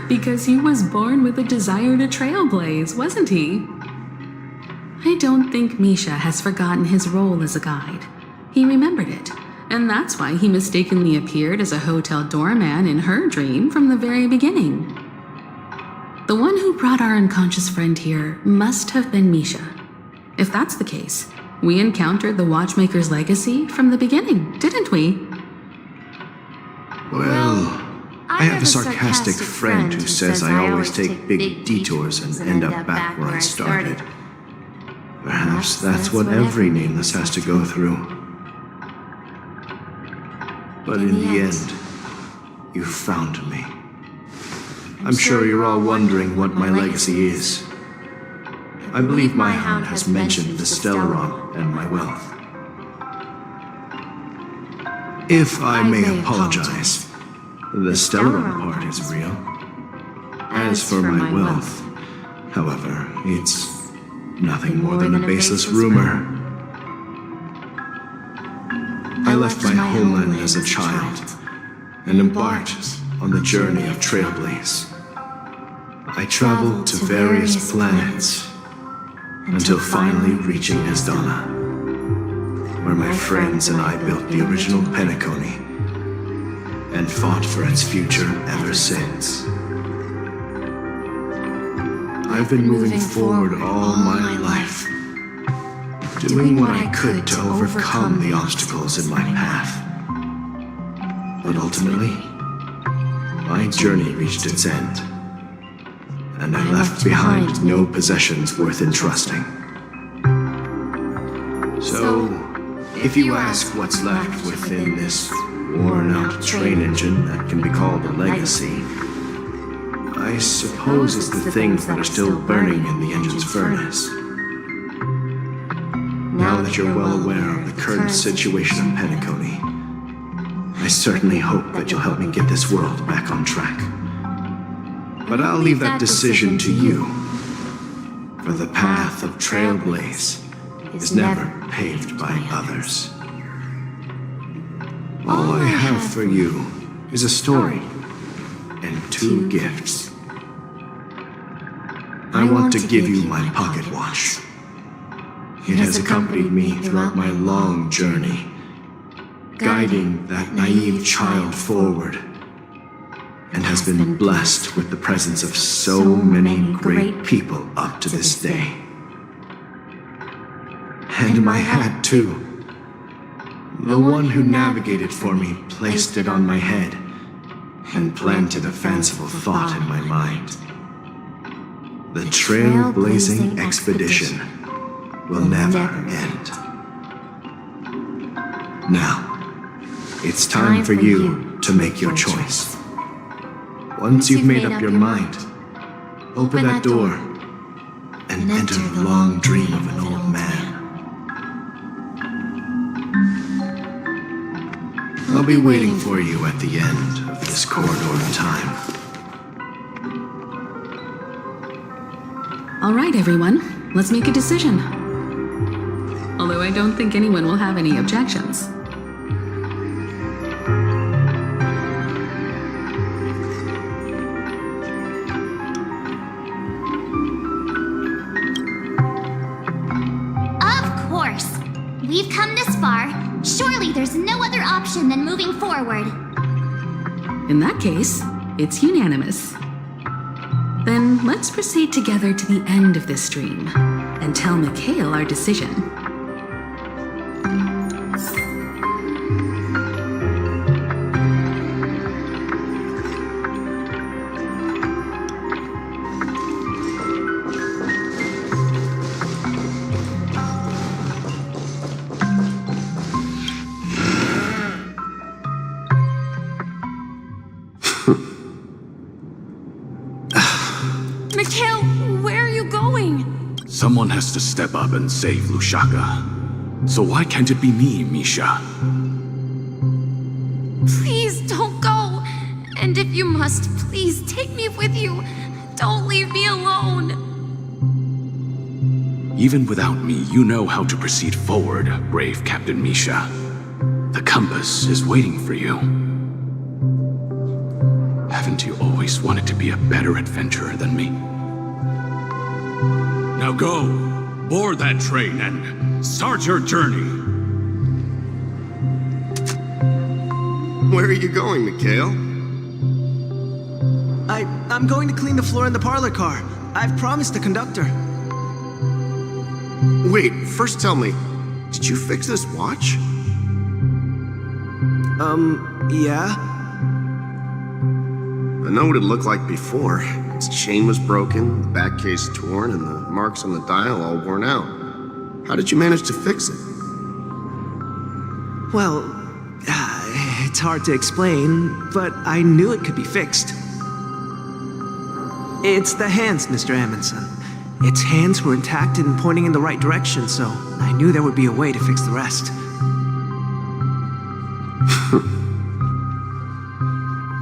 Because he was born with a desire to trailblaze, wasn't he? I don't think Misha has forgotten his role as a guide. He remembered it, and that's why he mistakenly appeared as a hotel doorman in her dream from the very beginning. The one who brought our unconscious friend here must have been Misha. If that's the case, we encountered the Watchmaker's legacy from the beginning, didn't we? Well, I have a sarcastic friend who says I always take big detours and end up back where I started. Perhaps that's what every nameless has to go through. But in the end, you found me. I'm sure you're all wondering what my legacy is. I believe my hound has mentioned the Stellaron and my wealth. If I may apologize, the Stellaron part is real. As for my wealth, however, it's nothing more than a baseless rumor. I left my homeland as a child and embarked on the journey of Trailblaze. I traveled to various planets until finally reaching Esdana, where my friends and I built the original Penacony and fought for its future ever since. I've been moving forward all my life, doing what I could to overcome the obstacles in my path. But ultimately, my journey reached its end, and I left behind no possessions worth entrusting. So, if you ask what's left within this worn-out train engine that can be called a legacy, I suppose it's the things that are still burning in the engine's furnace. Now that you're well aware of the current situation of Penacony, I certainly hope that you'll help me get this world back on track. But I'll leave that decision to you, for the path of Trailblaze is never paved by others. All I have for you is a story and 2 gifts. I want to give you my pocket watch. It has accompanied me throughout my long journey, guiding that naive child forward, and has been blessed with the presence of so many great people up to this day. And my hat, too. The one who navigated for me placed it on my head and planted a fanciful thought in my mind. The trailblazing expedition will never end. Now, it's time for you to make your choice. Once you've made up your mind, open that door and enter the long dream of an old man. I'll be waiting for you at the end of this corridor of time. All right, everyone, let's make a decision. Although I don't think anyone will have any objections. Of course. We've come this far. Surely there's no other option than moving forward. In that case, it's unanimous. Then let's proceed together to the end of this stream and tell Mikhail our decision. Mikhail, where are you going? Someone has to step up and save Lushaka. So why can't it be me, Misha? Please don't go. And if you must, please take me with you. Don't leave me alone. Even without me, you know how to proceed forward, brave Captain Misha. The compass is waiting for you. Haven't you always wanted to be a better adventurer than me? Now go, board that train and start your journey. Where are you going, Mikhail? I'm going to clean the floor in the parlor car. I've promised the conductor. Wait, first tell me, did you fix this watch? Yeah? I know what it looked like before. Its chain was broken, the back case torn, and the marks on the dial all worn out. How did you manage to fix it? Well, it's hard to explain, but I knew it could be fixed. It's the hands, Mr. Amundsen. Its hands were intact and pointing in the right direction, so I knew there would be a way to fix the rest.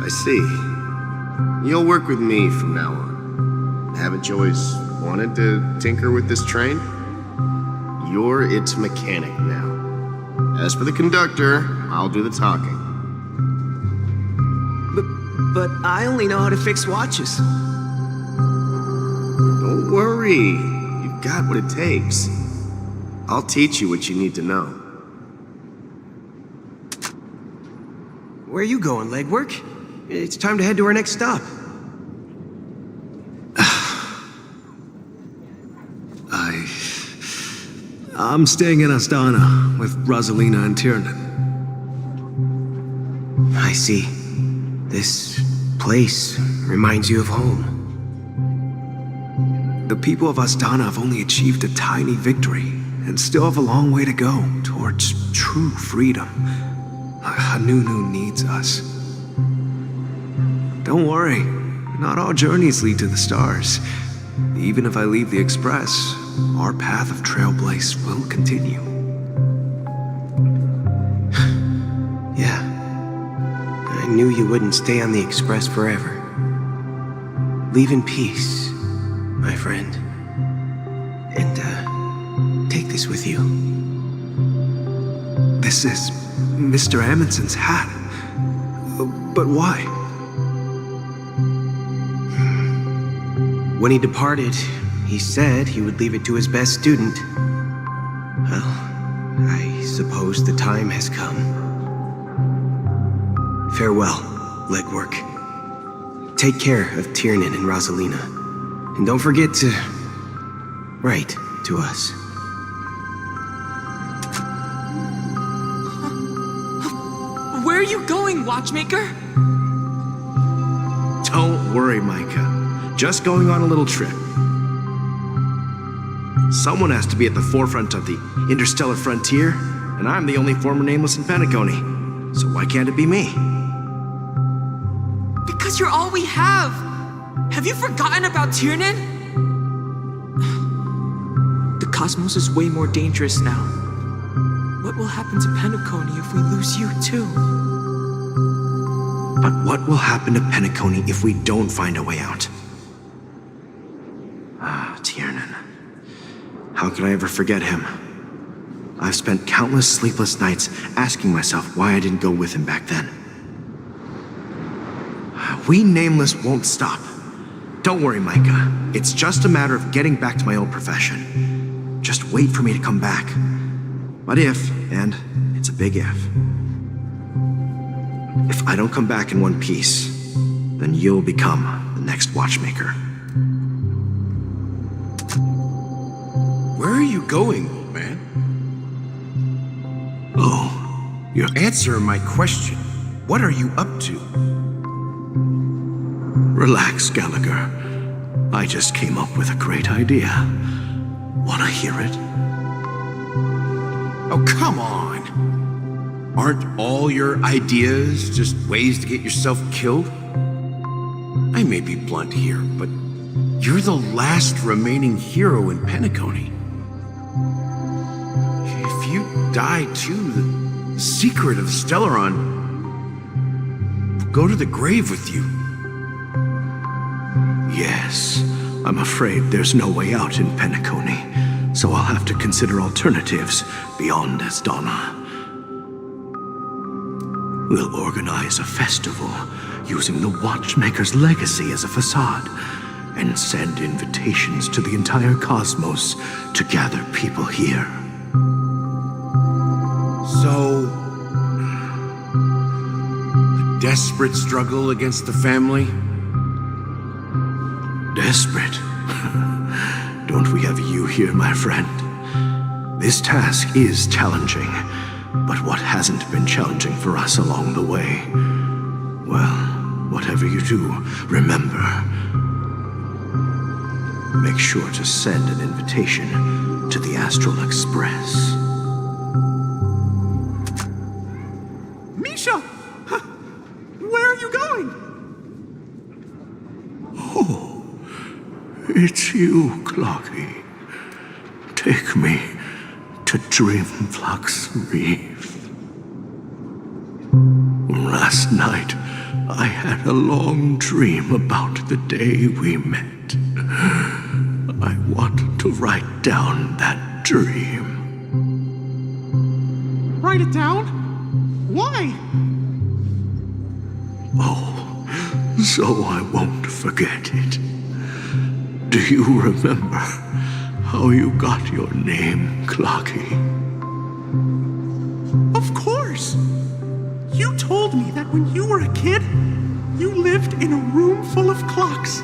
I see. You'll work with me from now on. Haven't you always wanted to tinker with this train? You're its mechanic now. As for the conductor, I'll do the talking. But I only know how to fix watches. Don't worry. You've got what it takes. I'll teach you what you need to know. Where are you going, legwork? It's time to head to our next stop. I'm staying in Astana with Rosalina and Tiernan. I see. This place reminds you of home. The people of Astana have only achieved a tiny victory and still have a long way to go towards true freedom. Hanunu needs us. Don't worry, not all journeys lead to the stars. Even if I leave the Express, our path of Trailblaze will continue. Yeah. I knew you wouldn't stay on the Express forever. Leave in peace, my friend. And, take this with you. This is Mr. Amundsen's hat. But why? When he departed, he said he would leave it to his best student. Well, I suppose the time has come. Farewell, legwork. Take care of Tiernan and Rosalina. And don't forget to write to us. Where are you going, Watchmaker? Don't worry, Micah. Just going on a little trip. Someone has to be at the forefront of the interstellar frontier, and I'm the only former nameless in Penacony. So why can't it be me? Because you're all we have. Have you forgotten about Tiernan? The cosmos is way more dangerous now. What will happen to Penacony if we lose you too? But what will happen to Penacony if we don't find a way out? Ah, Tiernan. How could I ever forget him? I've spent countless sleepless nights asking myself why I didn't go with him back then. We Nameless won't stop. Don't worry, Micah. It's just a matter of getting back to my old profession. Just wait for me to come back. But if, and it's a big if I don't come back in one piece, then you'll become the next watchmaker. Where are you going, old man? Oh, you answer my question. What are you up to? Relax, Gallagher. I just came up with a great idea. Wanna hear it? Oh, come on. Aren't all your ideas just ways to get yourself killed? I may be blunt here, but you're the last remaining hero in Penacony. If you die too, the secret of Stellaron will go to the grave with you. Yes, I'm afraid there's no way out in Penacony, so I'll have to consider alternatives beyond Asdana. We'll organize a festival using the Watchmaker's legacy as a facade and send invitations to the entire cosmos to gather people here. So, a desperate struggle against the family? Desperate? Don't we have you here, my friend? This task is challenging, but what hasn't been challenging for us along the way? Well, whatever you do, remember, make sure to send an invitation to the Astral Express. Misha! Where are you going? Oh, it's you, Clocky. Take me to Dreamflux Reef. Last night, I had a long dream about the day we met. I want to write down that dream. Write it down? Why? Oh, so I won't forget it. Do you remember how you got your name, Clocky? Of course! You told me that when you were a kid, you lived in a room full of clocks.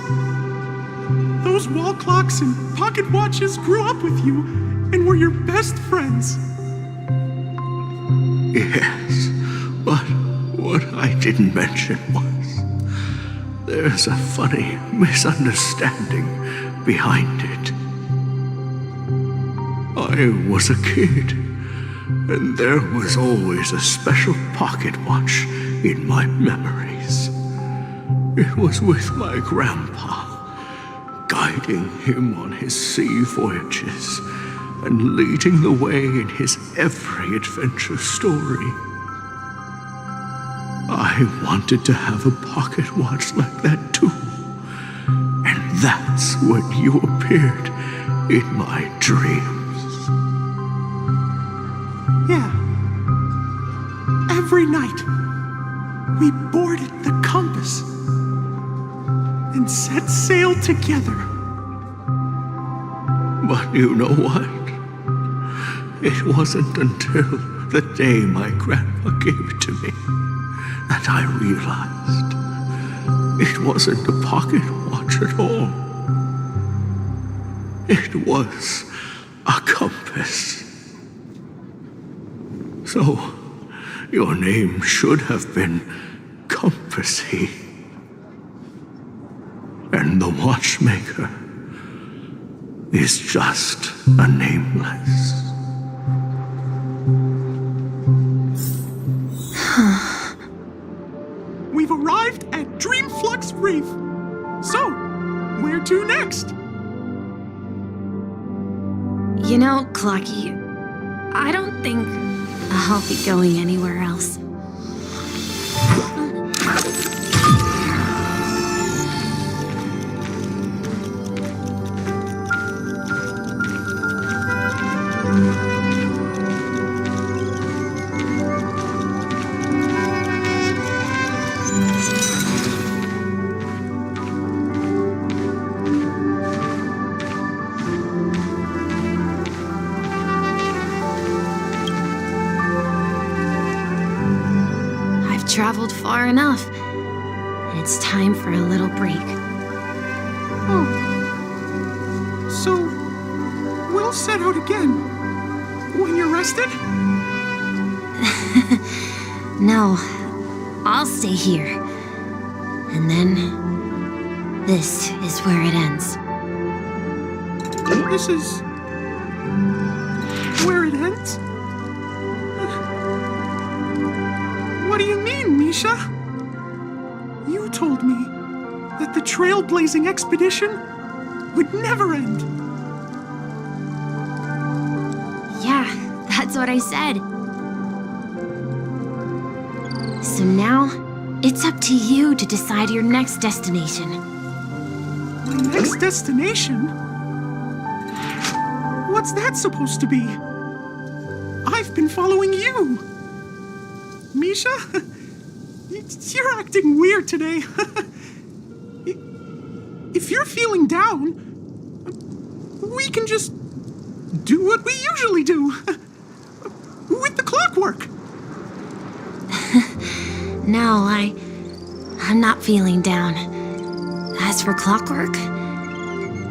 Those wall clocks and pocket watches grew up with you and were your best friends. Yes, but what I didn't mention was there's a funny misunderstanding behind it. I was a kid, and there was always a special pocket watch in my memories. It was with my grandpa, guiding him on his sea voyages and leading the way in his every adventure story. I wanted to have a pocket watch like that too. And that's when you appeared in my dreams. Yeah. Every night, we boarded the compass and set sail together. But you know what? It wasn't until the day my grandpa gave it to me that I realized it wasn't a pocket watch at all. It was a compass. So, your name should have been Compassy. And the watchmaker is just a nameless. We've arrived at Dreamflux You know, Clocky, I don't think I'll be going anywhere else. Traveled far enough. It's time for a little break. Oh. So, we'll set out again when you're rested? No, I'll stay here. And then, this is where it ends. This is where it ends? What do you mean, Misha? You told me that the trailblazing expedition would never end. Yeah, that's what I said. So now, it's up to you to decide your next destination. My next destination? What's that supposed to be? I've been following you. Misha? You're acting weird today. If you're feeling down, we can just do what we usually do. With the clockwork. No, I'm not feeling down. As for clockwork,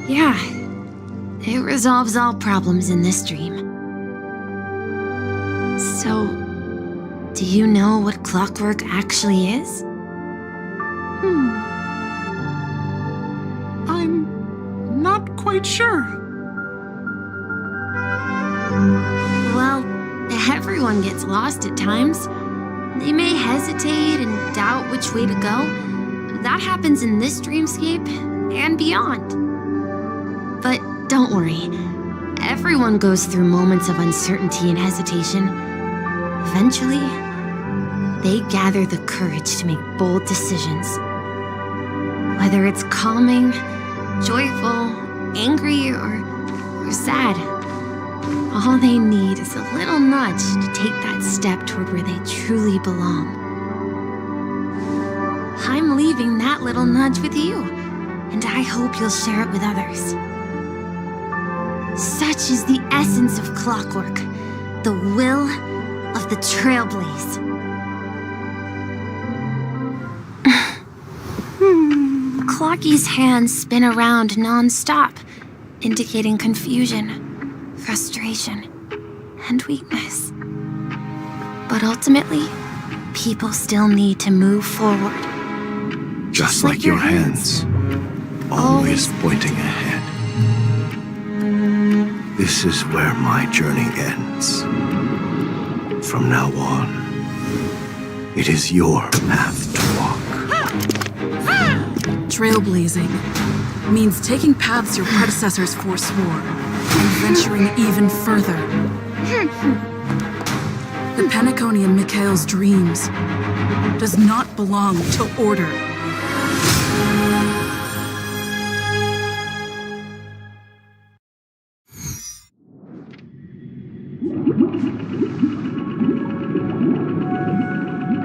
yeah, it resolves all problems in this dream. So, do you know what clockwork actually is? I'm not quite sure. Well, everyone gets lost at times. They may hesitate and doubt which way to go. That happens in this dreamscape and beyond. But don't worry. Everyone goes through moments of uncertainty and hesitation. Eventually, they gather the courage to make bold decisions. Whether it's calming, joyful, angry, or sad, all they need is a little nudge to take that step toward where they truly belong. I'm leaving that little nudge with you, and I hope you'll share it with others. Such is the essence of clockwork, the will of the trailblaze. Clocky's hands spin around non-stop, indicating confusion, frustration, and weakness. But ultimately, people still need to move forward. Just like your hands, always pointing ahead. This is where my journey ends. From now on, it is your path to walk. Trailblazing means taking paths your predecessors forswore and venturing even further. The Penacony in Mikhail's dreams does not belong to order.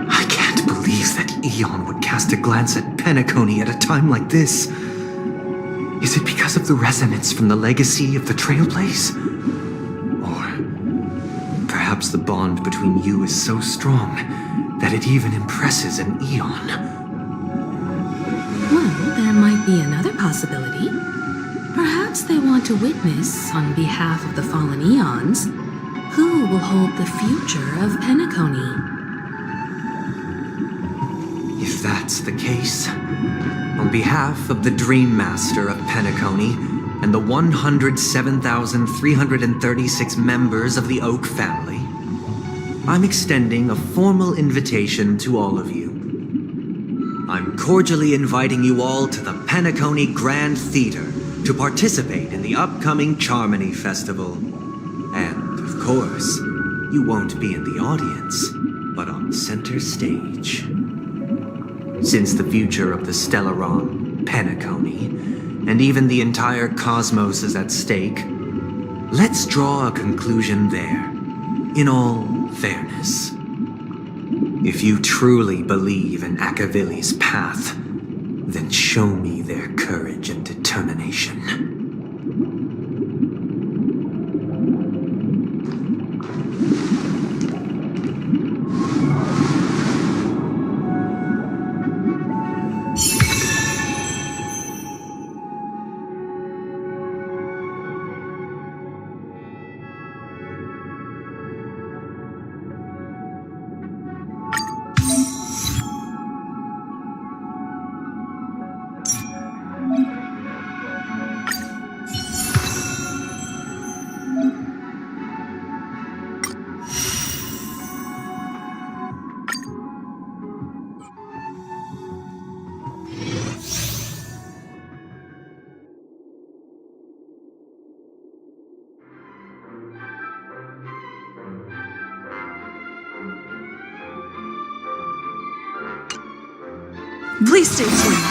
I can't believe that Eon would cast a glance at Penacony at a time like this. Is it because of the resonance from the legacy of the Trailblaze? Or perhaps the bond between you is so strong that it even impresses an Eon? Well, there might be another possibility. Perhaps they want to witness, on behalf of the fallen Eons, who will hold the future of Penacony. If that's the case, on behalf of the Dream Master of Penacony and the 107,336 members of the Oak family, I'm extending a formal invitation to all of you. I'm cordially inviting you all to the Penacony Grand Theater to participate in the upcoming Charmony Festival. course, you won't be in the audience, but on center stage. Since the future of the Stellaron, Penacony, and even the entire cosmos is at stake, let's draw a conclusion there, in all fairness. If you truly believe in Akavili's path, then show me their courage and determination. Please stay tuned.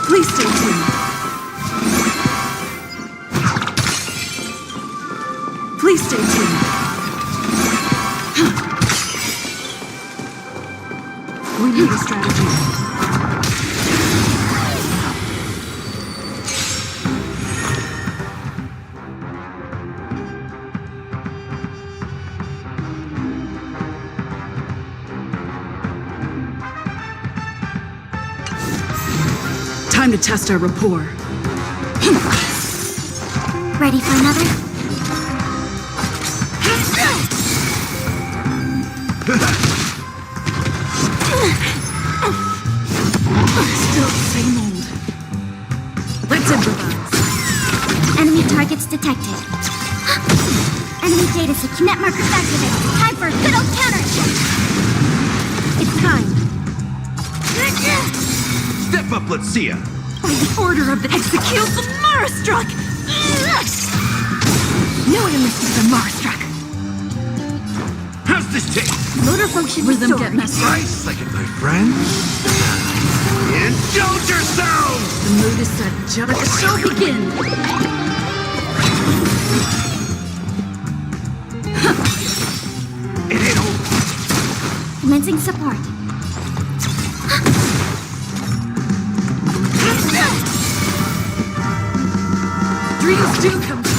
Please stay tuned. Please stay tuned. We need a strategy. Time to test our rapport. Ready for another? Still the same old. Let's improvise. Enemy targets detected. Enemy data set net markers activated. Time for a good old counter. It's time. Step up, let's see ya! By the order of the execute the Marastruck! No one enlisted the Marastruck! How's this taste? Motor function Rhythm restored. get messed up. Nice, like it, my friend. Indulge yourselves! The mood is set. Let the show begin! It ain't over. Commencing support. Dreams do come true.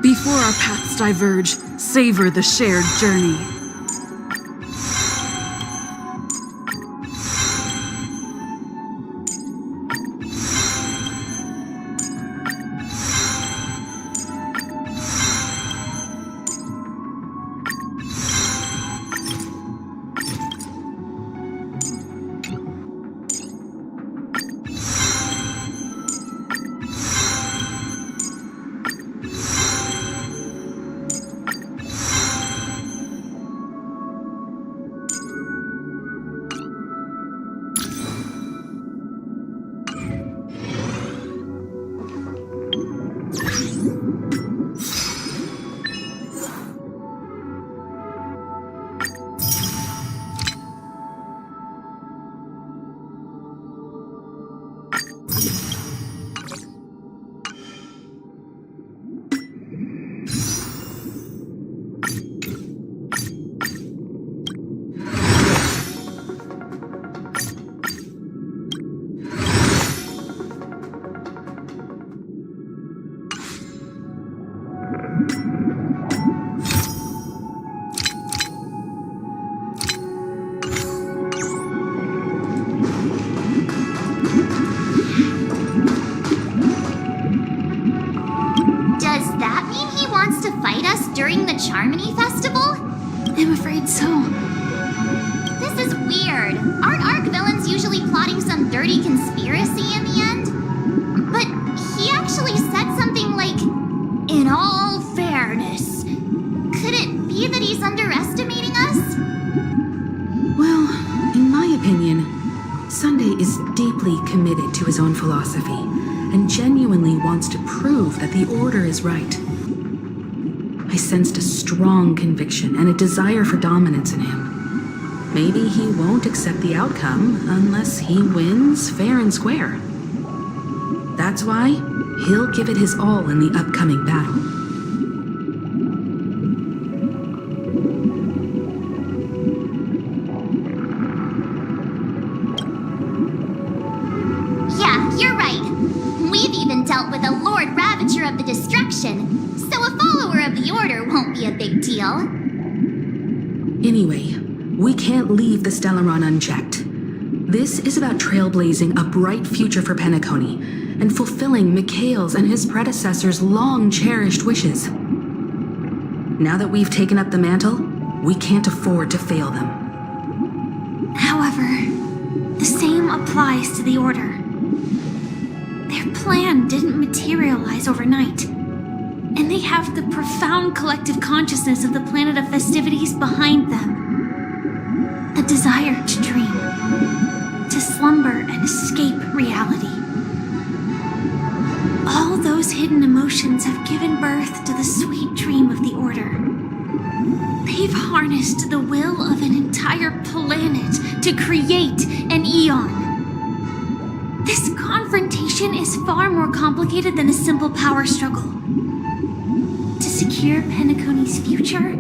Before our paths diverge, savor the shared journey. Charmony Festival? I'm afraid so. This is weird. Aren't Arc villains usually plotting some dirty conspiracy in the end? But he actually said something like, "In all fairness." Could it be that he's underestimating us? Well, in my opinion, Sunday is deeply committed to his own philosophy and genuinely wants to prove that the Order is right. I sensed a strong conviction and a desire for dominance in him. Maybe he won't accept the outcome unless he wins fair and square. That's why he'll give it his all in the upcoming battle. Yeah, you're right. We've even dealt with a Lord Ravager of the Destruction, so a follower of the Order won't be a big deal. Anyway, we can't leave the Stellaron unchecked. This is about trailblazing a bright future for Penacony and fulfilling Mikhail's and his predecessors' long-cherished wishes. Now that we've taken up the mantle, we can't afford to fail them. However, the same applies to the Order. Their plan didn't materialize overnight, and they have the profound collective consciousness of the planet of festivities behind them. A desire to dream, to slumber and escape reality. All those hidden emotions have given birth to the sweet dream of the Order. They've harnessed the will of an entire planet to create an eon. This confrontation is far more complicated than a simple power struggle. To secure Penacony's future,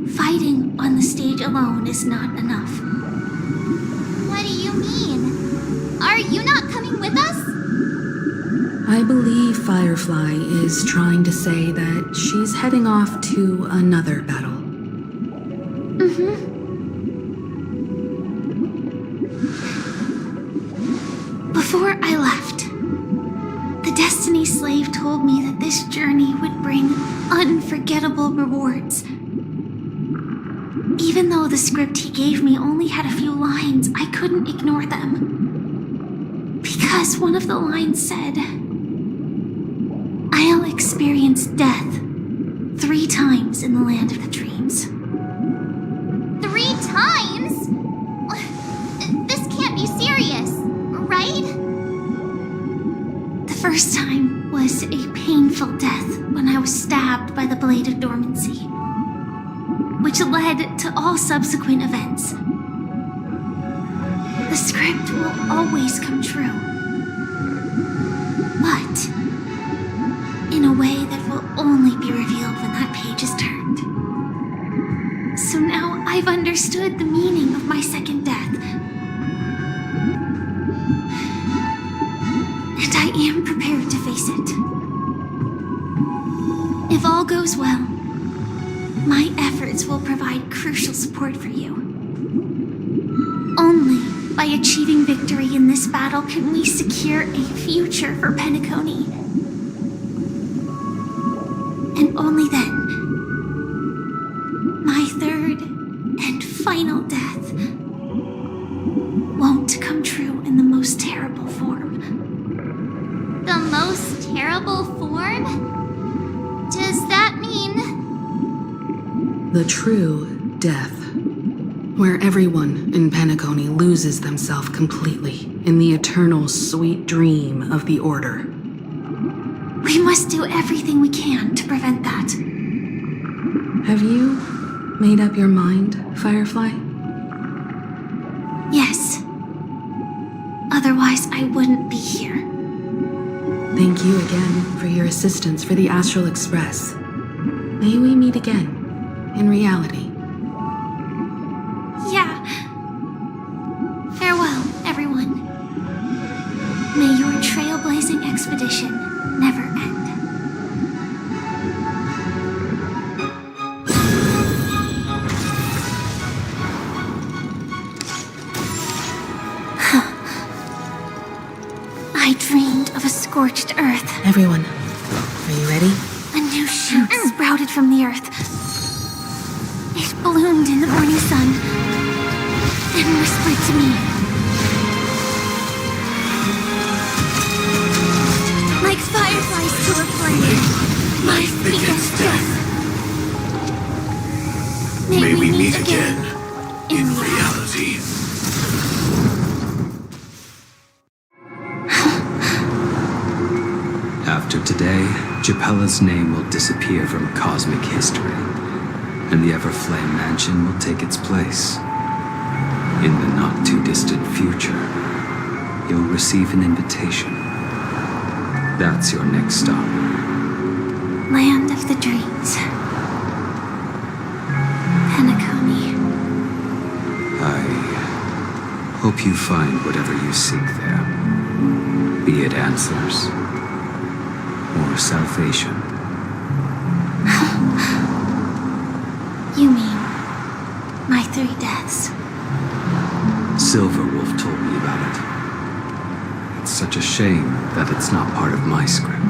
fighting on the stage alone is not enough. What do you mean? Are you not coming with us? I believe Firefly is trying to say that she's heading off to another battle. Before I left, the Destiny Slave told me that this journey would bring unforgettable rewards. Even though the script he gave me only had a few lines, I couldn't ignore them. Because one of the lines said, "I'll experience death 3 times in the land of the dreams." 3 times? This can't be serious, right? The first time was a painful death when I was stabbed by the Blade of Dormancy, which led to all subsequent events. The script will always come true, but in a way that will only be revealed when that page is turned. So now I've understood the meaning of my second death. And I am prepared to face it. If all goes well, my efforts will provide crucial support for you. Only by achieving victory in this battle can we secure a future for Penacony. And only then, my third and final death won't come true in the most terrible form. The most terrible form? Does that mean... The true death, where everyone in Penacony loses themselves completely in the eternal sweet dream of the Order. We must do everything we can to prevent that. Have you made up your mind, Firefly? Yes. Otherwise, I wouldn't be here. Thank you again for your assistance for the Astral Express. May we meet again, in reality. Yeah. Farewell, everyone. May your trailblazing expedition never end. I dreamed of a scorched earth. Everyone, are you ready? A new shoot sprouted from the earth. It bloomed in the morning sun and whispered to me. Like fireflies to a flame, life begins death. May we meet again in reality. After today, Japella's name will disappear from cosmic history, and the Everflame Mansion will take its place. In the not-too-distant future, you'll receive an invitation. That's your next stop. Land of the dreams. Penacony. I hope you find whatever you seek there. Be it answers or salvation. You mean my 3 deaths? Silverwolf told me about it. It's such a shame that it's not part of my script.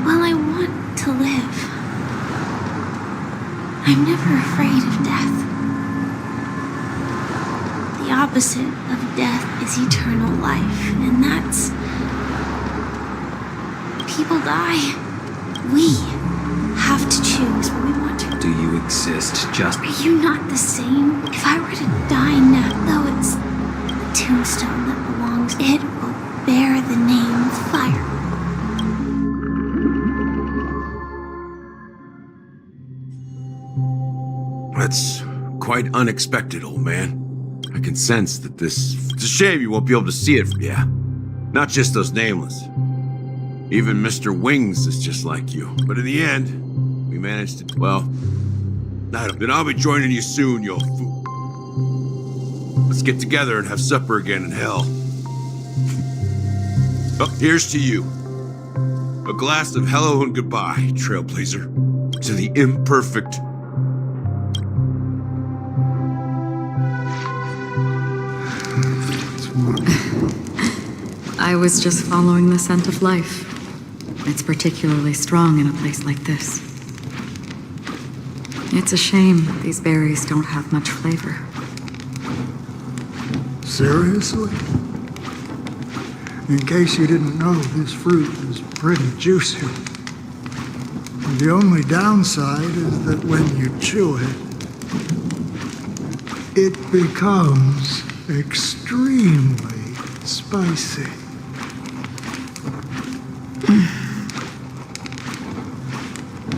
Well, I want to live. I'm never afraid of death. The opposite of death is eternal life, and that's... People die. We have to choose what we want to. Do you exist just... Are you not the same? If I were to die now, though it's the tombstone that belongs, it will bear the name Fire. That's quite unexpected, old man. I can sense that this... It's a shame you won't be able to see it from... Yeah. Not just those nameless. Even Mr. Wings is just like you. But in the end, we managed to... Well... Then I'll be joining you soon, you old fool. Let's get together and have supper again in hell. Oh, here's to you. A glass of hello and goodbye, Trailblazer. To the imperfect... I was just following the scent of life. It's particularly strong in a place like this. It's a shame these berries don't have much flavor. Seriously? In case you didn't know, this fruit is pretty juicy. The only downside is that when you chew it, it becomes extremely spicy.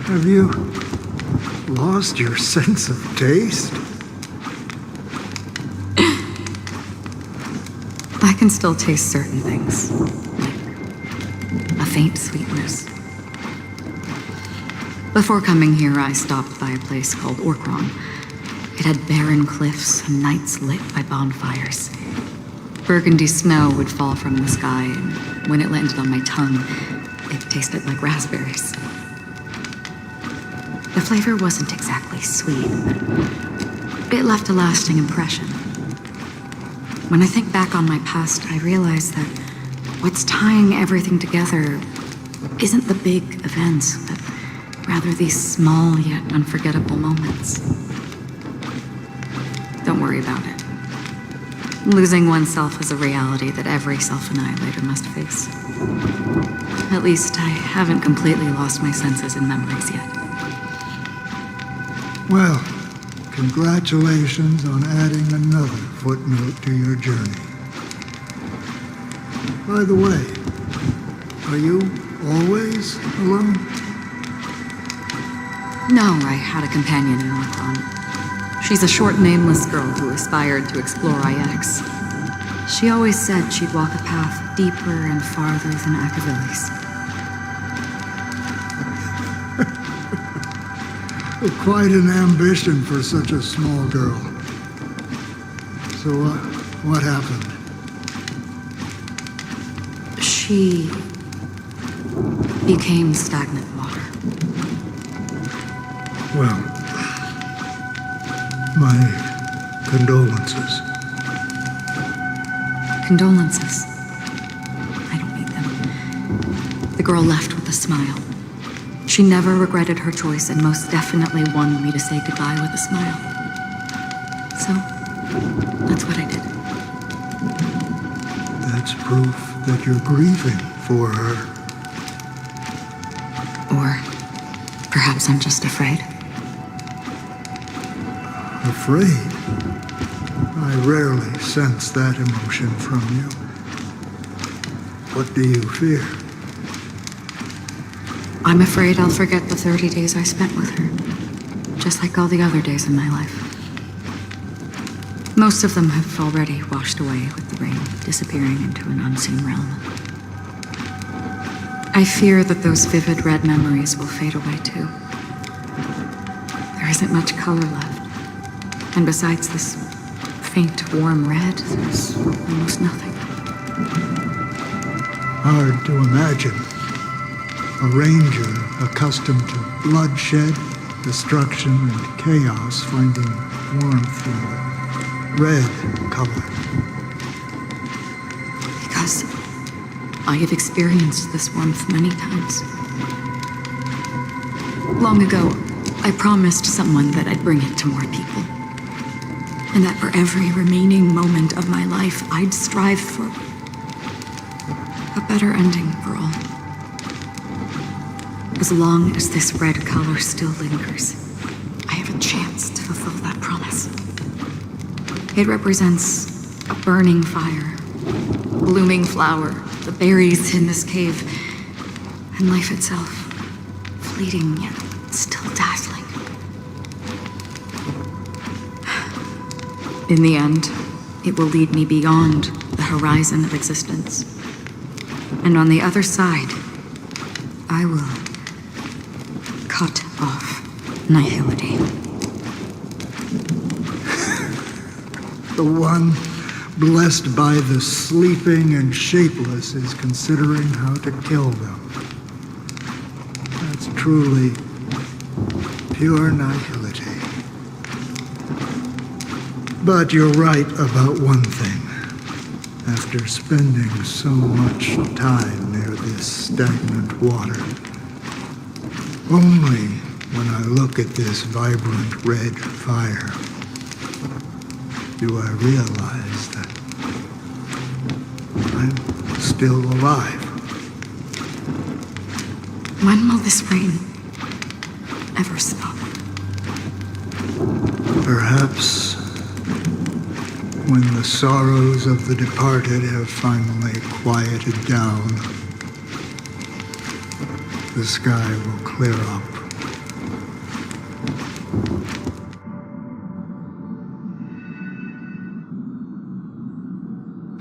Have you lost your sense of taste? I can still taste certain things, like a faint sweetness. Before coming here, I stopped by a place called Orkron. It had barren cliffs and nights lit by bonfires. Burgundy snow would fall from the sky, and when it landed on my tongue, it tasted like raspberries. The flavor wasn't exactly sweet, but it left a lasting impression. When I think back on my past, I realize that what's tying everything together isn't the big events, but rather these small yet unforgettable moments. Don't worry about it. Losing oneself is a reality that every self-annihilator must face. At least I haven't completely lost my senses and memories yet. Well, congratulations on adding another footnote to your journey. By the way, are you always alone? No, I had a companion in Orkron. She's a short, nameless girl who aspired to explore IX. She always said she'd walk a path deeper and farther than Akavilis. Quite an ambition for such a small girl. So what happened? She became stagnant water. Well, my condolences. Condolences. I don't need them. The girl left with a smile. She never regretted her choice and most definitely wanted me to say goodbye with a smile. So, that's what I did. That's proof that you're grieving for her. Or perhaps I'm just afraid. Afraid? I rarely sense that emotion from you. What do you fear? I'm afraid I'll forget the 30 days I spent with her, just like all the other days in my life. Most of them have already washed away with the rain, disappearing into an unseen realm. I fear that those vivid red memories will fade away too. There isn't much color left, and besides this faint, warm red, there's almost nothing. Hard to imagine. A ranger accustomed to bloodshed, destruction, and chaos finding warmth in the red color. Because I have experienced this warmth many times. Long ago, I promised someone that I'd bring it to more people. And that for every remaining moment of my life, I'd strive for a better ending for all. As long as this red color still lingers, I have a chance to fulfill that promise. It represents a burning fire, a blooming flower, the berries in this cave, and life itself, fleeting yet still dazzling. In the end, it will lead me beyond the horizon of existence. And on the other side, I will cut off nihility. The one blessed by the sleeping and shapeless is considering how to kill them. That's truly pure nihility. But you're right about one thing. After spending so much time near this stagnant water, only when I look at this vibrant red fire do I realize that I'm still alive. When will this rain ever stop? Perhaps when the sorrows of the departed have finally quieted down, the sky will clear up.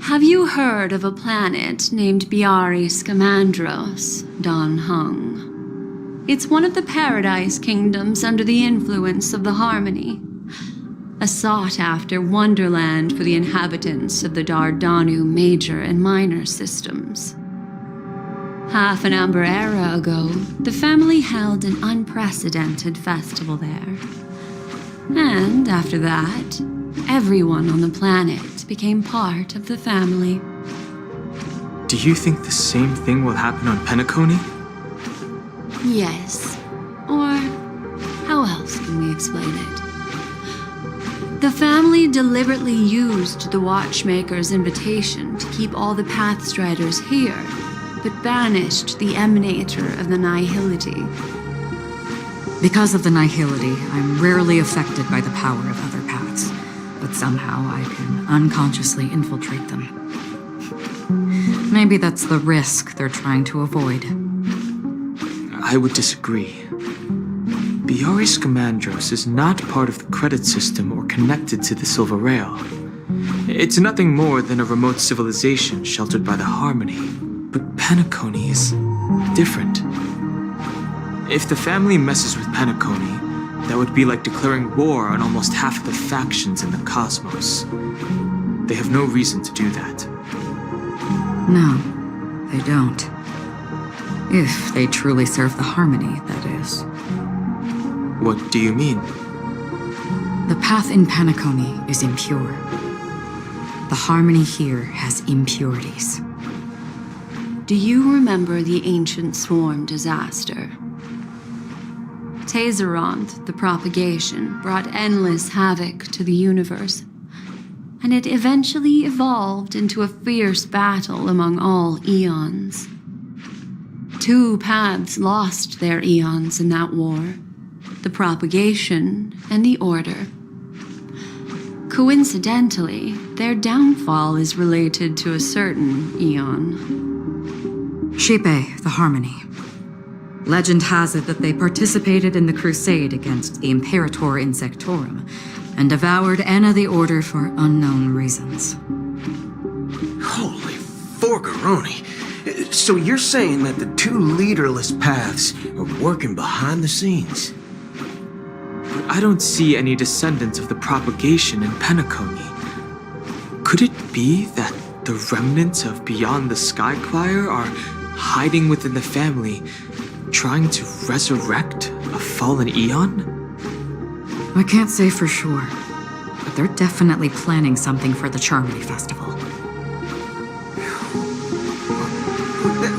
Have you heard of a planet named Biari Scamandros, Don Hung? It's one of the Paradise Kingdoms under the influence of the Harmony. A sought-after wonderland for the inhabitants of the Dardanu major and minor systems. Half an Amber era ago, the family held an unprecedented festival there. And after that, everyone on the planet became part of the family. Do you think the same thing will happen on Penacony? Yes. Or how else can we explain it? The family deliberately used the Watchmaker's invitation to keep all the Pathstriders here, but banished the Emanator of the Nihility. Because of the nihility, I'm rarely affected by the power of other paths, but somehow I can unconsciously infiltrate them. Maybe that's the risk they're trying to avoid. I would disagree. Biari Scamandros is not part of the credit system or connected to the Silver Rail. It's nothing more than a remote civilization sheltered by the Harmony. But Penacony is different. If the family messes with Penacony, that would be like declaring war on almost half of the factions in the cosmos. They have no reason to do that. No, they don't. If they truly serve the Harmony, that is. What do you mean? The path in Penacony is impure. The Harmony here has impurities. Do you remember the ancient swarm disaster? Tazeront, the propagation, brought endless havoc to the universe, and it eventually evolved into a fierce battle among all eons. 2 paths lost their eons in that war, the propagation and the order. Coincidentally, their downfall is related to a certain eon. Shepe, the Harmony. Legend has it that they participated in the crusade against the Imperator Insectorum and devoured Anna the Order for unknown reasons. Holy forgaroni. So you're saying that the 2 leaderless paths are working behind the scenes? But I don't see any descendants of the propagation in Penacony. Could it be that the remnants of Beyond the Sky Choir are hiding within the family, trying to resurrect a fallen eon? I can't say for sure, but they're definitely planning something for the Charmony Festival.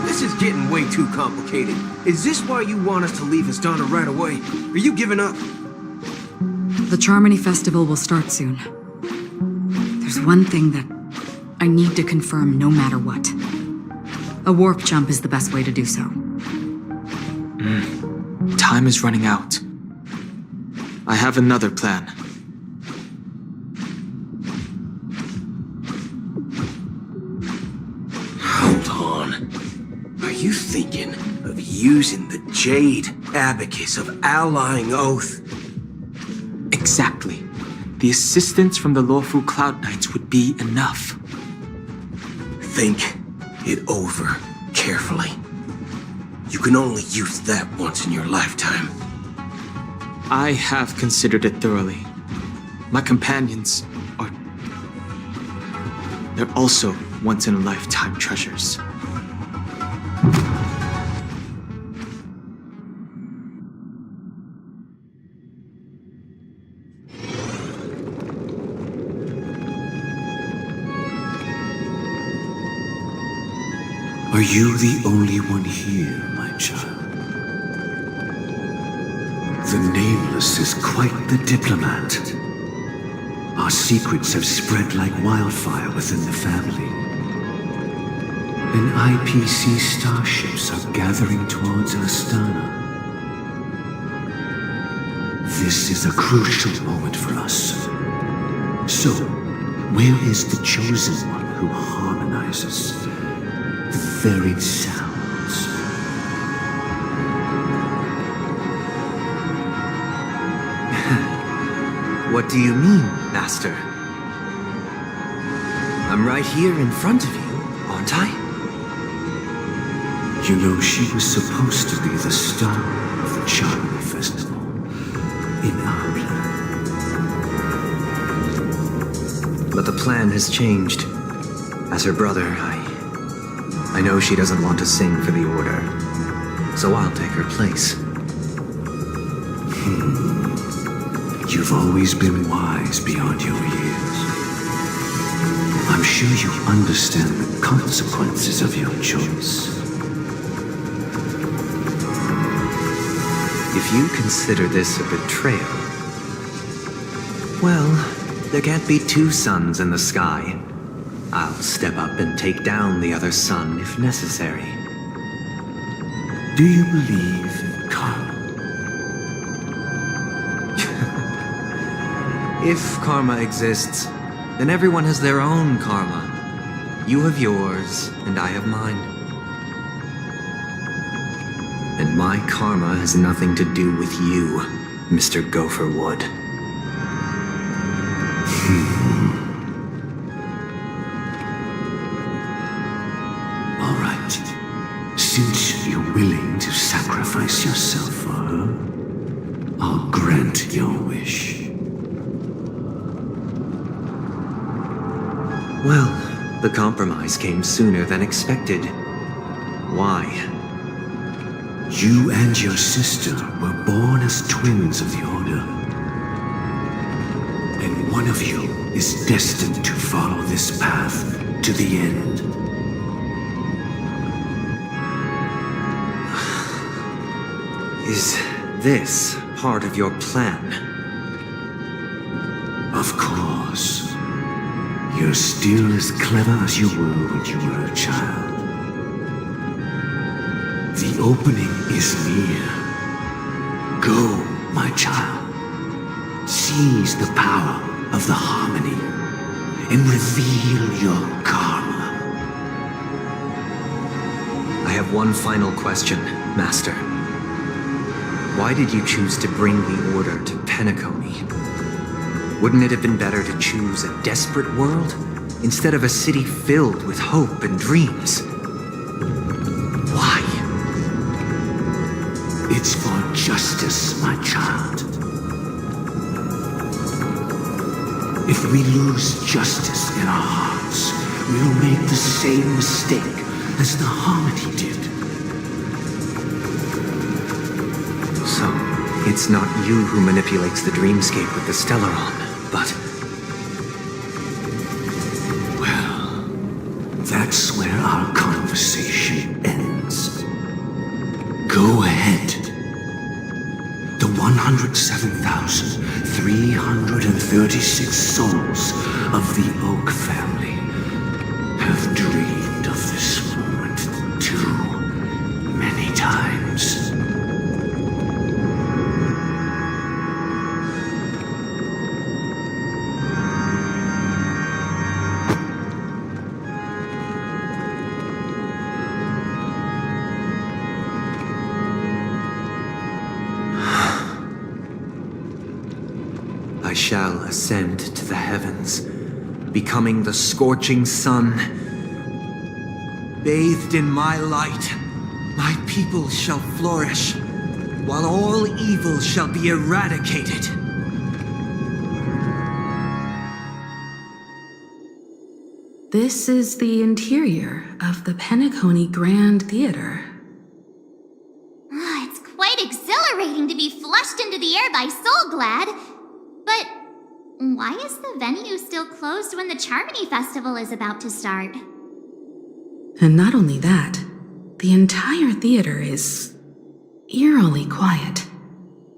This is getting way too complicated. Is this why you want us to leave Astana right away? Are you giving up? The Charmony Festival will start soon. There's one thing that I need to confirm no matter what. A warp jump is the best way to do so. Time is running out. I have another plan. Hold on. Are you thinking of using the Jade Abacus of Allying Oath? Exactly. The assistance from the lawful Cloud Knights would be enough. Think it over carefully. You can only use that once in your lifetime. I have considered it thoroughly. My companions are... they're also once-in-a-lifetime treasures. Are you the only one here, my child? The Nameless is quite the diplomat. Our secrets have spread like wildfire within the family. And IPC starships are gathering towards Astana. This is a crucial moment for us. So, where is the chosen one who harmonizes the varied sounds? What do you mean, Master? I'm right here in front of you, aren't I? You know, she was supposed to be the star of the Charmony Festival in our plan. But the plan has changed. As her brother, I know she doesn't want to sing for the Order, so I'll take her place. You've always been wise beyond your years. I'm sure you understand the consequences of your choice. If you consider this a betrayal, well, there can't be 2 suns in the sky. I'll step up and take down the other sun if necessary. Do you believe in karma? If karma exists, then everyone has their own karma. You have yours, and I have mine. And my karma has nothing to do with you, Mr. Gopherwood. All right. Since you're willing to sacrifice yourself for her, I'll grant your wish. Well, the compromise came sooner than expected. Why? You and your sister were born as twins of the Order. And one of you is destined to follow this path to the end. Is this part of your plan. Of course. You're still as clever as you were when you were a child. The opening is near. Go, my child. Seize the power of the harmony and reveal your karma. I have one final question, Master. Why did you choose to bring the Order to Penacony? Wouldn't it have been better to choose a desperate world instead of a city filled with hope and dreams? Why? It's for justice, my child. If we lose justice in our hearts, we'll make the same mistake as the Harmony did. So, it's not you who manipulates the dreamscape with the Stellaron, but... Well, that's where our conversation ends. Go ahead. The 107,336 souls of the Oak family have dreamed of this moment too many times. I shall ascend to the heavens, becoming the scorching sun. Bathed in my light, my people shall flourish, while all evil shall be eradicated. This is the interior of the Penacony Grand Theater. It's quite exhilarating to be flushed into the air by Soulglad. But why is the venue still closed when the Charmony Festival is about to start? And not only that, the entire theater is eerily quiet.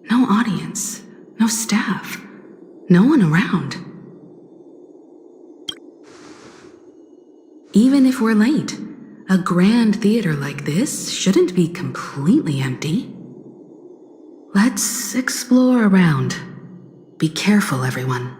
No audience, no staff, no one around. Even if we're late, a grand theater like this shouldn't be completely empty. Let's explore around. Be careful, everyone.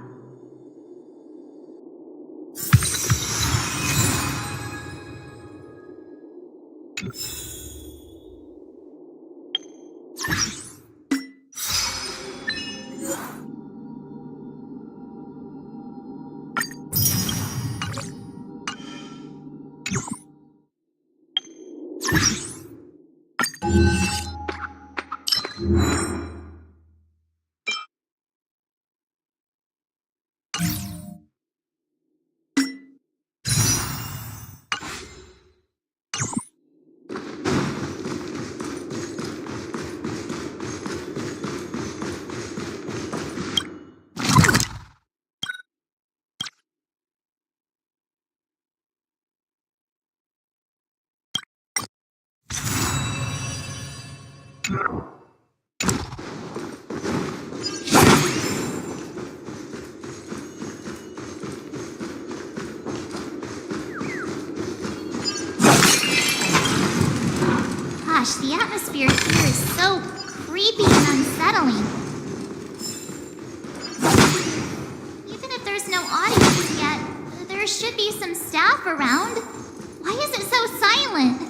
Gosh, the atmosphere here is so creepy and unsettling. Even if there's no audience yet, there should be some staff around. Why is it so silent?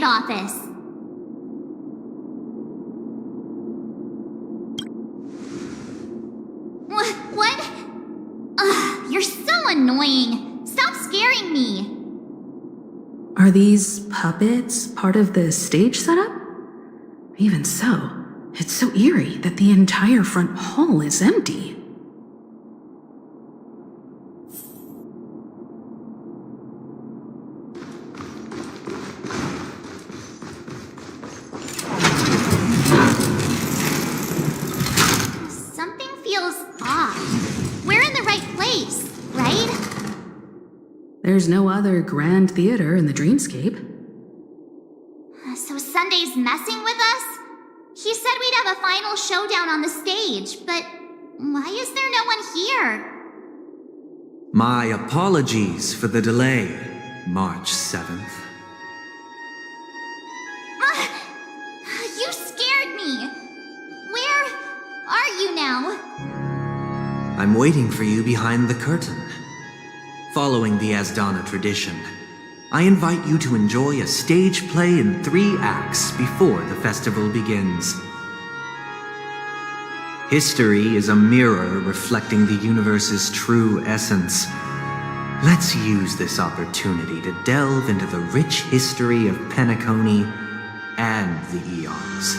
office. What? Ugh, you're so annoying. Stop scaring me. Are these puppets part of the stage setup? Even so, it's so eerie that the entire front hall is empty. Something feels off. We're in the right place, right? There's no other grand theater in the dreamscape. So Sunday's messing with us? He said we'd have a final showdown on the stage, but why is there no one here? My apologies for the delay, March 7th. You scared me. Where are you now? I'm waiting for you behind the curtain. Following the Asdana tradition, I invite you to enjoy a stage play in 3 acts before the festival begins. History is a mirror reflecting the universe's true essence. Let's use this opportunity to delve into the rich history of Penacony and the eons.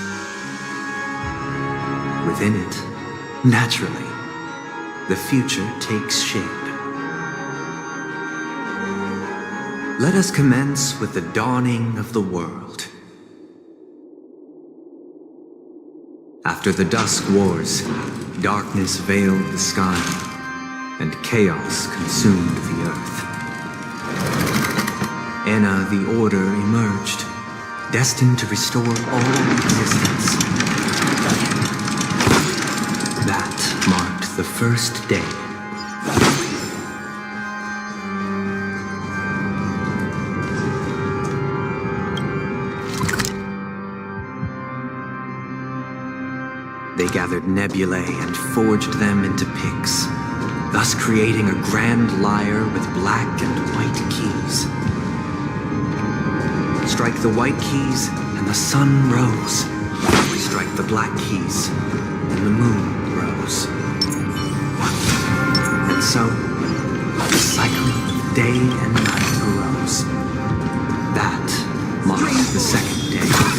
Within it, naturally, the future takes shape. Let us commence with the dawning of the world. After the Dusk Wars, darkness veiled the sky, and chaos consumed the earth. Enna the Order emerged, destined to restore all existence. That marked the first day. They gathered nebulae and forged them into picks, thus creating a grand lyre with black and white keys. Strike the white keys, and the sun rose. Strike the black keys, and the moon rose. And so, the cycle of day and night arose. That marked the second day.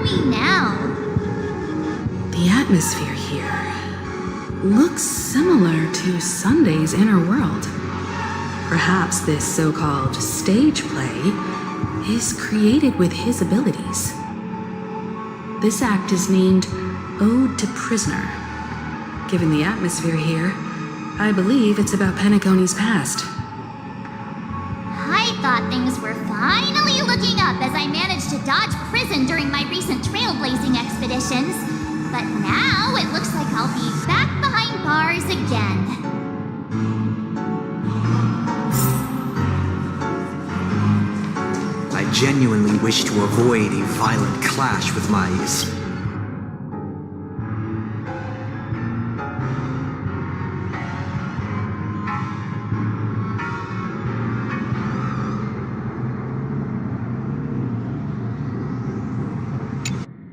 me now. The atmosphere here looks similar to Sunday's inner world. Perhaps this so-called stage play is created with his abilities. This act is named Ode to Prisoner. Given the atmosphere here, I believe it's about Penacony's past. I thought things were finally looking up as I managed to dodge prison during my recent trailblazing expeditions. But now it looks like I'll be back behind bars again. I genuinely wish to avoid a violent clash with my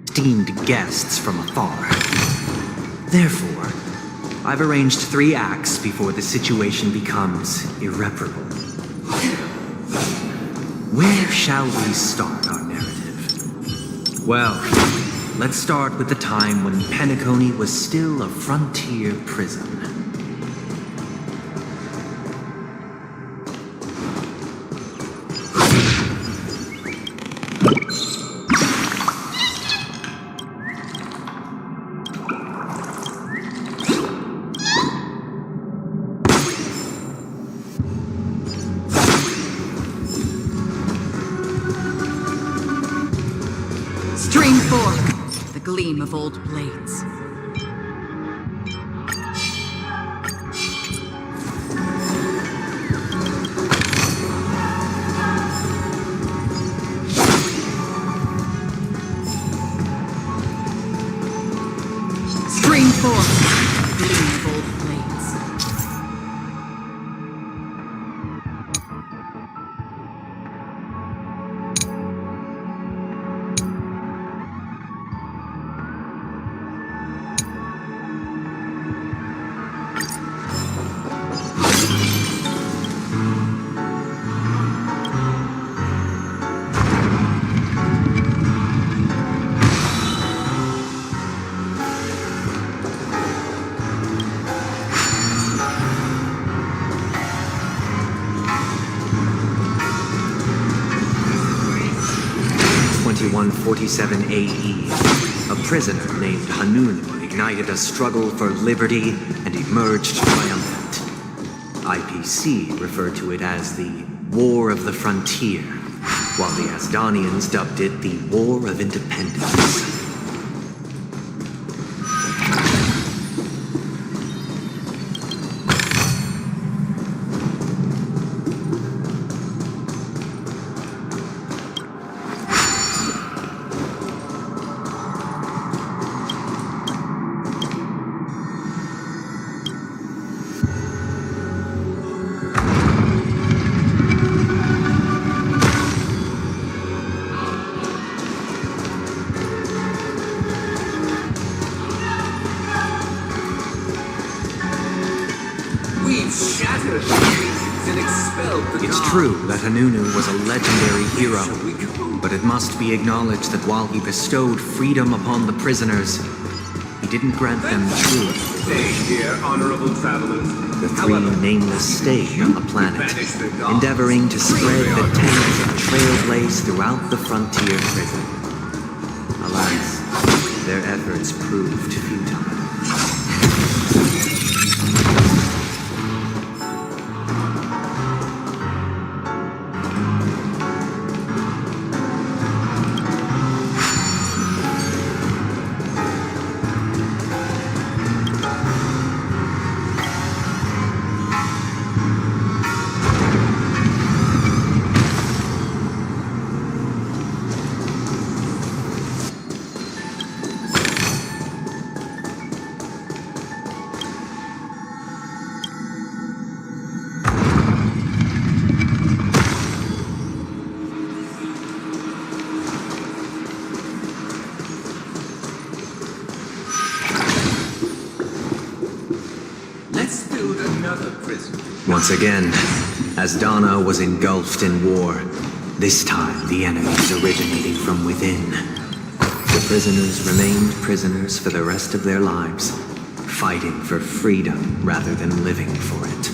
esteemed guests from afar. Therefore, I've arranged 3 acts before the situation becomes irreparable. Where shall we start our narrative? Well, let's start with the time when Penacony was still a frontier prison. Stream forth the gleam of old blades. Stream forth the gleam of old blades. AE, a prisoner named Hanunu ignited a struggle for liberty and emerged triumphant. IPC referred to it as the War of the Frontier, while the Asdanians dubbed it the War of Independence. It's true that Hanunu was a legendary hero, but it must be acknowledged that while he bestowed freedom upon the prisoners, he didn't grant them truth. Stay here, honorable travelers. The 3 nameless stayed on the planet, endeavoring to spread the tales of Trailblaze throughout the frontier prison. Alas, their efforts proved futile. Once again, Asdana was engulfed in war. This time, the enemies originating from within. The prisoners remained prisoners for the rest of their lives, fighting for freedom rather than living for it.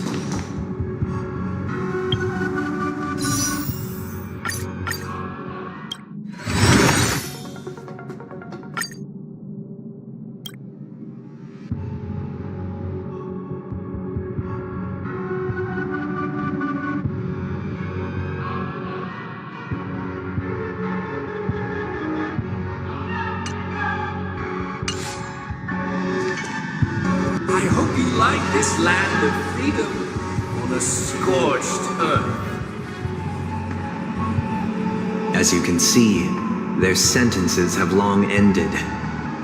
I hope you like this land of freedom on a scorched earth. As you can see, their sentences have long ended,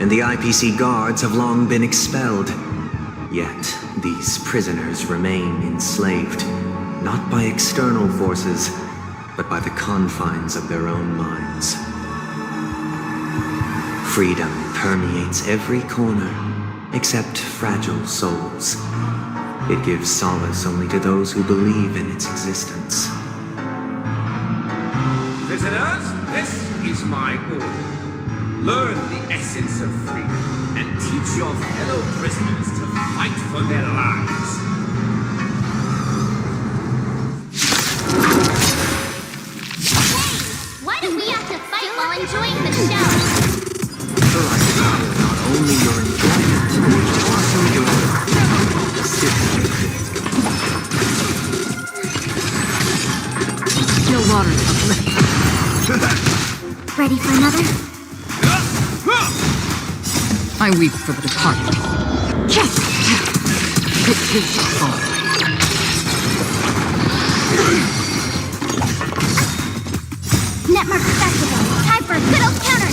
and the IPC guards have long been expelled. Yet, these prisoners remain enslaved, not by external forces, but by the confines of their own minds. Freedom permeates every corner, except fragile souls. It gives solace only to those who believe in its existence. Prisoners, this is my order. Learn the essence of freedom and teach your fellow prisoners to fight for their lives. Why do we have to fight while enjoying the show? So I desire not only your enjoyment, but also your Still waters of Ready for another? I weep for the departed. Just it is your fault. Netmark Festival. Time for a good old counter.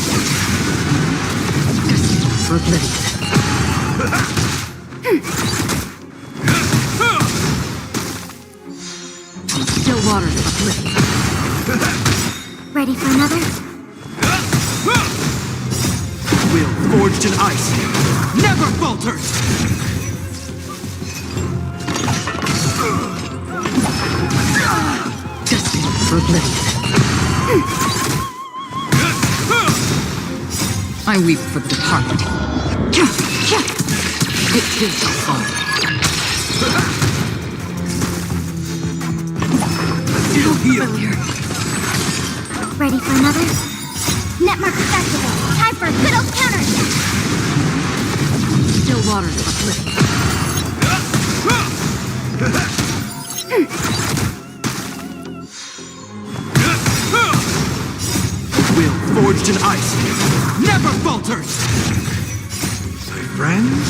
For oblivion. Still waters of oblivion. Ready for another? Will forged in ice never falters! Destined for oblivion. I weep for the departed. It is your fault. Still here. Ready for another? Netmark Festival. Time for a good old counter. Still waters of oblivion. Will forged in ice never falters! My friends,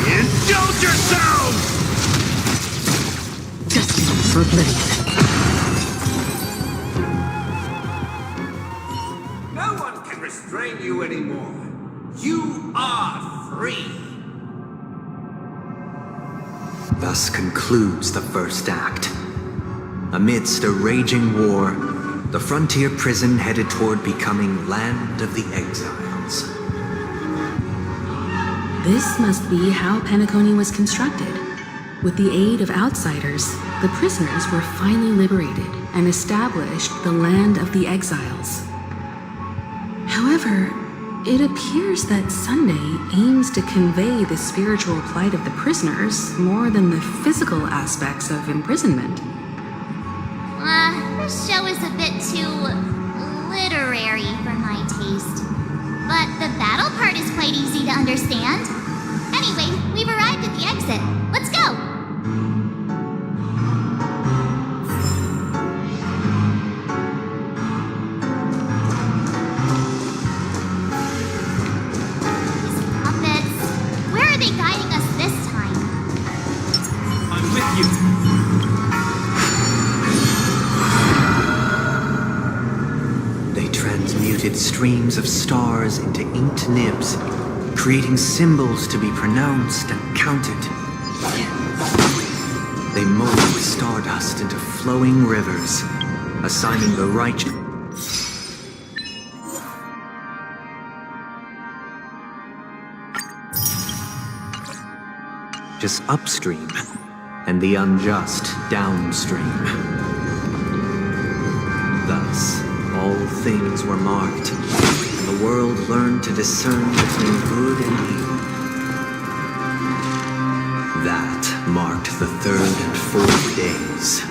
indulge yourselves! Destined for oblivion. No one can restrain you anymore. You are free. Thus concludes the first act. Amidst a raging war, the frontier prison headed toward becoming Land of the Exiles. This must be how Penacony was constructed. With the aid of outsiders, the prisoners were finally liberated and established the Land of the Exiles. However, it appears that Sunday aims to convey the spiritual plight of the prisoners more than the physical aspects of imprisonment. This show is a bit too literary for my taste. But the battle part is quite easy to understand. Anyway, we've arrived at the exit. Let's go! Where are they guiding us this time? I'm with you. They transmuted streams of stars into inked nibs, creating symbols to be pronounced and counted. They molded stardust into flowing rivers, assigning the right... just upstream, and the unjust downstream. Thus, all things were marked, and the world learned to discern between good and evil. That marked the third and fourth days.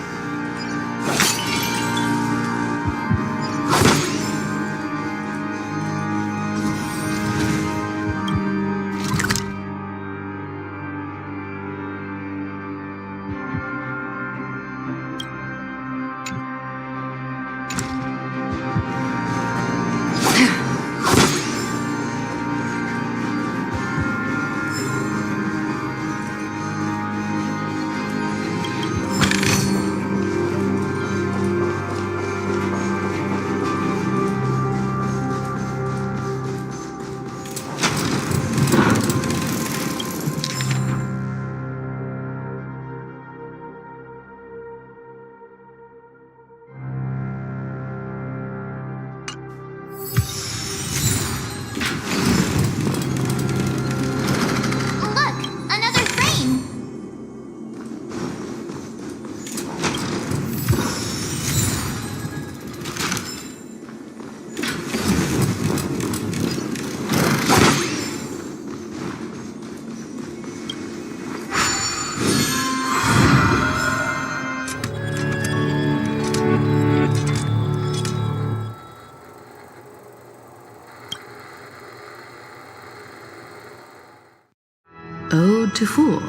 Ode to Fool.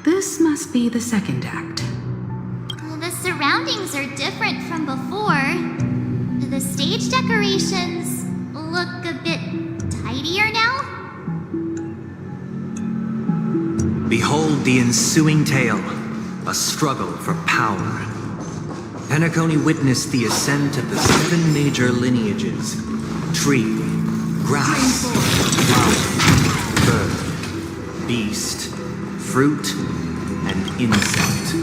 This must be the second act. The surroundings are different from before. The stage decorations look a bit tidier now. Behold the ensuing tale, a struggle for power. Penacony witnessed the ascent of the 7 major lineages: tree, grass, flower, bird, beast, fruit, and insect.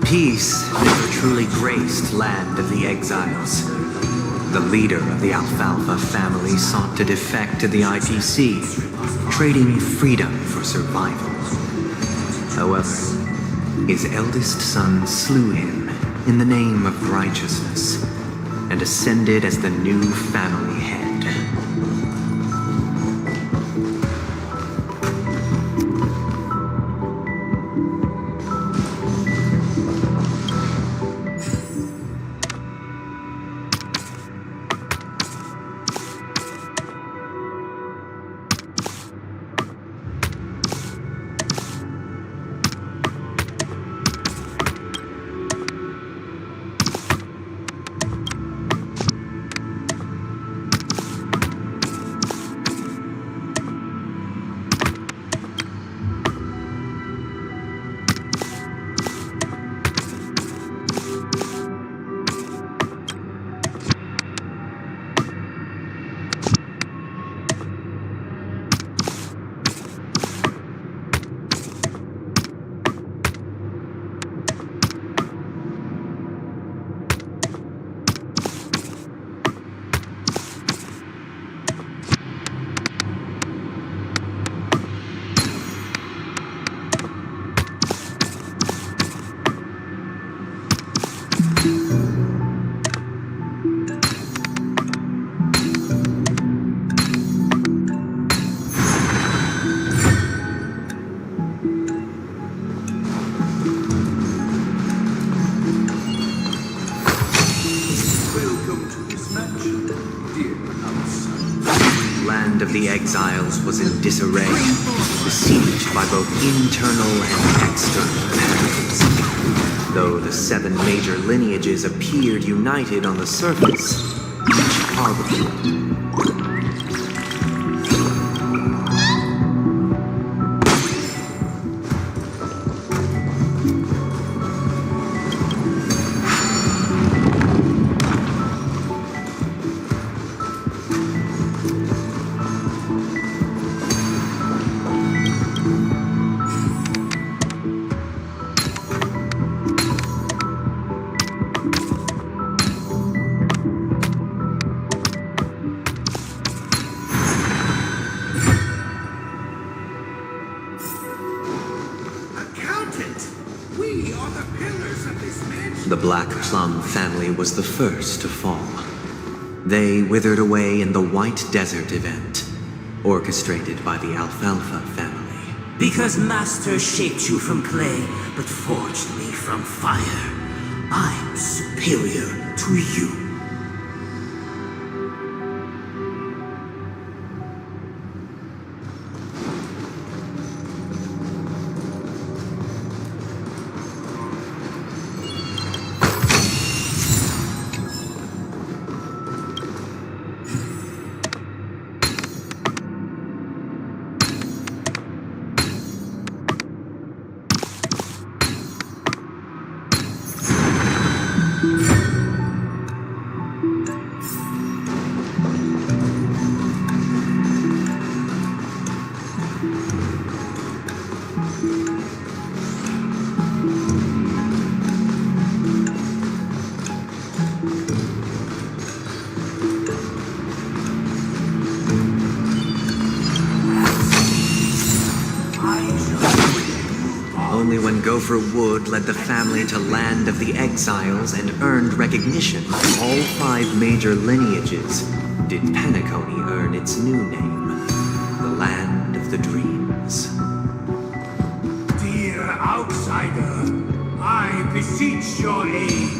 Peace never truly graced Land of the Exiles. The leader of the Alfalfa family sought to defect to the IPC, trading freedom for survival. However, his eldest son slew him in the name of righteousness and ascended as the new family head. The Exiles was in disarray, besieged by both internal and external enemies. Though the 7 major lineages appeared united on the surface, each harbored The Black Plum family was the first to fall. They withered away in the White Desert event, orchestrated by the Alfalfa family. Because Master shaped you from clay, but forged me from fire, I'm superior to you. Only when Gopher Wood led the family to Land of the Exiles and earned recognition from all 5 major lineages did Penacony earn its new name, the Land of the Dreams. Dear outsider, I beseech your aid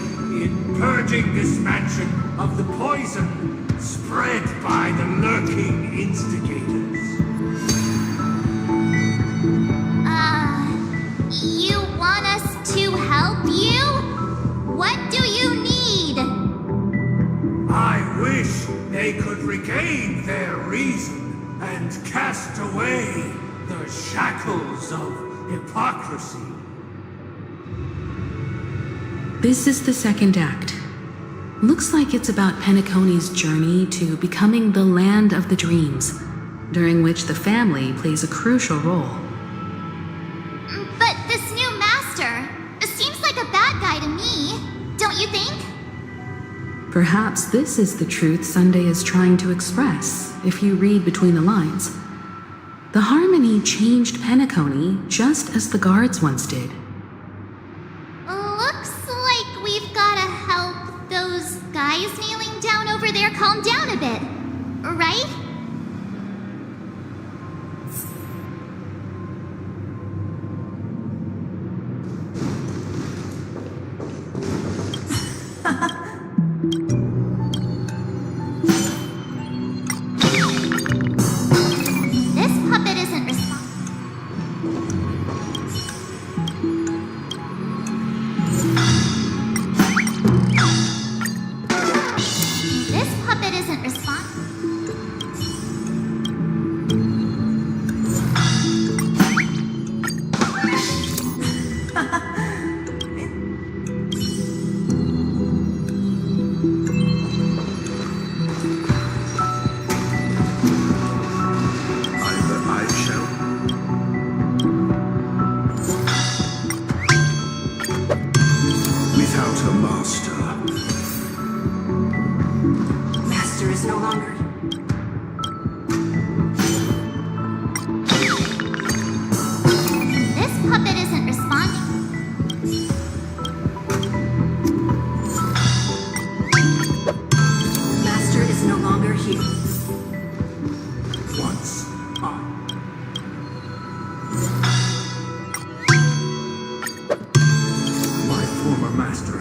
in purging this mansion of the poison spread by the lurking instigators. You want us to help you? What do you need? I wish they could regain their reason and cast away the shackles of hypocrisy. This is the second act. Looks like it's about Penacony's journey to becoming the Land of the Dreams, during which the family plays a crucial role. But this new master seems like a bad guy to me, don't you think? Perhaps this is the truth Sunday is trying to express, if you read between the lines. The Harmony changed Penacony just as the guards once did. Looks like we've gotta help those guys kneeling down over there calm down a bit, right? This puppet isn't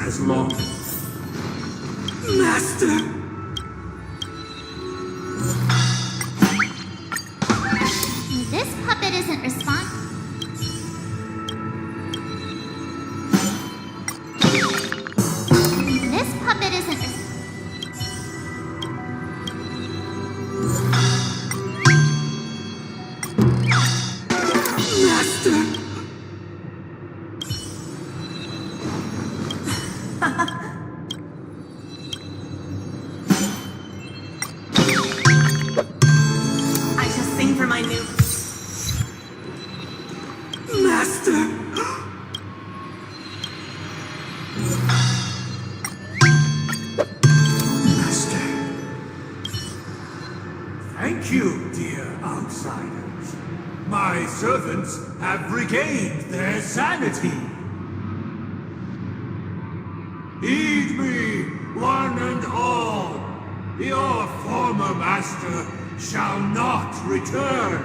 as long. Master! This puppet isn't responding. This puppet isn't Master! I shall sing for my new... Master! Master. Thank you, dear outsiders. My servants have regained their sanity. Heed me, one and all. Your former master shall not return.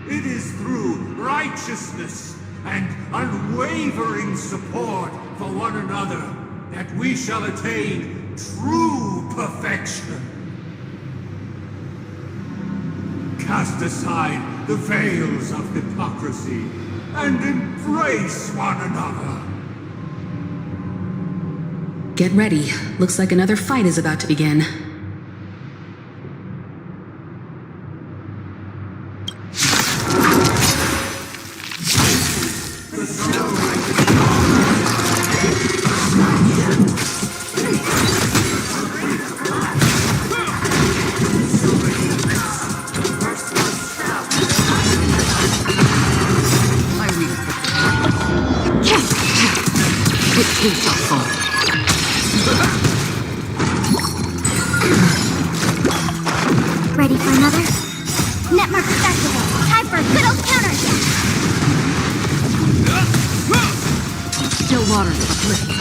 It is through righteousness and unwavering support for one another that we shall attain true perfection. Cast aside the veils of hypocrisy and embrace one another. Get ready. Looks like another fight is about to begin. Ready for another? Netmark Festival. Time for a good old counter. Still waters of oblivion.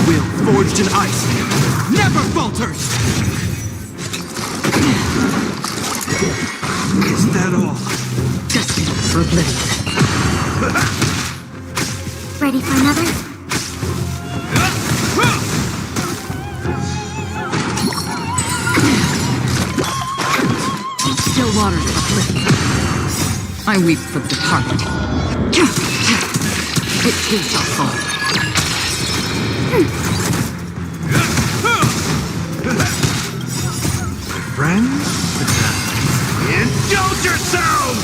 Will forged in ice never falters! Is that all? Destined for oblivion. Ready for another? Still waters of oblivion. I weep for the departed. It too shall fall. Friends? Indulge yourselves!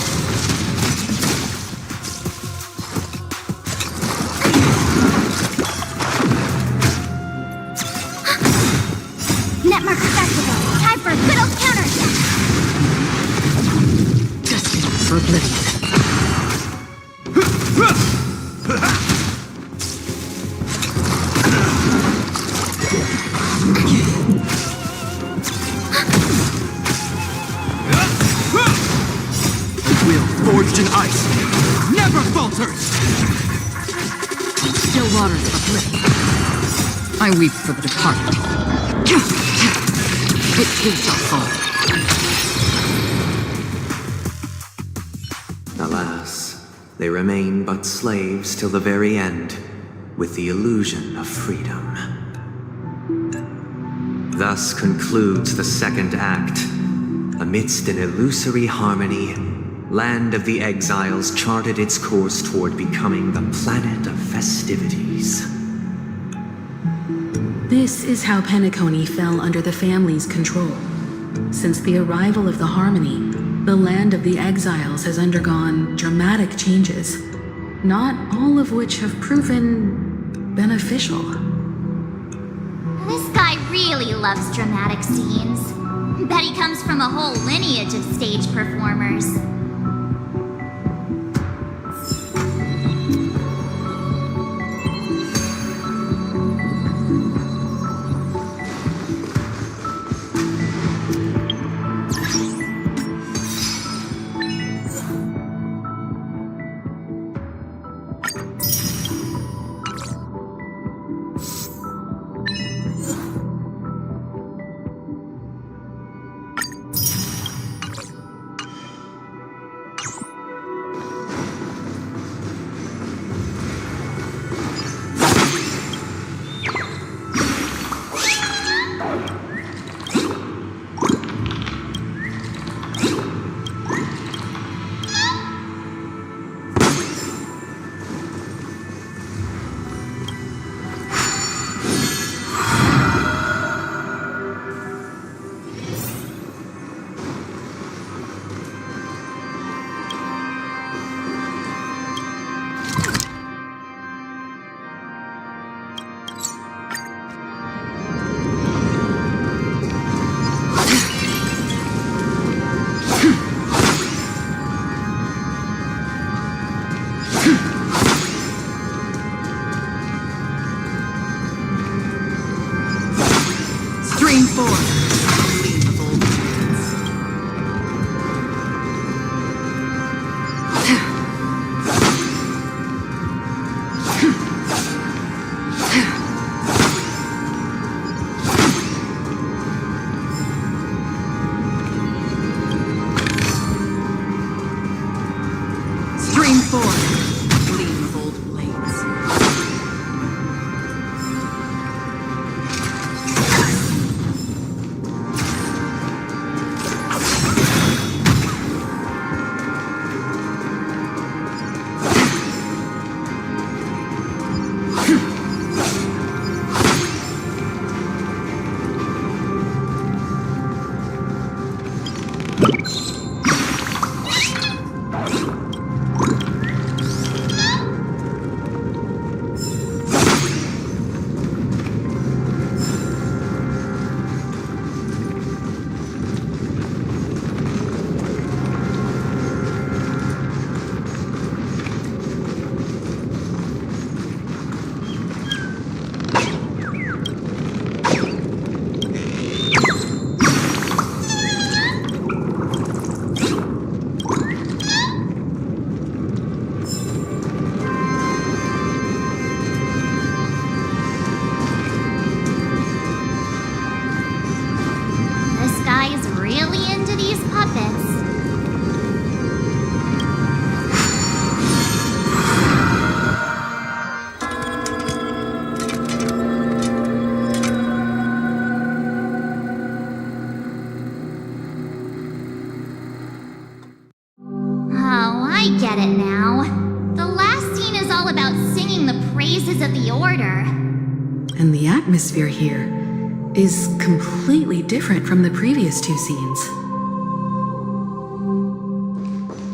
Netmark Festival. Time for a good old counter. Destined for oblivion. Will forged in ice never falters! Still waters of oblivion. I weep for the departed. It too shall fall. Alas, they remain but slaves till the very end, with the illusion of freedom. Thus concludes the second act. Amidst an illusory harmony, Land of the Exiles charted its course toward becoming the planet of festivities. This is how Penacony fell under the family's control. Since the arrival of the Harmony, the Land of the Exiles has undergone dramatic changes, not all of which have proven beneficial. This guy really loves dramatic scenes. Bet he comes from a whole lineage of stage performers. forth, gleam of old blades. This guy is really into these puppets. Oh, I get it now. The last scene is all about singing the praises of the Order. And the atmosphere here is completely different from the previous two scenes.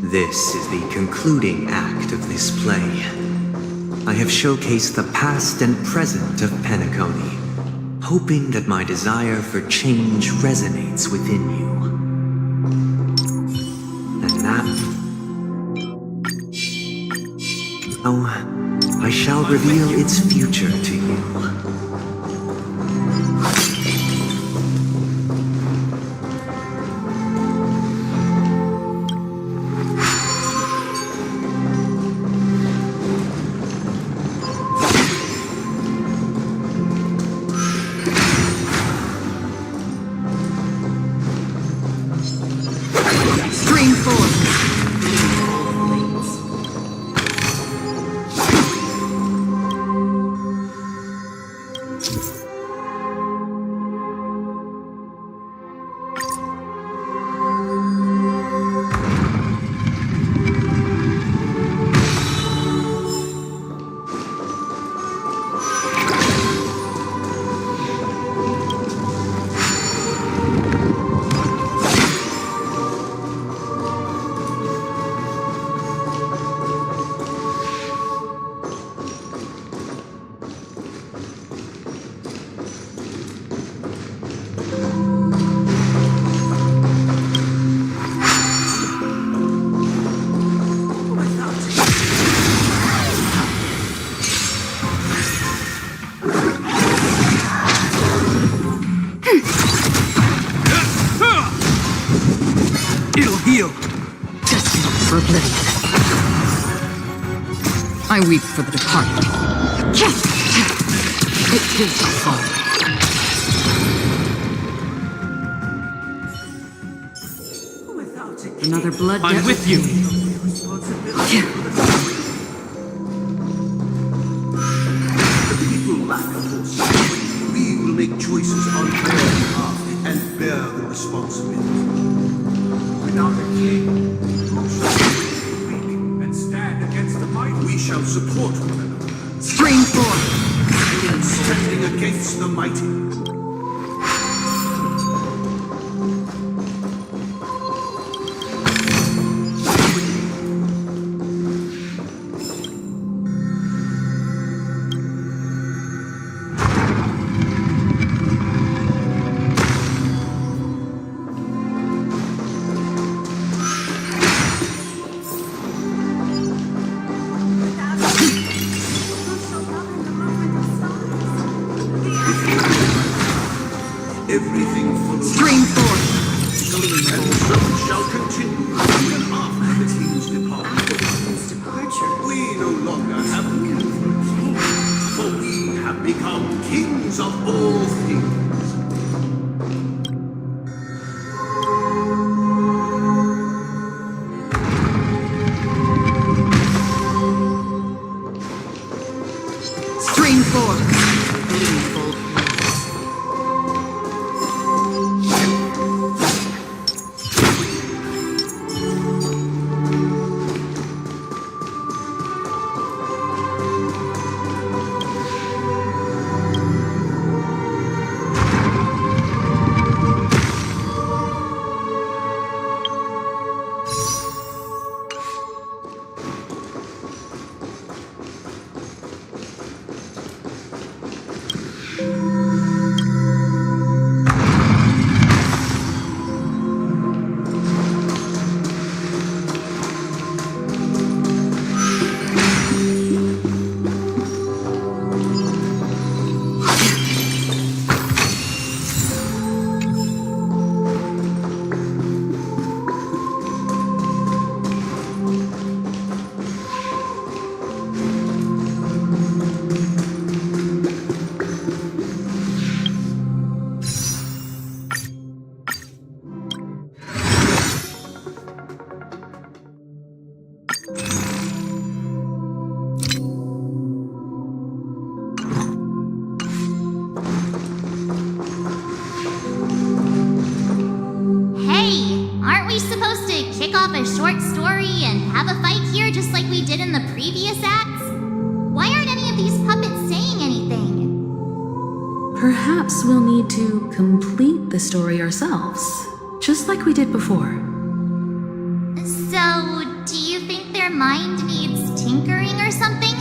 This is the concluding act of this play. I have showcased the past and present of Penacony, hoping that my desire for change resonates within you. And now, I shall reveal its future to you. Stream forth, gleam of old blades. It'll heal. Destined for oblivion. I weep for the departed. It too shall fall. Another blood debt. I'm with you. The people lack foresight. We will make choices on their behalf and bear the responsibility. Without a king, who shall be weak and stand against the mighty? We shall support one another. Stream forth. And standing against the mighty. Everything follows. Stream forth. And so shall continue even after the king's departure. We no longer have need for a king, for we have become kings of all things. Mischievous acts? Why aren't any of these puppets saying anything? Perhaps we'll need to complete the story ourselves, just like we did before. So, do you think their mind needs tinkering or something?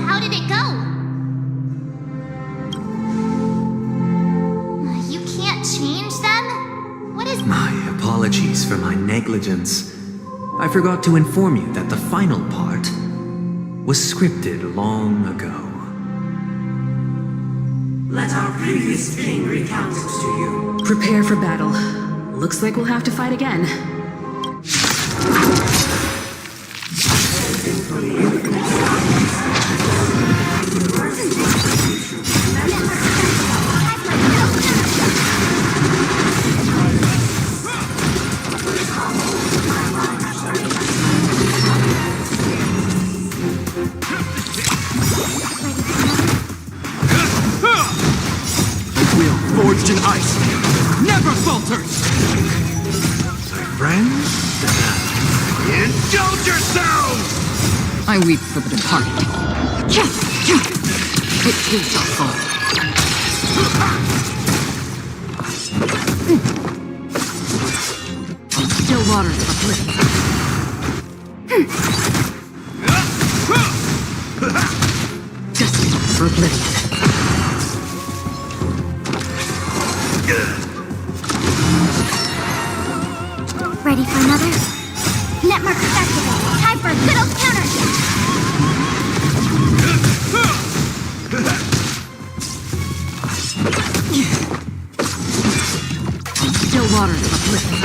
How did it go? You can't change them? What is... My apologies for my negligence. I forgot to inform you that the final part was scripted long ago. Let our previous king recount it to you. Prepare for battle. Looks like we'll have to fight again. Forged in ice, never falters! Friends? Indulge yourselves! I weep for the departed. It too shall fall. Still waters of oblivion. Destined for oblivion. Ready for another? Netmark activated. Time for a good old counter. Still waters of oblivion.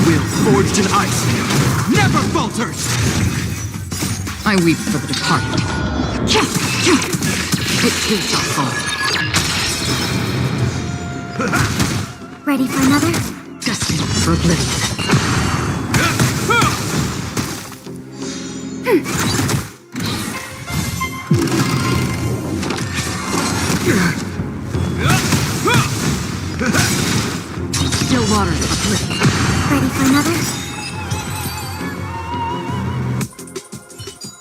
Will forged in ice, never falters! I weep for the departed. It too shall fall. Ready for another? Destined for oblivion. Still waters of oblivion. Ready for another?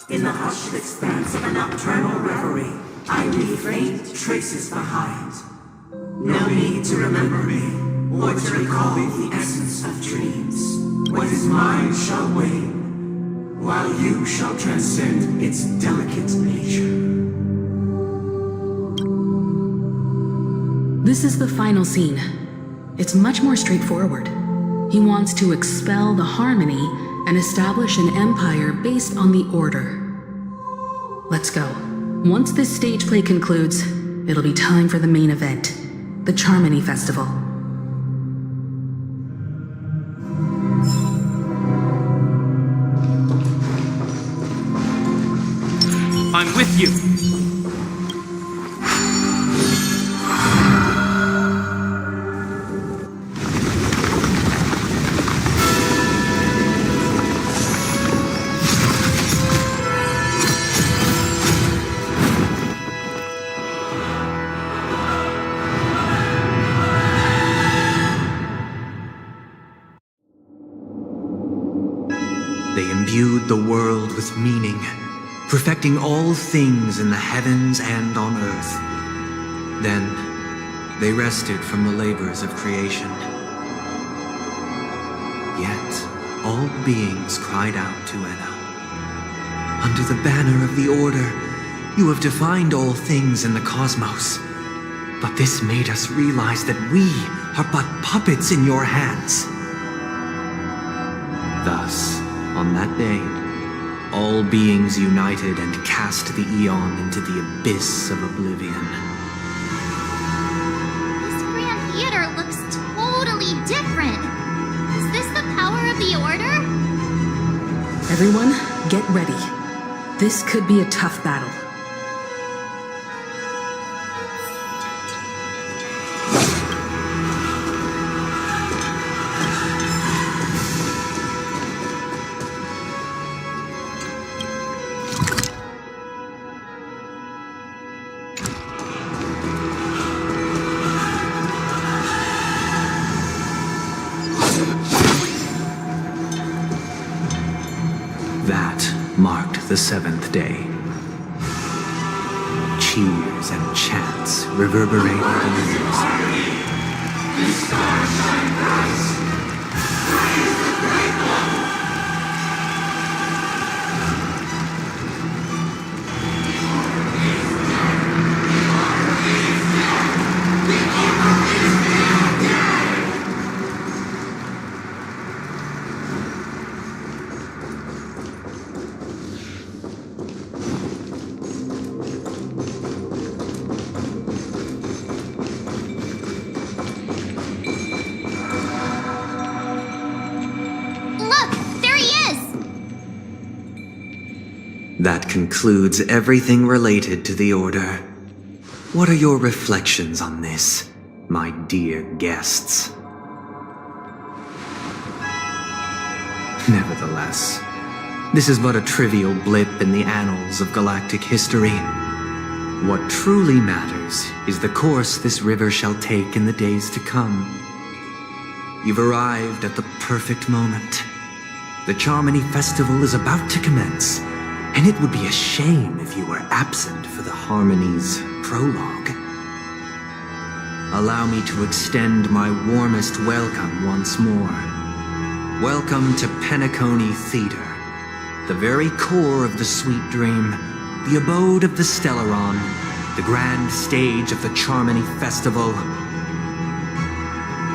In the hushed expanse of a nocturnal reverie, I leave faint traces behind. No need to remember me, or to recall the essence of dreams. What is mine shall wane, while you shall transcend its delicate nature. This is the final scene. It's much more straightforward. He wants to expel the harmony and establish an empire based on the order. Let's go. Once this stage play concludes, it'll be time for the main event, the Charmony Festival. I'm with you. They imbued the world with meaning, perfecting all things in the heavens and on earth. Then, they rested from the labors of creation. Yet, all beings cried out to Enna. Under the banner of the Order, you have defined all things in the cosmos. But this made us realize that we are but puppets in your hands. Thus, on that day, all beings united and cast the Eon into the abyss of oblivion. This Grand Theater looks totally different. Is this the power of the Order? Everyone, get ready. This could be a tough battle. That marked the seventh day. Cheers and chants reverberated in the hills. That concludes everything related to the Order. What are your reflections on this, my dear guests? Nevertheless, this is but a trivial blip in the annals of galactic history. What truly matters is the course this river shall take in the days to come. You've arrived at the perfect moment. The Charmony Festival is about to commence, and it would be a shame if you were absent for the Harmony's prologue. Allow me to extend my warmest welcome once more. Welcome to Penacony Theater, the very core of the Sweet Dream, the abode of the Stellaron, the grand stage of the Charmony Festival,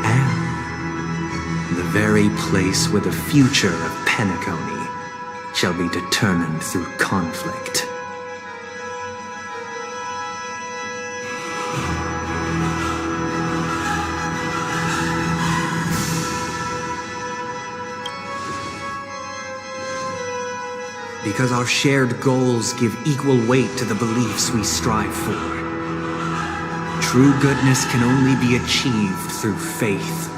and the very place where the future of Penacony shall be determined through conflict. Because our shared goals give equal weight to the beliefs we strive for. True goodness can only be achieved through faith.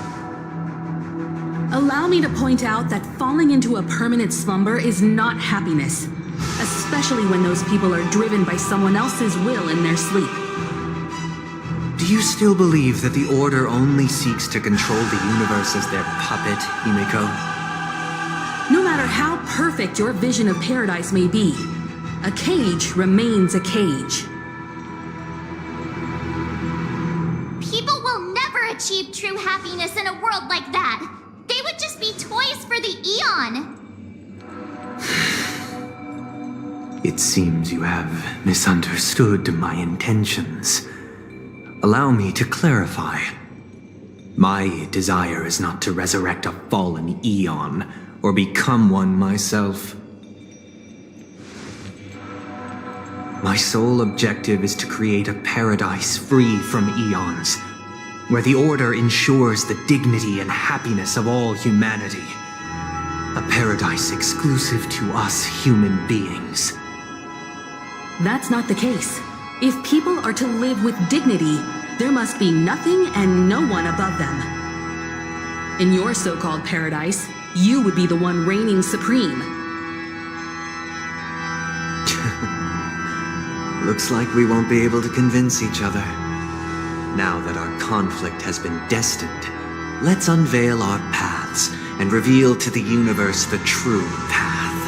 Allow me to point out that falling into a permanent slumber is not happiness, especially when those people are driven by someone else's will in their sleep. Do you still believe that the Order only seeks to control the universe as their puppet, Himiko? No matter how perfect your vision of paradise may be, a cage remains a cage. People will never achieve true happiness in a world like that. They would just be toys for the Eon. It seems you have misunderstood my intentions. Allow me to clarify. My desire is not to resurrect a fallen Eon, or become one myself. My sole objective is to create a paradise free from Eons, where the Order ensures the dignity and happiness of all humanity. A paradise exclusive to us human beings. That's not the case. If people are to live with dignity, there must be nothing and no one above them. In your so-called paradise, you would be the one reigning supreme. Looks like we won't be able to convince each other. Now that our conflict has been destined, let's unveil our paths and reveal to the universe the true path.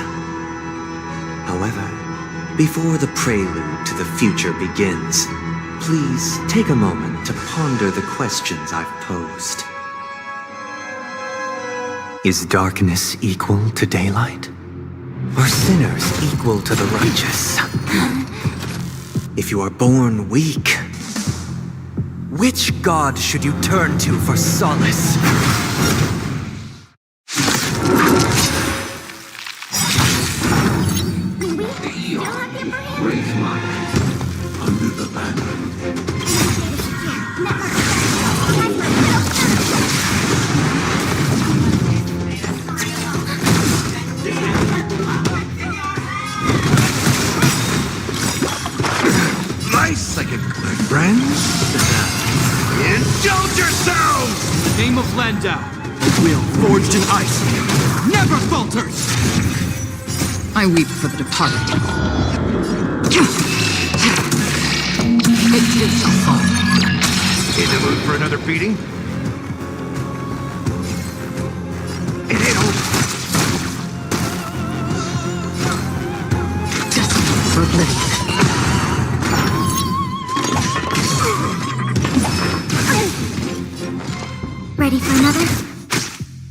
However, before the prelude to the future begins, please take a moment to ponder the questions I've posed. Is darkness equal to daylight? Are sinners equal to the righteous? If you are born weak, which god should you turn to for solace? Under the banner. Nice, I can my friends. Indulge yourselves! In the name of Landau, a will forged in ice never falters! I weep for the departed. It too shall fall. In the mood for another beating? It ain't over. another?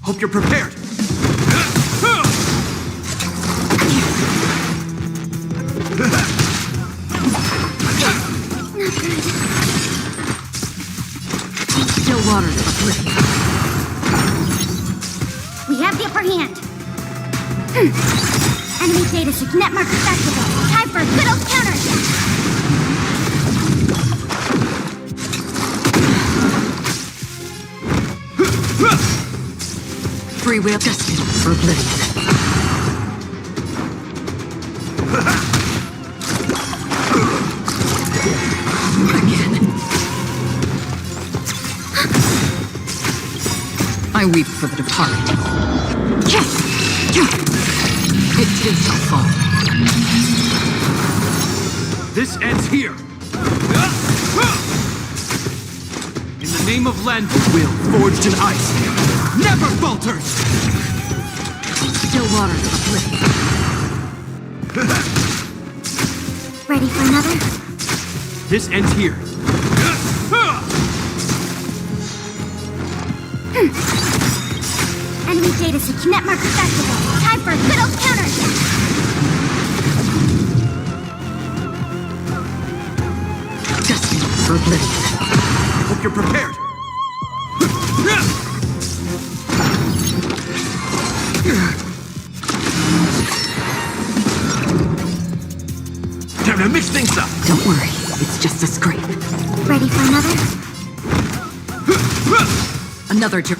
Hope you're prepared. Still water to oblivion. We have the upper hand. Enemy data net markers activated. Time for a good old counter. Free will destined for oblivion. Again. I weep for the departed. It too shall fall. This ends here. In the name of Len, the will forged in ice never falters. Still waters of oblivion. Ready for another? This ends here. Enemy data net markers activated. Time for a good old counter. Destined for oblivion. Hope you're prepared. Time to mix things up. Don't worry, it's just a scrape. Ready for another? Another jerk.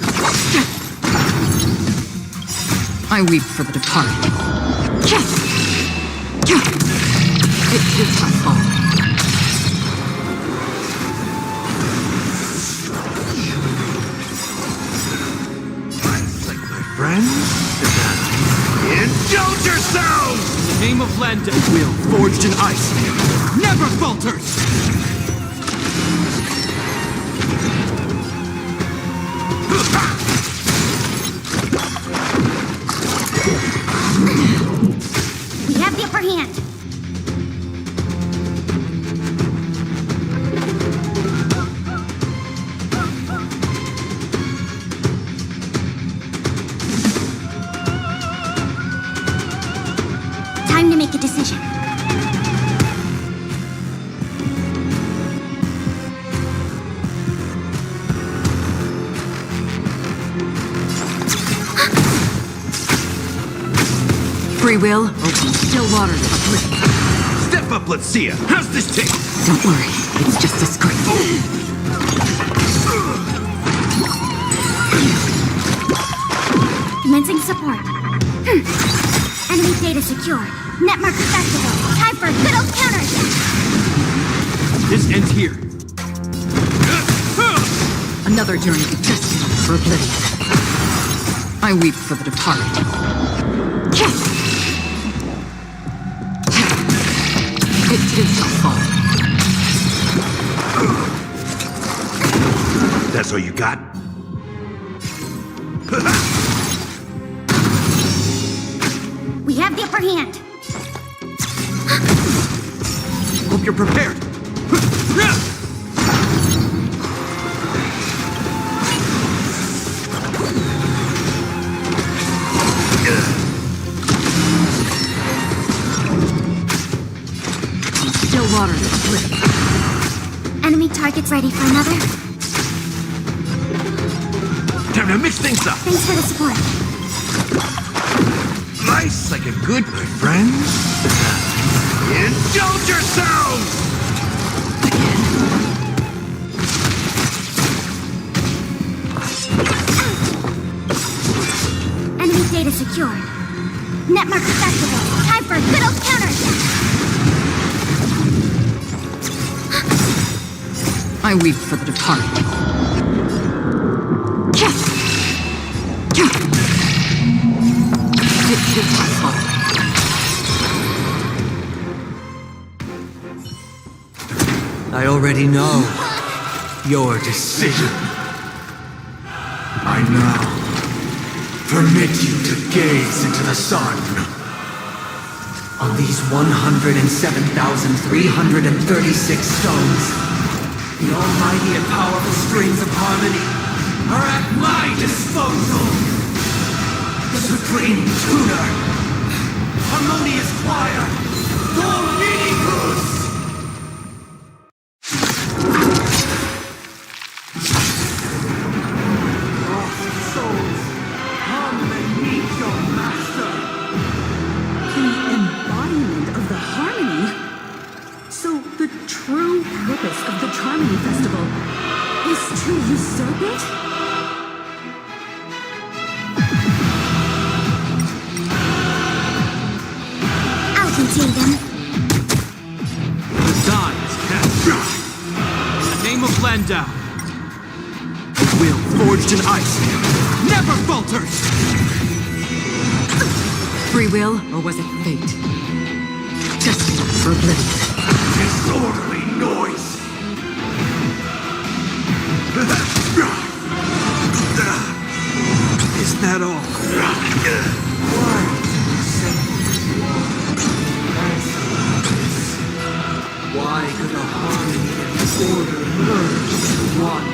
I weep for the departed. It too shall fall. Like my friends? Indulge yourselves! In the name of Len, the will forged in ice never falters. We have the upper hand. Time to make a decision. Free will, open still waters of oblivion. Step up, let's see ya. How's this take? Don't worry, it's just a scrape. Commencing support. Enemy data secure. Net markers activated. Time for a good old counter. This ends here. Another journey to destiny for oblivion. I weep for the departed. It too shall fall. That's all you got? We have the upper hand. Hope you're prepared. Still waters of oblivion. Enemy targets ready for another. Time to mix things up. Thanks for the support. Nice like a good, my friends. Indulge yourselves! Enemy data secured. Net markers activated. Time for a good old counter. I weep for the departed. It too shall fall. I already know your decision. I now permit you to gaze into the sun. On these 107,336 stones, the almighty and powerful strings of harmony are at my disposal! Supreme Tutor! Harmonious Choir! Dominicus! Lost souls, come and meet your master! The embodiment of the harmony? So the true purpose of the Charmony Festival is to usurp it? I'll contain them. The die is cast. In the name of Landau. The will forged in ice never falters! Free will, or was it fate? Just for oblivion. Disorderly noise! Is that all? Why Why could the harmony and order merge into one?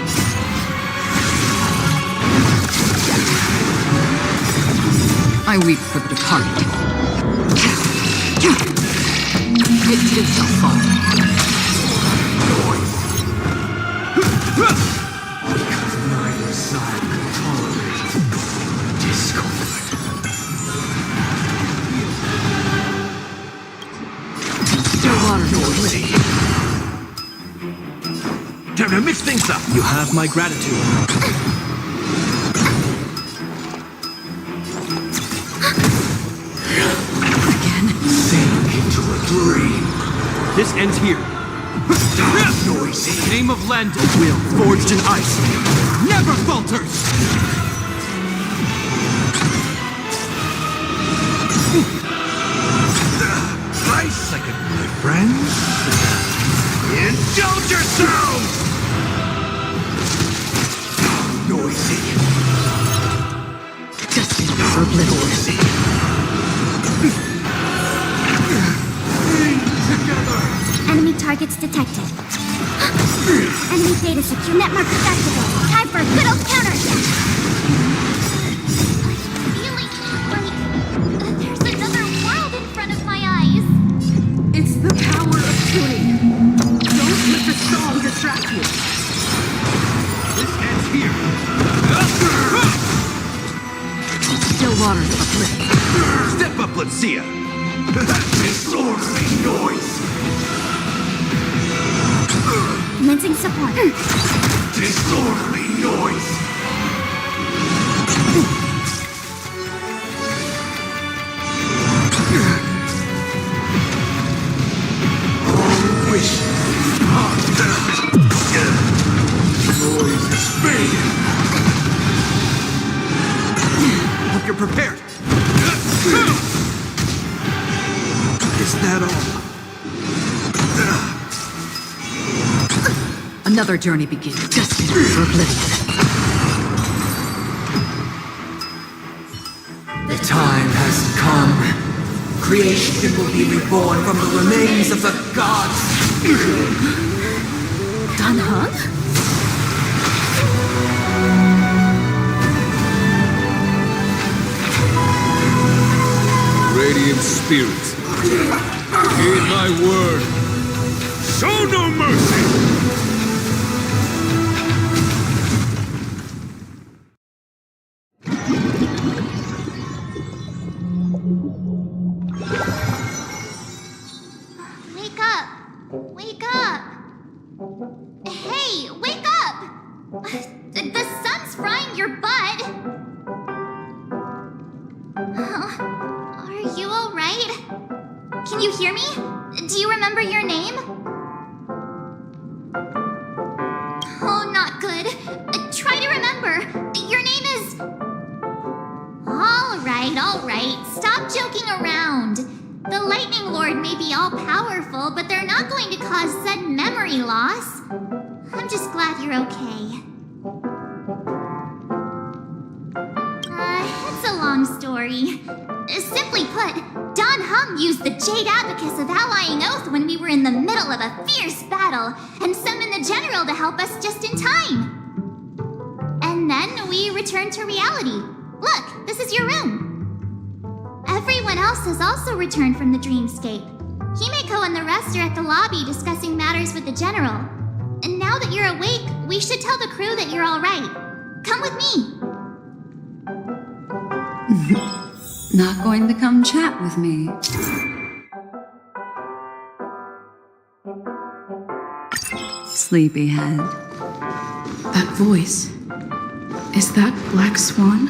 I weep for the departed. It too shall fall. Because neither side could tolerate discord. Still water. Time to mix things up. You have my gratitude. Sink into a dream. This ends here. Noisy. In the name of Landau. The will forged in ice never falters! Nice, I could, my friends. Indulge yourselves! Noisy. Destined for oblivion. Enemy targets detected. Enemy data secure. Net markers activated. Time for a good old counterattack. Feeling like there's another world in front of my eyes. It's the power of tuning. Don't let the song distract you. This ends here. Still waters of oblivion. Step up, let's see ya. Disorderly noise. Commencing support. Disorderly noise. Wish. Noise is fading. Hope you're prepared. Is that all? Another journey begins. Destined for oblivion. The time has come. Creation will be reborn from the remains of the gods. Danheng? Radiant spirits, heed my word. Show no mercy! Wake up! Wake up! Hey, wake up! The sun's frying your butt! Are you alright? Can you hear me? Do you remember your name? Oh, not good. Try to remember. Your name is... Alright. Stop joking around. The Lightning Lord may be all-powerful, but they're not going to cause sudden memory loss. I'm just glad you're okay. It's a long story. Simply put, Danheng used the Jade Abacus of Allying Oath when we were in the middle of a fierce battle, and summoned the General to help us just in time. And then we return to reality. Look, this is your room. Everyone else has also returned from the dreamscape. Himeko and the rest are at the lobby discussing matters with the general. And now that you're awake, we should tell the crew that you're all right. Come with me. Not going to come chat with me. Sleepyhead. That voice. Is that Black Swan?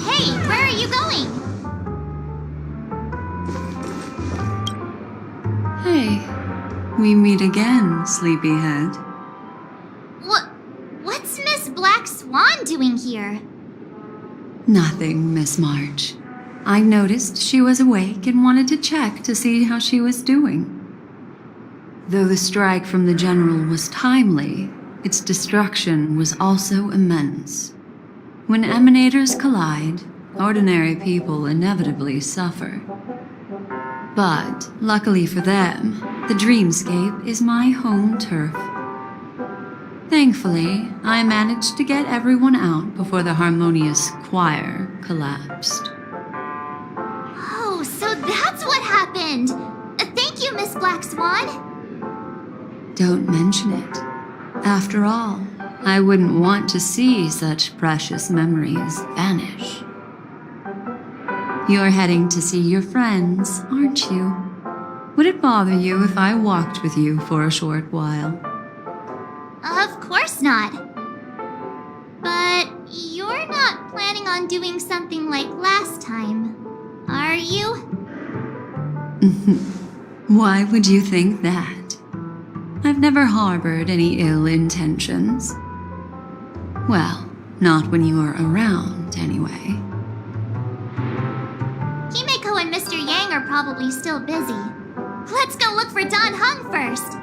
Hey, where are you going? Hey, we meet again, Sleepyhead. What's Miss Black Swan doing here? Nothing, Miss March. I noticed she was awake and wanted to check to see how she was doing. Though the strike from the General was timely, its destruction was also immense. When emanators collide, ordinary people inevitably suffer. But, luckily for them, the dreamscape is my home turf. Thankfully, I managed to get everyone out before the harmonious choir collapsed. Oh, so that's what happened! Thank you, Miss Black Swan! Don't mention it. After all, I wouldn't want to see such precious memories vanish. You're heading to see your friends, aren't you? Would it bother you if I walked with you for a short while? Of course not. But you're not planning on doing something like last time, are you? Why would you think that? I've never harbored any ill intentions. Well, not when you are around, anyway. Himeko and Mr. Yang are probably still busy. Let's go look for Don Hung first.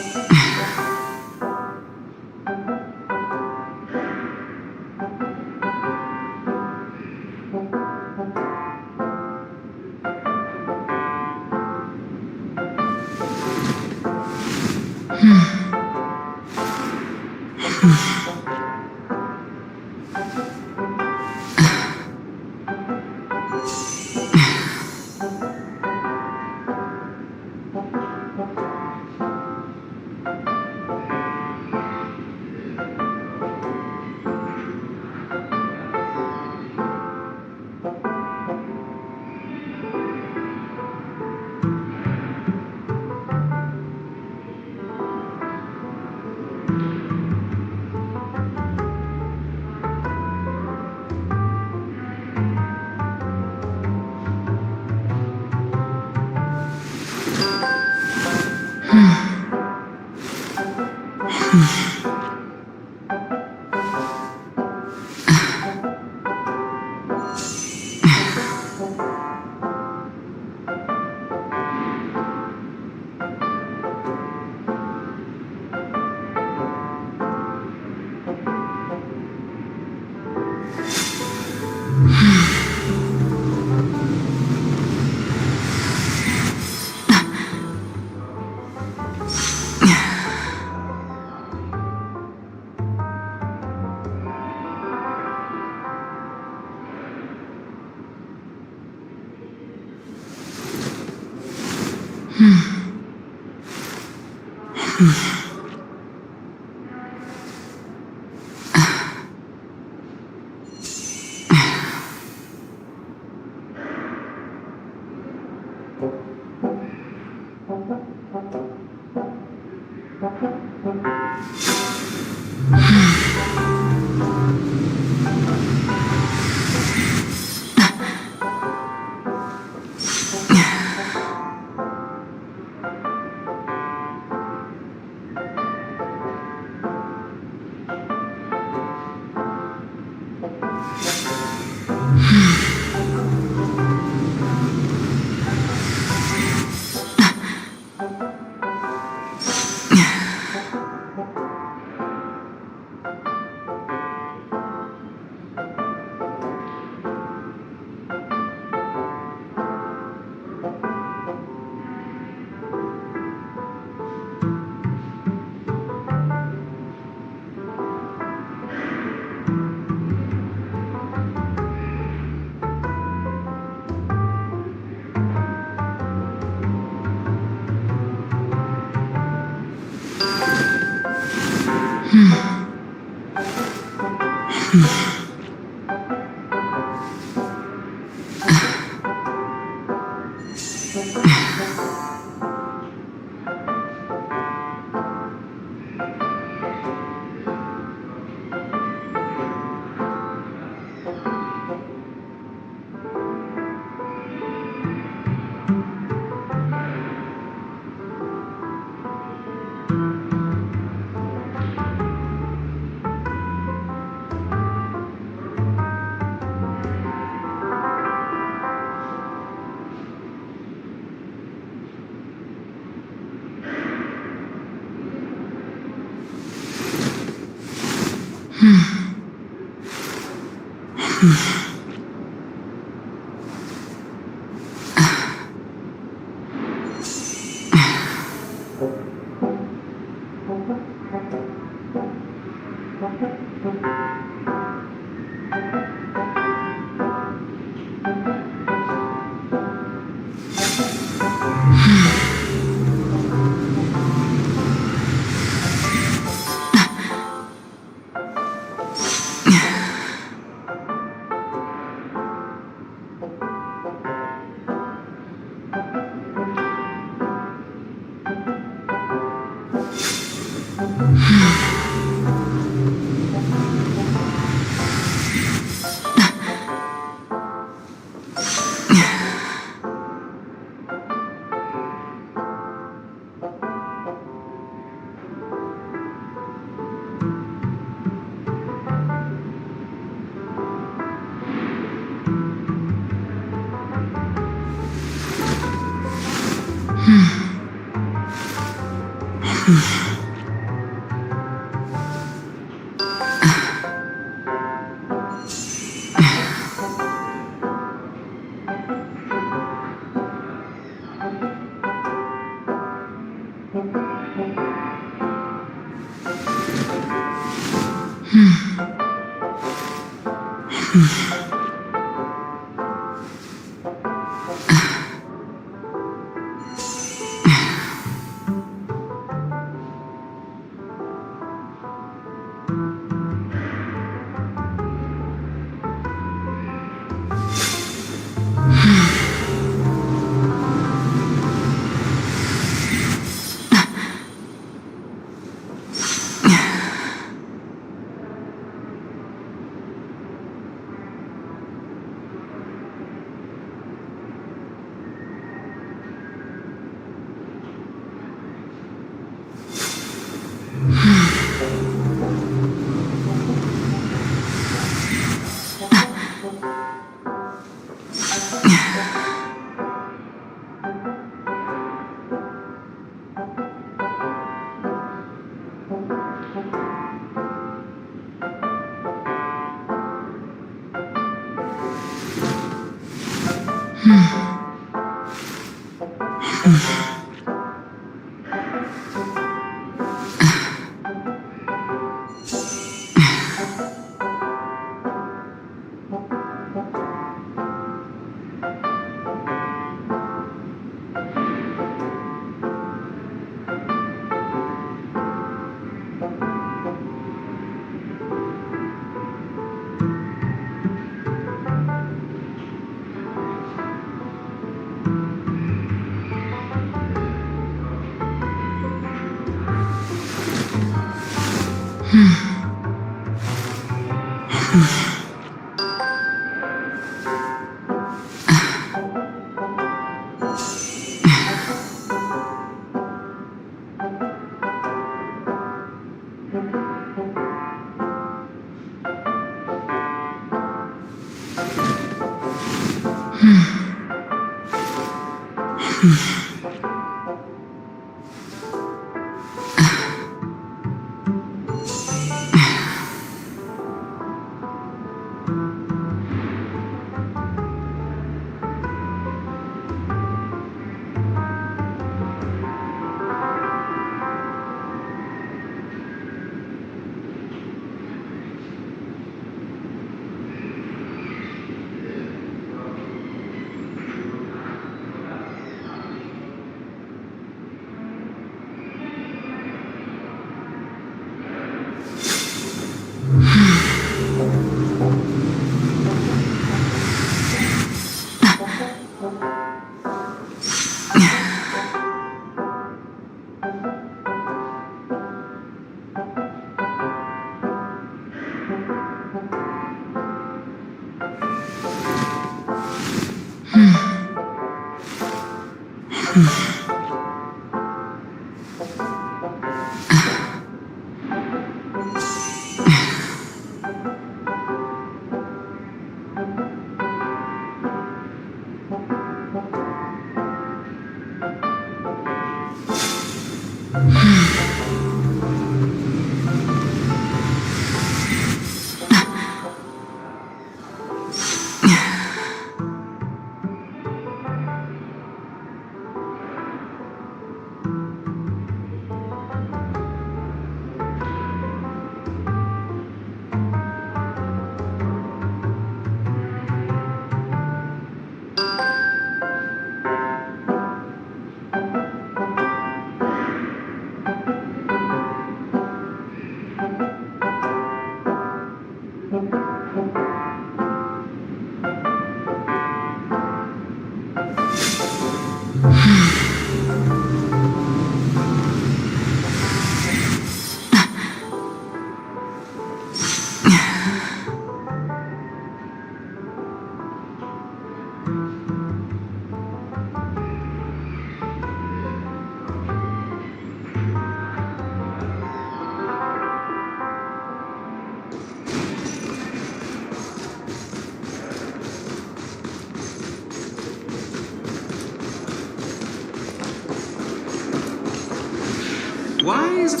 Why is it...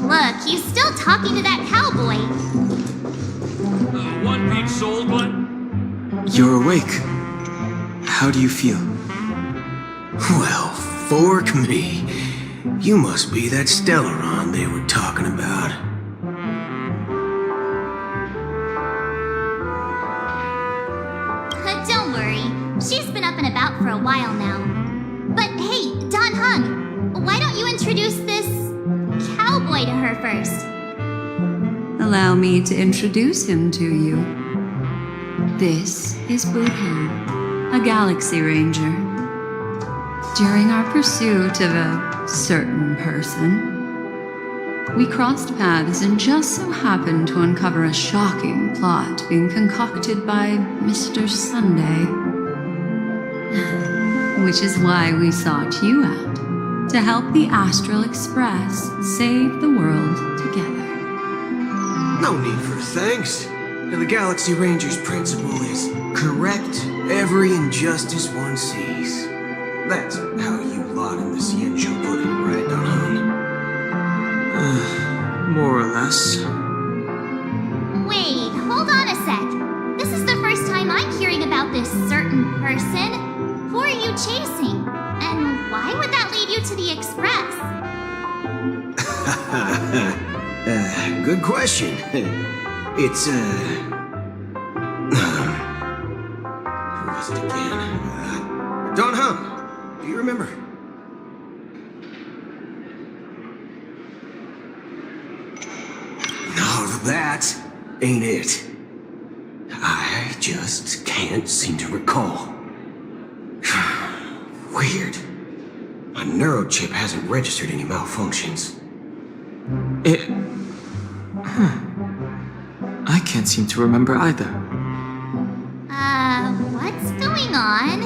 Look, he's still talking to that cowboy. One big souled one? You're awake. How do you feel? Well, fork me. You must be that Stellaron they were talking about. Don't worry. She's been up and about for a while now. But hey, Don Hung, why don't you introduce this cowboy to her first? Allow me to introduce him to you. This is Boothin, a Galaxy Ranger. During our pursuit of a certain person, we crossed paths and just so happened to uncover a shocking plot being concocted by Mr. Sunday. Which is why we sought you out, to help the Astral Express save the world together. No need for thanks. The Galaxy Ranger's principle is correct every injustice one sees. That's how you lot in the Ciencio put it, right, Don Hung? More or less. Wait, hold on a sec. This is the first time I'm hearing about this certain person. Who are you chasing? And why would that lead you to the Express? Good question. It's, who was it again? Don Hung. Do you remember? No, that ain't it. I just can't seem to recall. Weird. My neurochip hasn't registered any malfunctions. I can't seem to remember either. What's going on?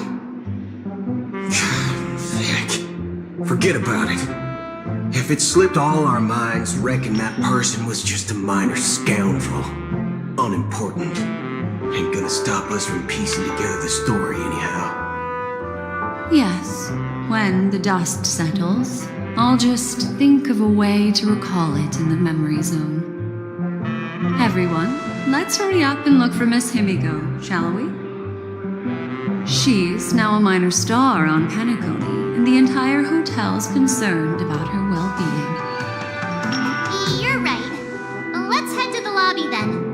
Heck, forget about it. If it slipped all our minds, reckon that person was just a minor scoundrel. Unimportant. Ain't gonna stop us from piecing together the story anyhow. Yes, when the dust settles, I'll just think of a way to recall it in the memory zone. Everyone, let's hurry up and look for Miss Himiko, shall we? She's now a minor star on Penacony, and the entire hotel's concerned about her well-being. You're right. Let's head to the lobby then.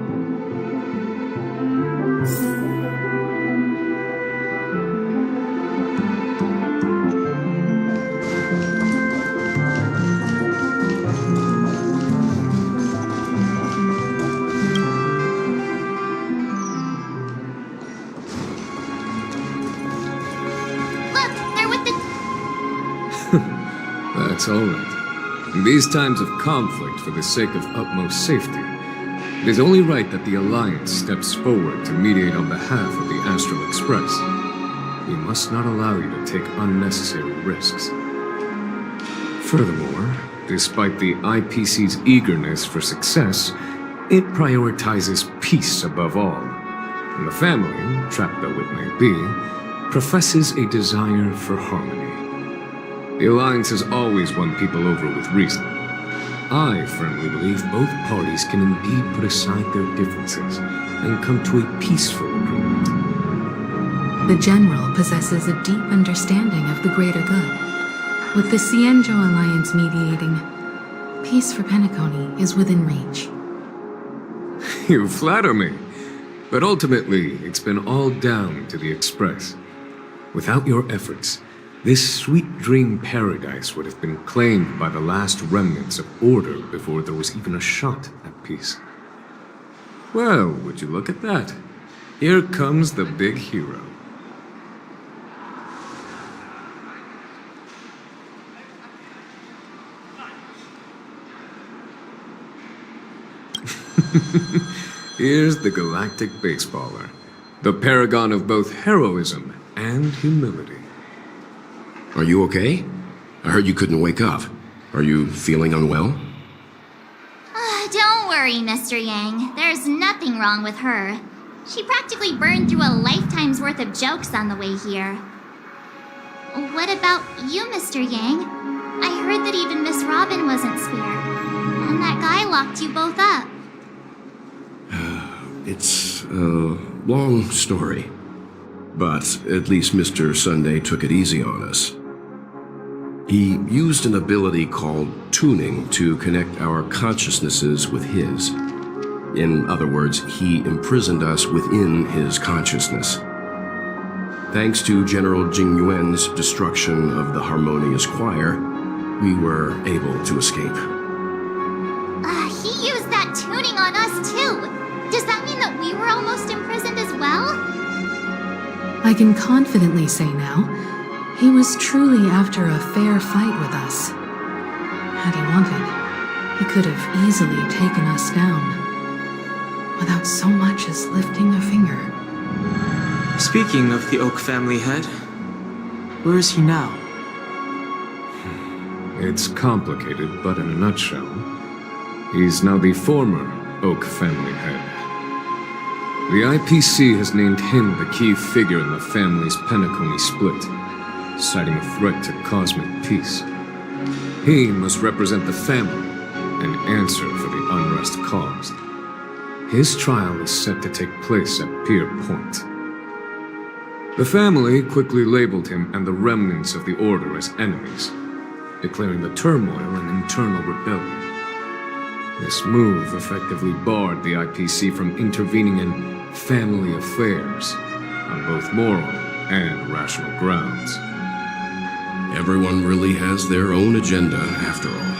That's all right. In these times of conflict for the sake of utmost safety, it is only right that the Alliance steps forward to mediate on behalf of the Astral Express. We must not allow you to take unnecessary risks. Furthermore, despite the IPC's eagerness for success, it prioritizes peace above all. And the family, trapped though it may be, professes a desire for harmony. The Alliance has always won people over with reason. I firmly believe both parties can indeed put aside their differences and come to a peaceful agreement. The General possesses a deep understanding of the greater good. With the Cienjo Alliance mediating, peace for Penacony is within reach. You flatter me. But ultimately, it's been all down to the Express. Without your efforts, this sweet dream paradise would have been claimed by the last remnants of order before there was even a shot at peace. Well, would you look at that? Here comes the big hero. Here's the galactic baseballer, the paragon of both heroism and humility. Are you okay? I heard you couldn't wake up. Are you feeling unwell? Don't worry, Mr. Yang. There's nothing wrong with her. She practically burned through a lifetime's worth of jokes on the way here. What about you, Mr. Yang? I heard that even Miss Robin wasn't spared. And that guy locked you both up. It's a long story. But at least Mr. Sunday took it easy on us. He used an ability called tuning to connect our consciousnesses with his. In other words, he imprisoned us within his consciousness. Thanks to General Jing Yuan's destruction of the Harmonious Choir, we were able to escape. He used that tuning on us too. Does that mean that we were almost imprisoned as well? I can confidently say now, he was truly after a fair fight with us. Had he wanted, he could have easily taken us down, without so much as lifting a finger. Speaking of the Oak family head, where is he now? It's complicated, but in a nutshell, he's now the former Oak family head. The IPC has named him the key figure in the family's Penacony split, citing a threat to cosmic peace. He must represent the family and answer for the unrest caused. His trial is set to take place at Pier Point. The family quickly labeled him and the remnants of the Order as enemies, declaring the turmoil an internal rebellion. This move effectively barred the IPC from intervening in family affairs on both moral and rational grounds. Everyone really has their own agenda, after all.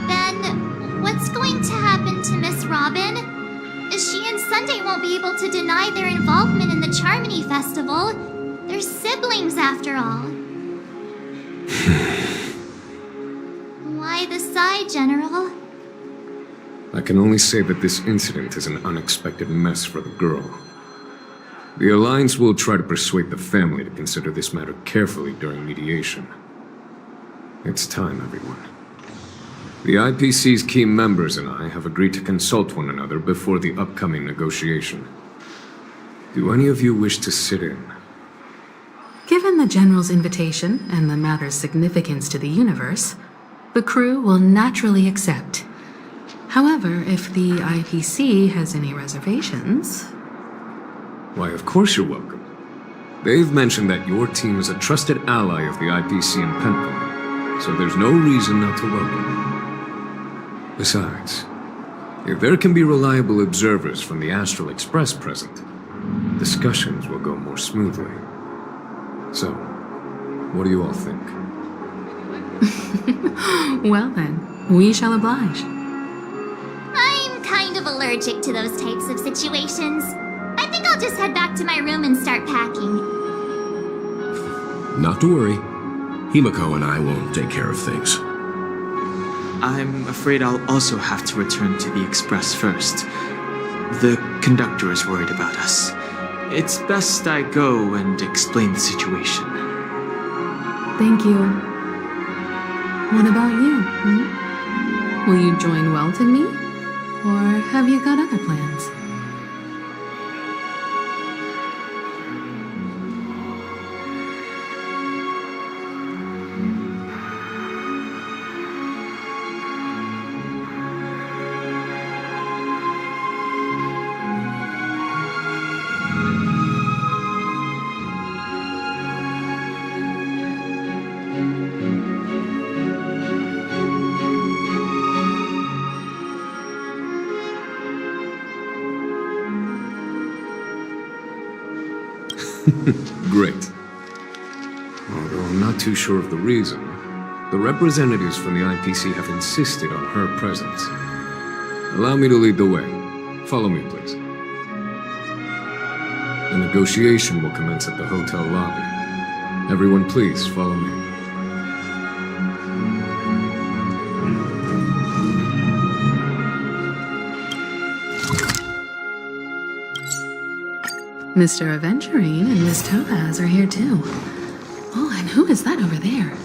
Then, what's going to happen to Miss Robin? She and Sunday won't be able to deny their involvement in the Charmony Festival. They're siblings, after all. Why the sigh, General? I can only say that this incident is an unexpected mess for the girl. The Alliance will try to persuade the family to consider this matter carefully during mediation. It's time, everyone. The IPC's key members and I have agreed to consult one another before the upcoming negotiation. Do any of you wish to sit in? Given the General's invitation and the matter's significance to the universe, the crew will naturally accept. However, if the IPC has any reservations... Why, of course you're welcome. They've mentioned that your team is a trusted ally of the IPC in Penacony, so there's no reason not to welcome you. Besides, if there can be reliable observers from the Astral Express present, discussions will go more smoothly. So, what do you all think? Well then, we shall oblige. I'm kind of allergic to those types of situations. I think I'll just head back to my room and start packing. Not to worry. Himiko and I will take care of things. I'm afraid I'll also have to return to the express first. The conductor is worried about us. It's best I go and explain the situation. Thank you. What about you? Will you join Welt and me? Or have you got other plans? Great. Although I'm not too sure of the reason, the representatives from the IPC have insisted on her presence. Allow me to lead the way. Follow me, please. The negotiation will commence at the hotel lobby. Everyone, please follow me. Mr. Aventurine and Miss Topaz are here too. Oh, and who is that over there?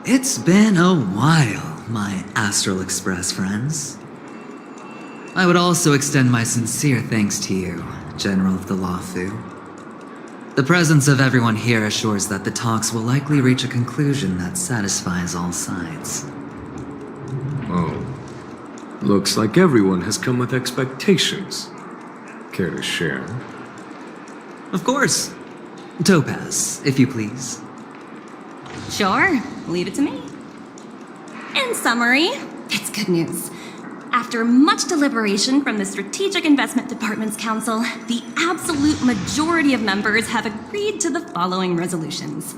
It's been a while, my Astral Express friends. I would also extend my sincere thanks to you, General of the Lawfu. The presence of everyone here assures that the talks will likely reach a conclusion that satisfies all sides. Oh. Looks like everyone has come with expectations. Care to share? Of course. Topaz, if you please. Sure, leave it to me. In summary, it's good news. After much deliberation from the Strategic Investment Department's Council, the absolute majority of members have agreed to the following resolutions.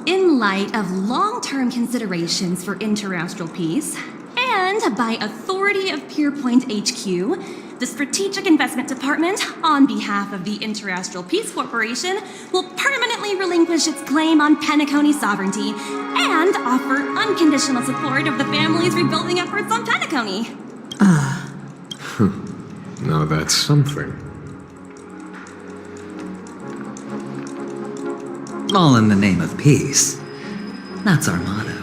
In light of long-term considerations for interastral peace, and by authority of Pierpoint HQ, the Strategic Investment Department, on behalf of the Interastral Peace Corporation, will permanently relinquish its claim on Penacony sovereignty and offer unconditional support of the family's rebuilding efforts on Penacony. Now that's something. All in the name of peace. That's our motto.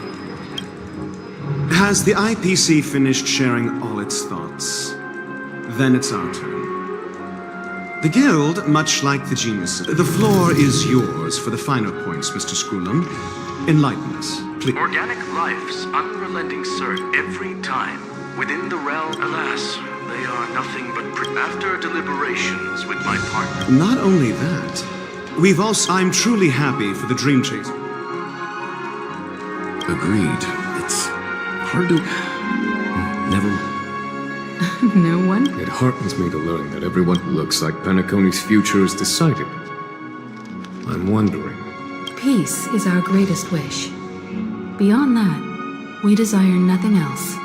Has the IPC finished sharing all its thoughts? Then it's our turn. The Guild, much like the geniuses, the floor is yours for the finer points, Mr. Skrullum. Enlighten us, please. Organic life's unrelenting search every time. Within the realm, alas, they are nothing but after deliberations with my partner. Not only that, we've also... I'm truly happy for the Dream Chaser. Agreed. It's hard to... Never mind. No one? It heartens me to learn that everyone looks like Penacony's future is decided. I'm wondering... Peace is our greatest wish. Beyond that, we desire nothing else.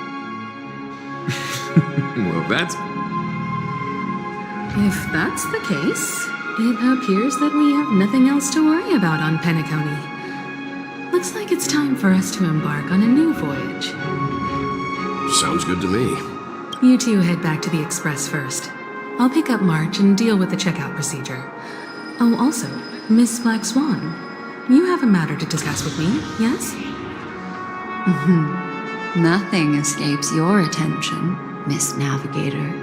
Well, that's... If that's the case, it appears that we have nothing else to worry about on Penacony. Looks like it's time for us to embark on a new voyage. Sounds good to me. You two head back to the Express first. I'll pick up March and deal with the checkout procedure. Oh, also, Miss Black Swan, you have a matter to discuss with me, yes? Nothing escapes your attention, Miss Navigator.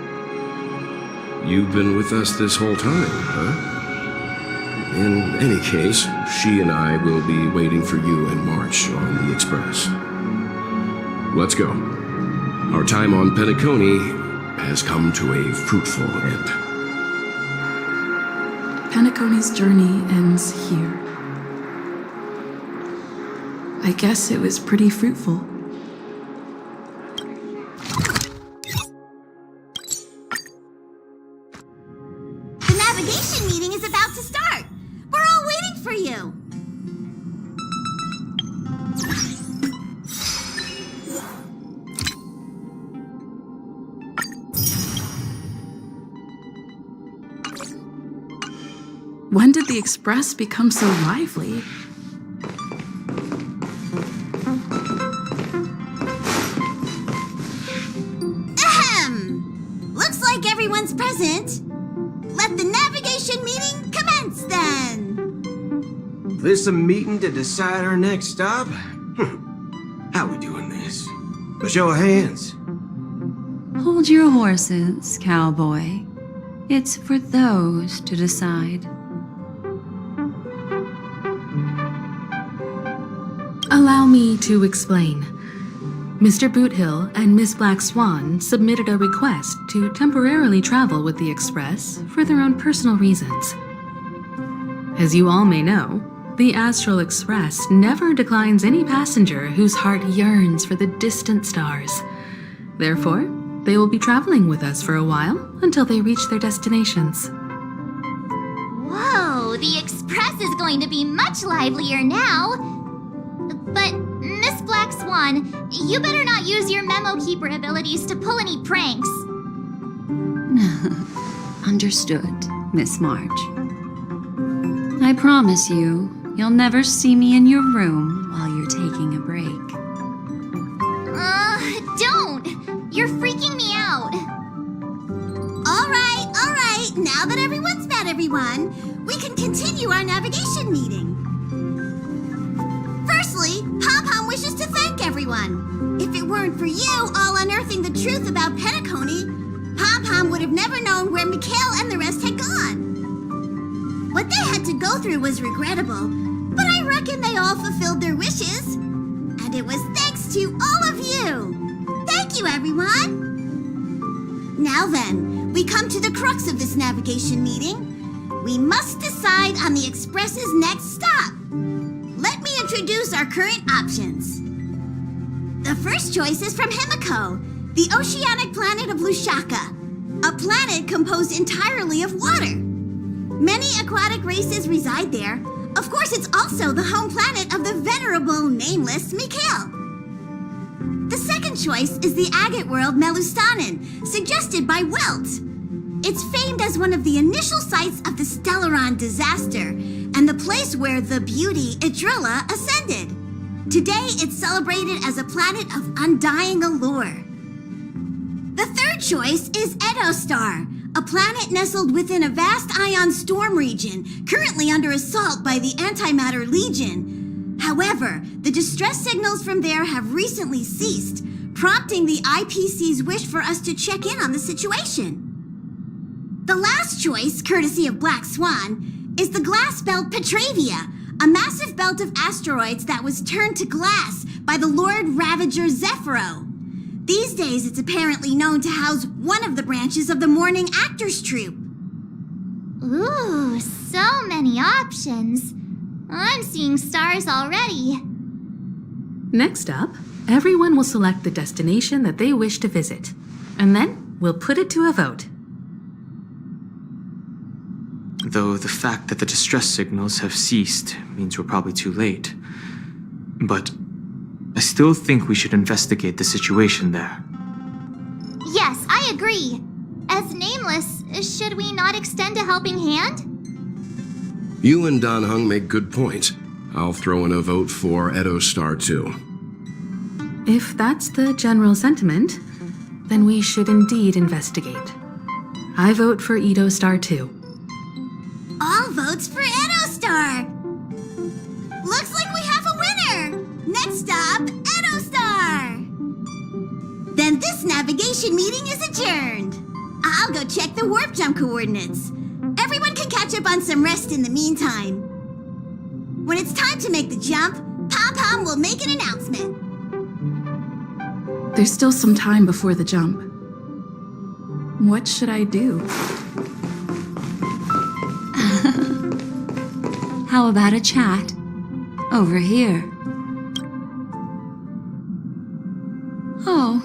You've been with us this whole time, huh? In any case, she and I will be waiting for you and March on the Express. Let's go. Our time on Penacony has come to a fruitful end. Penacony's journey ends here. I guess it was pretty fruitful. The navigation meeting is about to start. We're all waiting for you. When did the Express become so lively? everyone's present, let the navigation meeting commence then. This a meeting to decide our next stop? How we doing this? A show of hands. Hold your horses, cowboy. It's for those to decide. Allow me to explain. Mr. Boothill and Miss Black Swan submitted a request to temporarily travel with the Express for their own personal reasons. As you all may know, the Astral Express never declines any passenger whose heart yearns for the distant stars. Therefore, they will be traveling with us for a while until they reach their destinations. Whoa, the Express is going to be much livelier now. But, Miss Black Swan, you better not use your memo keeper abilities to pull any pranks. Understood, Miss March. I promise you, you'll never see me in your room while you're taking a break. Don't! You're freaking me out. All right. Now that everyone's met everyone, we can continue our navigation meeting. Firstly, Pom-Pom wishes to thank everyone. If it weren't for you all unearthing the truth about Penacony, Pom-Pom would have never known where Mikhail and the rest had gone. What they had to go through was regrettable, but I reckon they all fulfilled their wishes. And it was thanks to all of you. Thank you, everyone. Now then, we come to the crux of this navigation meeting. We must decide on the Express's next stop. Let me introduce our current options. The first choice is from Himiko, the oceanic planet of Lushaka, a planet composed entirely of water. Many aquatic races reside there. Of course, it's also the home planet of the venerable, nameless Mikhail. The second choice is the agate world Melustanen, suggested by Welt. It's famed as one of the initial sites of the Stellaron disaster, and the place where the beauty Idrilla ascended. Today, it's celebrated as a planet of undying allure. The third choice is Edostar, a planet nestled within a vast ion storm region, currently under assault by the Antimatter Legion. However, the distress signals from there have recently ceased, prompting the IPC's wish for us to check in on the situation. The last choice, courtesy of Black Swan, is the glass belt Petravia, a massive belt of asteroids that was turned to glass by the Lord Ravager Zephyro. These days, it's apparently known to house one of the branches of the Morning Actors Troupe. Ooh, so many options. I'm seeing stars already. Next up, everyone will select the destination that they wish to visit, and then we'll put it to a vote. Though the fact that the distress signals have ceased means we're probably too late. But I still think we should investigate the situation there. Yes, I agree. As nameless, should we not extend a helping hand? You and Don Hung make good points. I'll throw in a vote for Edostar too. If that's the general sentiment, then we should indeed investigate. I vote for Edostar too. All votes for Edostar! Looks like we have a winner! Next stop, Edostar! Then this navigation meeting is adjourned. I'll go check the warp jump coordinates. Everyone can catch up on some rest in the meantime. When it's time to make the jump, Pom-Pom will make an announcement. There's still some time before the jump. What should I do? How about a chat? Over here. Oh,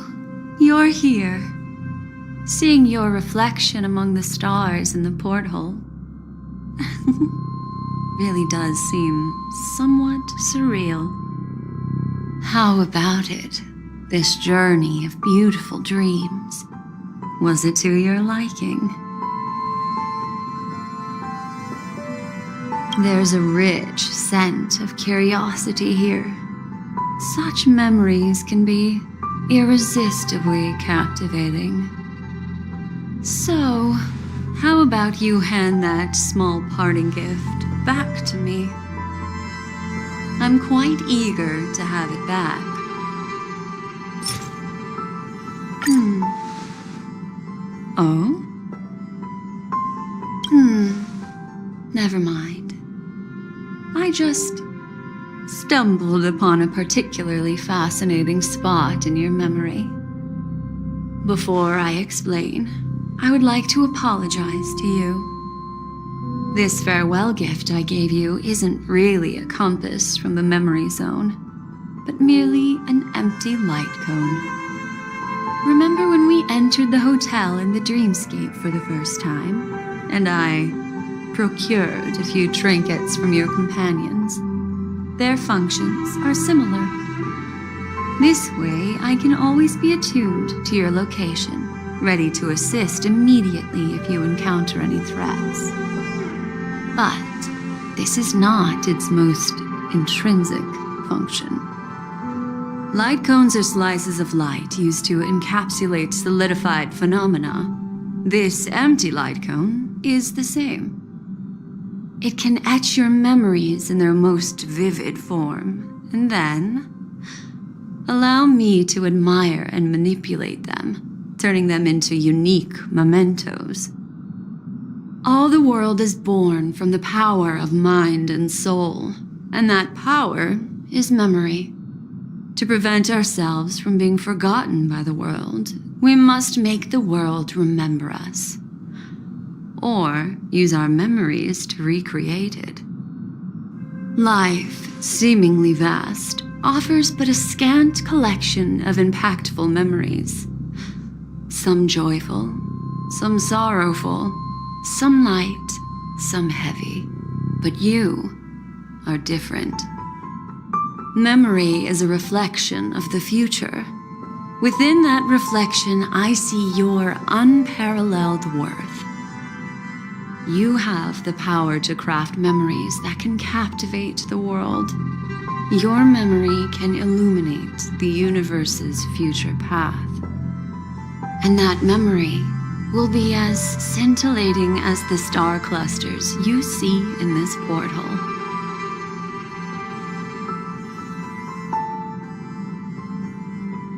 you're here. Seeing your reflection among the stars in the porthole really does seem somewhat surreal. How about it? This journey of beautiful dreams. Was it to your liking? There's a rich scent of curiosity here. Such memories can be irresistibly captivating. So, how about you hand that small parting gift back to me? I'm quite eager to have it back. Oh? Never mind. I just stumbled upon a particularly fascinating spot in your memory. Before I explain, I would like to apologize to you. This farewell gift I gave you isn't really a compass from the memory zone, but merely an empty light cone. Remember when we entered the hotel in the dreamscape for the first time, and I procured a few trinkets from your companions? Their functions are similar. This way, I can always be attuned to your location, ready to assist immediately if you encounter any threats. But this is not its most intrinsic function. Light cones are slices of light used to encapsulate solidified phenomena. This empty light cone is the same. It can etch your memories in their most vivid form, and then allow me to admire and manipulate them, turning them into unique mementos. All the world is born from the power of mind and soul, and that power is memory. To prevent ourselves from being forgotten by the world, we must make the world remember us, or use our memories to recreate it. Life, seemingly vast, offers but a scant collection of impactful memories. Some joyful, some sorrowful, some light, some heavy. But you are different. Memory is a reflection of the future. Within that reflection, I see your unparalleled worth. You have the power to craft memories that can captivate the world. Your memory can illuminate the universe's future path. And that memory will be as scintillating as the star clusters you see in this porthole.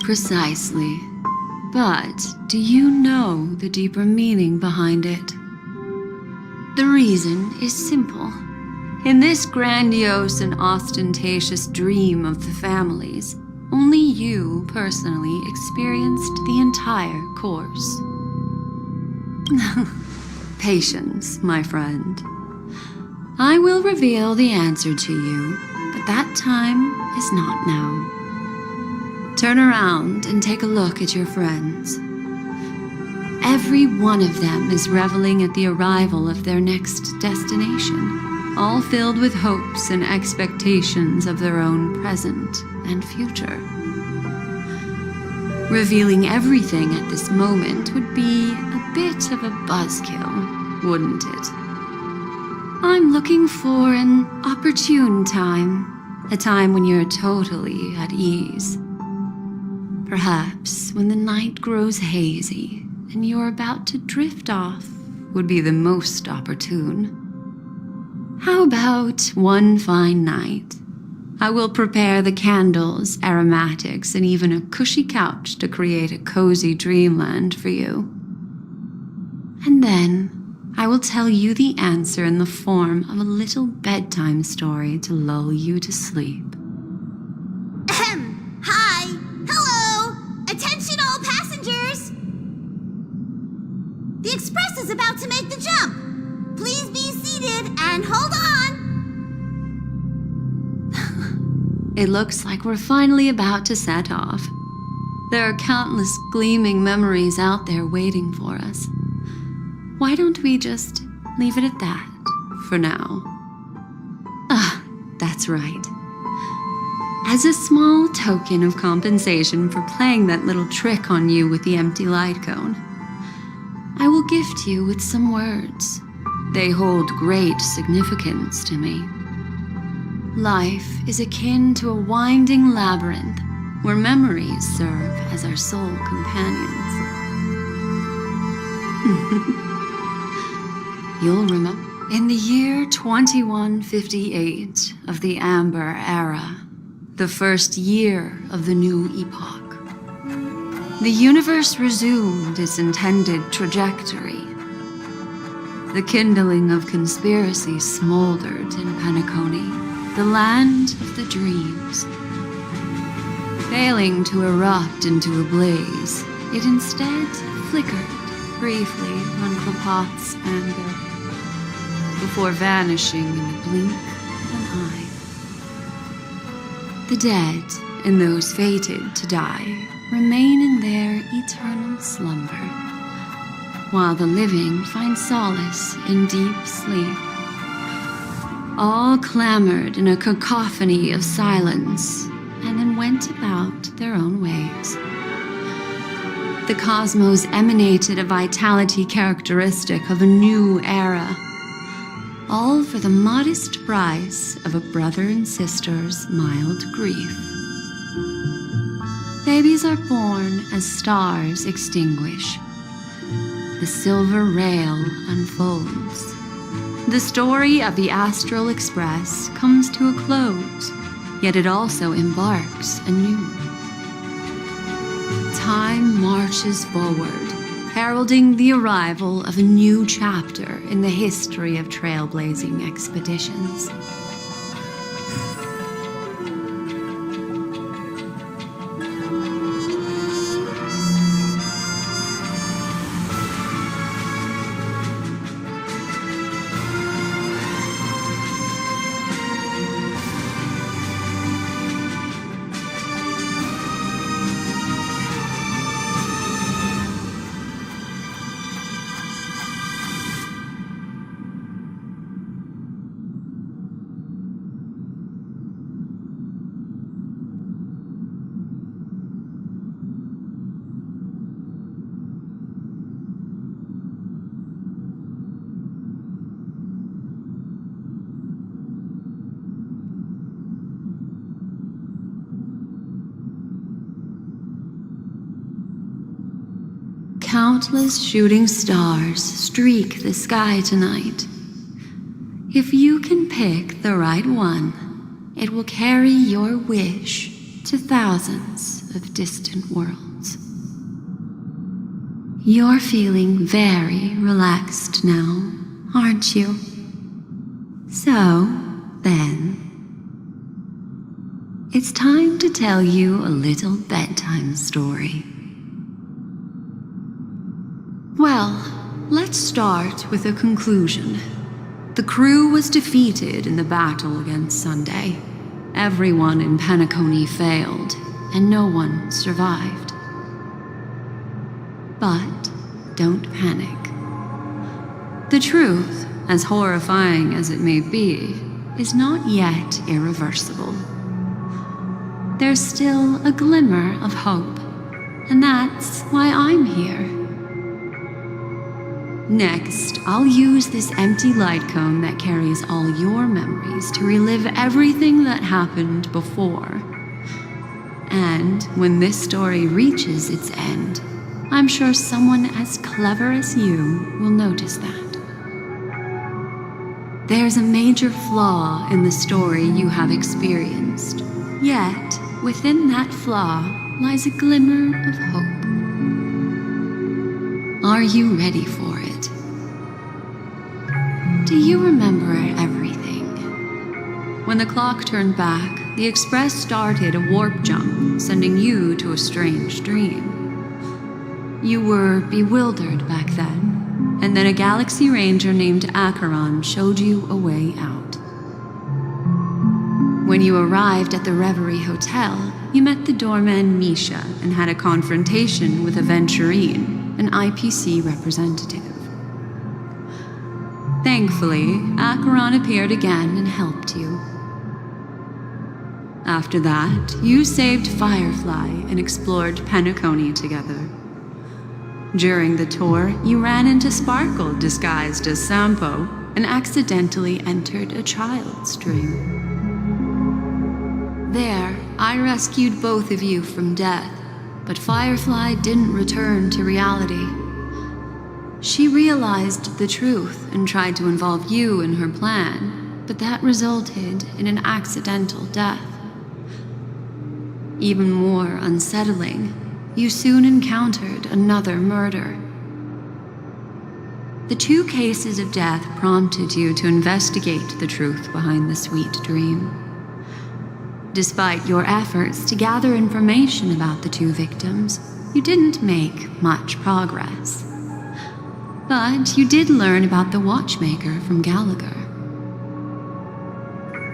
Precisely. But do you know the deeper meaning behind it? The reason is simple. In this grandiose and ostentatious dream of the families, only you personally experienced the entire course. Patience, my friend. I will reveal the answer to you, but that time is not now. Turn around and take a look at your friends. Every one of them is reveling at the arrival of their next destination, all filled with hopes and expectations of their own present and future. Revealing everything at this moment would be a bit of a buzzkill, wouldn't it? I'm looking for an opportune time, a time when you're totally at ease. Perhaps when the night grows hazy and you're about to drift off would be the most opportune. How about one fine night? I will prepare the candles, aromatics, and even a cushy couch to create a cozy dreamland for you. And then I will tell you the answer in the form of a little bedtime story to lull you to sleep. Hi! Hello! Attention all passengers! The express is about to make the jump. Please be seated and hold on. It looks like we're finally about to set off. There are countless gleaming memories out there waiting for us. Why don't we just leave it at that for now? That's right. As a small token of compensation for playing that little trick on you with the empty light cone, I will gift you with some words. They hold great significance to me. Life is akin to a winding labyrinth where memories serve as our sole companions. You'll remember. In the year 2158 of the Amber Era, the first year of the new epoch, the universe resumed its intended trajectory. The kindling of conspiracy smoldered in Penacony, the land of the dreams. Failing to erupt into a blaze, it instead flickered briefly on Klapoth's anger, before vanishing in the blink of an eye. The dead and those fated to die remain in their eternal slumber, while the living find solace in deep sleep. All clamored in a cacophony of silence, and then went about their own ways. The cosmos emanated a vitality characteristic of a new era, all for the modest price of a brother and sister's mild grief. Babies are born as stars extinguish. The silver rail unfolds. The story of the Astral Express comes to a close, yet it also embarks anew. Time marches forward, heralding the arrival of a new chapter in the history of trailblazing expeditions. Countless shooting stars streak the sky tonight. If you can pick the right one, it will carry your wish to thousands of distant worlds. You're feeling very relaxed now, aren't you? So, then, it's time to tell you a little bedtime story. Well, let's start with a conclusion. The crew was defeated in the battle against Sunday. Everyone in Penacony failed, and no one survived. But don't panic. The truth, as horrifying as it may be, is not yet irreversible. There's still a glimmer of hope, and that's why I'm here. Next, I'll use this empty light cone that carries all your memories to relive everything that happened before. And when this story reaches its end, I'm sure someone as clever as you will notice that. There's a major flaw in the story you have experienced, yet within that flaw lies a glimmer of hope. Are you ready for it? Do you remember everything? When the clock turned back, the Express started a warp jump, sending you to a strange dream. You were bewildered back then, and then a Galaxy Ranger named Acheron showed you a way out. When you arrived at the Reverie Hotel, you met the doorman Misha and had a confrontation with a Venturine, an IPC representative. Thankfully, Acheron appeared again and helped you. After that, you saved Firefly and explored Penacony together. During the tour, you ran into Sparkle disguised as Sampo and accidentally entered a child's dream. There, I rescued both of you from death, but Firefly didn't return to reality. She realized the truth and tried to involve you in her plan, but that resulted in an accidental death. Even more unsettling, you soon encountered another murder. The 2 cases of death prompted you to investigate the truth behind the sweet dream. Despite your efforts to gather information about the 2 victims, you didn't make much progress. But you did learn about the watchmaker from Gallagher.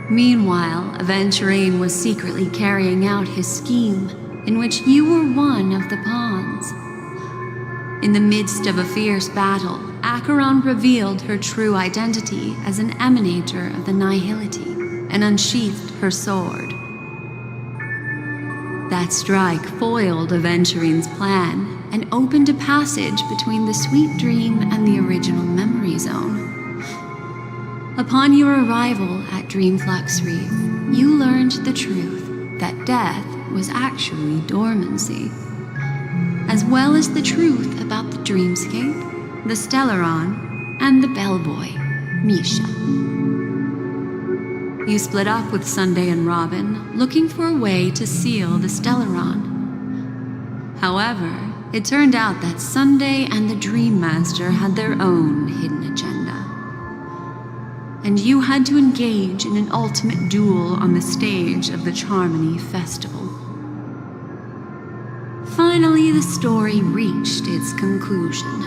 Meanwhile, Aventurine was secretly carrying out his scheme, in which you were one of the pawns. In the midst of a fierce battle, Acheron revealed her true identity as an emanator of the Nihility and unsheathed her sword. That strike foiled Aventurine's plan and opened a passage between the sweet dream and the original memory zone. Upon your arrival at Dreamflux Reef, you learned the truth that death was actually dormancy, as well as the truth about the dreamscape, the Stellaron, and the bellboy, Misha. You split up with Sunday and Robin, looking for a way to seal the Stellaron. However, it turned out that Sunday and the Dream Master had their own hidden agenda. And you had to engage in an ultimate duel on the stage of the Charmony Festival. Finally, the story reached its conclusion.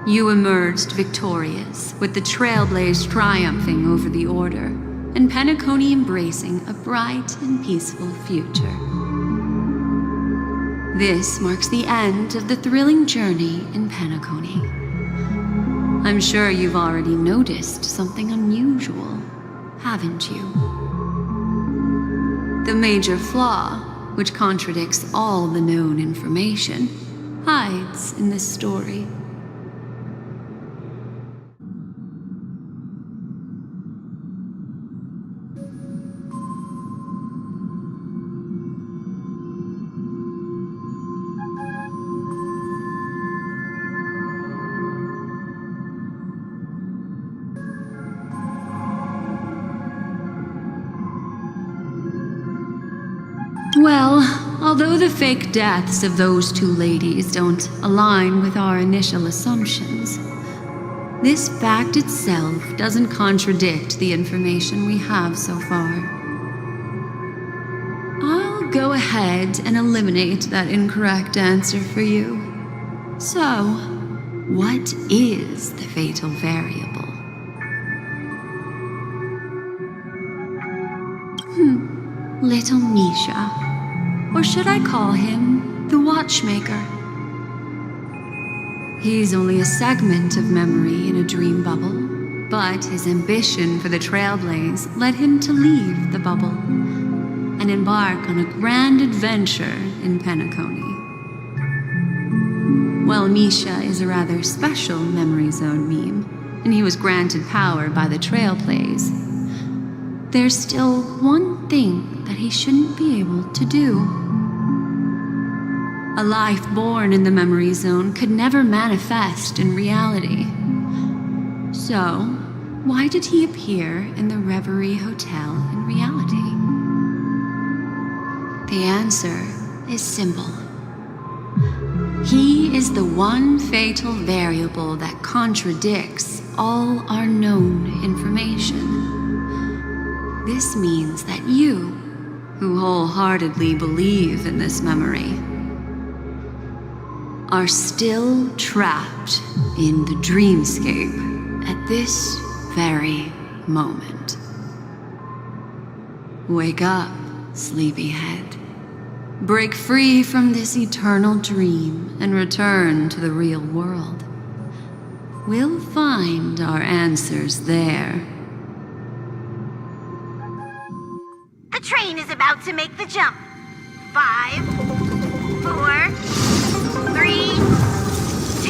You emerged victorious, with the Trailblaze triumphing over the Order, and Penacony embracing a bright and peaceful future. This marks the end of the thrilling journey in Penacony. I'm sure you've already noticed something unusual, haven't you? The major flaw, which contradicts all the known information, hides in this story. Well, although the fake deaths of those 2 ladies don't align with our initial assumptions, this fact itself doesn't contradict the information we have so far. I'll go ahead and eliminate that incorrect answer for you. So, what is the fatal variable? Little Misha. Or should I call him the Watchmaker? He's only a segment of memory in a dream bubble, but his ambition for the Trailblaze led him to leave the bubble and embark on a grand adventure in Penacony. While Misha is a rather special memory zone meme, and he was granted power by the Trailblaze, there's still one thing that he shouldn't be able to do. A life born in the memory zone could never manifest in reality. So, why did he appear in the Reverie Hotel in reality? The answer is simple. He is the one fatal variable that contradicts all our known information. This means that you, who wholeheartedly believe in this memory, are still trapped in the dreamscape at this very moment. Wake up, sleepyhead. Break free from this eternal dream and return to the real world. We'll find our answers there. The train is about to make the jump. 5, 4, 3, 2...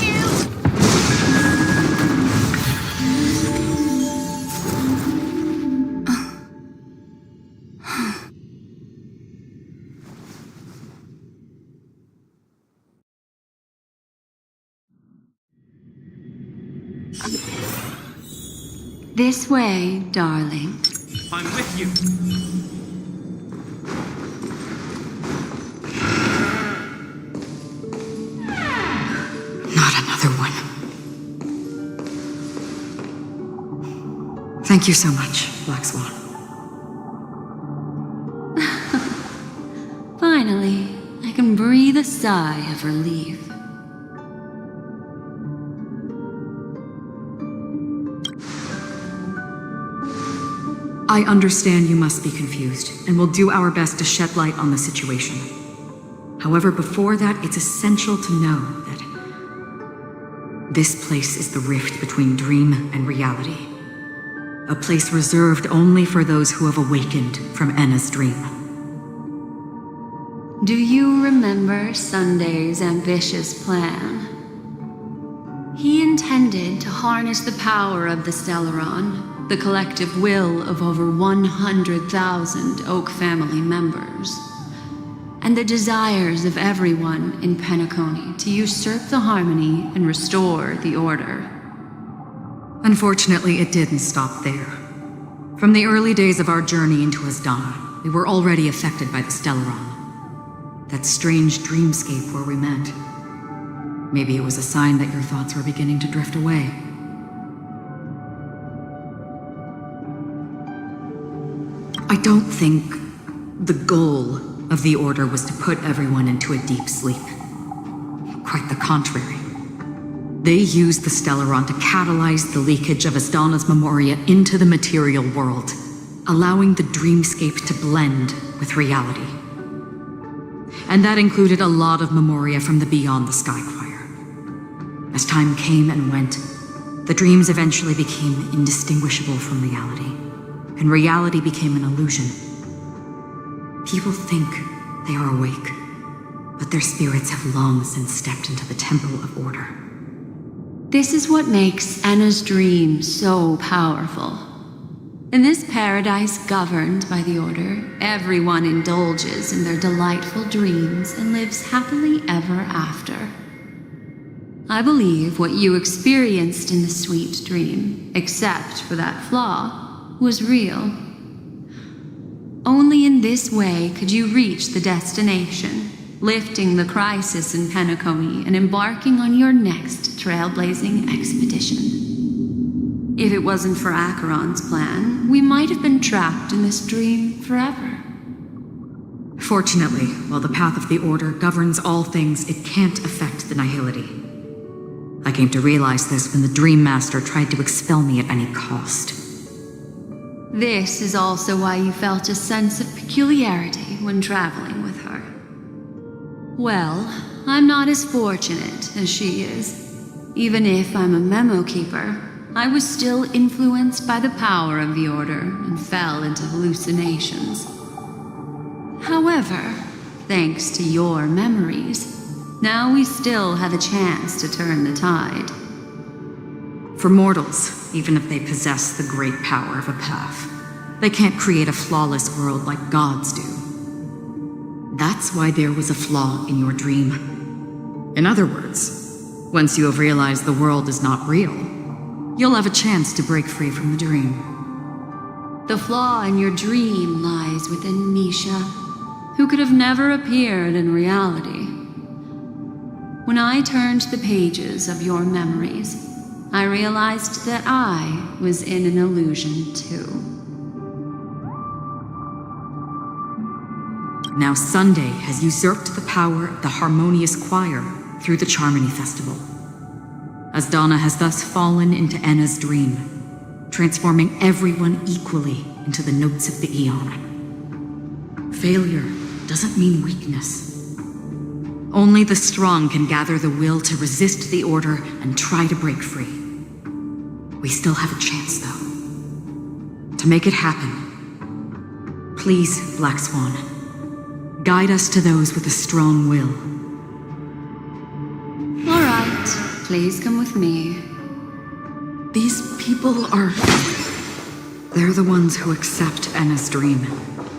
This way, darling. I'm with you. Not another one. Thank you so much, Black Swan. Finally, I can breathe a sigh of relief. I understand you must be confused, and will do our best to shed light on the situation. However, before that, it's essential to know that this place is the rift between dream and reality. A place reserved only for those who have awakened from Enna's dream. Do you remember Sunday's ambitious plan? He intended to harness the power of the Stellaron, the collective will of over 100,000 Oak family members, and the desires of everyone in Penacony to usurp the harmony and restore the order. Unfortunately, it didn't stop there. From the early days of our journey into Asdana, we were already affected by the Stellaron. That strange dreamscape where we met. Maybe it was a sign that your thoughts were beginning to drift away. I don't think the goal of the Order was to put everyone into a deep sleep. Quite the contrary. They used the Stellaron to catalyze the leakage of Asdana's memoria into the material world, allowing the dreamscape to blend with reality. And that included a lot of memoria from the Beyond the Skychoir. As time came and went, the dreams eventually became indistinguishable from reality, and reality became an illusion. People think they are awake, but their spirits have long since stepped into the Temple of Order. This is what makes Enna's dream so powerful. In this paradise governed by the Order, everyone indulges in their delightful dreams and lives happily ever after. I believe what you experienced in the sweet dream, except for that flaw, was real. Only in this way could you reach the destination, lifting the crisis in Penacony and embarking on your next trailblazing expedition. If it wasn't for Acheron's plan, we might have been trapped in this dream forever. Fortunately, while the path of the Order governs all things, it can't affect the Nihility. I came to realize this when the Dream Master tried to expel me at any cost. This is also why you felt a sense of peculiarity when traveling with her. Well, I'm not as fortunate as she is. Even if I'm a memo keeper, I was still influenced by the power of the Order and fell into hallucinations. However, thanks to your memories, now we still have a chance to turn the tide. For mortals, even if they possess the great power of a path, they can't create a flawless world like gods do. That's why there was a flaw in your dream. In other words, once you have realized the world is not real, you'll have a chance to break free from the dream. The flaw in your dream lies within Misha, who could have never appeared in reality. When I turned the pages of your memories, I realized that I was in an illusion too. Now Sunday has usurped the power of the Harmonious Choir through the Charmony Festival. Asdana has thus fallen into Enna's dream, transforming everyone equally into the notes of the Aeon. Failure doesn't mean weakness. Only the strong can gather the will to resist the Order and try to break free. We still have a chance, though. To make it happen, please, Black Swan, guide us to those with a strong will. All right, please come with me. These people are... They're the ones who accept Enna's dream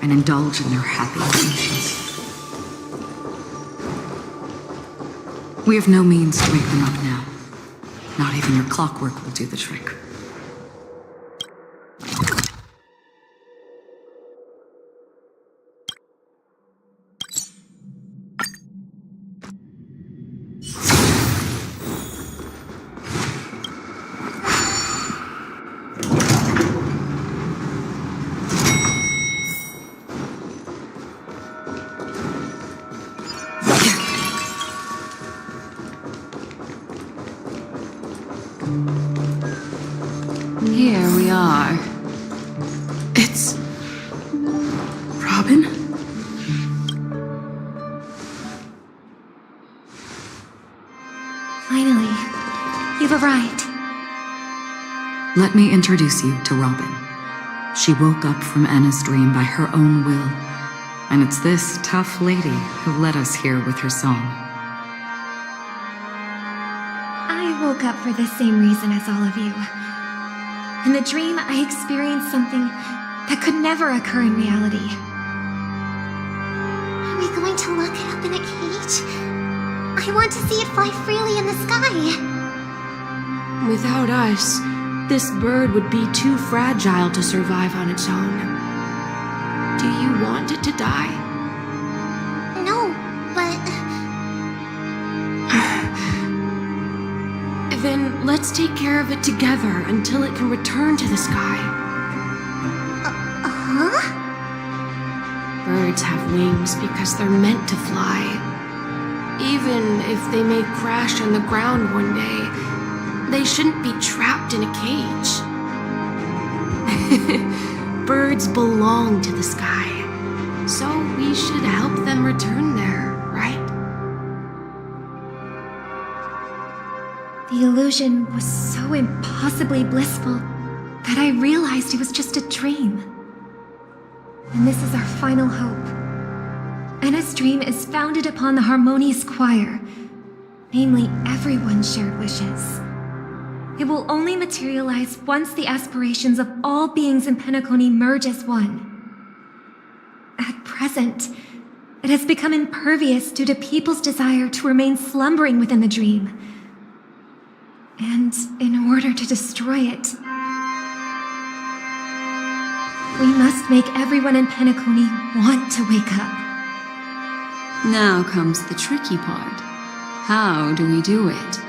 and indulge in their happy illusions. We have no means to wake them up now. Not even your clockwork will do the trick. Here we are. It's... Robin? Finally, you've arrived. Let me introduce you to Robin. She woke up from Anna's dream by her own will, and it's this tough lady who led us here with her song. I woke up for the same reason as all of you. In the dream, I experienced something that could never occur in reality. Are we going to lock it up in a cage? I want to see it fly freely in the sky. Without us, this bird would be too fragile to survive on its own. Do you want it to die? No, but... Then let's take care of it together until it can return to the sky. Huh? Birds have wings because they're meant to fly. Even if they may crash on the ground one day, they shouldn't be trapped in a cage. Birds belong to the sky, so we should help them return there, right? The illusion was so impossibly blissful that I realized it was just a dream. And this is our final hope. Anna's dream is founded upon the harmonious choir, namely everyone's shared wishes. It will only materialize once the aspirations of all beings in Penacony merge as one. At present, it has become impervious due to people's desire to remain slumbering within the dream. And in order to destroy it, we must make everyone in Penacony want to wake up. Now comes the tricky part. How do we do it?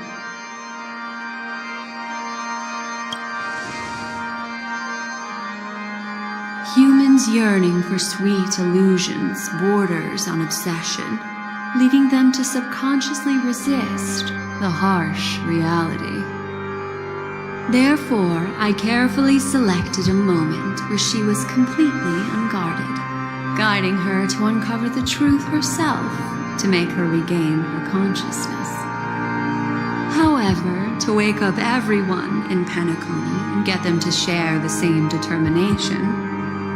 Humans yearning for sweet illusions borders on obsession, leading them to subconsciously resist the harsh reality. Therefore, I carefully selected a moment where she was completely unguarded, guiding her to uncover the truth herself to make her regain her consciousness. However, to wake up everyone in Penacony and get them to share the same determination,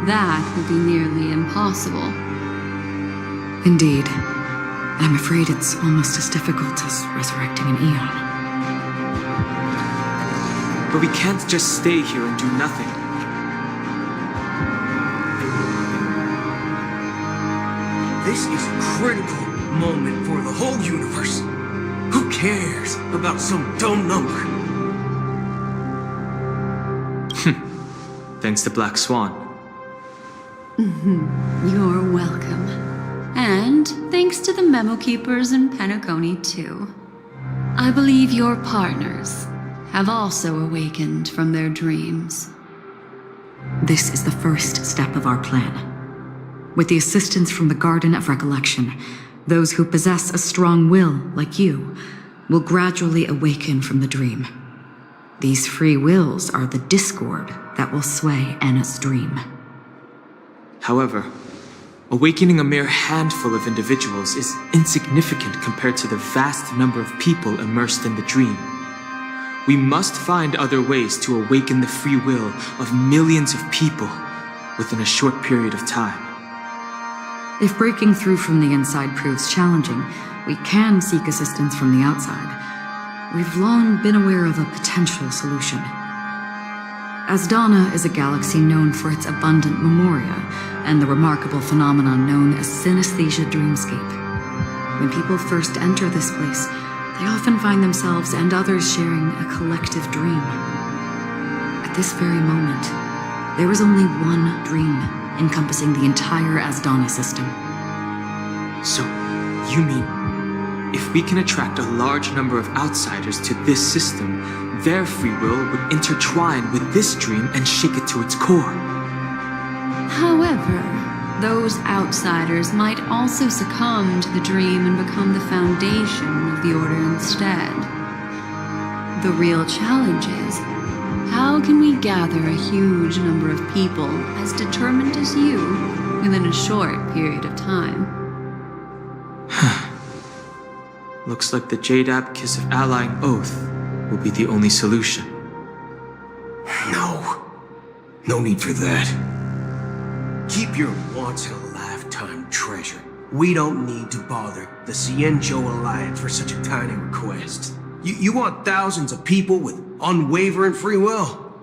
that would be nearly impossible. Indeed. I'm afraid it's almost as difficult as resurrecting an eon. But we can't just stay here and do nothing. This is a critical moment for the whole universe. Who cares about some dumb number? Thanks to Black Swan. You're welcome. And thanks to the memo keepers in Penacony, too. I believe your partners have also awakened from their dreams. This is the first step of our plan. With the assistance from the Garden of Recollection, those who possess a strong will, like you, will gradually awaken from the dream. These free wills are the discord that will sway Anna's dream. However, awakening a mere handful of individuals is insignificant compared to the vast number of people immersed in the dream. We must find other ways to awaken the free will of millions of people within a short period of time. If breaking through from the inside proves challenging, we can seek assistance from the outside. We've long been aware of a potential solution. Asdana is a galaxy known for its abundant memoria and the remarkable phenomenon known as synesthesia dreamscape. When people first enter this place, They often find themselves and others sharing a collective dream. At this very moment, there was only one dream encompassing the entire Asdana system. So, you mean, if we can attract a large number of outsiders to this system, their free will would intertwine with this dream and shake it to its core? However, those outsiders might also succumb to the dream and become the foundation of the Order instead. The real challenge is, how can we gather a huge number of people as determined as you within a short period of time? Looks like the Jade Abacus of Allying Oath will be the only solution. No need for that. Keep your once-in-a-lifetime treasure. We don't need to bother the Cienjo Alliance for such a tiny request. You want thousands of people with unwavering free will?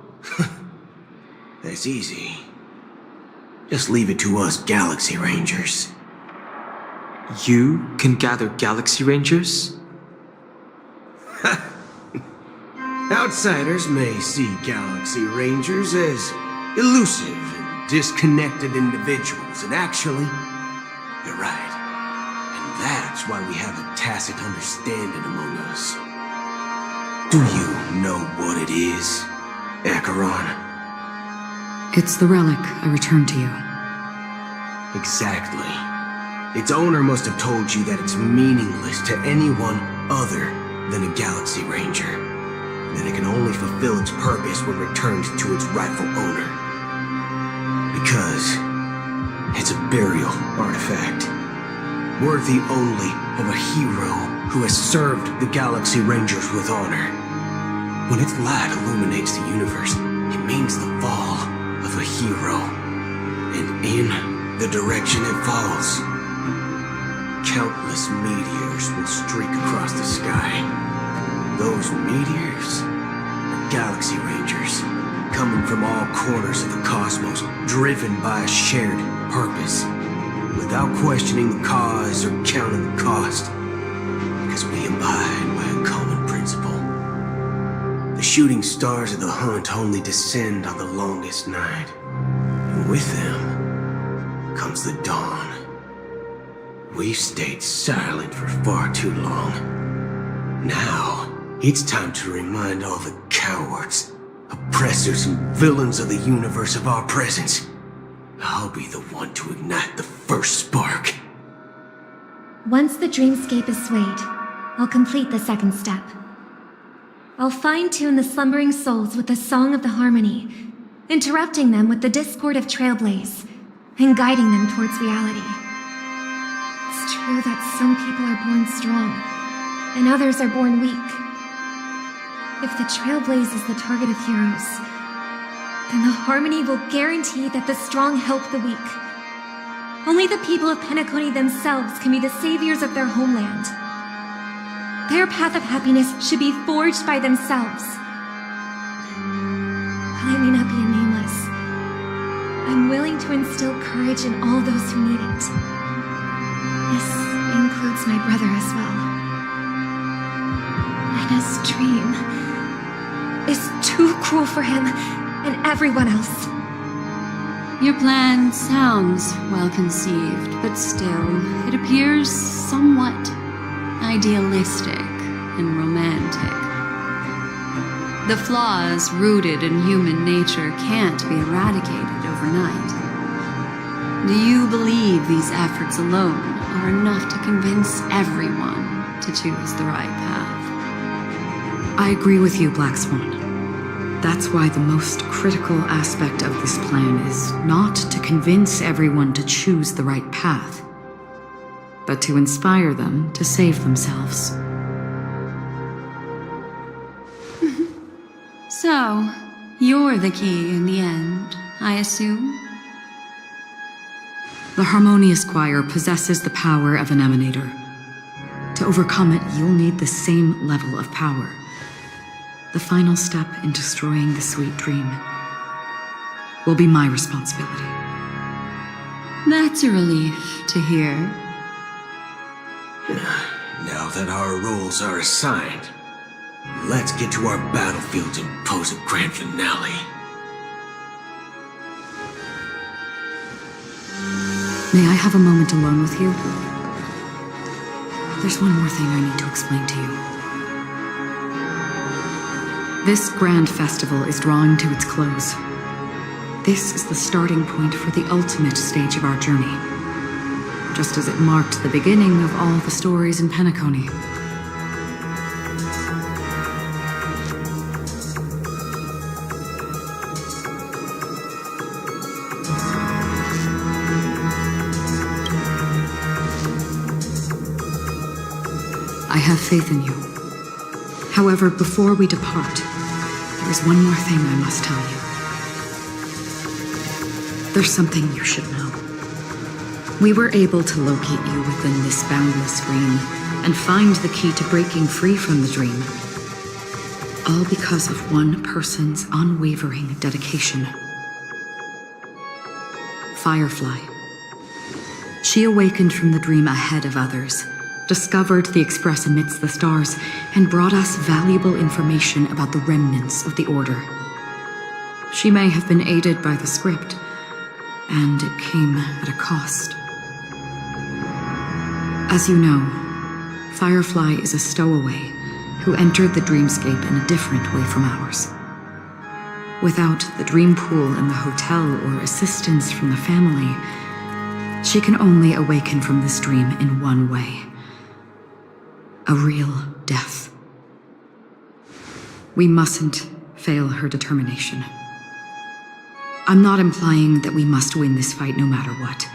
That's easy. Just leave it to us Galaxy Rangers. You can gather Galaxy Rangers? Outsiders may see Galaxy Rangers as elusive and disconnected individuals, and actually, you're right. And that's why we have a tacit understanding among us. Do you know what it is, Acheron? It's the relic I returned to you. Exactly. Its owner must have told you that it's meaningless to anyone other than a Galaxy Ranger. That it can only fulfill its purpose when returned to its rightful owner. Because it's a burial artifact, worthy only of a hero who has served the Galaxy Rangers with honor. When its light illuminates the universe, it means the fall of a hero. And in the direction it falls, countless meteors will streak across the sky. Those meteors are Galaxy Rangers, coming from all corners of the cosmos, driven by a shared purpose, without questioning the cause or counting the cost, because we abide by a common principle. The shooting stars of the hunt only descend on the longest night, and with them comes the dawn. We've stayed silent for far too long. Now, it's time to remind all the cowards, oppressors, and villains of the universe of our presence. I'll be the one to ignite the first spark. Once the dreamscape is swayed, I'll complete the second step. I'll fine-tune the slumbering souls with the Song of the Harmony, interrupting them with the discord of Trailblaze, and guiding them towards reality. It's true that some people are born strong, and others are born weak. If the Trailblaze is the target of heroes, then the Harmony will guarantee that the strong help the weak. Only the people of Penacony themselves can be the saviors of their homeland. Their path of happiness should be forged by themselves. While I may not be a nameless, I'm willing to instill courage in all those who need it. This includes my brother as well. Anna's dream is too cruel for him and everyone else. Your plan sounds well conceived, but still, it appears somewhat idealistic and romantic. The flaws rooted in human nature can't be eradicated overnight. Do you believe these efforts alone are enough to convince everyone to choose the right path? I agree with you, Black Swan. That's why the most critical aspect of this plan is not to convince everyone to choose the right path, but to inspire them to save themselves. So, you're the key in the end, I assume? The Harmonious Choir possesses the power of an emanator. To overcome it, you'll need the same level of power. The final step in destroying the sweet dream will be my responsibility. That's a relief to hear. Now that our roles are assigned, let's get to our battlefield and pose a grand finale. May I have a moment alone with you? There's one more thing I need to explain to you. This grand festival is drawing to its close. This is the starting point for the ultimate stage of our journey. Just as it marked the beginning of all the stories in Penacony. I have faith in you. However, before we depart, there is one more thing I must tell you. There's something you should know. We were able to locate you within this boundless dream and find the key to breaking free from the dream. All because of one person's unwavering dedication. Firefly. She awakened from the dream ahead of others, discovered the Express amidst the stars, and brought us valuable information about the remnants of the Order. She may have been aided by the script, and it came at a cost. As you know, Firefly is a stowaway who entered the dreamscape in a different way from ours. Without the dream pool in the hotel or assistance from the family, she can only awaken from this dream in one way. A real death. We mustn't fail her determination. I'm not implying that we must win this fight no matter what,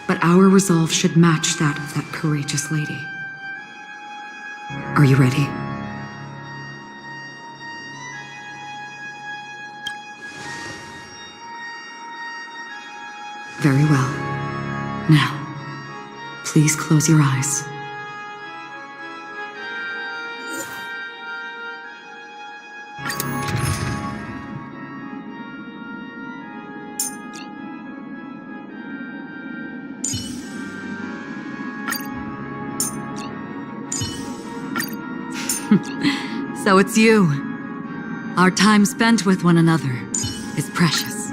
but our resolve should match that of that courageous lady. Are you ready? Very well. Now, please close your eyes. So it's you. Our time spent with one another is precious.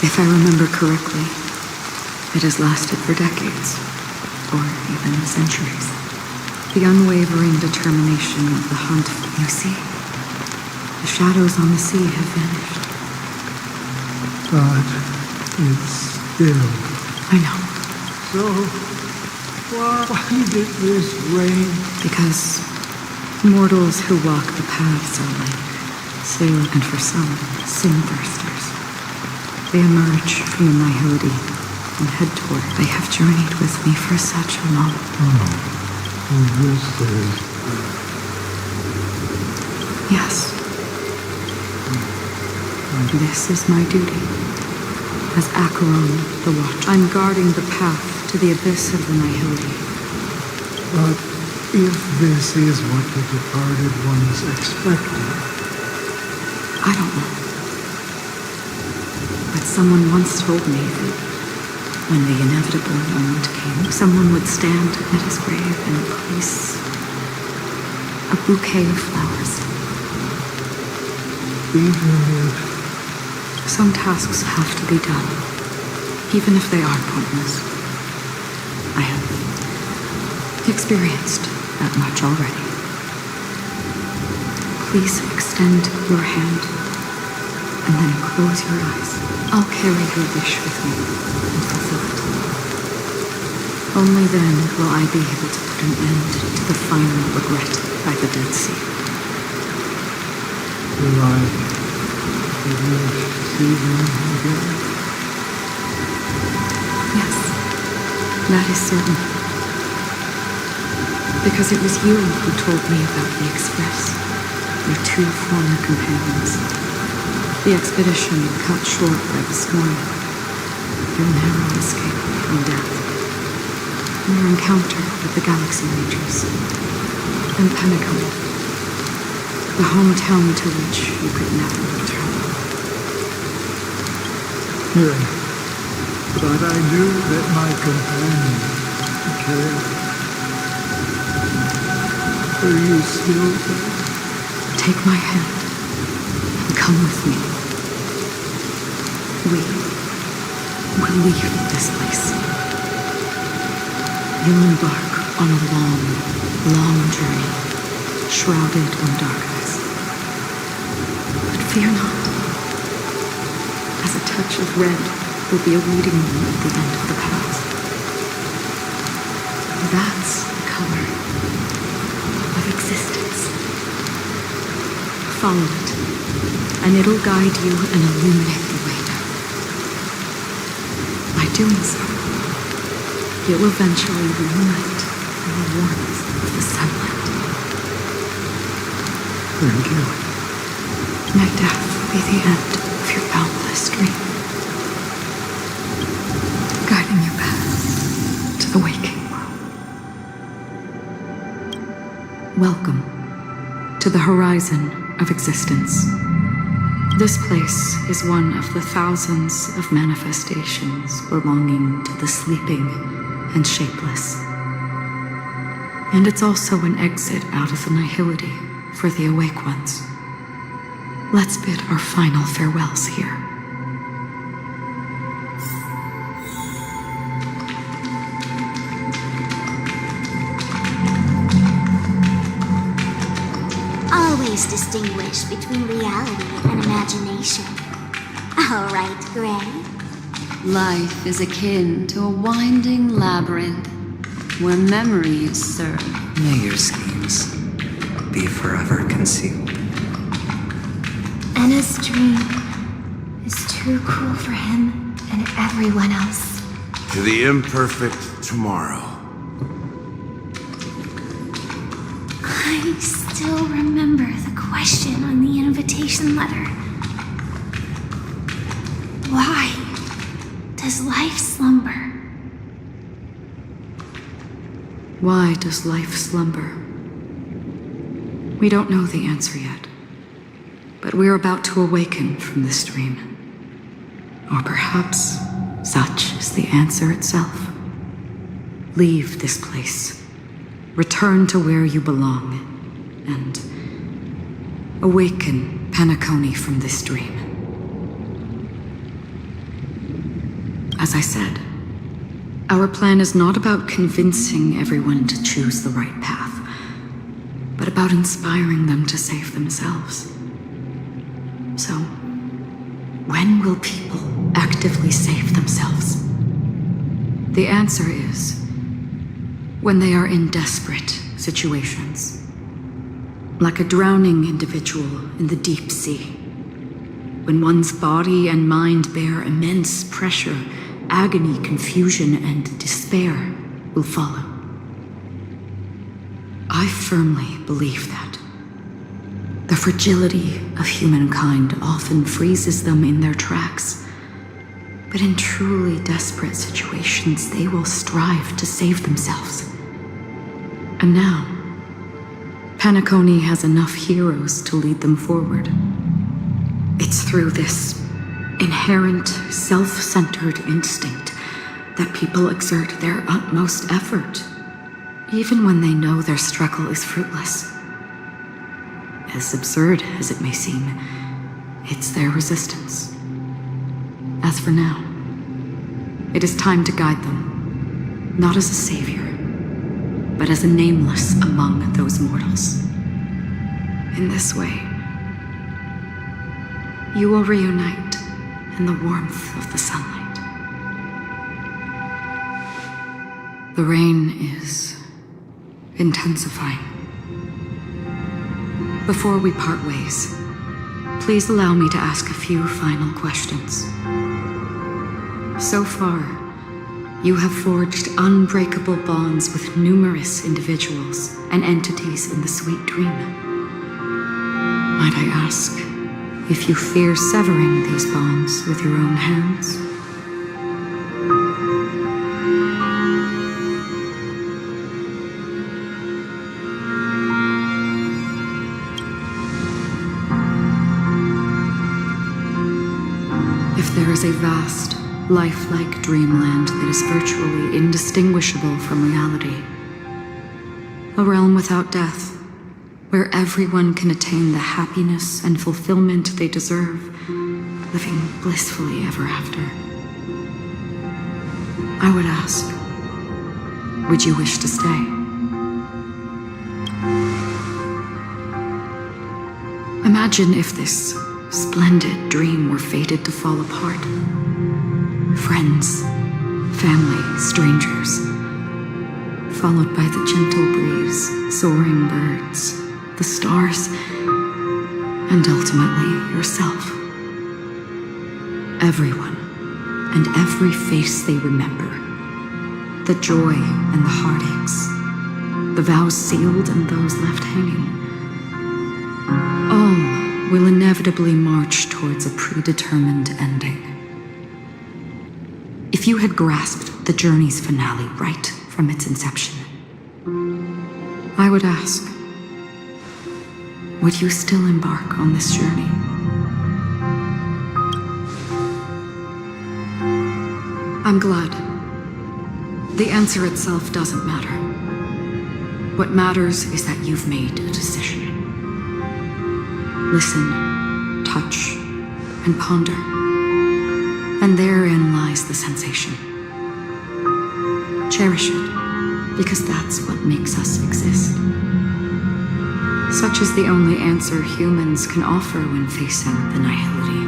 If I remember correctly, it has lasted for decades, or even centuries. The unwavering determination of the hunt, you see? The shadows on the sea have vanished. But it's still... I know. So, why did this rain? Because mortals who walk the paths are like sail, and for some, sin-thirsters. They emerge from the nihility and head toward. They have journeyed with me for such a long time. Yes. This is my duty. As Acheron, the Watcher, I'm guarding the path to the abyss of the nihility. But if this is what the departed ones expected... I don't know. But someone once told me that when the inevitable moment came, someone would stand at his grave and place a bouquet of flowers. Even if... Some tasks have to be done, even if they are pointless. I have experienced that much already. Please extend your hand and then close your eyes. I'll carry your wish with me and fulfill it. Only then will I be able to put an end to the final regret by the Dead Sea. Will I ever see them again? Yes, that is certain. Because it was you who told me about the Express, your two former companions. The expedition cut short by the storm, your narrow escape from death. your encounter with the Galaxy Rangers, and Penacony, the hometown to which you could never return. Yeah. But I knew that my companion cared. Are you still there? Take my hand and come with me. We will leave this place. You'll embark on a long, long journey, shrouded in darkness. But fear not, as a touch of red will be awaiting you at the end of the path. That's the color of existence. Follow it, and it'll guide you and illuminate the way. By doing so, you'll eventually reunite in the warmth of the sunlight. Thank you. May death be the end of your boundless dream, guiding you back to the waking world. Welcome to the horizon of existence. This place is one of the thousands of manifestations belonging to the sleeping and shapeless. And it's also an exit out of the nihility for the awake ones. Let's bid our final farewells here. Always distinguish between reality and imagination. All right, Gray. Life is akin to a winding labyrinth where memories serve. May your schemes be forever concealed. Anna's dream is too cruel for him and everyone else. To the imperfect tomorrow. I still remember the question on the invitation letter. Why does life slumber? Why does life slumber? We don't know the answer yet, but we're about to awaken from this dream. Or perhaps such is the answer itself. Leave this place. Return to where you belong, and awaken Penacony from this dream. As I said, our plan is not about convincing everyone to choose the right path, but about inspiring them to save themselves. So, when will people actively save themselves? The answer is when they are in desperate situations. Like a drowning individual in the deep sea. When one's body and mind bear immense pressure, agony, confusion, and despair will follow. I firmly believe that. The fragility of humankind often freezes them in their tracks. But in truly desperate situations, they will strive to save themselves. And now, Penacony has enough heroes to lead them forward. It's through this inherent, self-centered instinct that people exert their utmost effort, even when they know their struggle is fruitless. As absurd as it may seem, it's their resistance. As for now, it is time to guide them, not as a savior, but as a nameless among those mortals. In this way, you will reunite in the warmth of the sunlight. The rain is intensifying. Before we part ways, please allow me to ask a few final questions. So far, you have forged unbreakable bonds with numerous individuals and entities in the sweet dream. Might I ask if you fear severing these bonds with your own hands? is a vast, lifelike dreamland that is virtually indistinguishable from reality. A realm without death, where everyone can attain the happiness and fulfillment they deserve, living blissfully ever after. I would ask, would you wish to stay? Imagine if this splendid dream were fated to fall apart. Friends, family, strangers, followed by the gentle breeze, soaring birds, the stars, and ultimately yourself. Everyone and every face they remember, the joy and the heartaches, the vows sealed and those left hanging, all will inevitably march towards a predetermined ending. If you had grasped the journey's finale right from its inception, I would ask, would you still embark on this journey? I'm glad. The answer itself doesn't matter. What matters is that you've made a decision. Listen, touch, and ponder. And therein lies the sensation. Cherish it, because that's what makes us exist. Such is the only answer humans can offer when facing the nihility.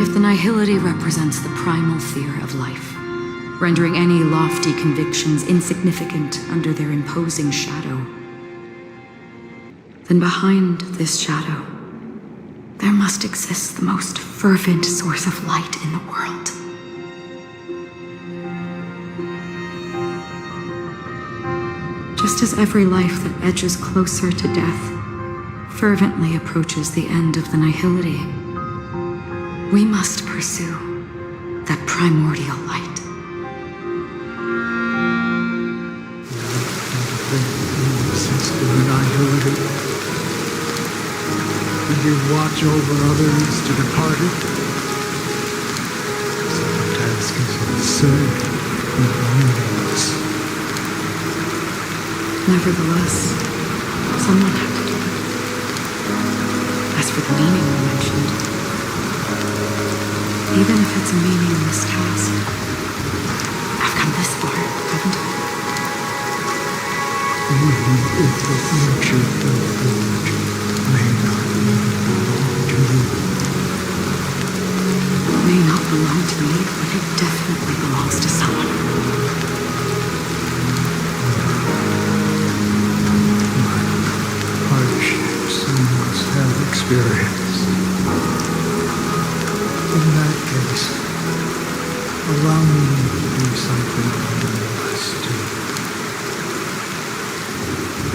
If the nihility represents the primal fear of life, rendering any lofty convictions insignificant under their imposing shadow, then behind this shadow, there must exist the most fervent source of light in the world. Just as every life that edges closer to death fervently approaches the end of the nihility, we must pursue that primordial light. Since the nihility, and you watch over others to depart it. So the task is absurd and meaningless. Nevertheless, someone had to do it. As for the meaning you mentioned, even if it's a meaningless task, I've come this far, haven't I? Even if the future pilgrimage may not even belong to you. It may not belong to me, but it definitely belongs to someone. Hardships you must have experienced. In that case, allow me to do something you must do.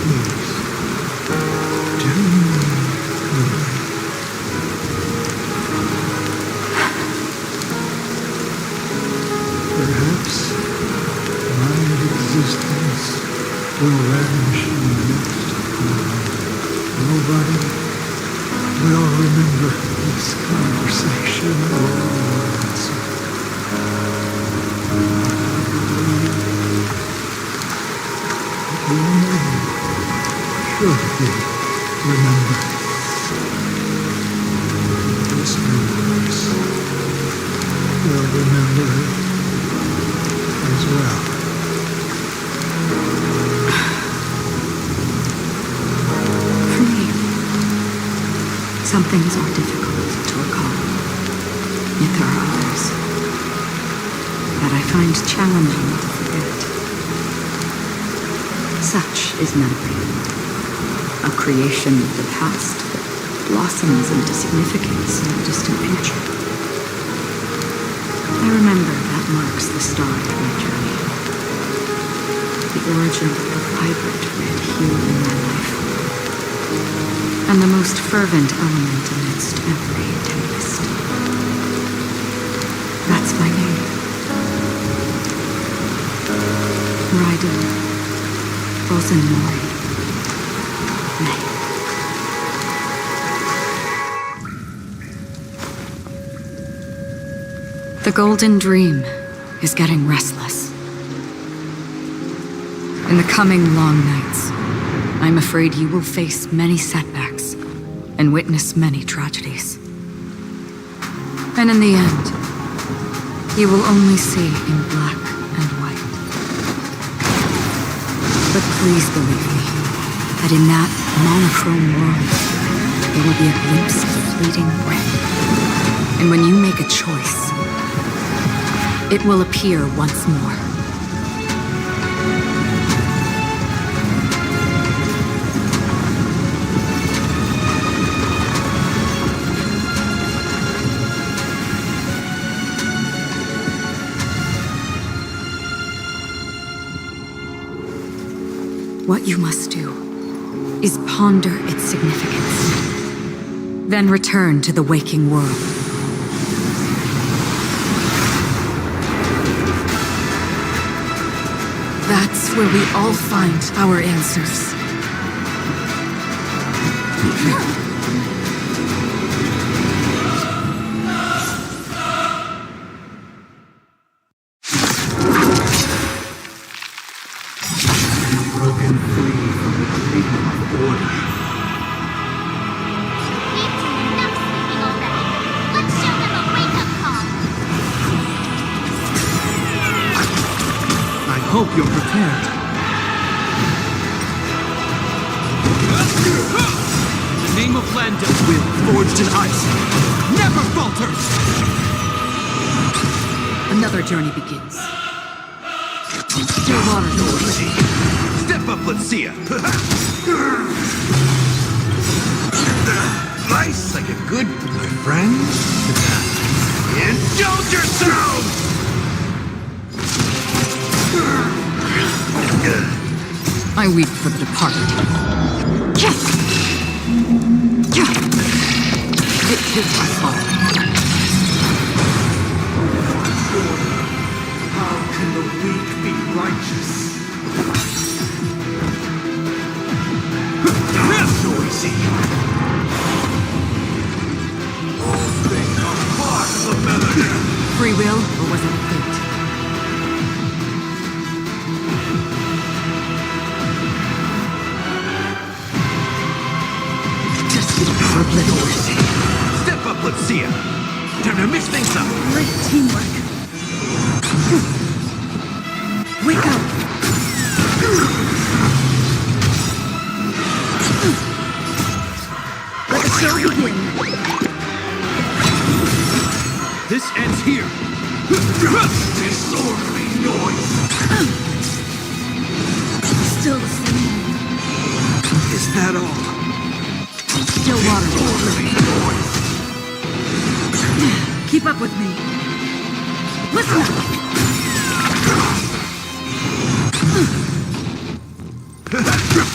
Please, do me good. Perhaps my existence will vanish in the next moment. Nobody will remember this conversation or answer. Your name should be remembered. This universe will remember it as well. For me, some things are difficult to recall. Yet there are others that I find challenging to forget. Such is memory, a creation of the past that blossoms into significance in the distant future. I remember that marks the start of my journey, the origin of the vibrant red hue in my life, and the most fervent element amidst every tempest. That's my name. Raiden Rosenmori. Nay. The Golden Dream is getting restless. In the coming long nights, I'm afraid you will face many setbacks and witness many tragedies. And in the end, you will only see in black and white. But please believe me, that in that monochrome world, there will be a glimpse of fleeting red. And when you make a choice, it will appear once more. What you must do is ponder its significance, then return to the waking world. That's where we all find our answers. Broken free from the dream of order. Enough sleeping already. Let's show them a wake-up call. I hope you're prepared. The name of Landon will, forged in ice, never falters! Another journey begins. Still water. Step up, let's see ya. Nice, like a good boy, friend. Indulge yourself! I weep for the departed. It is my fault. How can the weak be righteous? Noisy. All things are part of the melody. Free will, or was it fate? Noisy. Step up, let's see ya. Time to mix things up. Great teamwork. Wake up! Let the show begin. This ends here. Disorderly noise. Still the same. Is that all? Still water. Disorderly noise. Keep up with me. Listen up.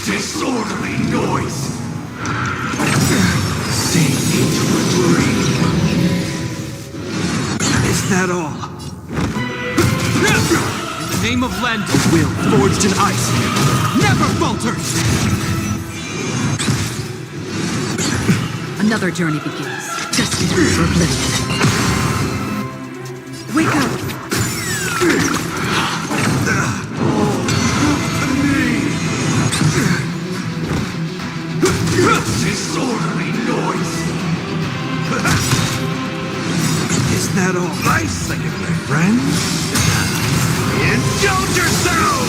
Disorderly noise. Sink into a dream. Is that all? In the name of Landon, will, forged in ice, never falters! Another journey begins. Destined for oblivion. Wake up! Disorderly noise. Is that all? Nice, like a good friend. Indulge yourself!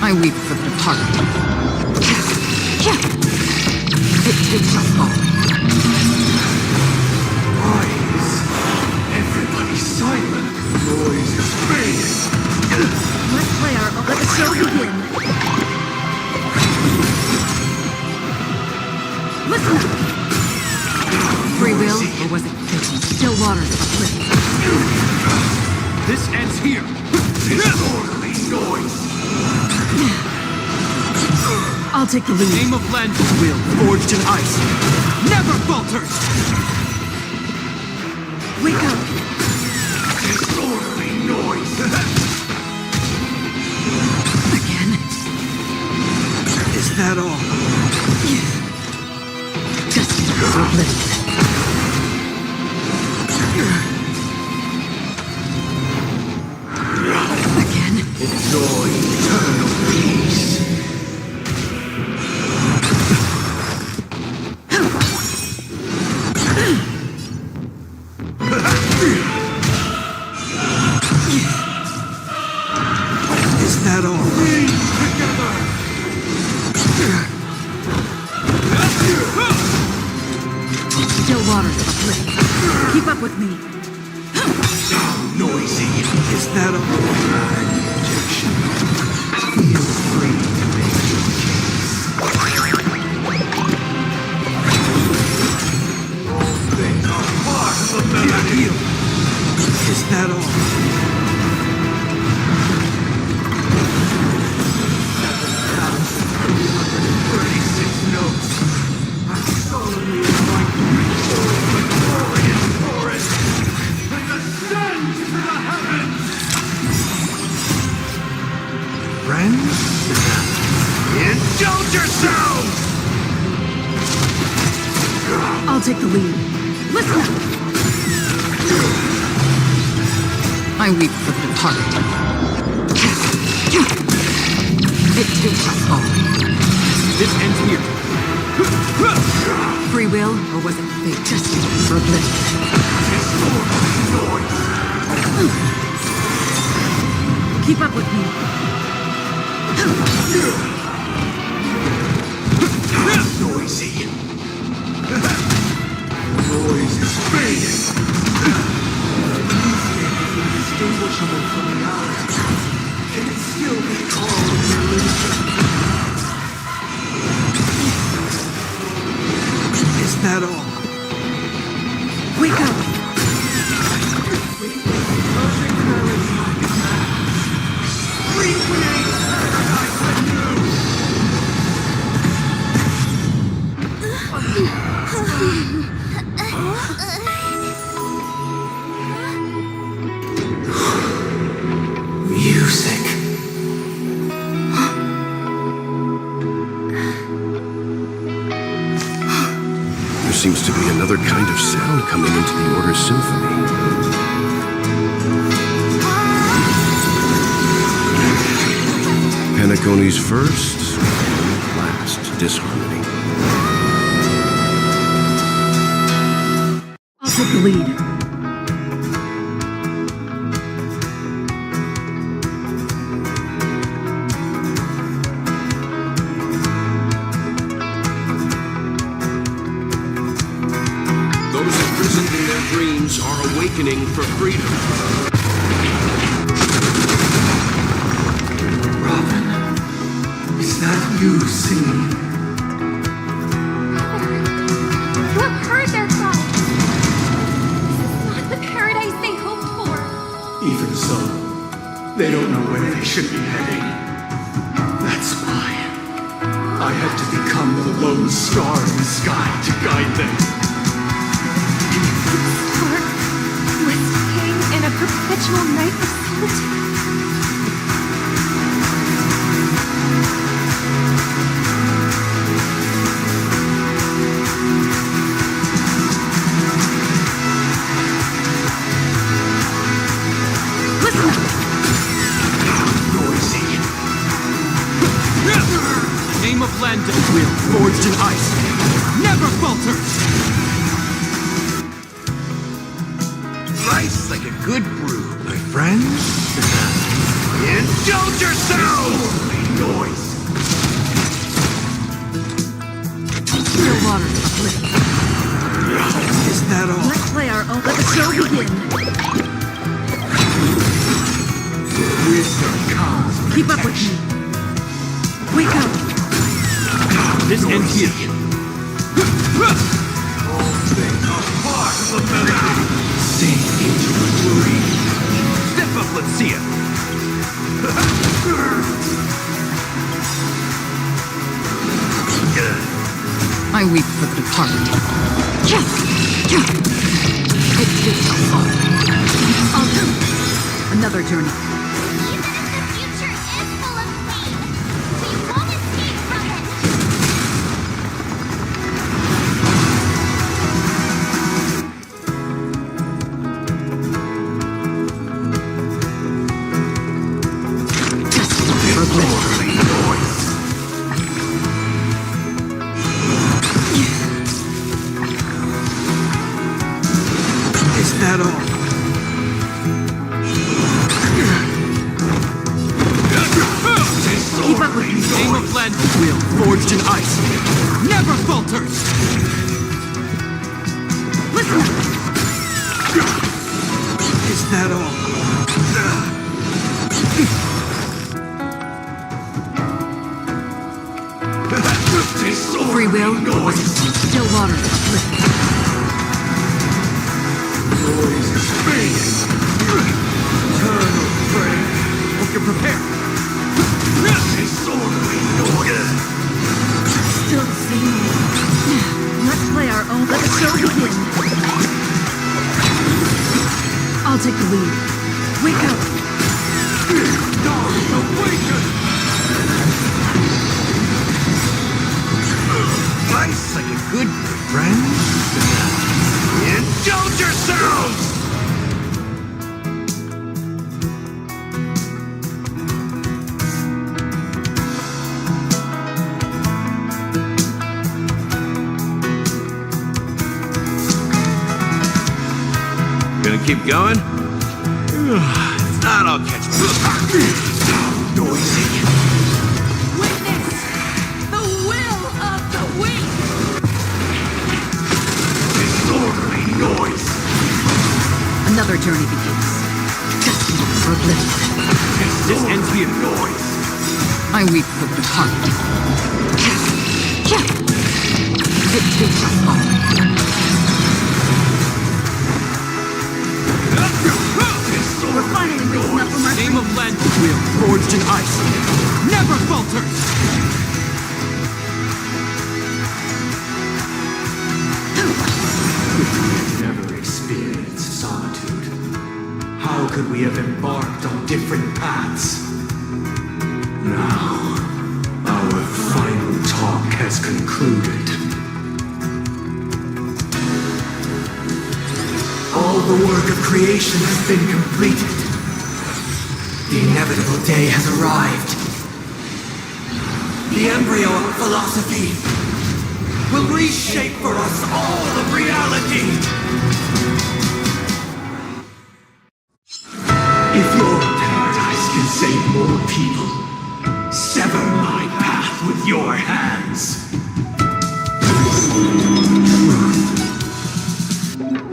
I weep for the departed. It takes us all. Noise. Everybody silent. Noise is fading. Let's play our... Let the show begin. Listen up. Free will, or was it fate? Still waters of oblivion. This ends here. Disorderly noise. I'll take the lead. Name of Landon, will, forged in ice, never falters! Wake up! Disorderly noise. Again? Is that all? Just oblivion. split. Keep up with me. Noisy. Is that a objection? Feel free to make your case. They are part of the melody. Is that all? 7,336 notes. I solemnly invite you to the glorious forest and ascend to the heavens! Friends? Indulge yourselves! I'll take the lead. Listen up! I weep for the departed. It takes us all. This ends here. Free will, or was it fate destined for oblivion? Keep up with me. Noisy. Noise is fading. Indistinguishable from the eye. Can it still be called an illusion? Is that all? Wake up! Recreate paradise anew! Music. There seems to be another kind of sound coming into the Order's symphony. Penacony's first and last disharmony. I'll take the lead. Those imprisoned in their dreams are awakening for freedom. Robin, is that you singing? You have heard their cry. This is not the paradise they hoped for. Even so, they don't know where they should be heading. That's why I had to become the lone star in the sky to guide them. Dark, twisting in a perpetual night of solitude. Noisy. Name of land and will forged in ice. Never falters! Life's like a good brew, my friends. Indulge yourselves! Noise. Still water split. Is that all? Let's play our own. Let the show begin. Wisdom comes. Keep up with me. Wake up. This ends here. All things are part of the melody. Sing into the glory. Step up, let's see it. I weep for the departed. It takes us all. I'll do another journey. Even if the future is full of pain, we won't escape from it. For glory, noise. Is that all? Keep up with me. Name of land will forged in ice. Never falters! Listen! that all? Free will, still water. Noise is fading. Eternal prey. Hope you're prepared. Disorderly noise. Still the same. Let's play our own. Let the show begin. I'll take the lead. Wake up. Dark awaken. Nice like a good friend. Indulge yourselves! Gonna keep going? If not, I'll catch you. Noisy. Witness the will of the weak. Disorderly noise. Another journey begins. Destiny for oblivion. This ends being noise. I weep for the departed. It takes us all. We're finally waking up from our Name of landing wheel, forged in ice. Never falters! Never experienced solitude. How could we have embarked on different paths? Now, our final talk has concluded. All the work of creation has been completed. The inevitable day has arrived. The embryo of philosophy will reshape for us all of reality. If your paradise can save more people, sever my path with your hands.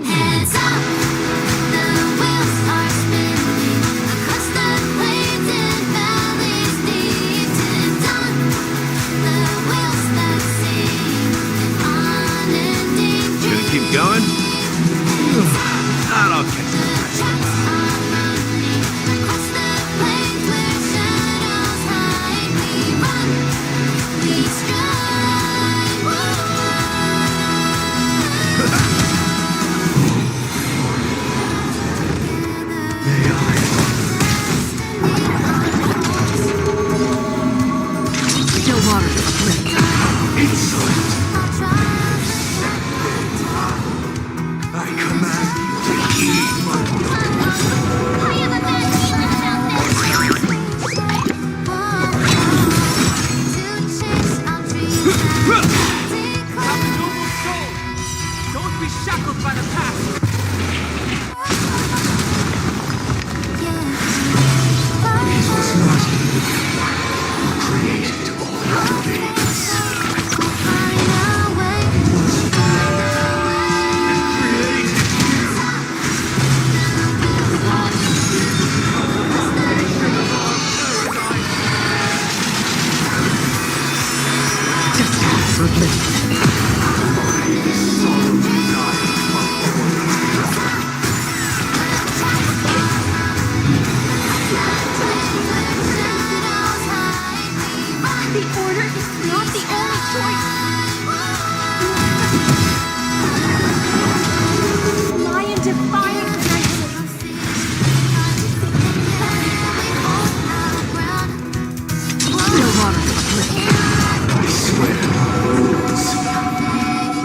Hands up! The wheels are spinning across the plains and valleys deep to dawn. The wheels that sing an unending dream. Gonna keep going? If not, I'll catch you. Tracks are running across the plains where shadows hide. We run, we stride. still water. Insolent! I command you to heed my I have a bad feeling about this. To chase our dreams Have a noble soul! Don't be shackled by the past! It was not you who created all things. find our way. It was you that created you. The order is not the only choice. Lion defying the Still water. I swear on rules.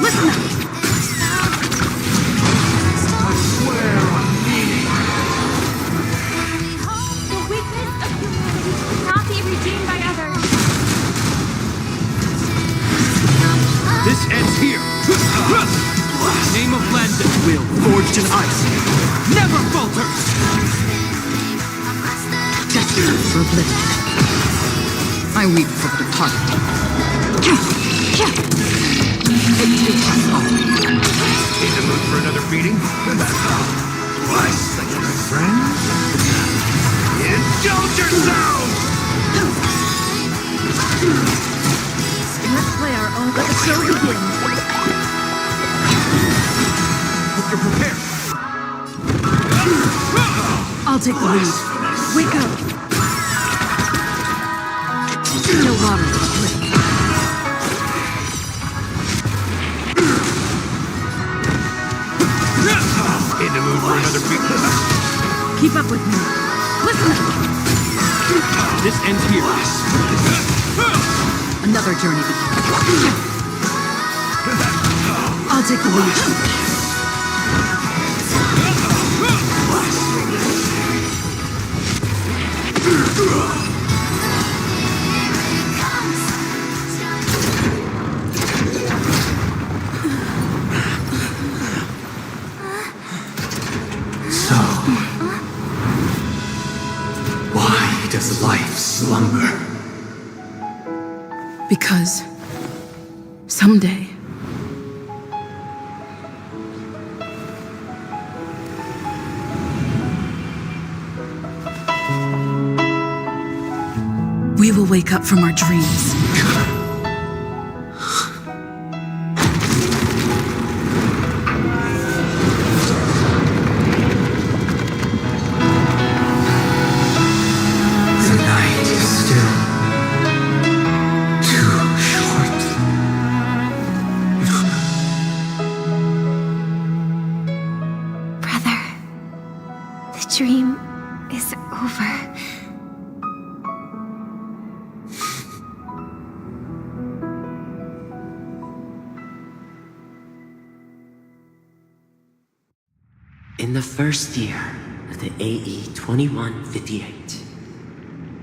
Listen up. I swear on meaning. The weakness of humanity cannot be redeemed by others. This ends here! Name of land that will, forged in ice. Never falters! Destiny for oblivion. I weep for the departed. It takes us all. In the mood for another beating? Twice like a friends. Indulge yourselves! Let's play our own. Let the show begin. Hope you're prepared. I'll take the lead. Wake up. No water. In the mood for another beat? Keep up with me. Listen. This ends here. Another journey begins. I'll take the lead. So, why does life slumber? Because someday we will wake up from our dreams. The night is still too short. Brother, the dream is over. In the first year of the AE 2158,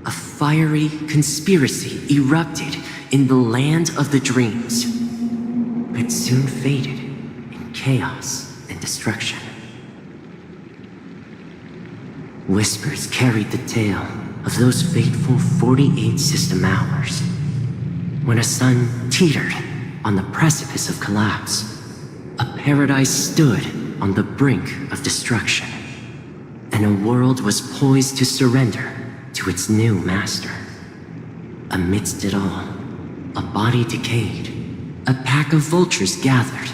a fiery conspiracy erupted in the land of the dreams, but soon faded in chaos and destruction. Whispers carried the tale of those fateful 48 system hours, when a sun teetered on the precipice of collapse. A paradise stood on the brink of destruction, and a world was poised to surrender to its new master. Amidst it all, a body decayed, a pack of vultures gathered,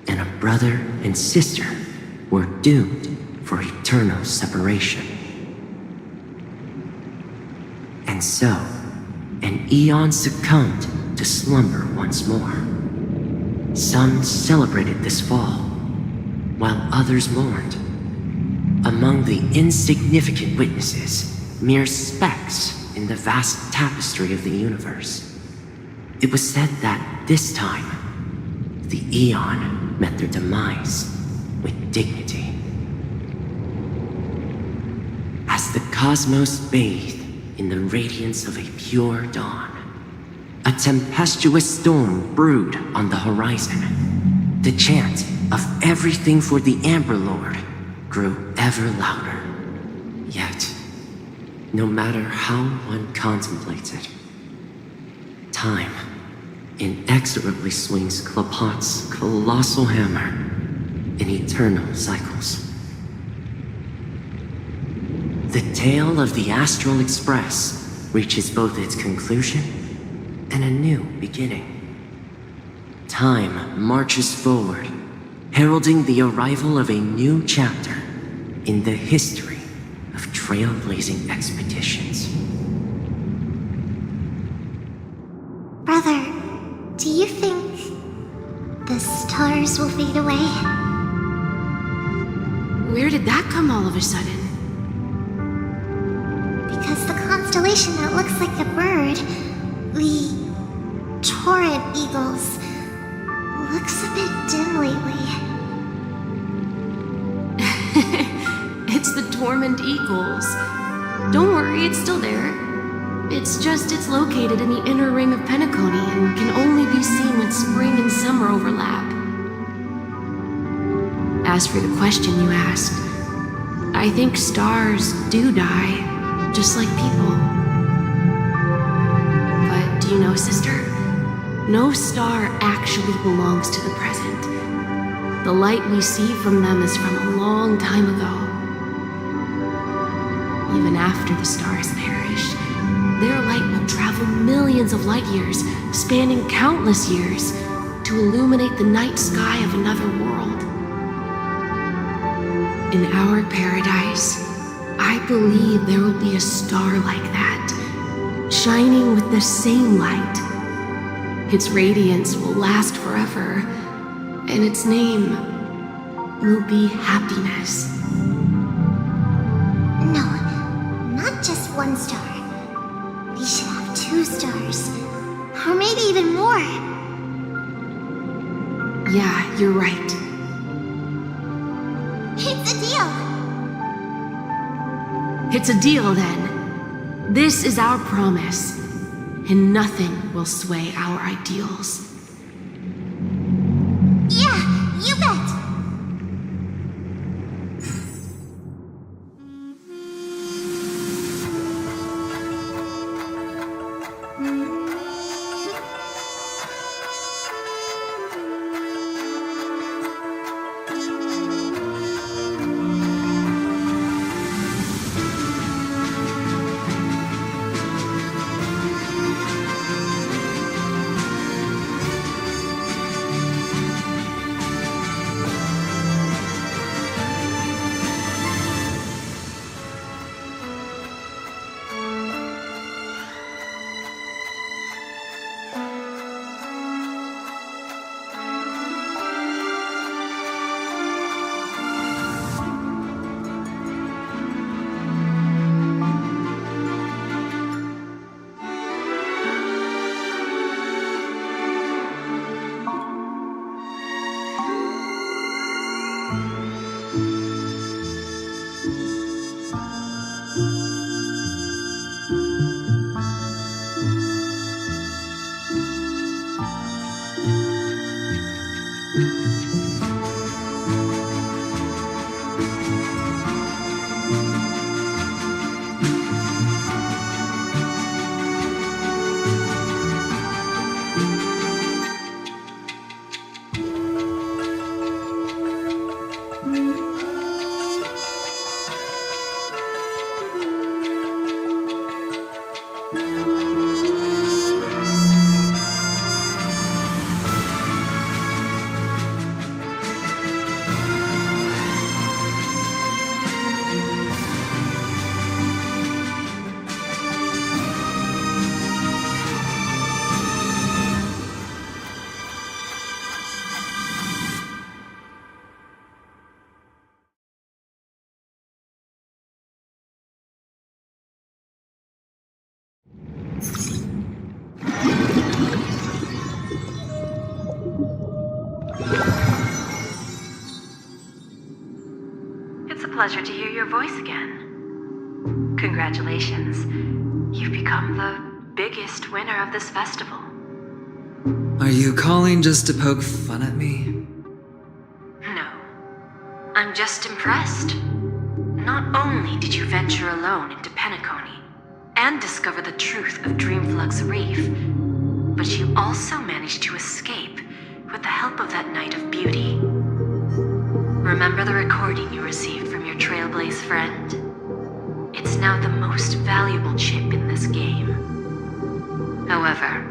and a brother and sister were doomed for eternal separation. And so, an eon succumbed to slumber once more. Some celebrated this fall, while others mourned. Among the insignificant witnesses, mere specks in the vast tapestry of the universe, it was said that this time, the Eon met their demise with dignity. As the cosmos bathed in the radiance of a pure dawn, a tempestuous storm brewed on the horizon. The chant of everything for the Amber Lord grew ever louder. Yet, no matter how one contemplates it, time inexorably swings Klapot's colossal hammer in eternal cycles. The tale of the Astral Express reaches both its conclusion and a new beginning. Time marches forward, heralding the arrival of a new chapter in the history of trailblazing expeditions. Brother, do you think the stars will fade away? Where did that come all of a sudden? Because the constellation that looks like a bird, the Torrid Eagles, looks a bit dim lately. It's the Torment Eagles. Don't worry, it's still there. It's just it's located in the inner ring of Penacony and can only be seen when spring and summer overlap. As for the question you asked, I think stars do die, just like people. But do you know, sister? No star actually belongs to the present. The light we see from them is from a long time ago. Even after the stars perish, their light will travel millions of light years, spanning countless years, to illuminate the night sky of another world. In our paradise, I believe there will be a star like that, shining with the same light. Its radiance will last forever, and its name will be happiness. No, not just one star. We should have 2 stars. Or maybe even more. Yeah, you're right. It's a deal. It's a deal then. This is our promise, and nothing will sway our ideals. Yeah, you bet. It's a pleasure to hear your voice again. Congratulations. You've become the biggest winner of this festival. Are you calling just to poke fun at me? No. I'm just impressed. Not only did you venture alone into Penacony and discover the truth of Dreamflux Reef, but you also managed to escape with the help of that Knight of Beauty. Remember the recording you received from your Trailblaze friend? It's now the most valuable chip in this game. However,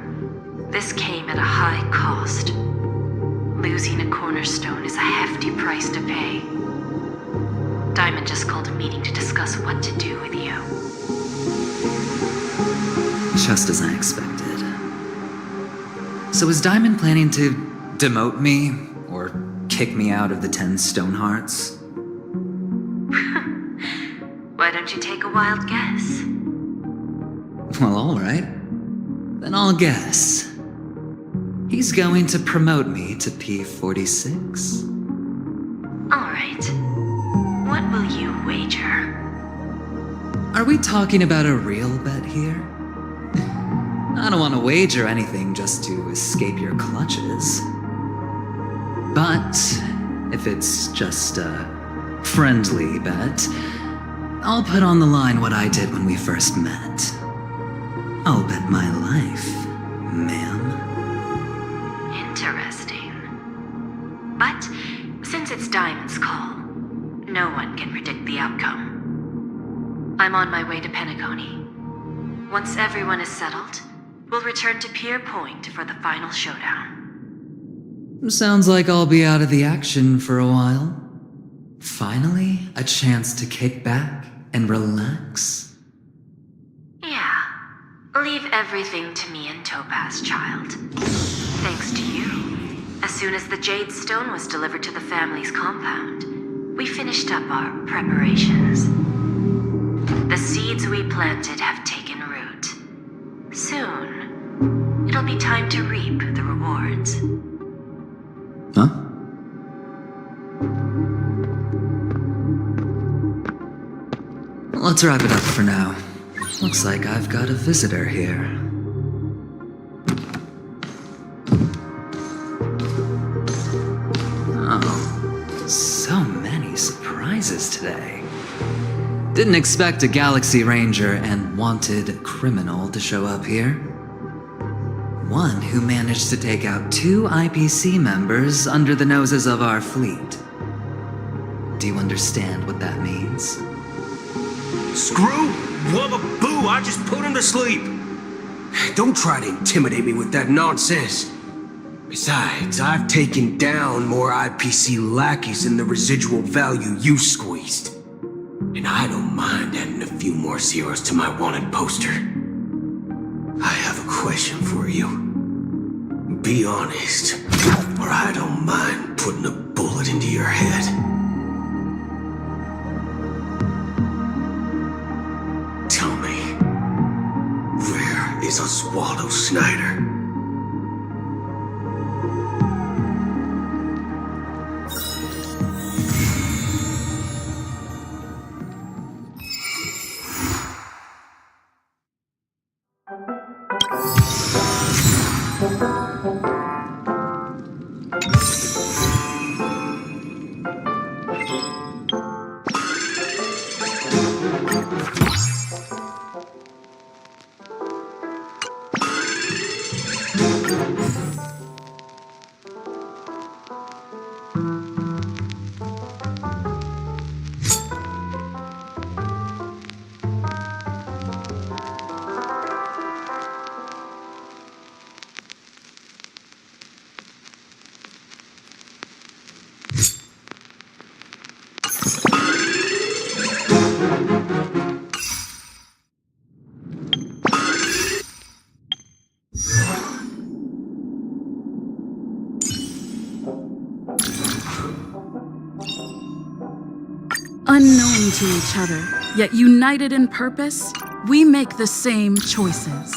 this came at a high cost. Losing a cornerstone is a hefty price to pay. Diamond just called a meeting to discuss what to do with you. Just as I expected. So is Diamond planning to demote me or kick me out of the 10 Stonehearts? Why don't you take a wild guess? Well, alright. Then I'll guess. He's going to promote me to P46. Alright. What will you wager? Are we talking about a real bet here? I don't want to wager anything just to escape your clutches. But if it's just a friendly bet, I'll put on the line what I did when we first met. I'll bet my life, ma'am. Interesting. But since it's Diamond's call, no one can predict the outcome. I'm on my way to Penacony. Once everyone is settled, we'll return to Pier Point for the final showdown. Sounds like I'll be out of the action for a while. Finally, a chance to kick back and relax. Yeah. Leave everything to me and Topaz, child. Thanks to you, as soon as the Jade Stone was delivered to the family's compound, we finished up our preparations. The seeds we planted have taken root. Soon, it'll be time to reap the rewards. Huh? Let's wrap it up for now. Looks like I've got a visitor here. Oh, so many surprises today. Didn't expect a Galaxy Ranger and wanted criminal to show up here. One who managed to take out 2 IPC members under the noses of our fleet. Do you understand what that means? Screw? Wubba boo, I just put him to sleep. Don't try to intimidate me with that nonsense. Besides, I've taken down more IPC lackeys than the residual value you squeezed. And I don't mind adding a few more zeros to my wanted poster. I have a question for you. Be honest, or I don't mind putting a bullet into your head. Tell me, where is Oswaldo Snyder? Unknown to each other, yet united in purpose, we make the same choices.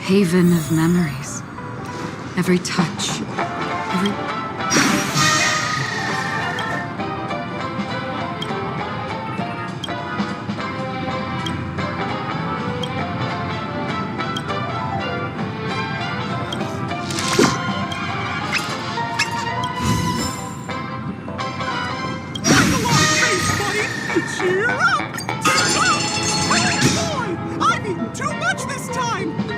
haven of memories. Every touch, every... Cheer up! Oh boy! I've eaten too much this time!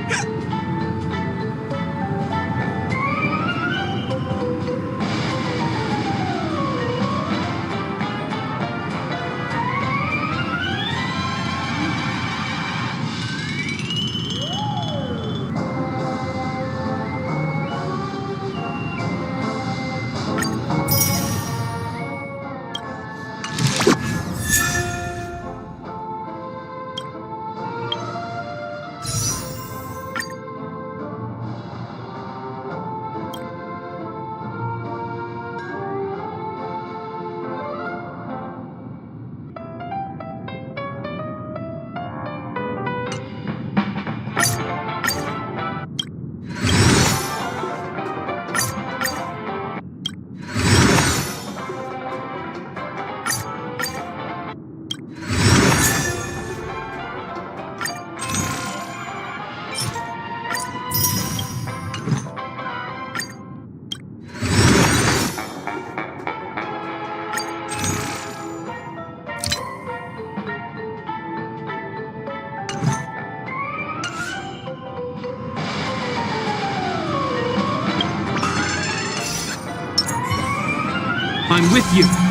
I'm with you.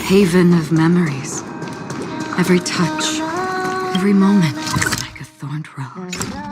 haven of memories. Every touch, every moment is like a thorned rose.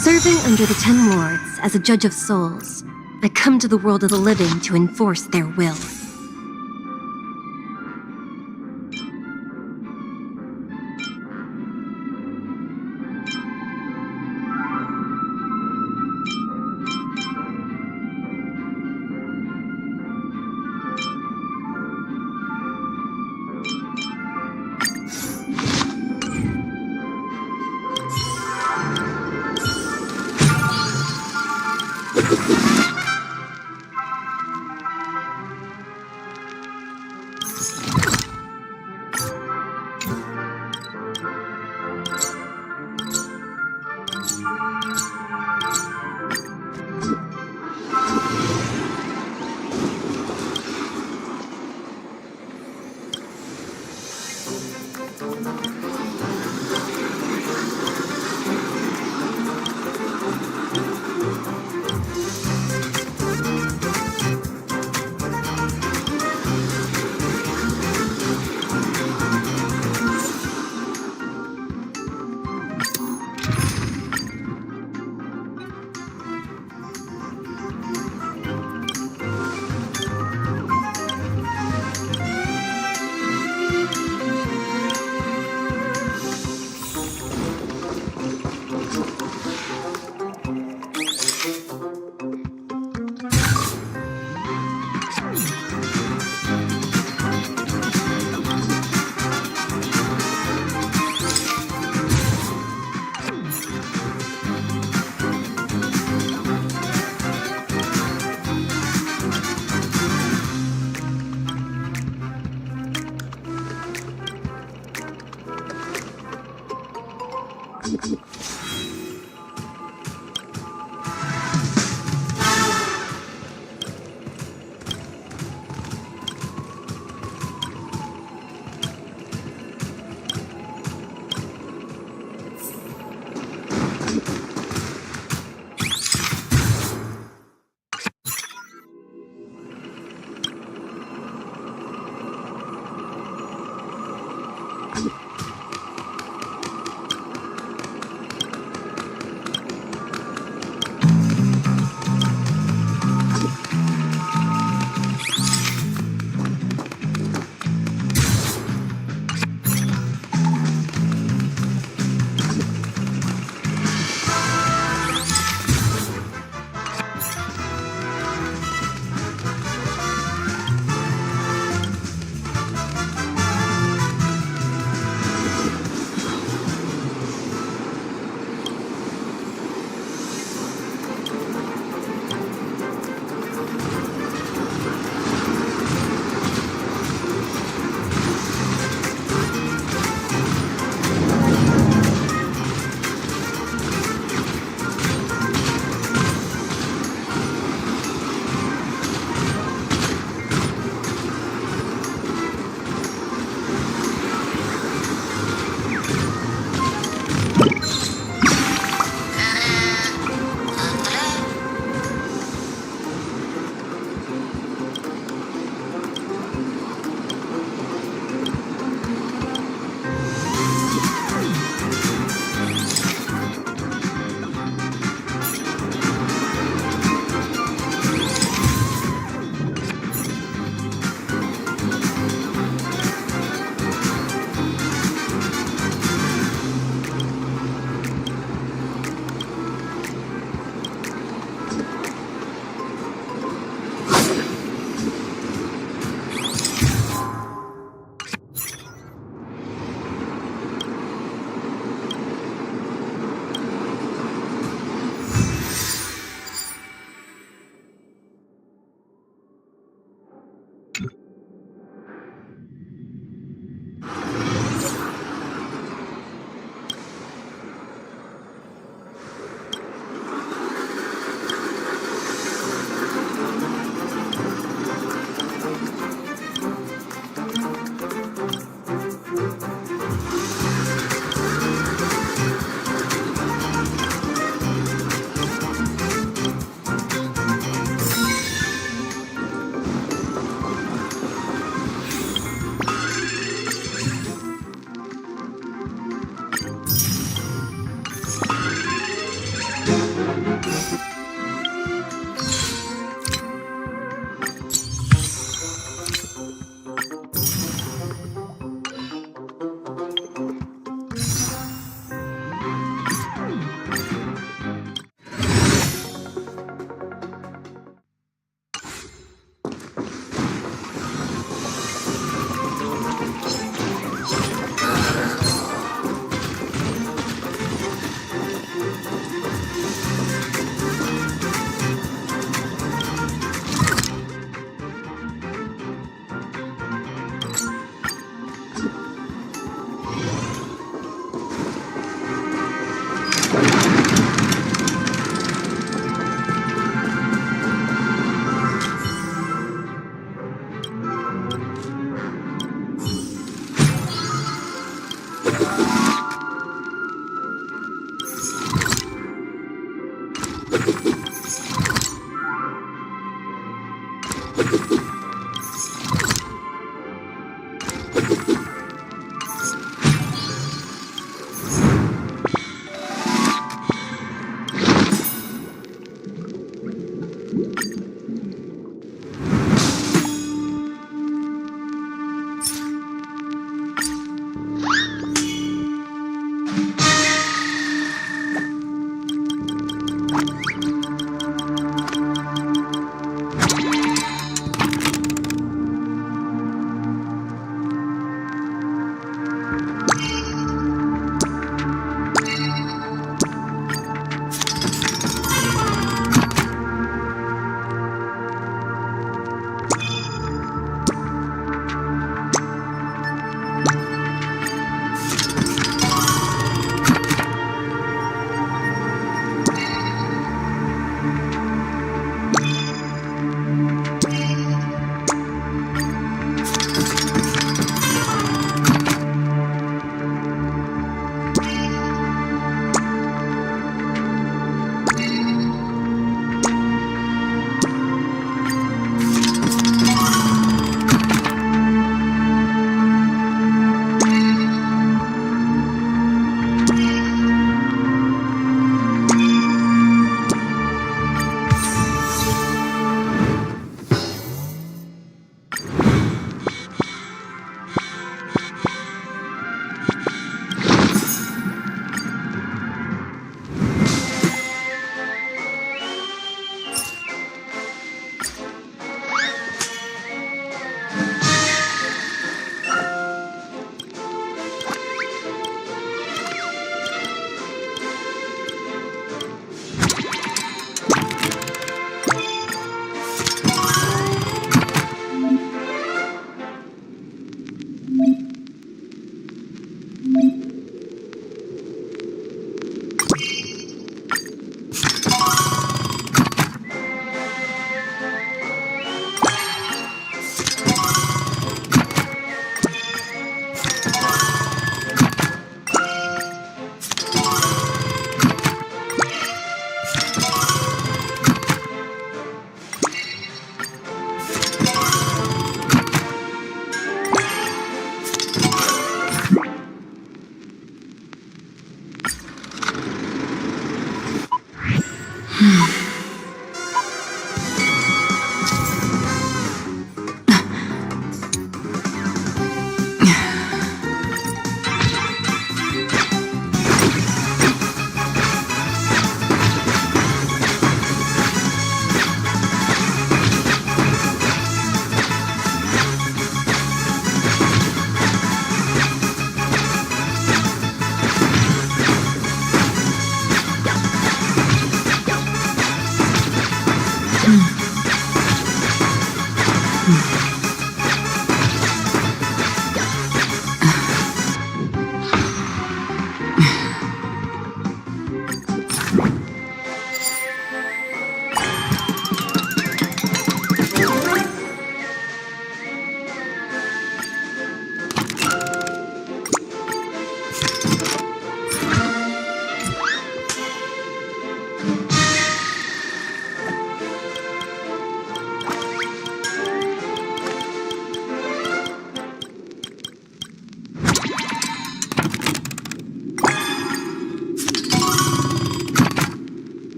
Serving under the Ten Lords as a judge of souls, I come to the world of the living to enforce their will.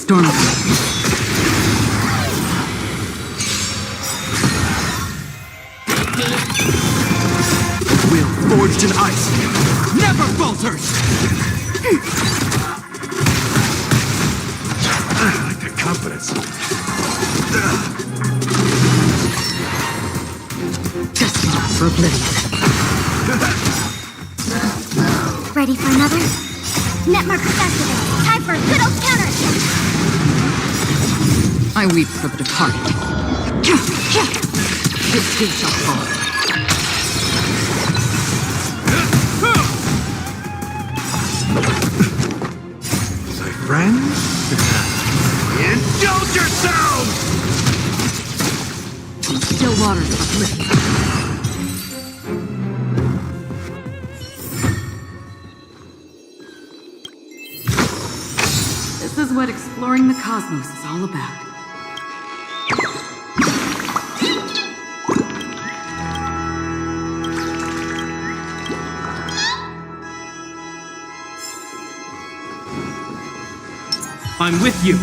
Will forged in ice never falters! I like the confidence. For oblivion. Ready for another? Net markers activated. Time for a good old counter! I weep for the departed. This too shall fall. My friends? Indulge yourselves! Still waters of oblivion. This is what exploring the cosmos is all about. I'm with you.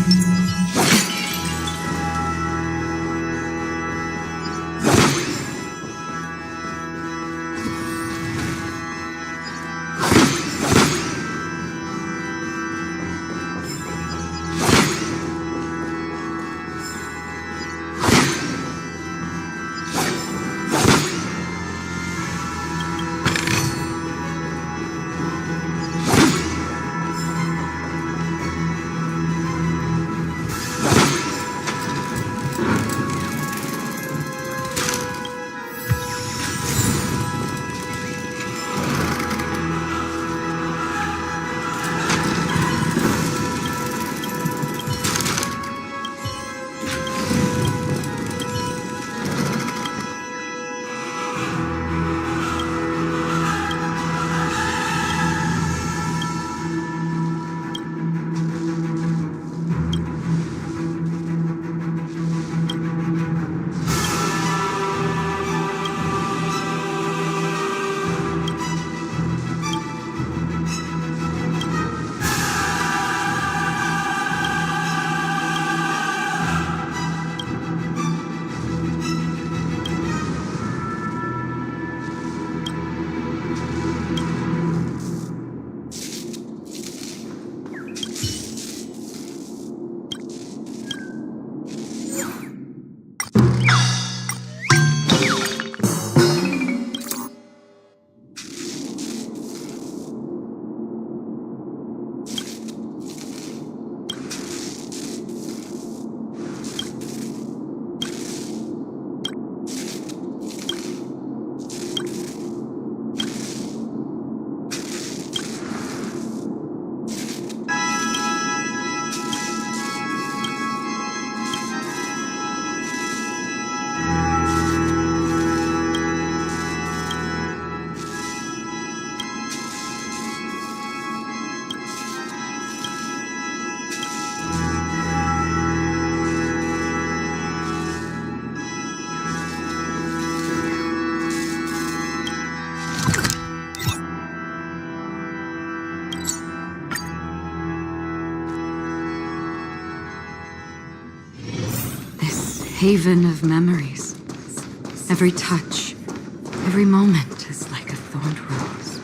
Haven of memories. Every touch, every moment is like a thorned rose.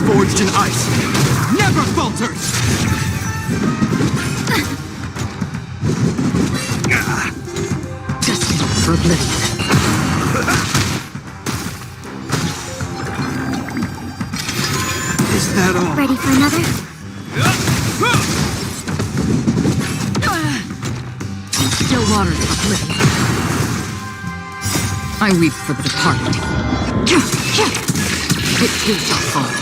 Forged in ice never falters! Destined for oblivion. Is that all? Ready for another? Still waters of oblivion. I weep for the departed. It too shall fall.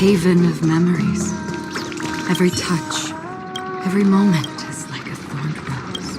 Haven of memories. Every touch, every moment is like a thorned rose.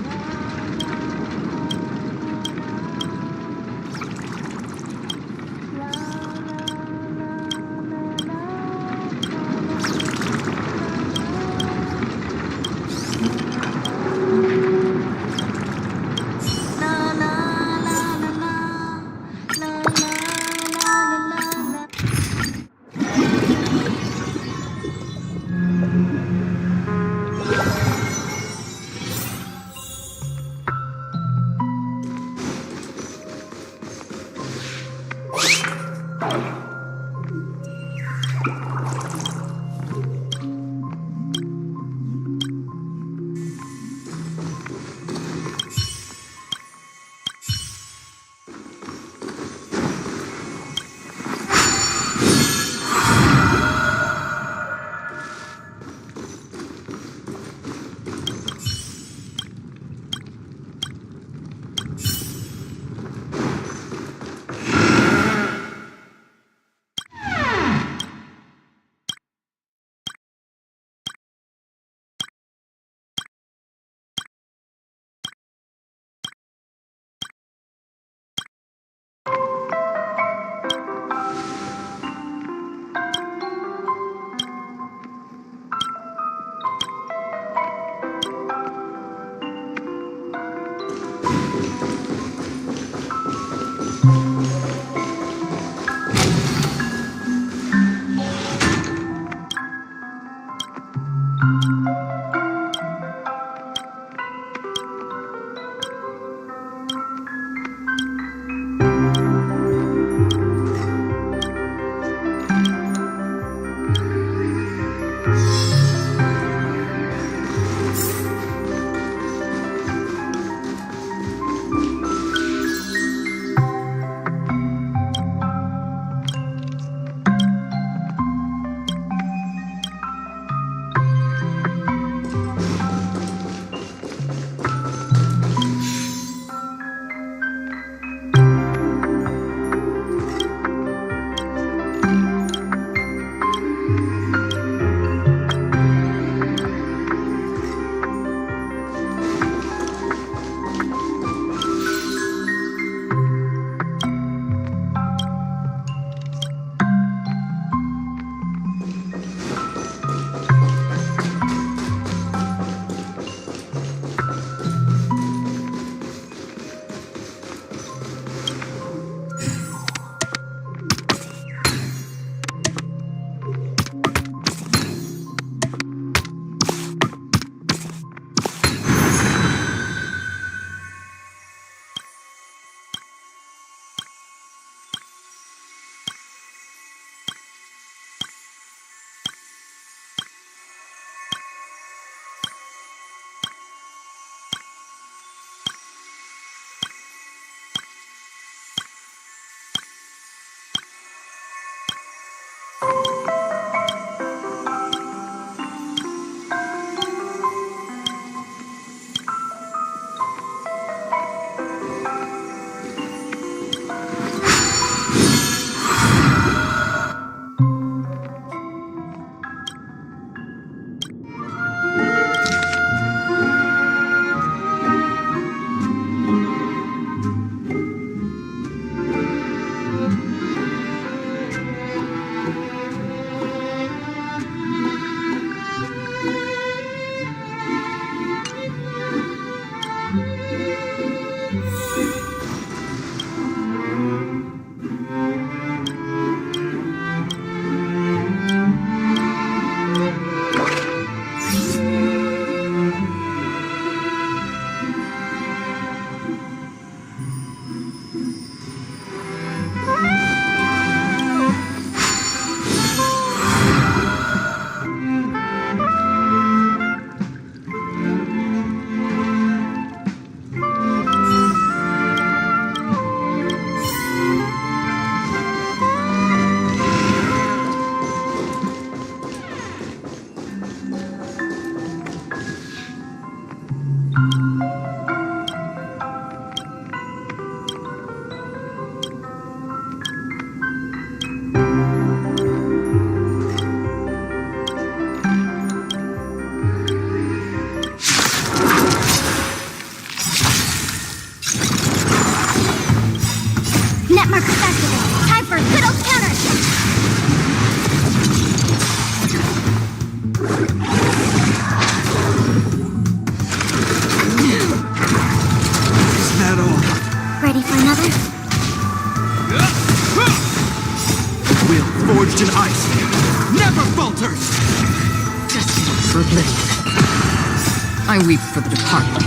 I weep for the departed.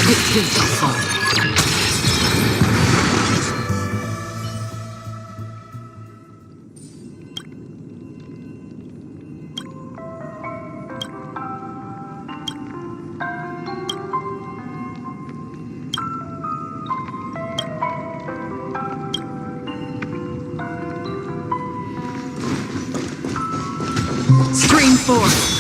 It is a fall. Scream forth!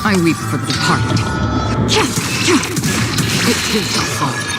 I weep for the departed. It is a fall.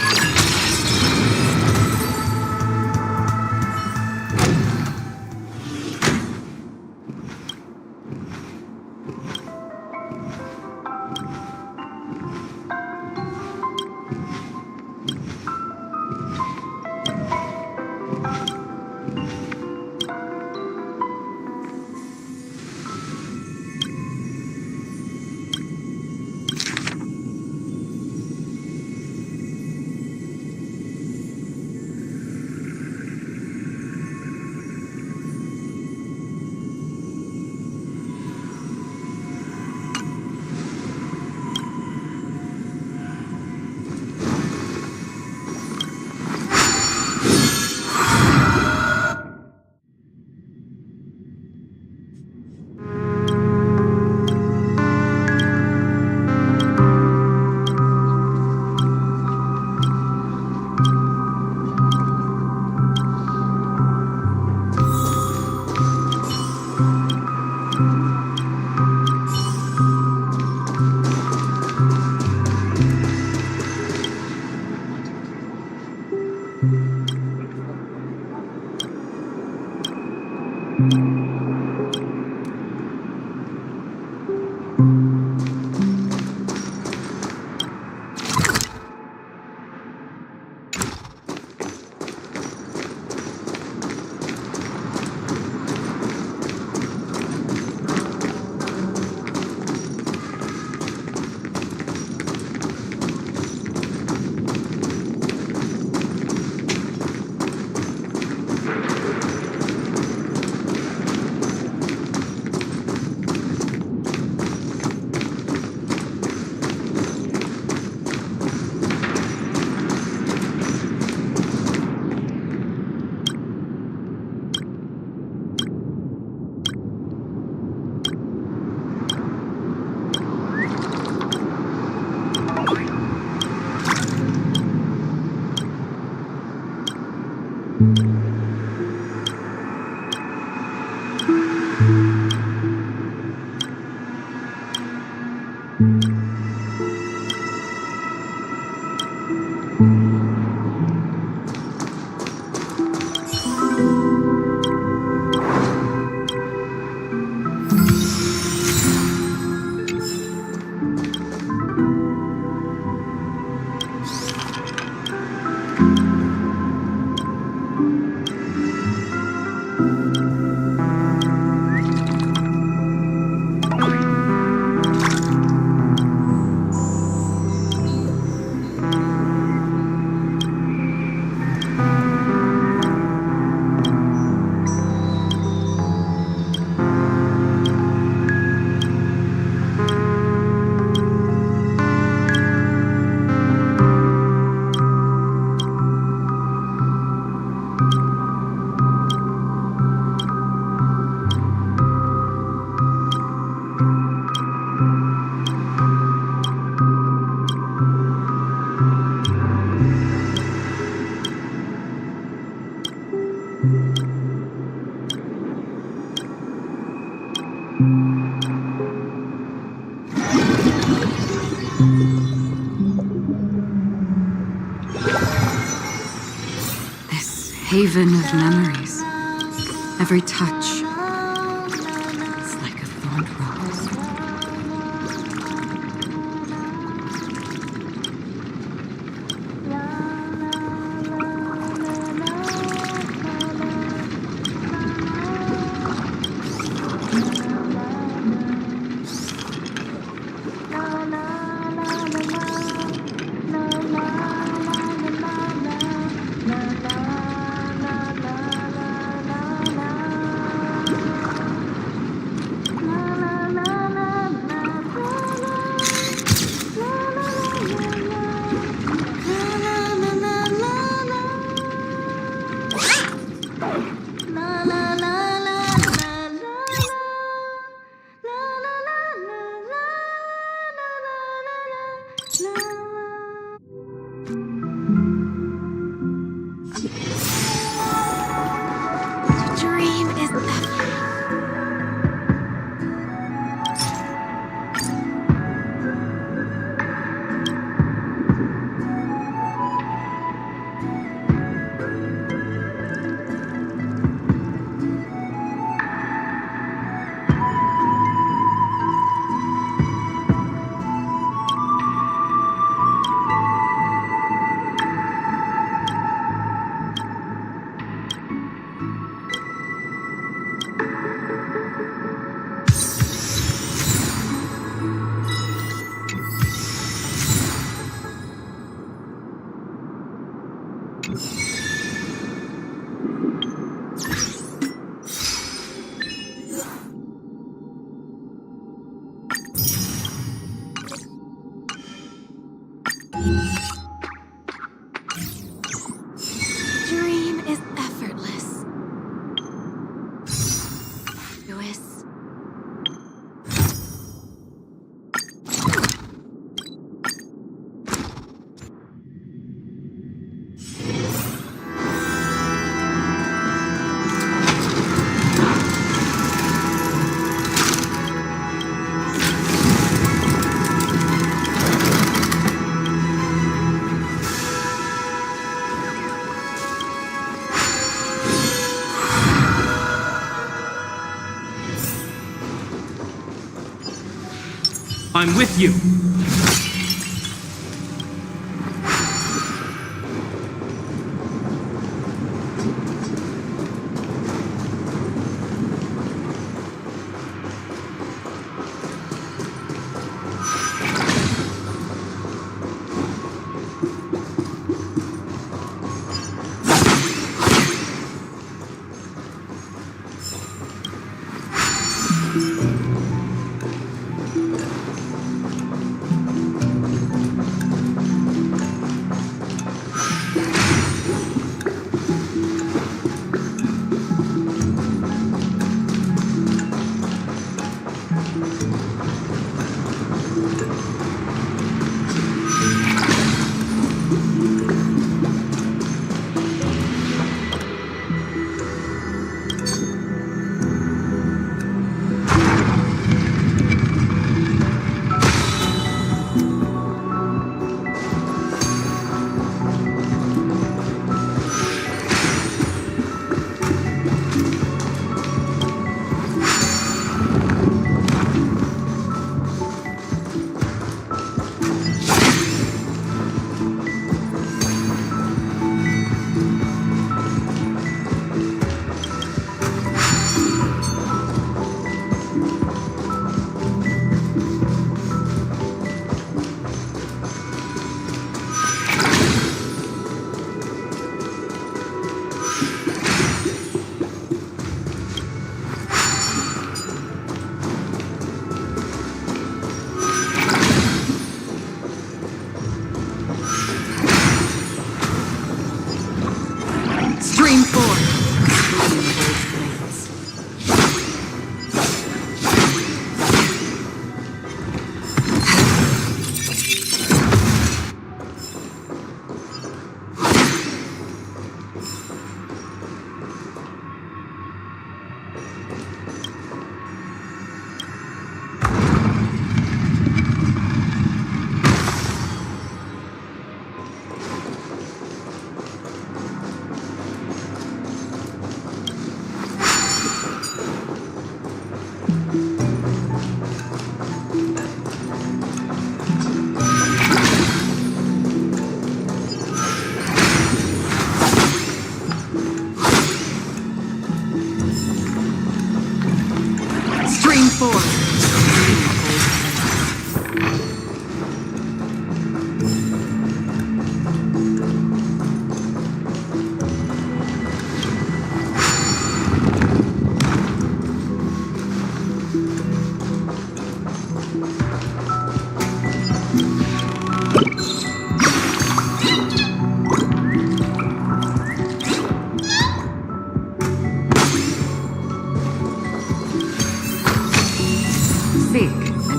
Haven of memories. Every touch. It's like a thorned rose. Dream is effortless. Lewis. I'm with you.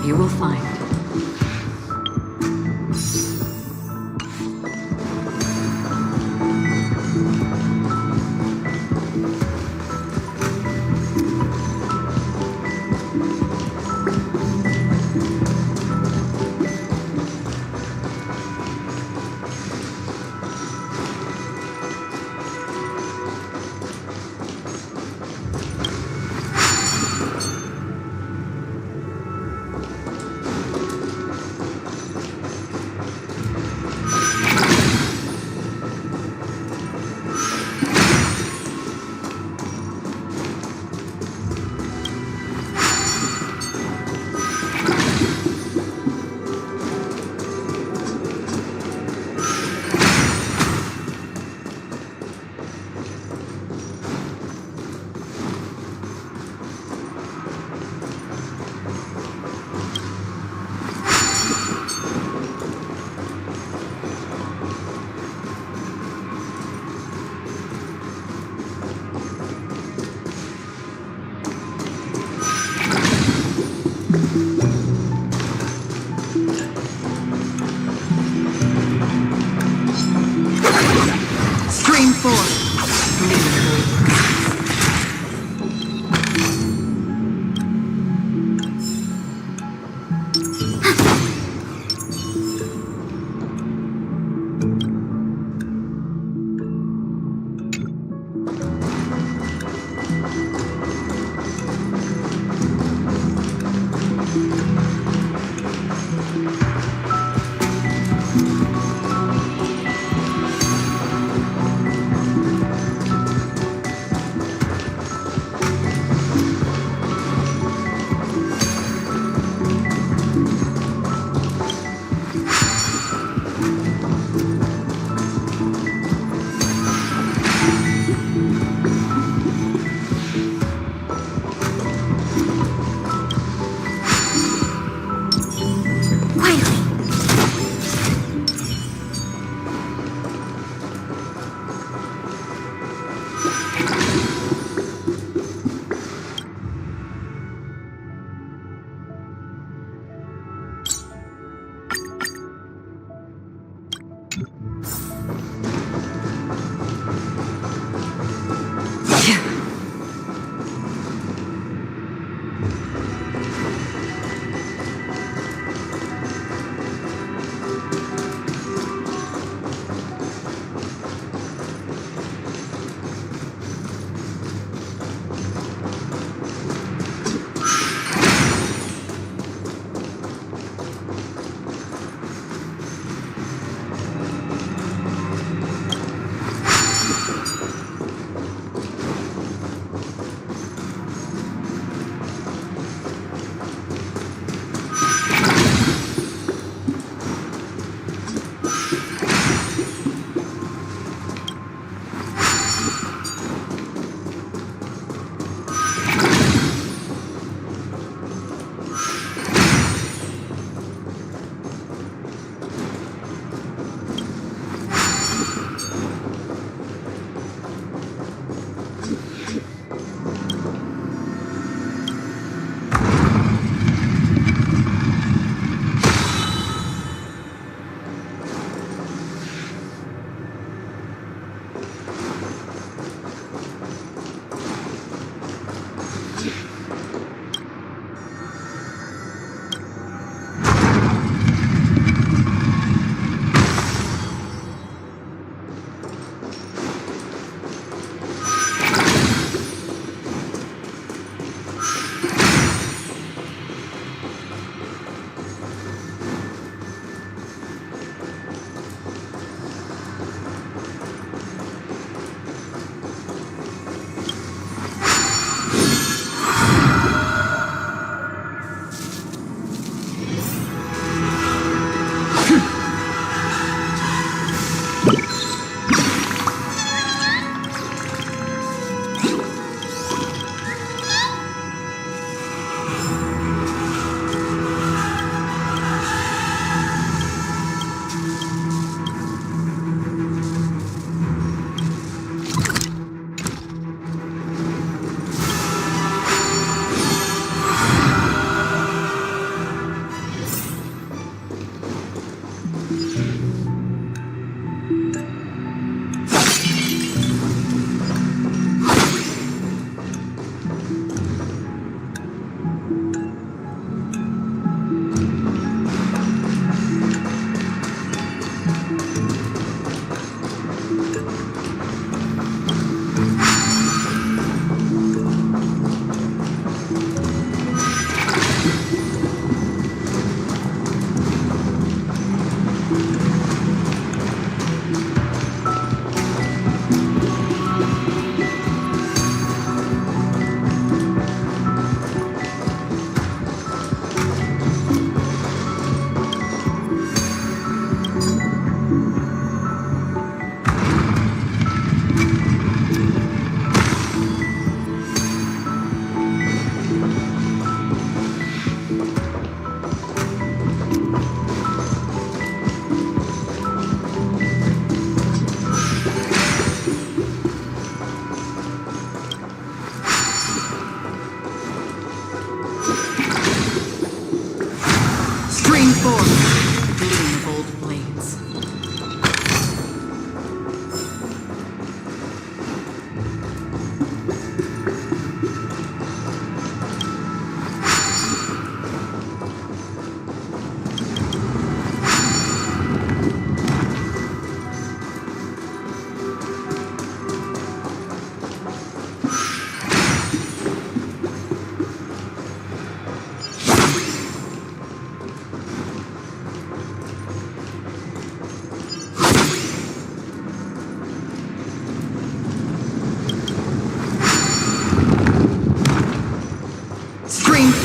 You will find.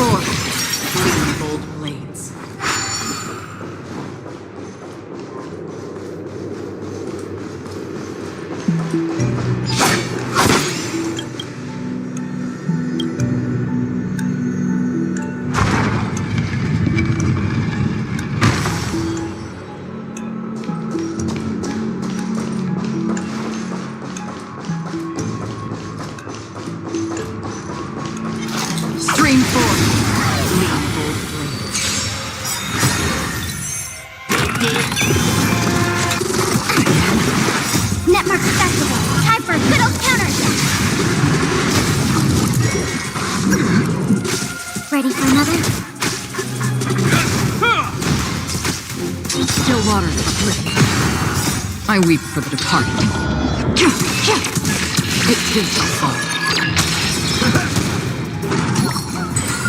4. Gleam of old blades. Stream 4. Gleam of old blades. Network festival. Time for a good old counterattack. Ready for another? Still waters of oblivion. I weep for the departed. It too shall fall.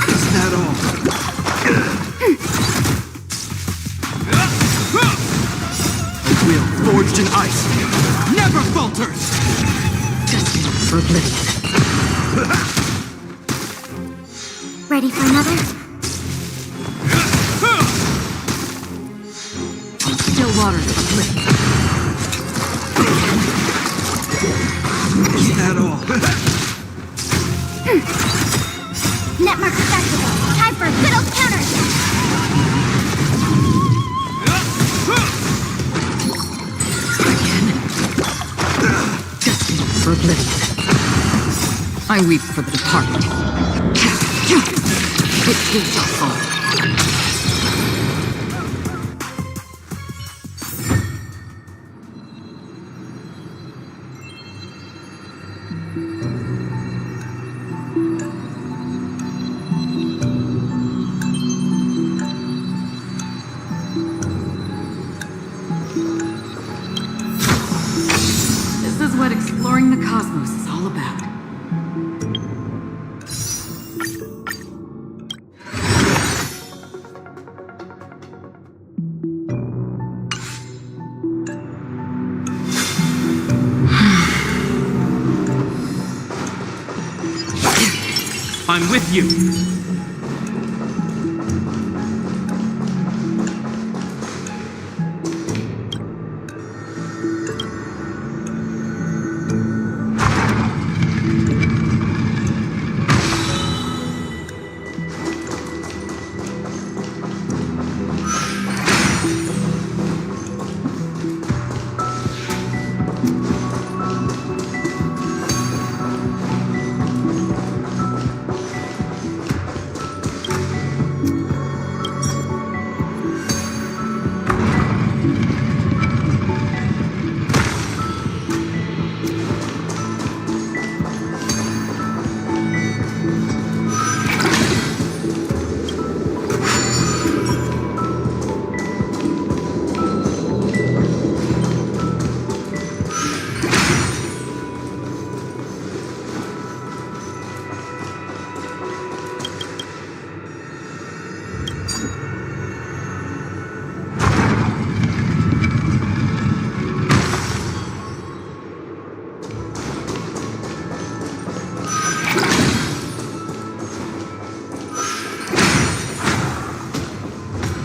Is that all? A will forged in ice never falters! Destined for oblivion. Ready for another? Still waters of oblivion. Is that all? Network festival. Time for a good old counterattack. Destined for oblivion. I weep for the departed. It too shall fall. This is what exploring the cosmos is all about. I'm with you.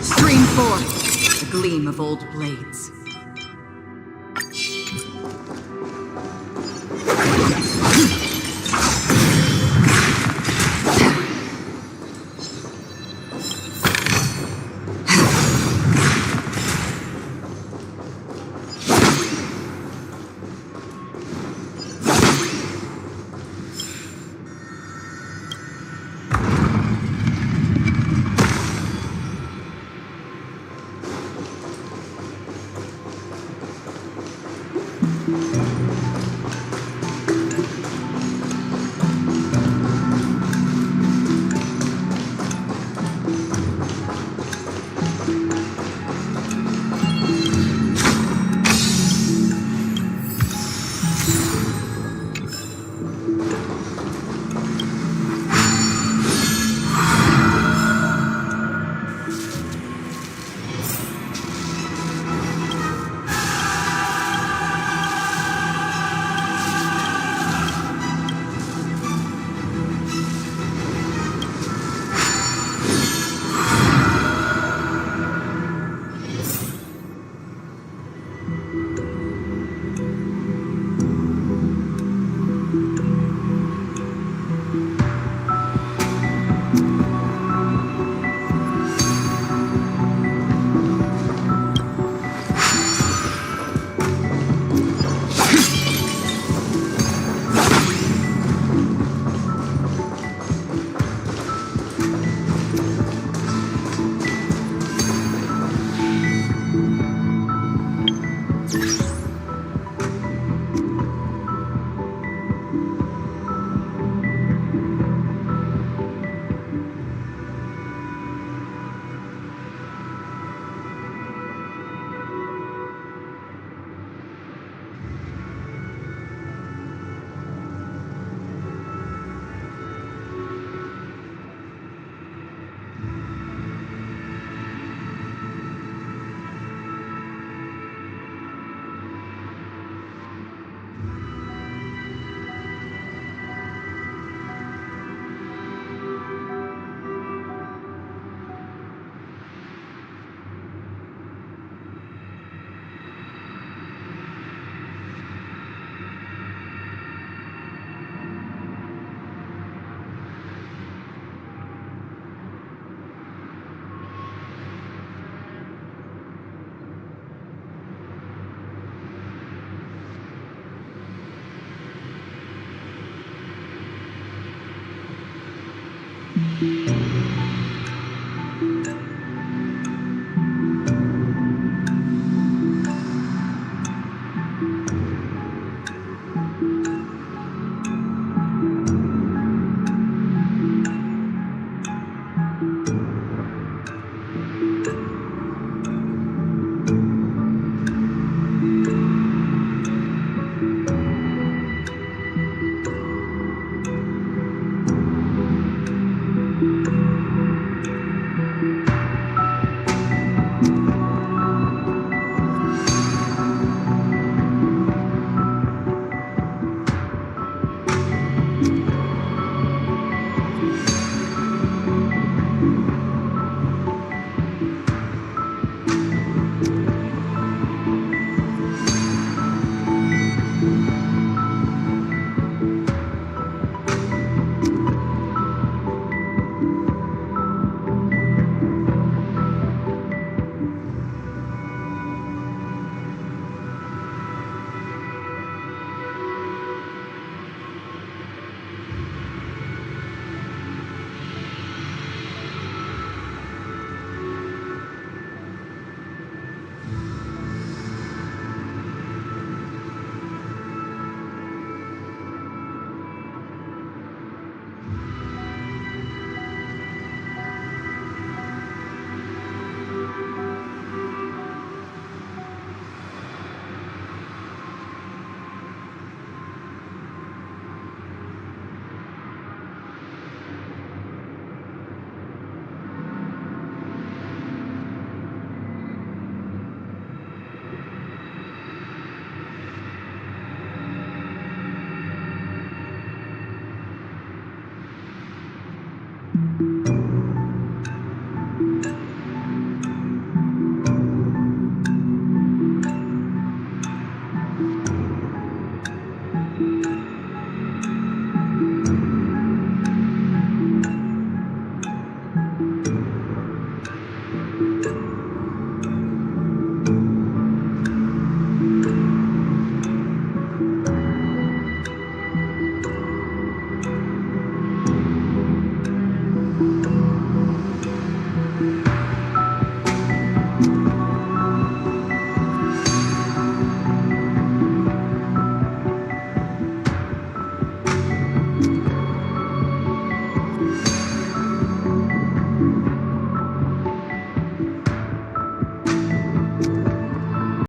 Stream 4. The gleam of old blades.